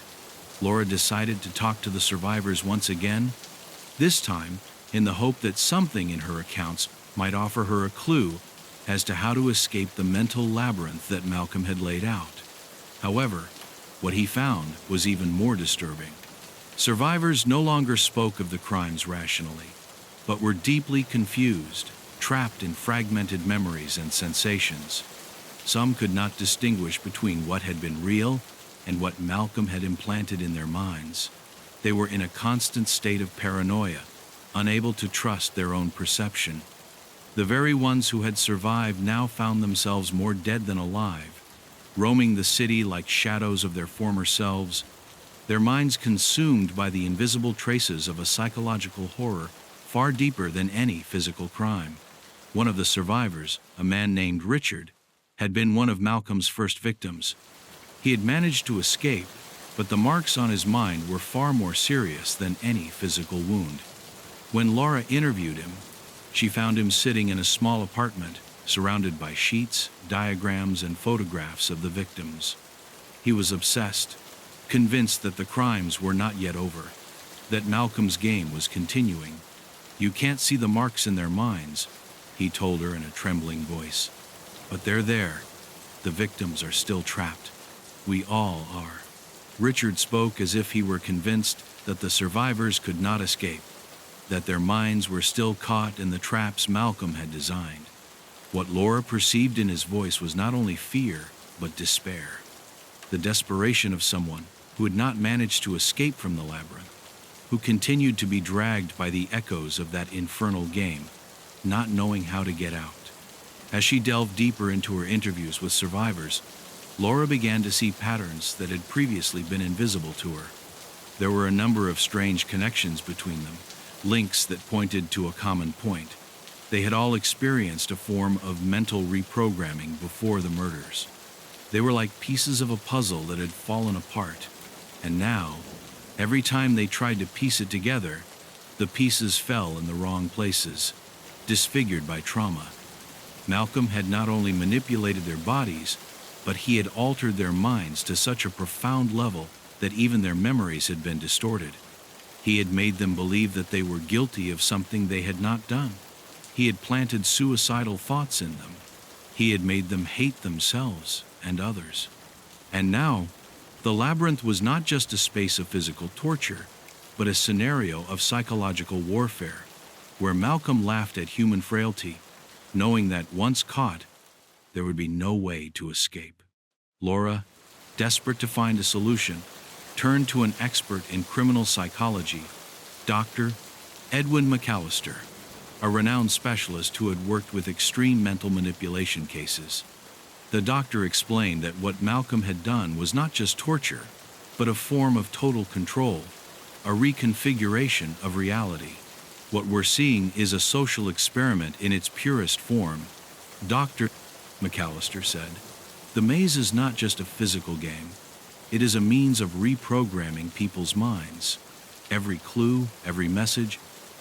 Laura decided to talk to the survivors once again, this time in the hope that something in her accounts might offer her a clue as to how to escape the mental labyrinth that Malcolm had laid out. However, what he found was even more disturbing. Survivors no longer spoke of the crimes rationally, but were deeply confused, trapped in fragmented memories and sensations. Some could not distinguish between what had been real and what Malcolm had implanted in their minds. They were in a constant state of paranoia, unable to trust their own perception. The very ones who had survived now found themselves more dead than alive, roaming the city like shadows of their former selves, their minds consumed by the invisible traces of a psychological horror far deeper than any physical crime. One of the survivors, a man named Richard, had been one of Malcolm's first victims. He had managed to escape, but the marks on his mind were far more serious than any physical wound. When Laura interviewed him, she found him sitting in a small apartment, surrounded by sheets, diagrams, and photographs of the victims. He was obsessed, convinced that the crimes were not yet over, that Malcolm's game was continuing. "You can't see the marks in their minds," he told her in a trembling voice. "But they're there. The victims are still trapped. We all are." Richard spoke as if he were convinced that the survivors could not escape, that their minds were still caught in the traps Malcolm had designed. What Laura perceived in his voice was not only fear, but despair. The desperation of someone who had not managed to escape from the labyrinth, who continued to be dragged by the echoes of that infernal game, not knowing how to get out. As she delved deeper into her interviews with survivors, Laura began to see patterns that had previously been invisible to her. There were a number of strange connections between them, links that pointed to a common point. They had all experienced a form of mental reprogramming before the murders. They were like pieces of a puzzle that had fallen apart, and now, every time they tried to piece it together, the pieces fell in the wrong places, disfigured by trauma. Malcolm had not only manipulated their bodies, but he had altered their minds to such a profound level that even their memories had been distorted. He had made them believe that they were guilty of something they had not done. He had planted suicidal thoughts in them. He had made them hate themselves and others. And now, the labyrinth was not just a space of physical torture, but a scenario of psychological warfare, where Malcolm laughed at human frailty, knowing that once caught, there would be no way to escape. Laura, desperate to find a solution, turned to an expert in criminal psychology, Dr. Edwin McAllister, a renowned specialist who had worked with extreme mental manipulation cases. The doctor explained that what Malcolm had done was not just torture, but a form of total control, a reconfiguration of reality. "What we're seeing is a social experiment in its purest form," Dr. McAllister said. "The maze is not just a physical game. It is a means of reprogramming people's minds. Every clue, every message,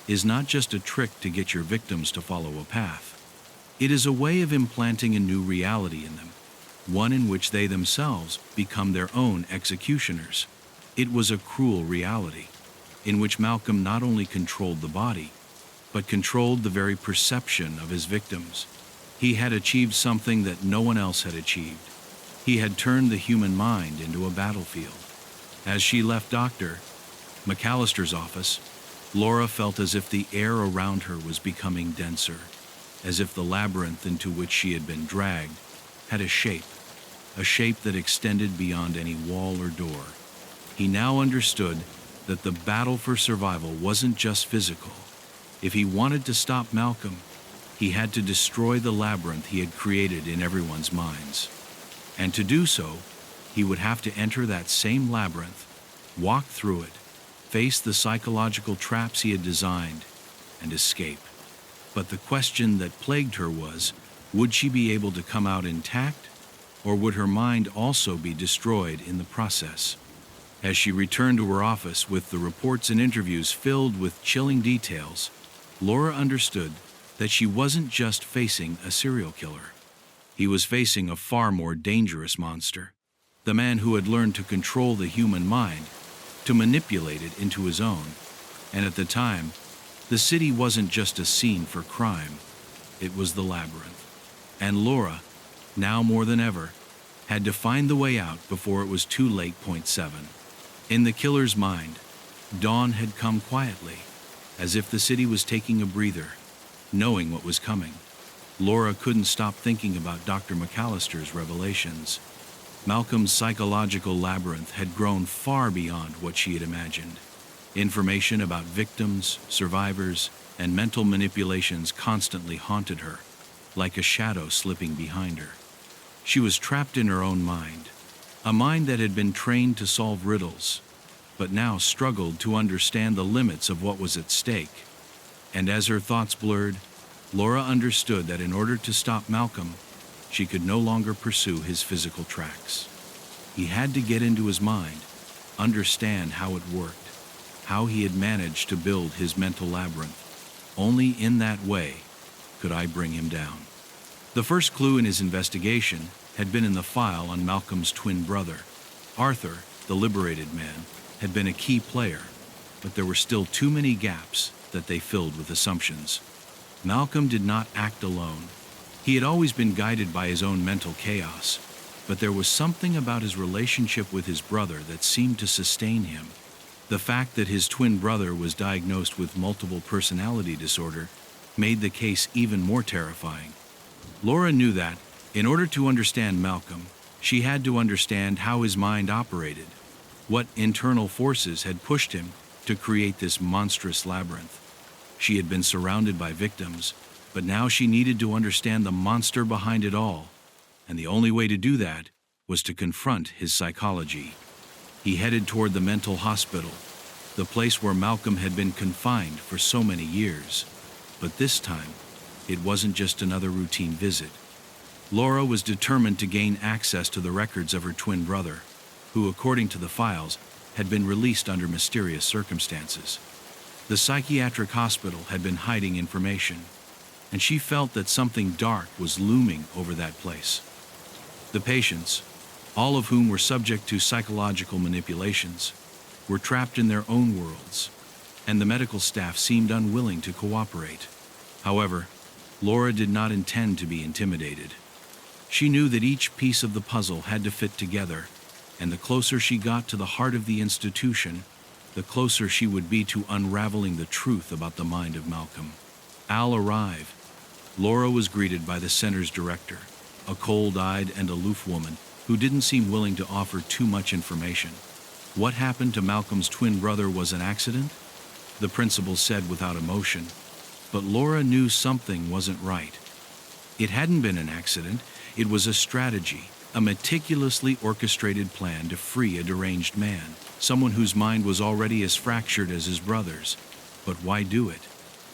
is not just a trick to get your victims to follow a path. It is a way of implanting a new reality in them, one in which they themselves become their own executioners." It was a cruel reality, in which Malcolm not only controlled the body, but controlled the very perception of his victims. He had achieved something that no one else had achieved. He had turned the human mind into a battlefield. As she left Dr. McAllister's office, Laura felt as if the air around her was becoming denser, as if the labyrinth into which she had been dragged had a shape that extended beyond any wall or door. He now understood that the battle for survival wasn't just physical. If he wanted to stop Malcolm, he had to destroy the labyrinth he had created in everyone's minds. And to do so, he would have to enter that same labyrinth, walk through it, face the psychological traps he had designed, and escape. But the question that plagued her was, would she be able to come out intact, or would her mind also be destroyed in the process? As she returned to her office with the reports and interviews filled with chilling details, Laura understood that she wasn't just facing a serial killer. He was facing a far more dangerous monster. The man who had learned to control the human mind, to manipulate it into his own. And at the time, the city wasn't just a scene for crime, it was the labyrinth. And Laura, now more than ever, had to find the way out before it was too late. Point 7. In the killer's mind, dawn had come quietly, as if the city was taking a breather, knowing what was coming. Laura couldn't stop thinking about Dr. McAllister's revelations. Malcolm's psychological labyrinth had grown far beyond what she had imagined. Information about victims, survivors, and mental manipulations constantly haunted her, like a shadow slipping behind her. She was trapped in her own mind, a mind that had been trained to solve riddles, but now struggled to understand the limits of what was at stake. And as her thoughts blurred, Laura understood that in order to stop Malcolm, she could no longer pursue his physical tracks. He had to get into his mind, understand how it worked, how he had managed to build his mental labyrinth. Only in that way could I bring him down. The first clue in his investigation had been in the file on Malcolm's twin brother. Arthur, the liberated man, had been a key player, but there were still too many gaps that they filled with assumptions. Malcolm did not act alone. He had always been guided by his own mental chaos, but there was something about his relationship with his brother that seemed to sustain him. The fact that his twin brother was diagnosed with multiple personality disorder made the case even more terrifying. Laura knew that, in order to understand Malcolm, she had to understand how his mind operated, what internal forces had pushed him to create this monstrous labyrinth. She had been surrounded by victims, but now she needed to understand the monster behind it all, and the only way to do that was to confront his psychology. He headed toward the mental hospital, the place where Malcolm had been confined for so many years. But this time, it wasn't just another routine visit. Laura was determined to gain access to the records of her twin brother, who, according to the files, had been released under mysterious circumstances. The psychiatric hospital had been hiding information, and she felt that something dark was looming over that place. The patients, all of whom were subject to psychological manipulations, were trapped in their own worlds, and the medical staff seemed unwilling to cooperate. However, Laura did not intend to be intimidated. She knew that each piece of the puzzle had to fit together, and the closer she got to the heart of the institution, the closer she would be to unraveling the truth about the mind of Malcolm. Al arrived. Laura was greeted by the center's director, a cold-eyed and aloof woman who didn't seem willing to offer too much information. What happened to Malcolm's twin brother was an accident? The principal said without emotion, but Laura knew something wasn't right. It hadn't been an accident, it was a strategy, a meticulously orchestrated plan to free a deranged man, someone whose mind was already as fractured as his brother's. But why do it?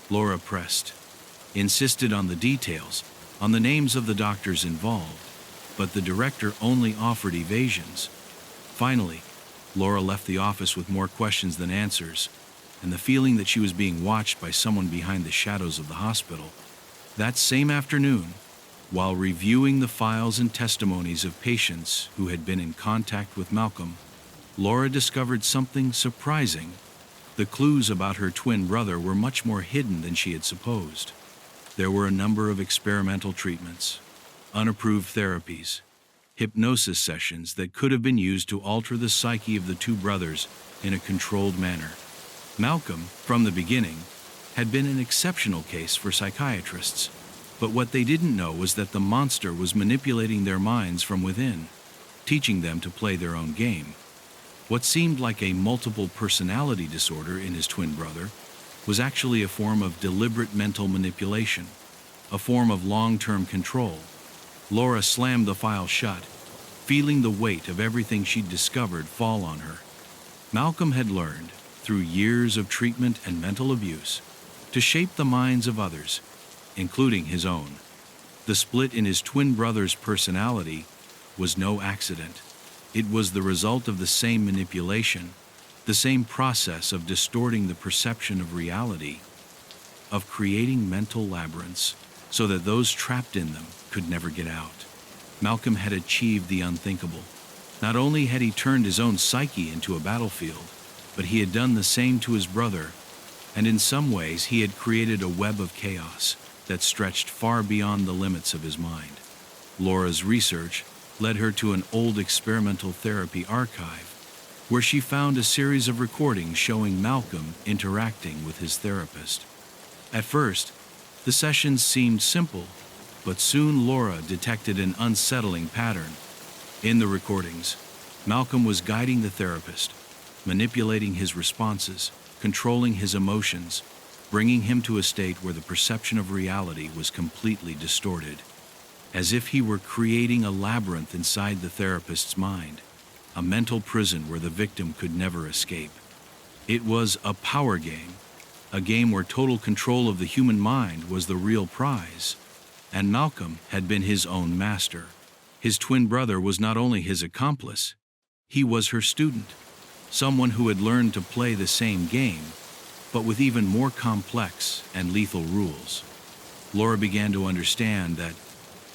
Laura pressed, insisted on the details, on the names of the doctors involved, but the director only offered evasions. Finally, Laura left the office with more questions than answers, and the feeling that she was being watched by someone behind the shadows of the hospital. That same afternoon, while reviewing the files and testimonies of patients who had been in contact with Malcolm, Laura discovered something surprising. The clues about her twin brother were much more hidden than she had supposed. There were a number of experimental treatments, unapproved therapies, hypnosis sessions that could have been used to alter the psyche of the two brothers in a controlled manner. Malcolm, from the beginning, had been an exceptional case for psychiatrists, but what they didn't know was that the monster was manipulating their minds from within, teaching them to play their own game. What seemed like a multiple personality disorder in his twin brother was actually a form of deliberate mental manipulation, a form of long-term control. Laura slammed the file shut, feeling the weight of everything she'd discovered fall on her. Malcolm had learned, through years of treatment and mental abuse, to shape the minds of others, including his own. The split in his twin brother's personality was no accident. It was the result of the same manipulation, the same process of distorting the perception of reality, of creating mental labyrinths so that those trapped in them could never get out. Malcolm had achieved the unthinkable. Not only had he turned his own psyche into a battlefield, but he had done the same to his brother, and in some ways he had created a web of chaos that stretched far beyond the limits of his mind. Laura's research led her to an old experimental therapy archive, where she found a series of recordings showing Malcolm interacting with his therapist. At first, the sessions seemed simple, but soon Laura detected an unsettling pattern. In the recordings, Malcolm was guiding the therapist, manipulating his responses, controlling his emotions, bringing him to a state where the perception of reality was completely distorted, as if he were creating a labyrinth inside the therapist's mind, a mental prison where the victim could never escape. It was a power game, a game where total control of the human mind was the real prize, and Malcolm had been his own master. His twin brother was not only his accomplice, he was her student, someone who had learned to play the same game, but with even more complex and lethal rules. Laura began to understand that,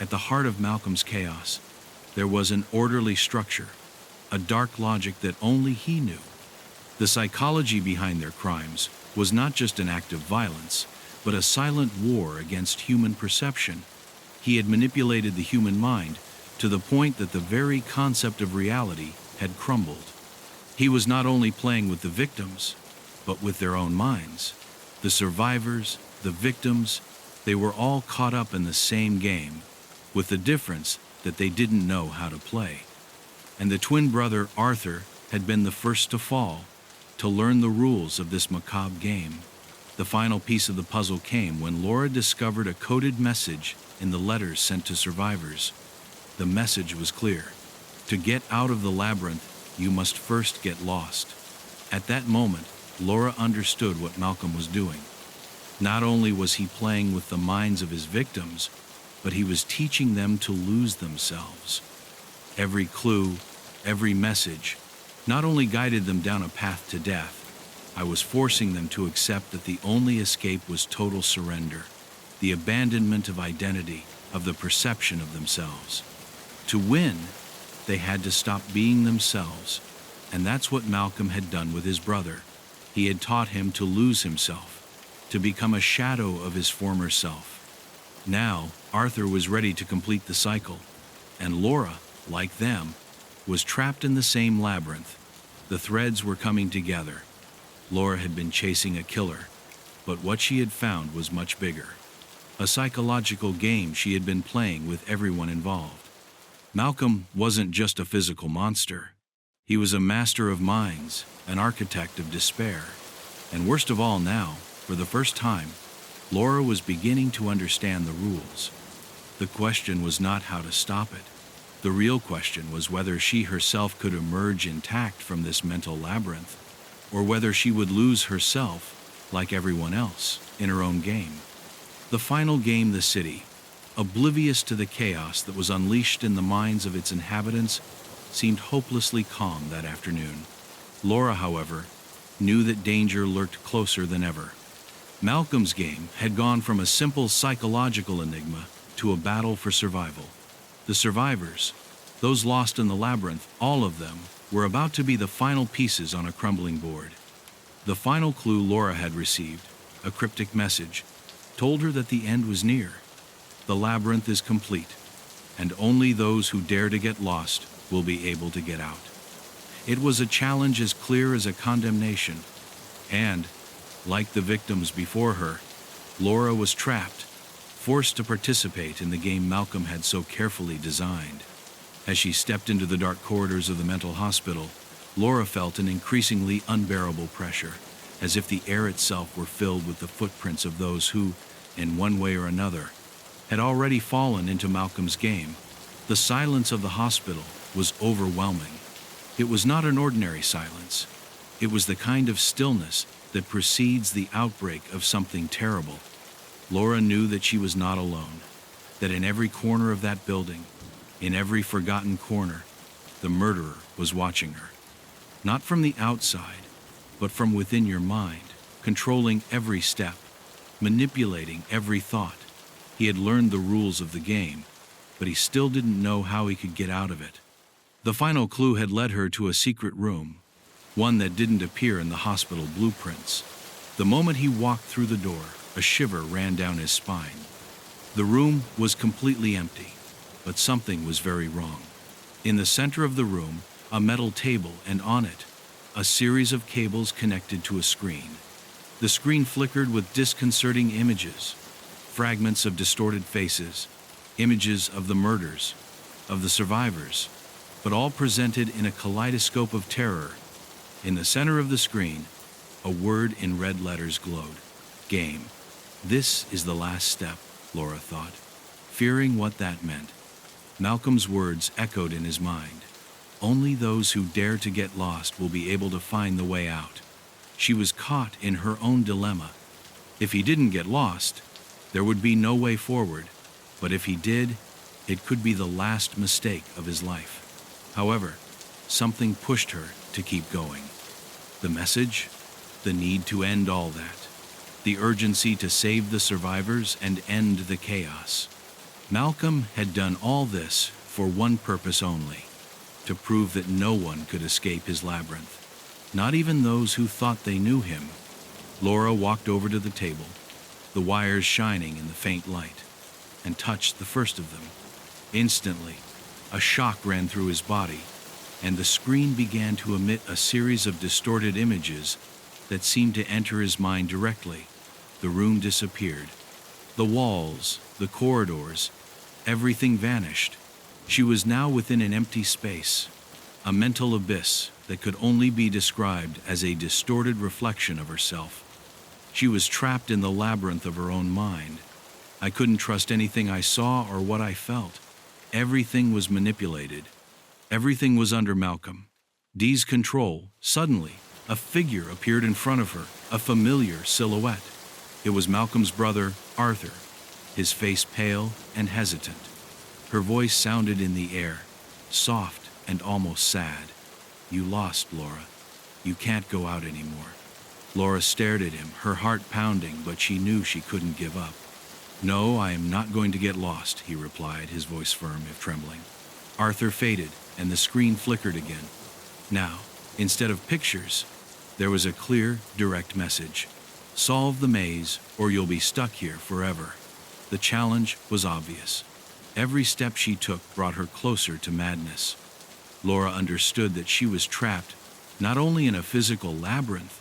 at the heart of Malcolm's chaos, there was an orderly structure, a dark logic that only he knew. The psychology behind their crimes was not just an act of violence, but a silent war against human perception. He had manipulated the human mind to the point that the very concept of reality had crumbled. He was not only playing with the victims, but with their own minds. The survivors, the victims, they were all caught up in the same game, with the difference that they didn't know how to play. And the twin brother, Arthur, had been the first to fall, to learn the rules of this macabre game. The final piece of the puzzle came when Laura discovered a coded message in the letters sent to survivors. The message was clear. To get out of the labyrinth, you must first get lost. At that moment, Laura understood what Malcolm was doing. Not only was he playing with the minds of his victims, but he was teaching them to lose themselves. Every clue, every message, not only guided them down a path to death, I was forcing them to accept that the only escape was total surrender, the abandonment of identity, of the perception of themselves. To win, they had to stop being themselves, and that's what Malcolm had done with his brother. He had taught him to lose himself, to become a shadow of his former self. Now, Arthur was ready to complete the cycle, and Laura, like them, was trapped in the same labyrinth. The threads were coming together. Laura had been chasing a killer, but what she had found was much bigger. A psychological game she had been playing with everyone involved. Malcolm wasn't just a physical monster. He was a master of minds, an architect of despair. And worst of all now, for the first time, Laura was beginning to understand the rules. The question was not how to stop it. The real question was whether she herself could emerge intact from this mental labyrinth, or whether she would lose herself, like everyone else, in her own game. The final game, the city, oblivious to the chaos that was unleashed in the minds of its inhabitants, seemed hopelessly calm that afternoon. Laura, however, knew that danger lurked closer than ever. Malcolm's game had gone from a simple psychological enigma to a battle for survival. The survivors, those lost in the labyrinth, all of them, were about to be the final pieces on a crumbling board. The final clue Laura had received, a cryptic message, told her that the end was near. The labyrinth is complete, and only those who dare to get lost will be able to get out. It was a challenge as clear as a condemnation, and, like the victims before her, Laura was trapped, forced to participate in the game Malcolm had so carefully designed. As she stepped into the dark corridors of the mental hospital, Laura felt an increasingly unbearable pressure, as if the air itself were filled with the footprints of those who, in one way or another, had already fallen into Malcolm's game. The silence of the hospital was overwhelming. It was not an ordinary silence. It was the kind of stillness that precedes the outbreak of something terrible. Laura knew that she was not alone, that in every corner of that building, in every forgotten corner, the murderer was watching her. Not from the outside, but from within your mind, controlling every step, manipulating every thought. He had learned the rules of the game, but he still didn't know how he could get out of it. The final clue had led her to a secret room, one that didn't appear in the hospital blueprints. The moment he walked through the door, a shiver ran down his spine. The room was completely empty, but something was very wrong. In the center of the room, a metal table, and on it, a series of cables connected to a screen. The screen flickered with disconcerting images, fragments of distorted faces, images of the murders, of the survivors, but all presented in a kaleidoscope of terror. In the center of the screen, a word in red letters glowed: game. This is the last step, Laura thought, fearing what that meant. Malcolm's words echoed in his mind. Only those who dare to get lost will be able to find the way out. She was caught in her own dilemma. If he didn't get lost, there would be no way forward, but if he did, it could be the last mistake of his life. However, something pushed her to keep going. The message, the need to end all that, the urgency to save the survivors and end the chaos. Malcolm had done all this for one purpose only: to prove that no one could escape his labyrinth, not even those who thought they knew him. Laura walked over to the table, the wires shining in the faint light, and touched the first of them. Instantly, a shock ran through his body, and the screen began to emit a series of distorted images that seemed to enter his mind directly. The room disappeared. The walls, the corridors, everything vanished. She was now within an empty space, a mental abyss that could only be described as a distorted reflection of herself. She was trapped in the labyrinth of her own mind. I couldn't trust anything I saw or what I felt. Everything was manipulated. Everything was under Malcolm D's control. Suddenly, a figure appeared in front of her, a familiar silhouette. It was Malcolm's brother, Arthur, his face pale and hesitant. Her voice sounded in the air, soft and almost sad. "You lost, Laura. You can't go out anymore." Laura stared at him, her heart pounding, but she knew she couldn't give up. "No, I am not going to get lost," he replied, his voice firm if trembling. Arthur faded, and the screen flickered again. Now, instead of pictures, there was a clear, direct message: "Solve the maze, or you'll be stuck here forever." The challenge was obvious. Every step she took brought her closer to madness. Laura understood that she was trapped not only in a physical labyrinth,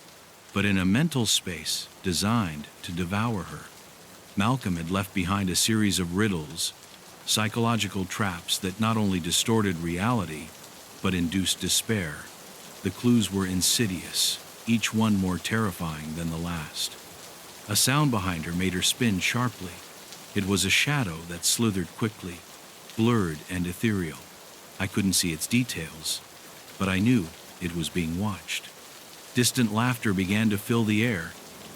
but in a mental space designed to devour her. Malcolm had left behind a series of riddles, psychological traps that not only distorted reality, but induced despair. The clues were insidious, each one more terrifying than the last. A sound behind her made her spin sharply. It was a shadow that slithered quickly, blurred and ethereal. I couldn't see its details, but I knew it was being watched. Distant laughter began to fill the air,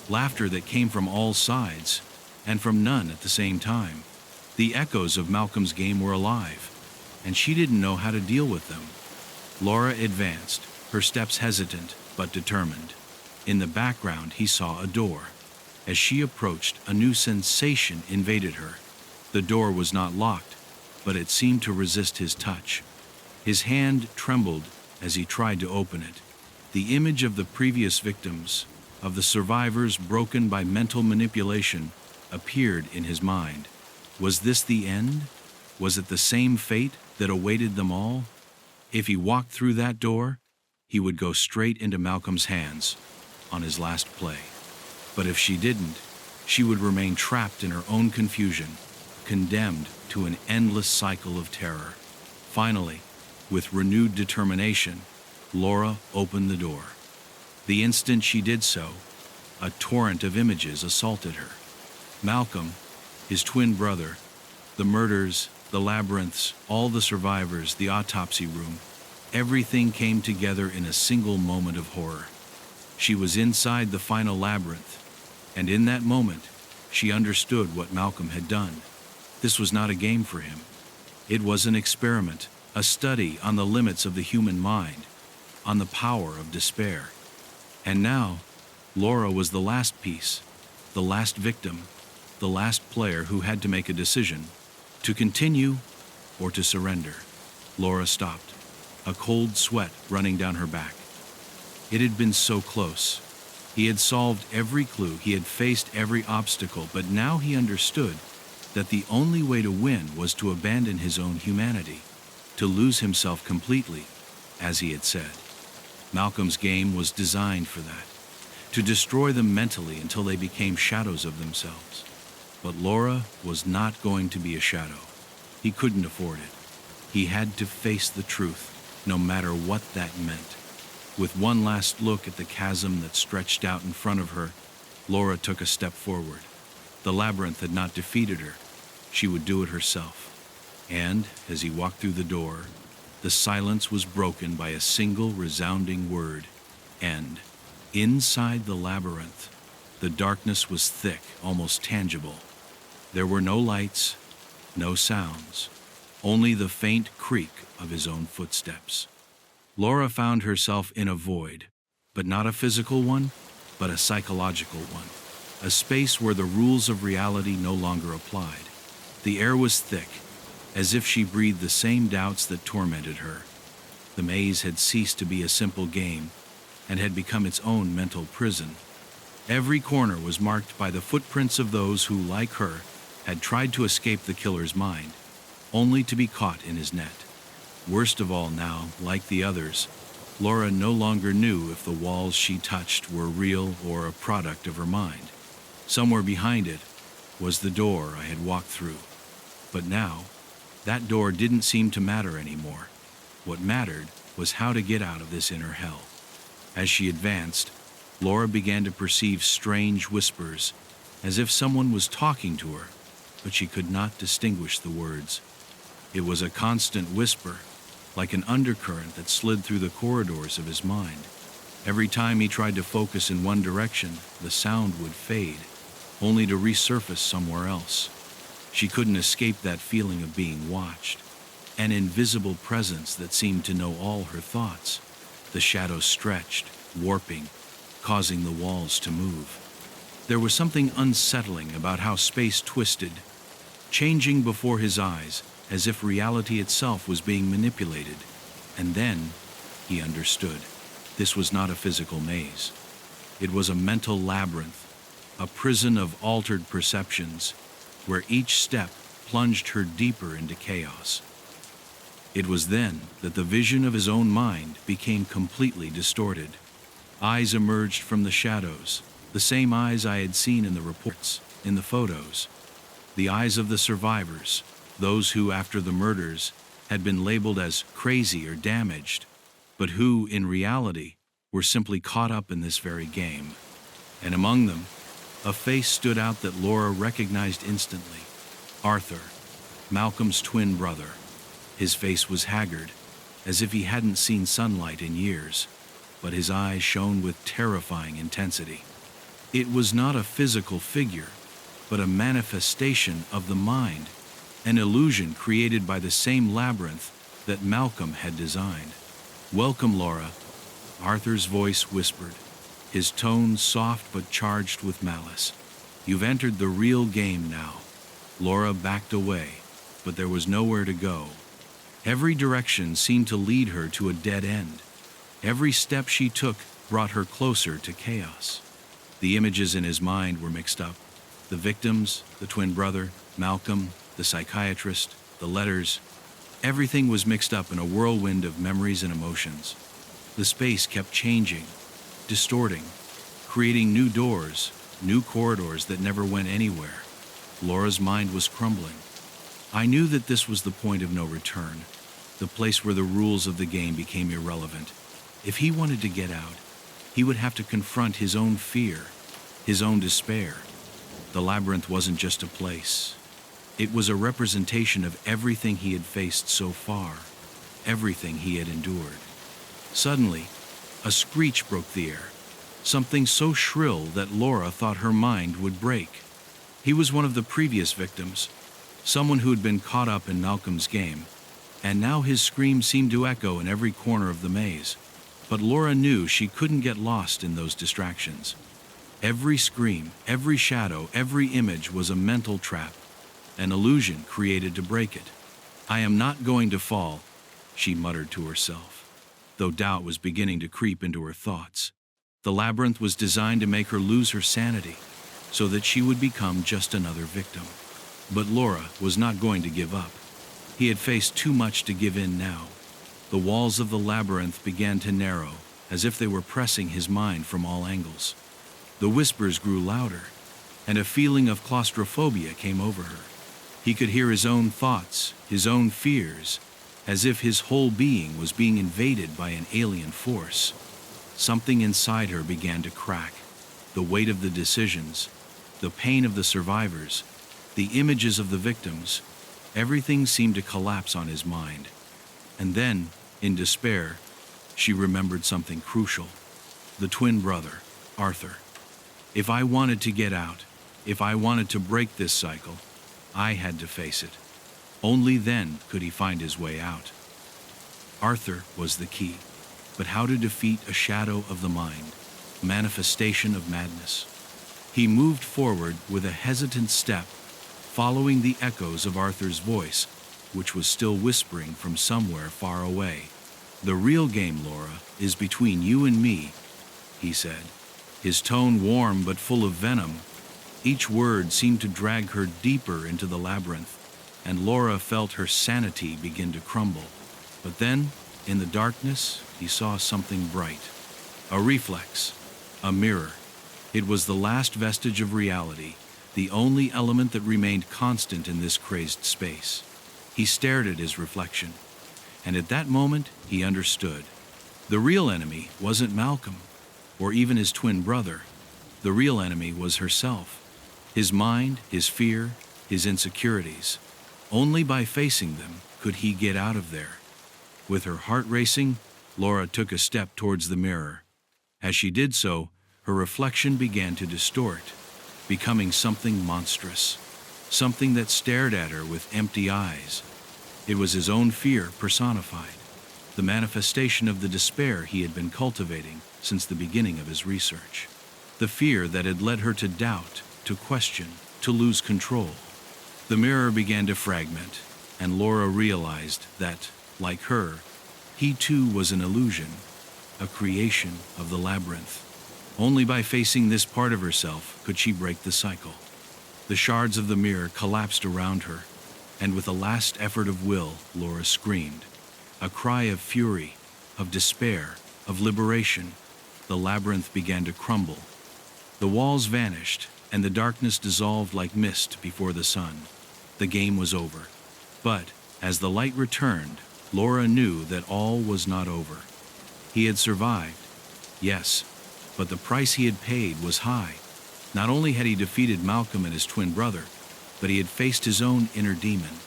laughter that came from all sides, and from none at the same time. The echoes of Malcolm's game were alive, and she didn't know how to deal with them. Laura advanced, her steps hesitant but determined. In the background, he saw a door. As she approached, a new sensation invaded her. The door was not locked, but it seemed to resist his touch. His hand trembled as he tried to open it. The image of the previous victims, of the survivors broken by mental manipulation, appeared in his mind. Was this the end? Was it the same fate that awaited them all? If he walked through that door, he would go straight into Malcolm's hands on his last play. But if she didn't, she would remain trapped in her own confusion, condemned to an endless cycle of terror. Finally, with renewed determination, Laura opened the door. The instant she did so, a torrent of images assaulted her. Malcolm, his twin brother, the murders, the labyrinths, all the survivors, the autopsy room, everything came together in a single moment of horror. She was inside the final labyrinth, and in that moment, she understood what Malcolm had done. This was not a game for him. It was an experiment, a study on the limits of the human mind, on the power of despair. And now, Laura was the last piece, the last victim, the last player who had to make a decision, to continue or to surrender. Laura stopped, a cold sweat running down her back. It had been so close. He had solved every clue, he had faced every obstacle, but now he understood that the only way to win was to abandon his own humanity, to lose himself completely, as he had said. Malcolm's game was designed for that, to destroy them mentally until they became shadows of themselves. But Laura was not going to be a shadow. He couldn't afford it. He had to face the truth, no matter what that meant. With one last look at the chasm that stretched out in front of her, Laura took a step forward. The labyrinth had not defeated her. She would do it herself. And, as he walked through the door, the silence was broken by a single resounding word: end. Inside the labyrinth, the darkness was thick, almost tangible. There were no lights, no sounds, only the faint creak of his own footsteps. Laura found herself in a void, but not a physical one, but a psychological one, a space where the rules of reality no longer applied. The air was thick, as if she breathed the same doubts that tormented her. The maze had ceased to be a simple game and had become its own mental prison. Every corner was marked by the footprints of those who, like her, had tried to escape the killer's mind, only to be caught in his net. Worst of all now, like the others, Laura no longer knew if the walls she touched were real or a product of her mind. Somewhere behind it was the door I had walked through. But now, that door didn't seem to matter anymore. What mattered was how to get out of this inner hell. As she advanced, Laura began to perceive strange whispers, as if someone was talking to her, but she could not distinguish the words. It was a constant whisper, like an undercurrent that slid through the corridors of his mind. Every time he tried to focus in one direction, the sound would fade, only to resurface somewhere else. She couldn't escape that feeling of being watched, an invisible presence that seemed to know all her thoughts. The shadows stretched, warping, causing the walls to move. There was something unsettling about how space twisted, changing before his eyes, as if reality itself was being manipulated. And then he understood. This was not a physical maze. It was a mental labyrinth, a prison of altered perceptions, where each step plunged her deeper into chaos. It was then that the vision of his own mind became completely distorted. Eyes emerged from the shadows, the same eyes I had seen in the reports, in the photos. The eyes of the survivors, those who, after the murders, had been labeled as crazy or damaged, but who, in reality, were simply caught up in this very game. And among them, a face stood out that Laura recognized instantly. Arthur, Malcolm's twin brother. His face was haggard, as if he hadn't seen sunlight in years, but his eyes shone with terrifying intensity. It was not a physical figure, but a manifestation of the mind, an illusion created by the same labyrinth that Malcolm had designed. "Welcome, Laura," Arthur's voice whispered, his tone soft but charged with malice. "You've entered the real game now." Laura backed away, but there was nowhere to go. Every direction seemed to lead her to a dead end. Every step she took brought her closer to chaos. The images in his mind were mixed up. The victims, the twin brother, Malcolm, the psychiatrist, the letters. Everything was mixed up in a whirlwind of memories and emotions. The space kept changing, distorting, creating new doors, new corridors that never went anywhere. Laura's mind was crumbling. I knew that this was the point of no return, the place where the rules of the game became irrelevant. If he wanted to get out, he would have to confront his own fear, his own despair. The labyrinth wasn't just a place. It was a representation of everything he had faced so far, everything he had endured. Suddenly, a screech broke the air, something so shrill that Laura thought her mind would break. He was one of the previous victims, someone who had been caught up in Malcolm's game, and now his scream seemed to echo in every corner of the maze. But Laura knew she couldn't get lost in those distractions. Every scream, every shadow, every image was a mental trap, an illusion created to break it. "I am not going to fall," she muttered to herself, though doubt was beginning to creep into her thoughts. The labyrinth was designed to make her lose her sanity, so that she would become just another victim. But Laura was not going to give up. He had faced too much to give in now. The walls of the labyrinth began to narrow, as if they were pressing his mind from all angles. The whispers grew louder, and a feeling of claustrophobia came over her. He could hear his own thoughts, his own fears, as if his whole being was being invaded by an alien force. Something inside her began to crack. The weight of the decisions, the pain of the survivors, the images of the victims, everything seemed to collapse on his mind. And then, in despair, she remembered something crucial. The twin brother, Arthur. If I wanted to get out, if I wanted to break this cycle, I had to face it. Only then could he find his way out. Arthur was the key. But how to defeat a shadow of the mind, a manifestation of madness? He moved forward with a hesitant step, following the echoes of Arthur's voice, which was still whispering from somewhere far away. "The real game, Laura, is between you and me," he said, his tone warm but full of venom. Each word seemed to drag her deeper into the labyrinth, and Laura felt her sanity begin to crumble. But then, in the darkness, he saw something bright. A reflex, a mirror. It was the last vestige of reality, the only element that remained constant in this crazed space. He stared at his reflection, and at that moment he understood. The real enemy wasn't Malcolm, or even his twin brother. The real enemy was herself. His mind, his fear, his insecurities. Only by facing them could he get out of there. With her heart racing, Laura took a step towards the mirror. As she did so, her reflection began to distort, becoming something monstrous, something that stared at her with empty eyes. It was his own fear personified, the manifestation of the despair he had been cultivating since the beginning of his research. The fear that had led her to doubt, to question, to lose control. The mirror began to fragment, and Laura realized that, like her, he too was an illusion, a creation of the labyrinth. Only by facing this part of herself could she break the cycle. The shards of the mirror collapsed around her, and with a last effort of will, Laura screamed. A cry of fury, of despair, of liberation. The labyrinth began to crumble. The walls vanished, and the darkness dissolved like mist before the sun. The game was over. But, as the light returned, Laura knew that all was not over. He had survived, yes, but the price he had paid was high. Not only had he defeated Malcolm and his twin brother, but he had faced his own inner demon.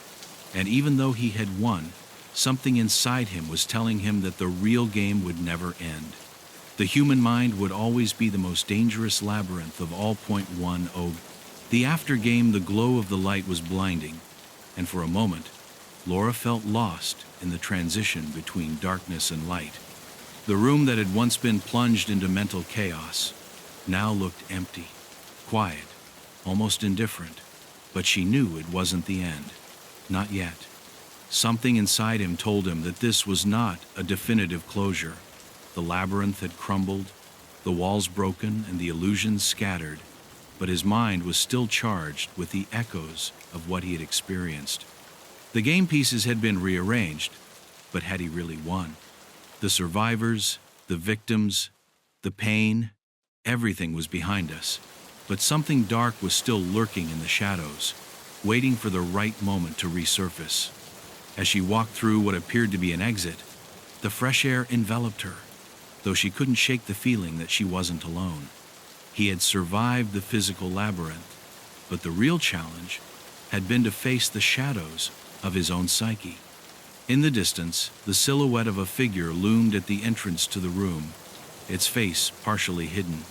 And even though he had won, something inside him was telling him that the real game would never end. The human mind would always be the most dangerous labyrinth of all. 1.10. The after-game, the glow of the light was blinding, and for a moment, Laura felt lost in the transition between darkness and light. The room that had once been plunged into mental chaos now looked empty, quiet, almost indifferent, but she knew it wasn't the end. Not yet. Something inside him told him that this was not a definitive closure. The labyrinth had crumbled, the walls broken, and the illusions scattered, but his mind was still charged with the echoes of what he had experienced. The game pieces had been rearranged, but had he really won? The survivors, the victims, the pain, everything was behind us, but something dark was still lurking in the shadows, waiting for the right moment to resurface. As she walked through what appeared to be an exit, the fresh air enveloped her, though she couldn't shake the feeling that she wasn't alone. He had survived the physical labyrinth, but the real challenge had been to face the shadows of his own psyche. In the distance, the silhouette of a figure loomed at the entrance to the room, its face partially hidden.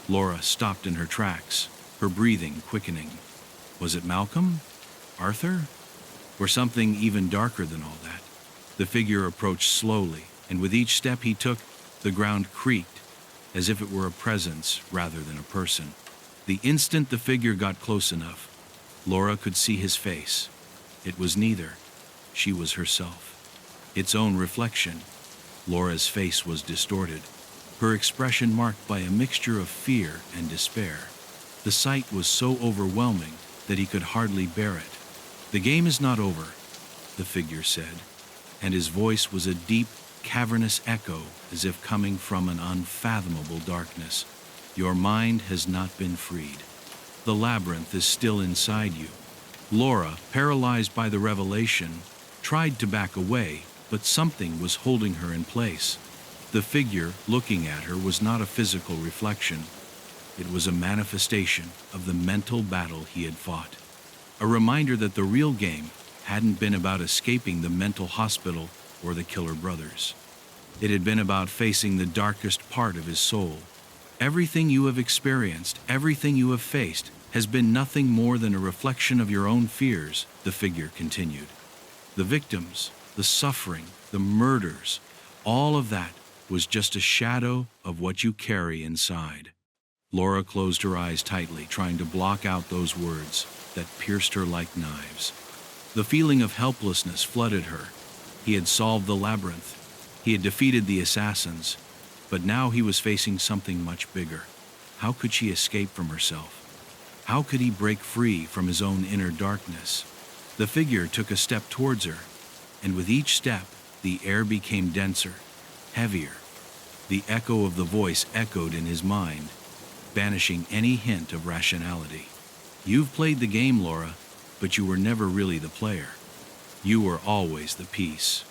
Laura stopped in her tracks, her breathing quickening. Was it Malcolm? Arthur? Or something even darker than all that? The figure approached slowly, and with each step he took, the ground creaked, as if it were a presence rather than a person. The instant the figure got close enough, Laura could see his face. It was neither. She was herself. Its own reflection. Laura's face was distorted, her expression marked by a mixture of fear and despair. The sight was so overwhelming that he could hardly bear it. "The game is not over," the figure said, and his voice was a deep, cavernous echo as if coming from an unfathomable darkness. "Your mind has not been freed. The labyrinth is still inside you." Laura, paralyzed by the revelation, tried to back away, but something was holding her in place. The figure looking at her was not a physical reflection. It was a manifestation of the mental battle he had fought. A reminder that the real game hadn't been about escaping the mental hospital or the killer brothers. It had been about facing the darkest part of his soul. "Everything you have experienced, everything you have faced, has been nothing more than a reflection of your own fears," the figure continued. "The victims, the suffering, the murders, all of that was just a shadow of what you carry inside." Laura closed her eyes tightly, trying to block out those words that pierced her like knives. The feeling of helplessness flooded her. He had solved the labyrinth. He had defeated the assassins. But now he was facing something much bigger. How could she escape from herself? How could he break free from his own inner darkness? The figure took a step towards her, and with each step, the air became denser, heavier. The echo of the voice echoed in his mind, banishing any hint of rationality. "You've played the game, Laura, but you were never really the player. You were always the piece."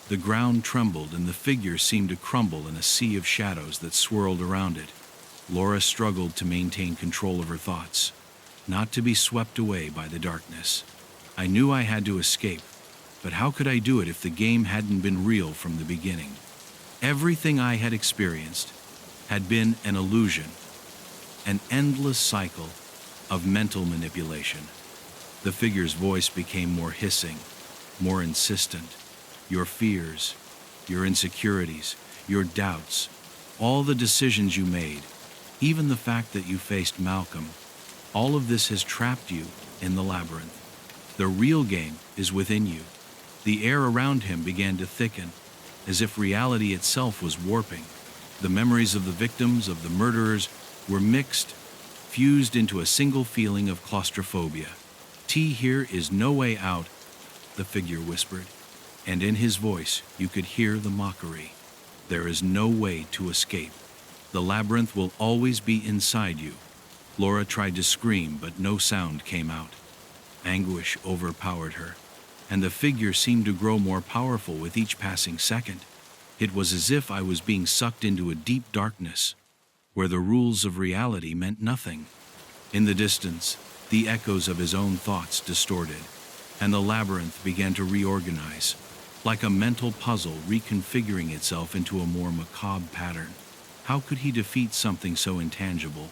The ground trembled and the figure seemed to crumble in a sea of shadows that swirled around it. Laura struggled to maintain control of her thoughts, not to be swept away by the darkness. "I knew I had to escape, but how could I do it if the game hadn't been real from the beginning? Everything I had experienced had been an illusion, an endless cycle of mental manipulation." The figure's voice became more hissing, more insistent. "Your fears, your insecurities, your doubts, all the decisions you made, even the fact that you faced Malcolm, all of this has trapped you in the labyrinth. The real game is within you." The air around him began to thicken, as if reality itself was warping. The memories of the victims, of the murderers, were mixed, fused into a single feeling of claustrophobia. Here is no way out," the figure whispered, and in his voice you could hear the mockery. "There is no way to escape. The labyrinth will always be inside you." Laura tried to scream, but no sound came out. Anguish overpowered her, and the figure seemed to grow more powerful with each passing second. "It was as if I was being sucked into a deep darkness, where the rules of reality meant nothing." In the distance, the echoes of his own thoughts distorted, and the labyrinth began to reorganize, like a mental puzzle reconfiguring itself into a more macabre pattern. How could he defeat something so intangible?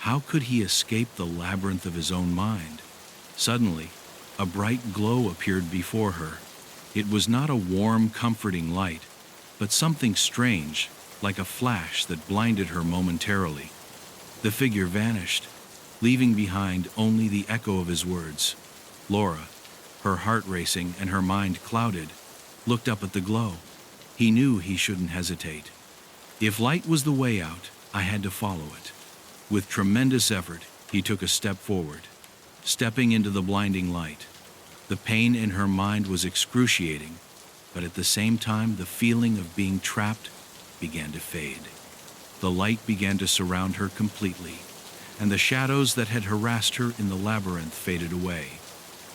How could he escape the labyrinth of his own mind? Suddenly, a bright glow appeared before her. It was not a warm, comforting light, but something strange, like a flash that blinded her momentarily. The figure vanished, leaving behind only the echo of his words. Laura, her heart racing and her mind clouded, looked up at the glow. He knew he shouldn't hesitate. If light was the way out, I had to follow it. With tremendous effort, he took a step forward, stepping into the blinding light. The pain in her mind was excruciating, but at the same time, the feeling of being trapped began to fade. The light began to surround her completely, and the shadows that had harassed her in the labyrinth faded away.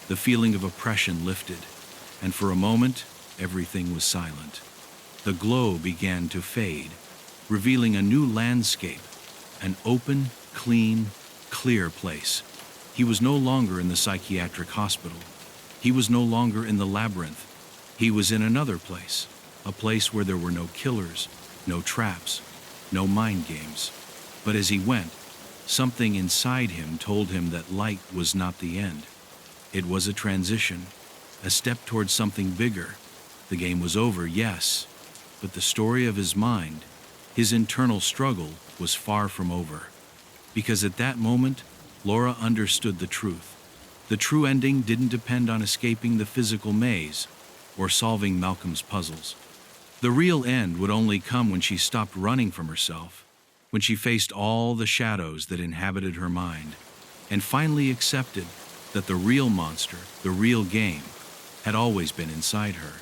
The feeling of oppression lifted, and for a moment, everything was silent. The glow began to fade, revealing a new landscape, an open, clean, clear place. He was no longer in the psychiatric hospital. He was no longer in the labyrinth. He was in another place, a place where there were no killers, no traps, no mind games. But as he went, something inside him told him that light was not the end. It was a transition, a step towards something bigger, The game was over, yes, but the story of his mind, his internal struggle, was far from over. Because at that moment, Laura understood the truth. The true ending didn't depend on escaping the physical maze or solving Malcolm's puzzles. The real end would only come when she stopped running from herself, when she faced all the shadows that inhabited her mind, and finally accepted that the real monster, the real game, had always been inside her.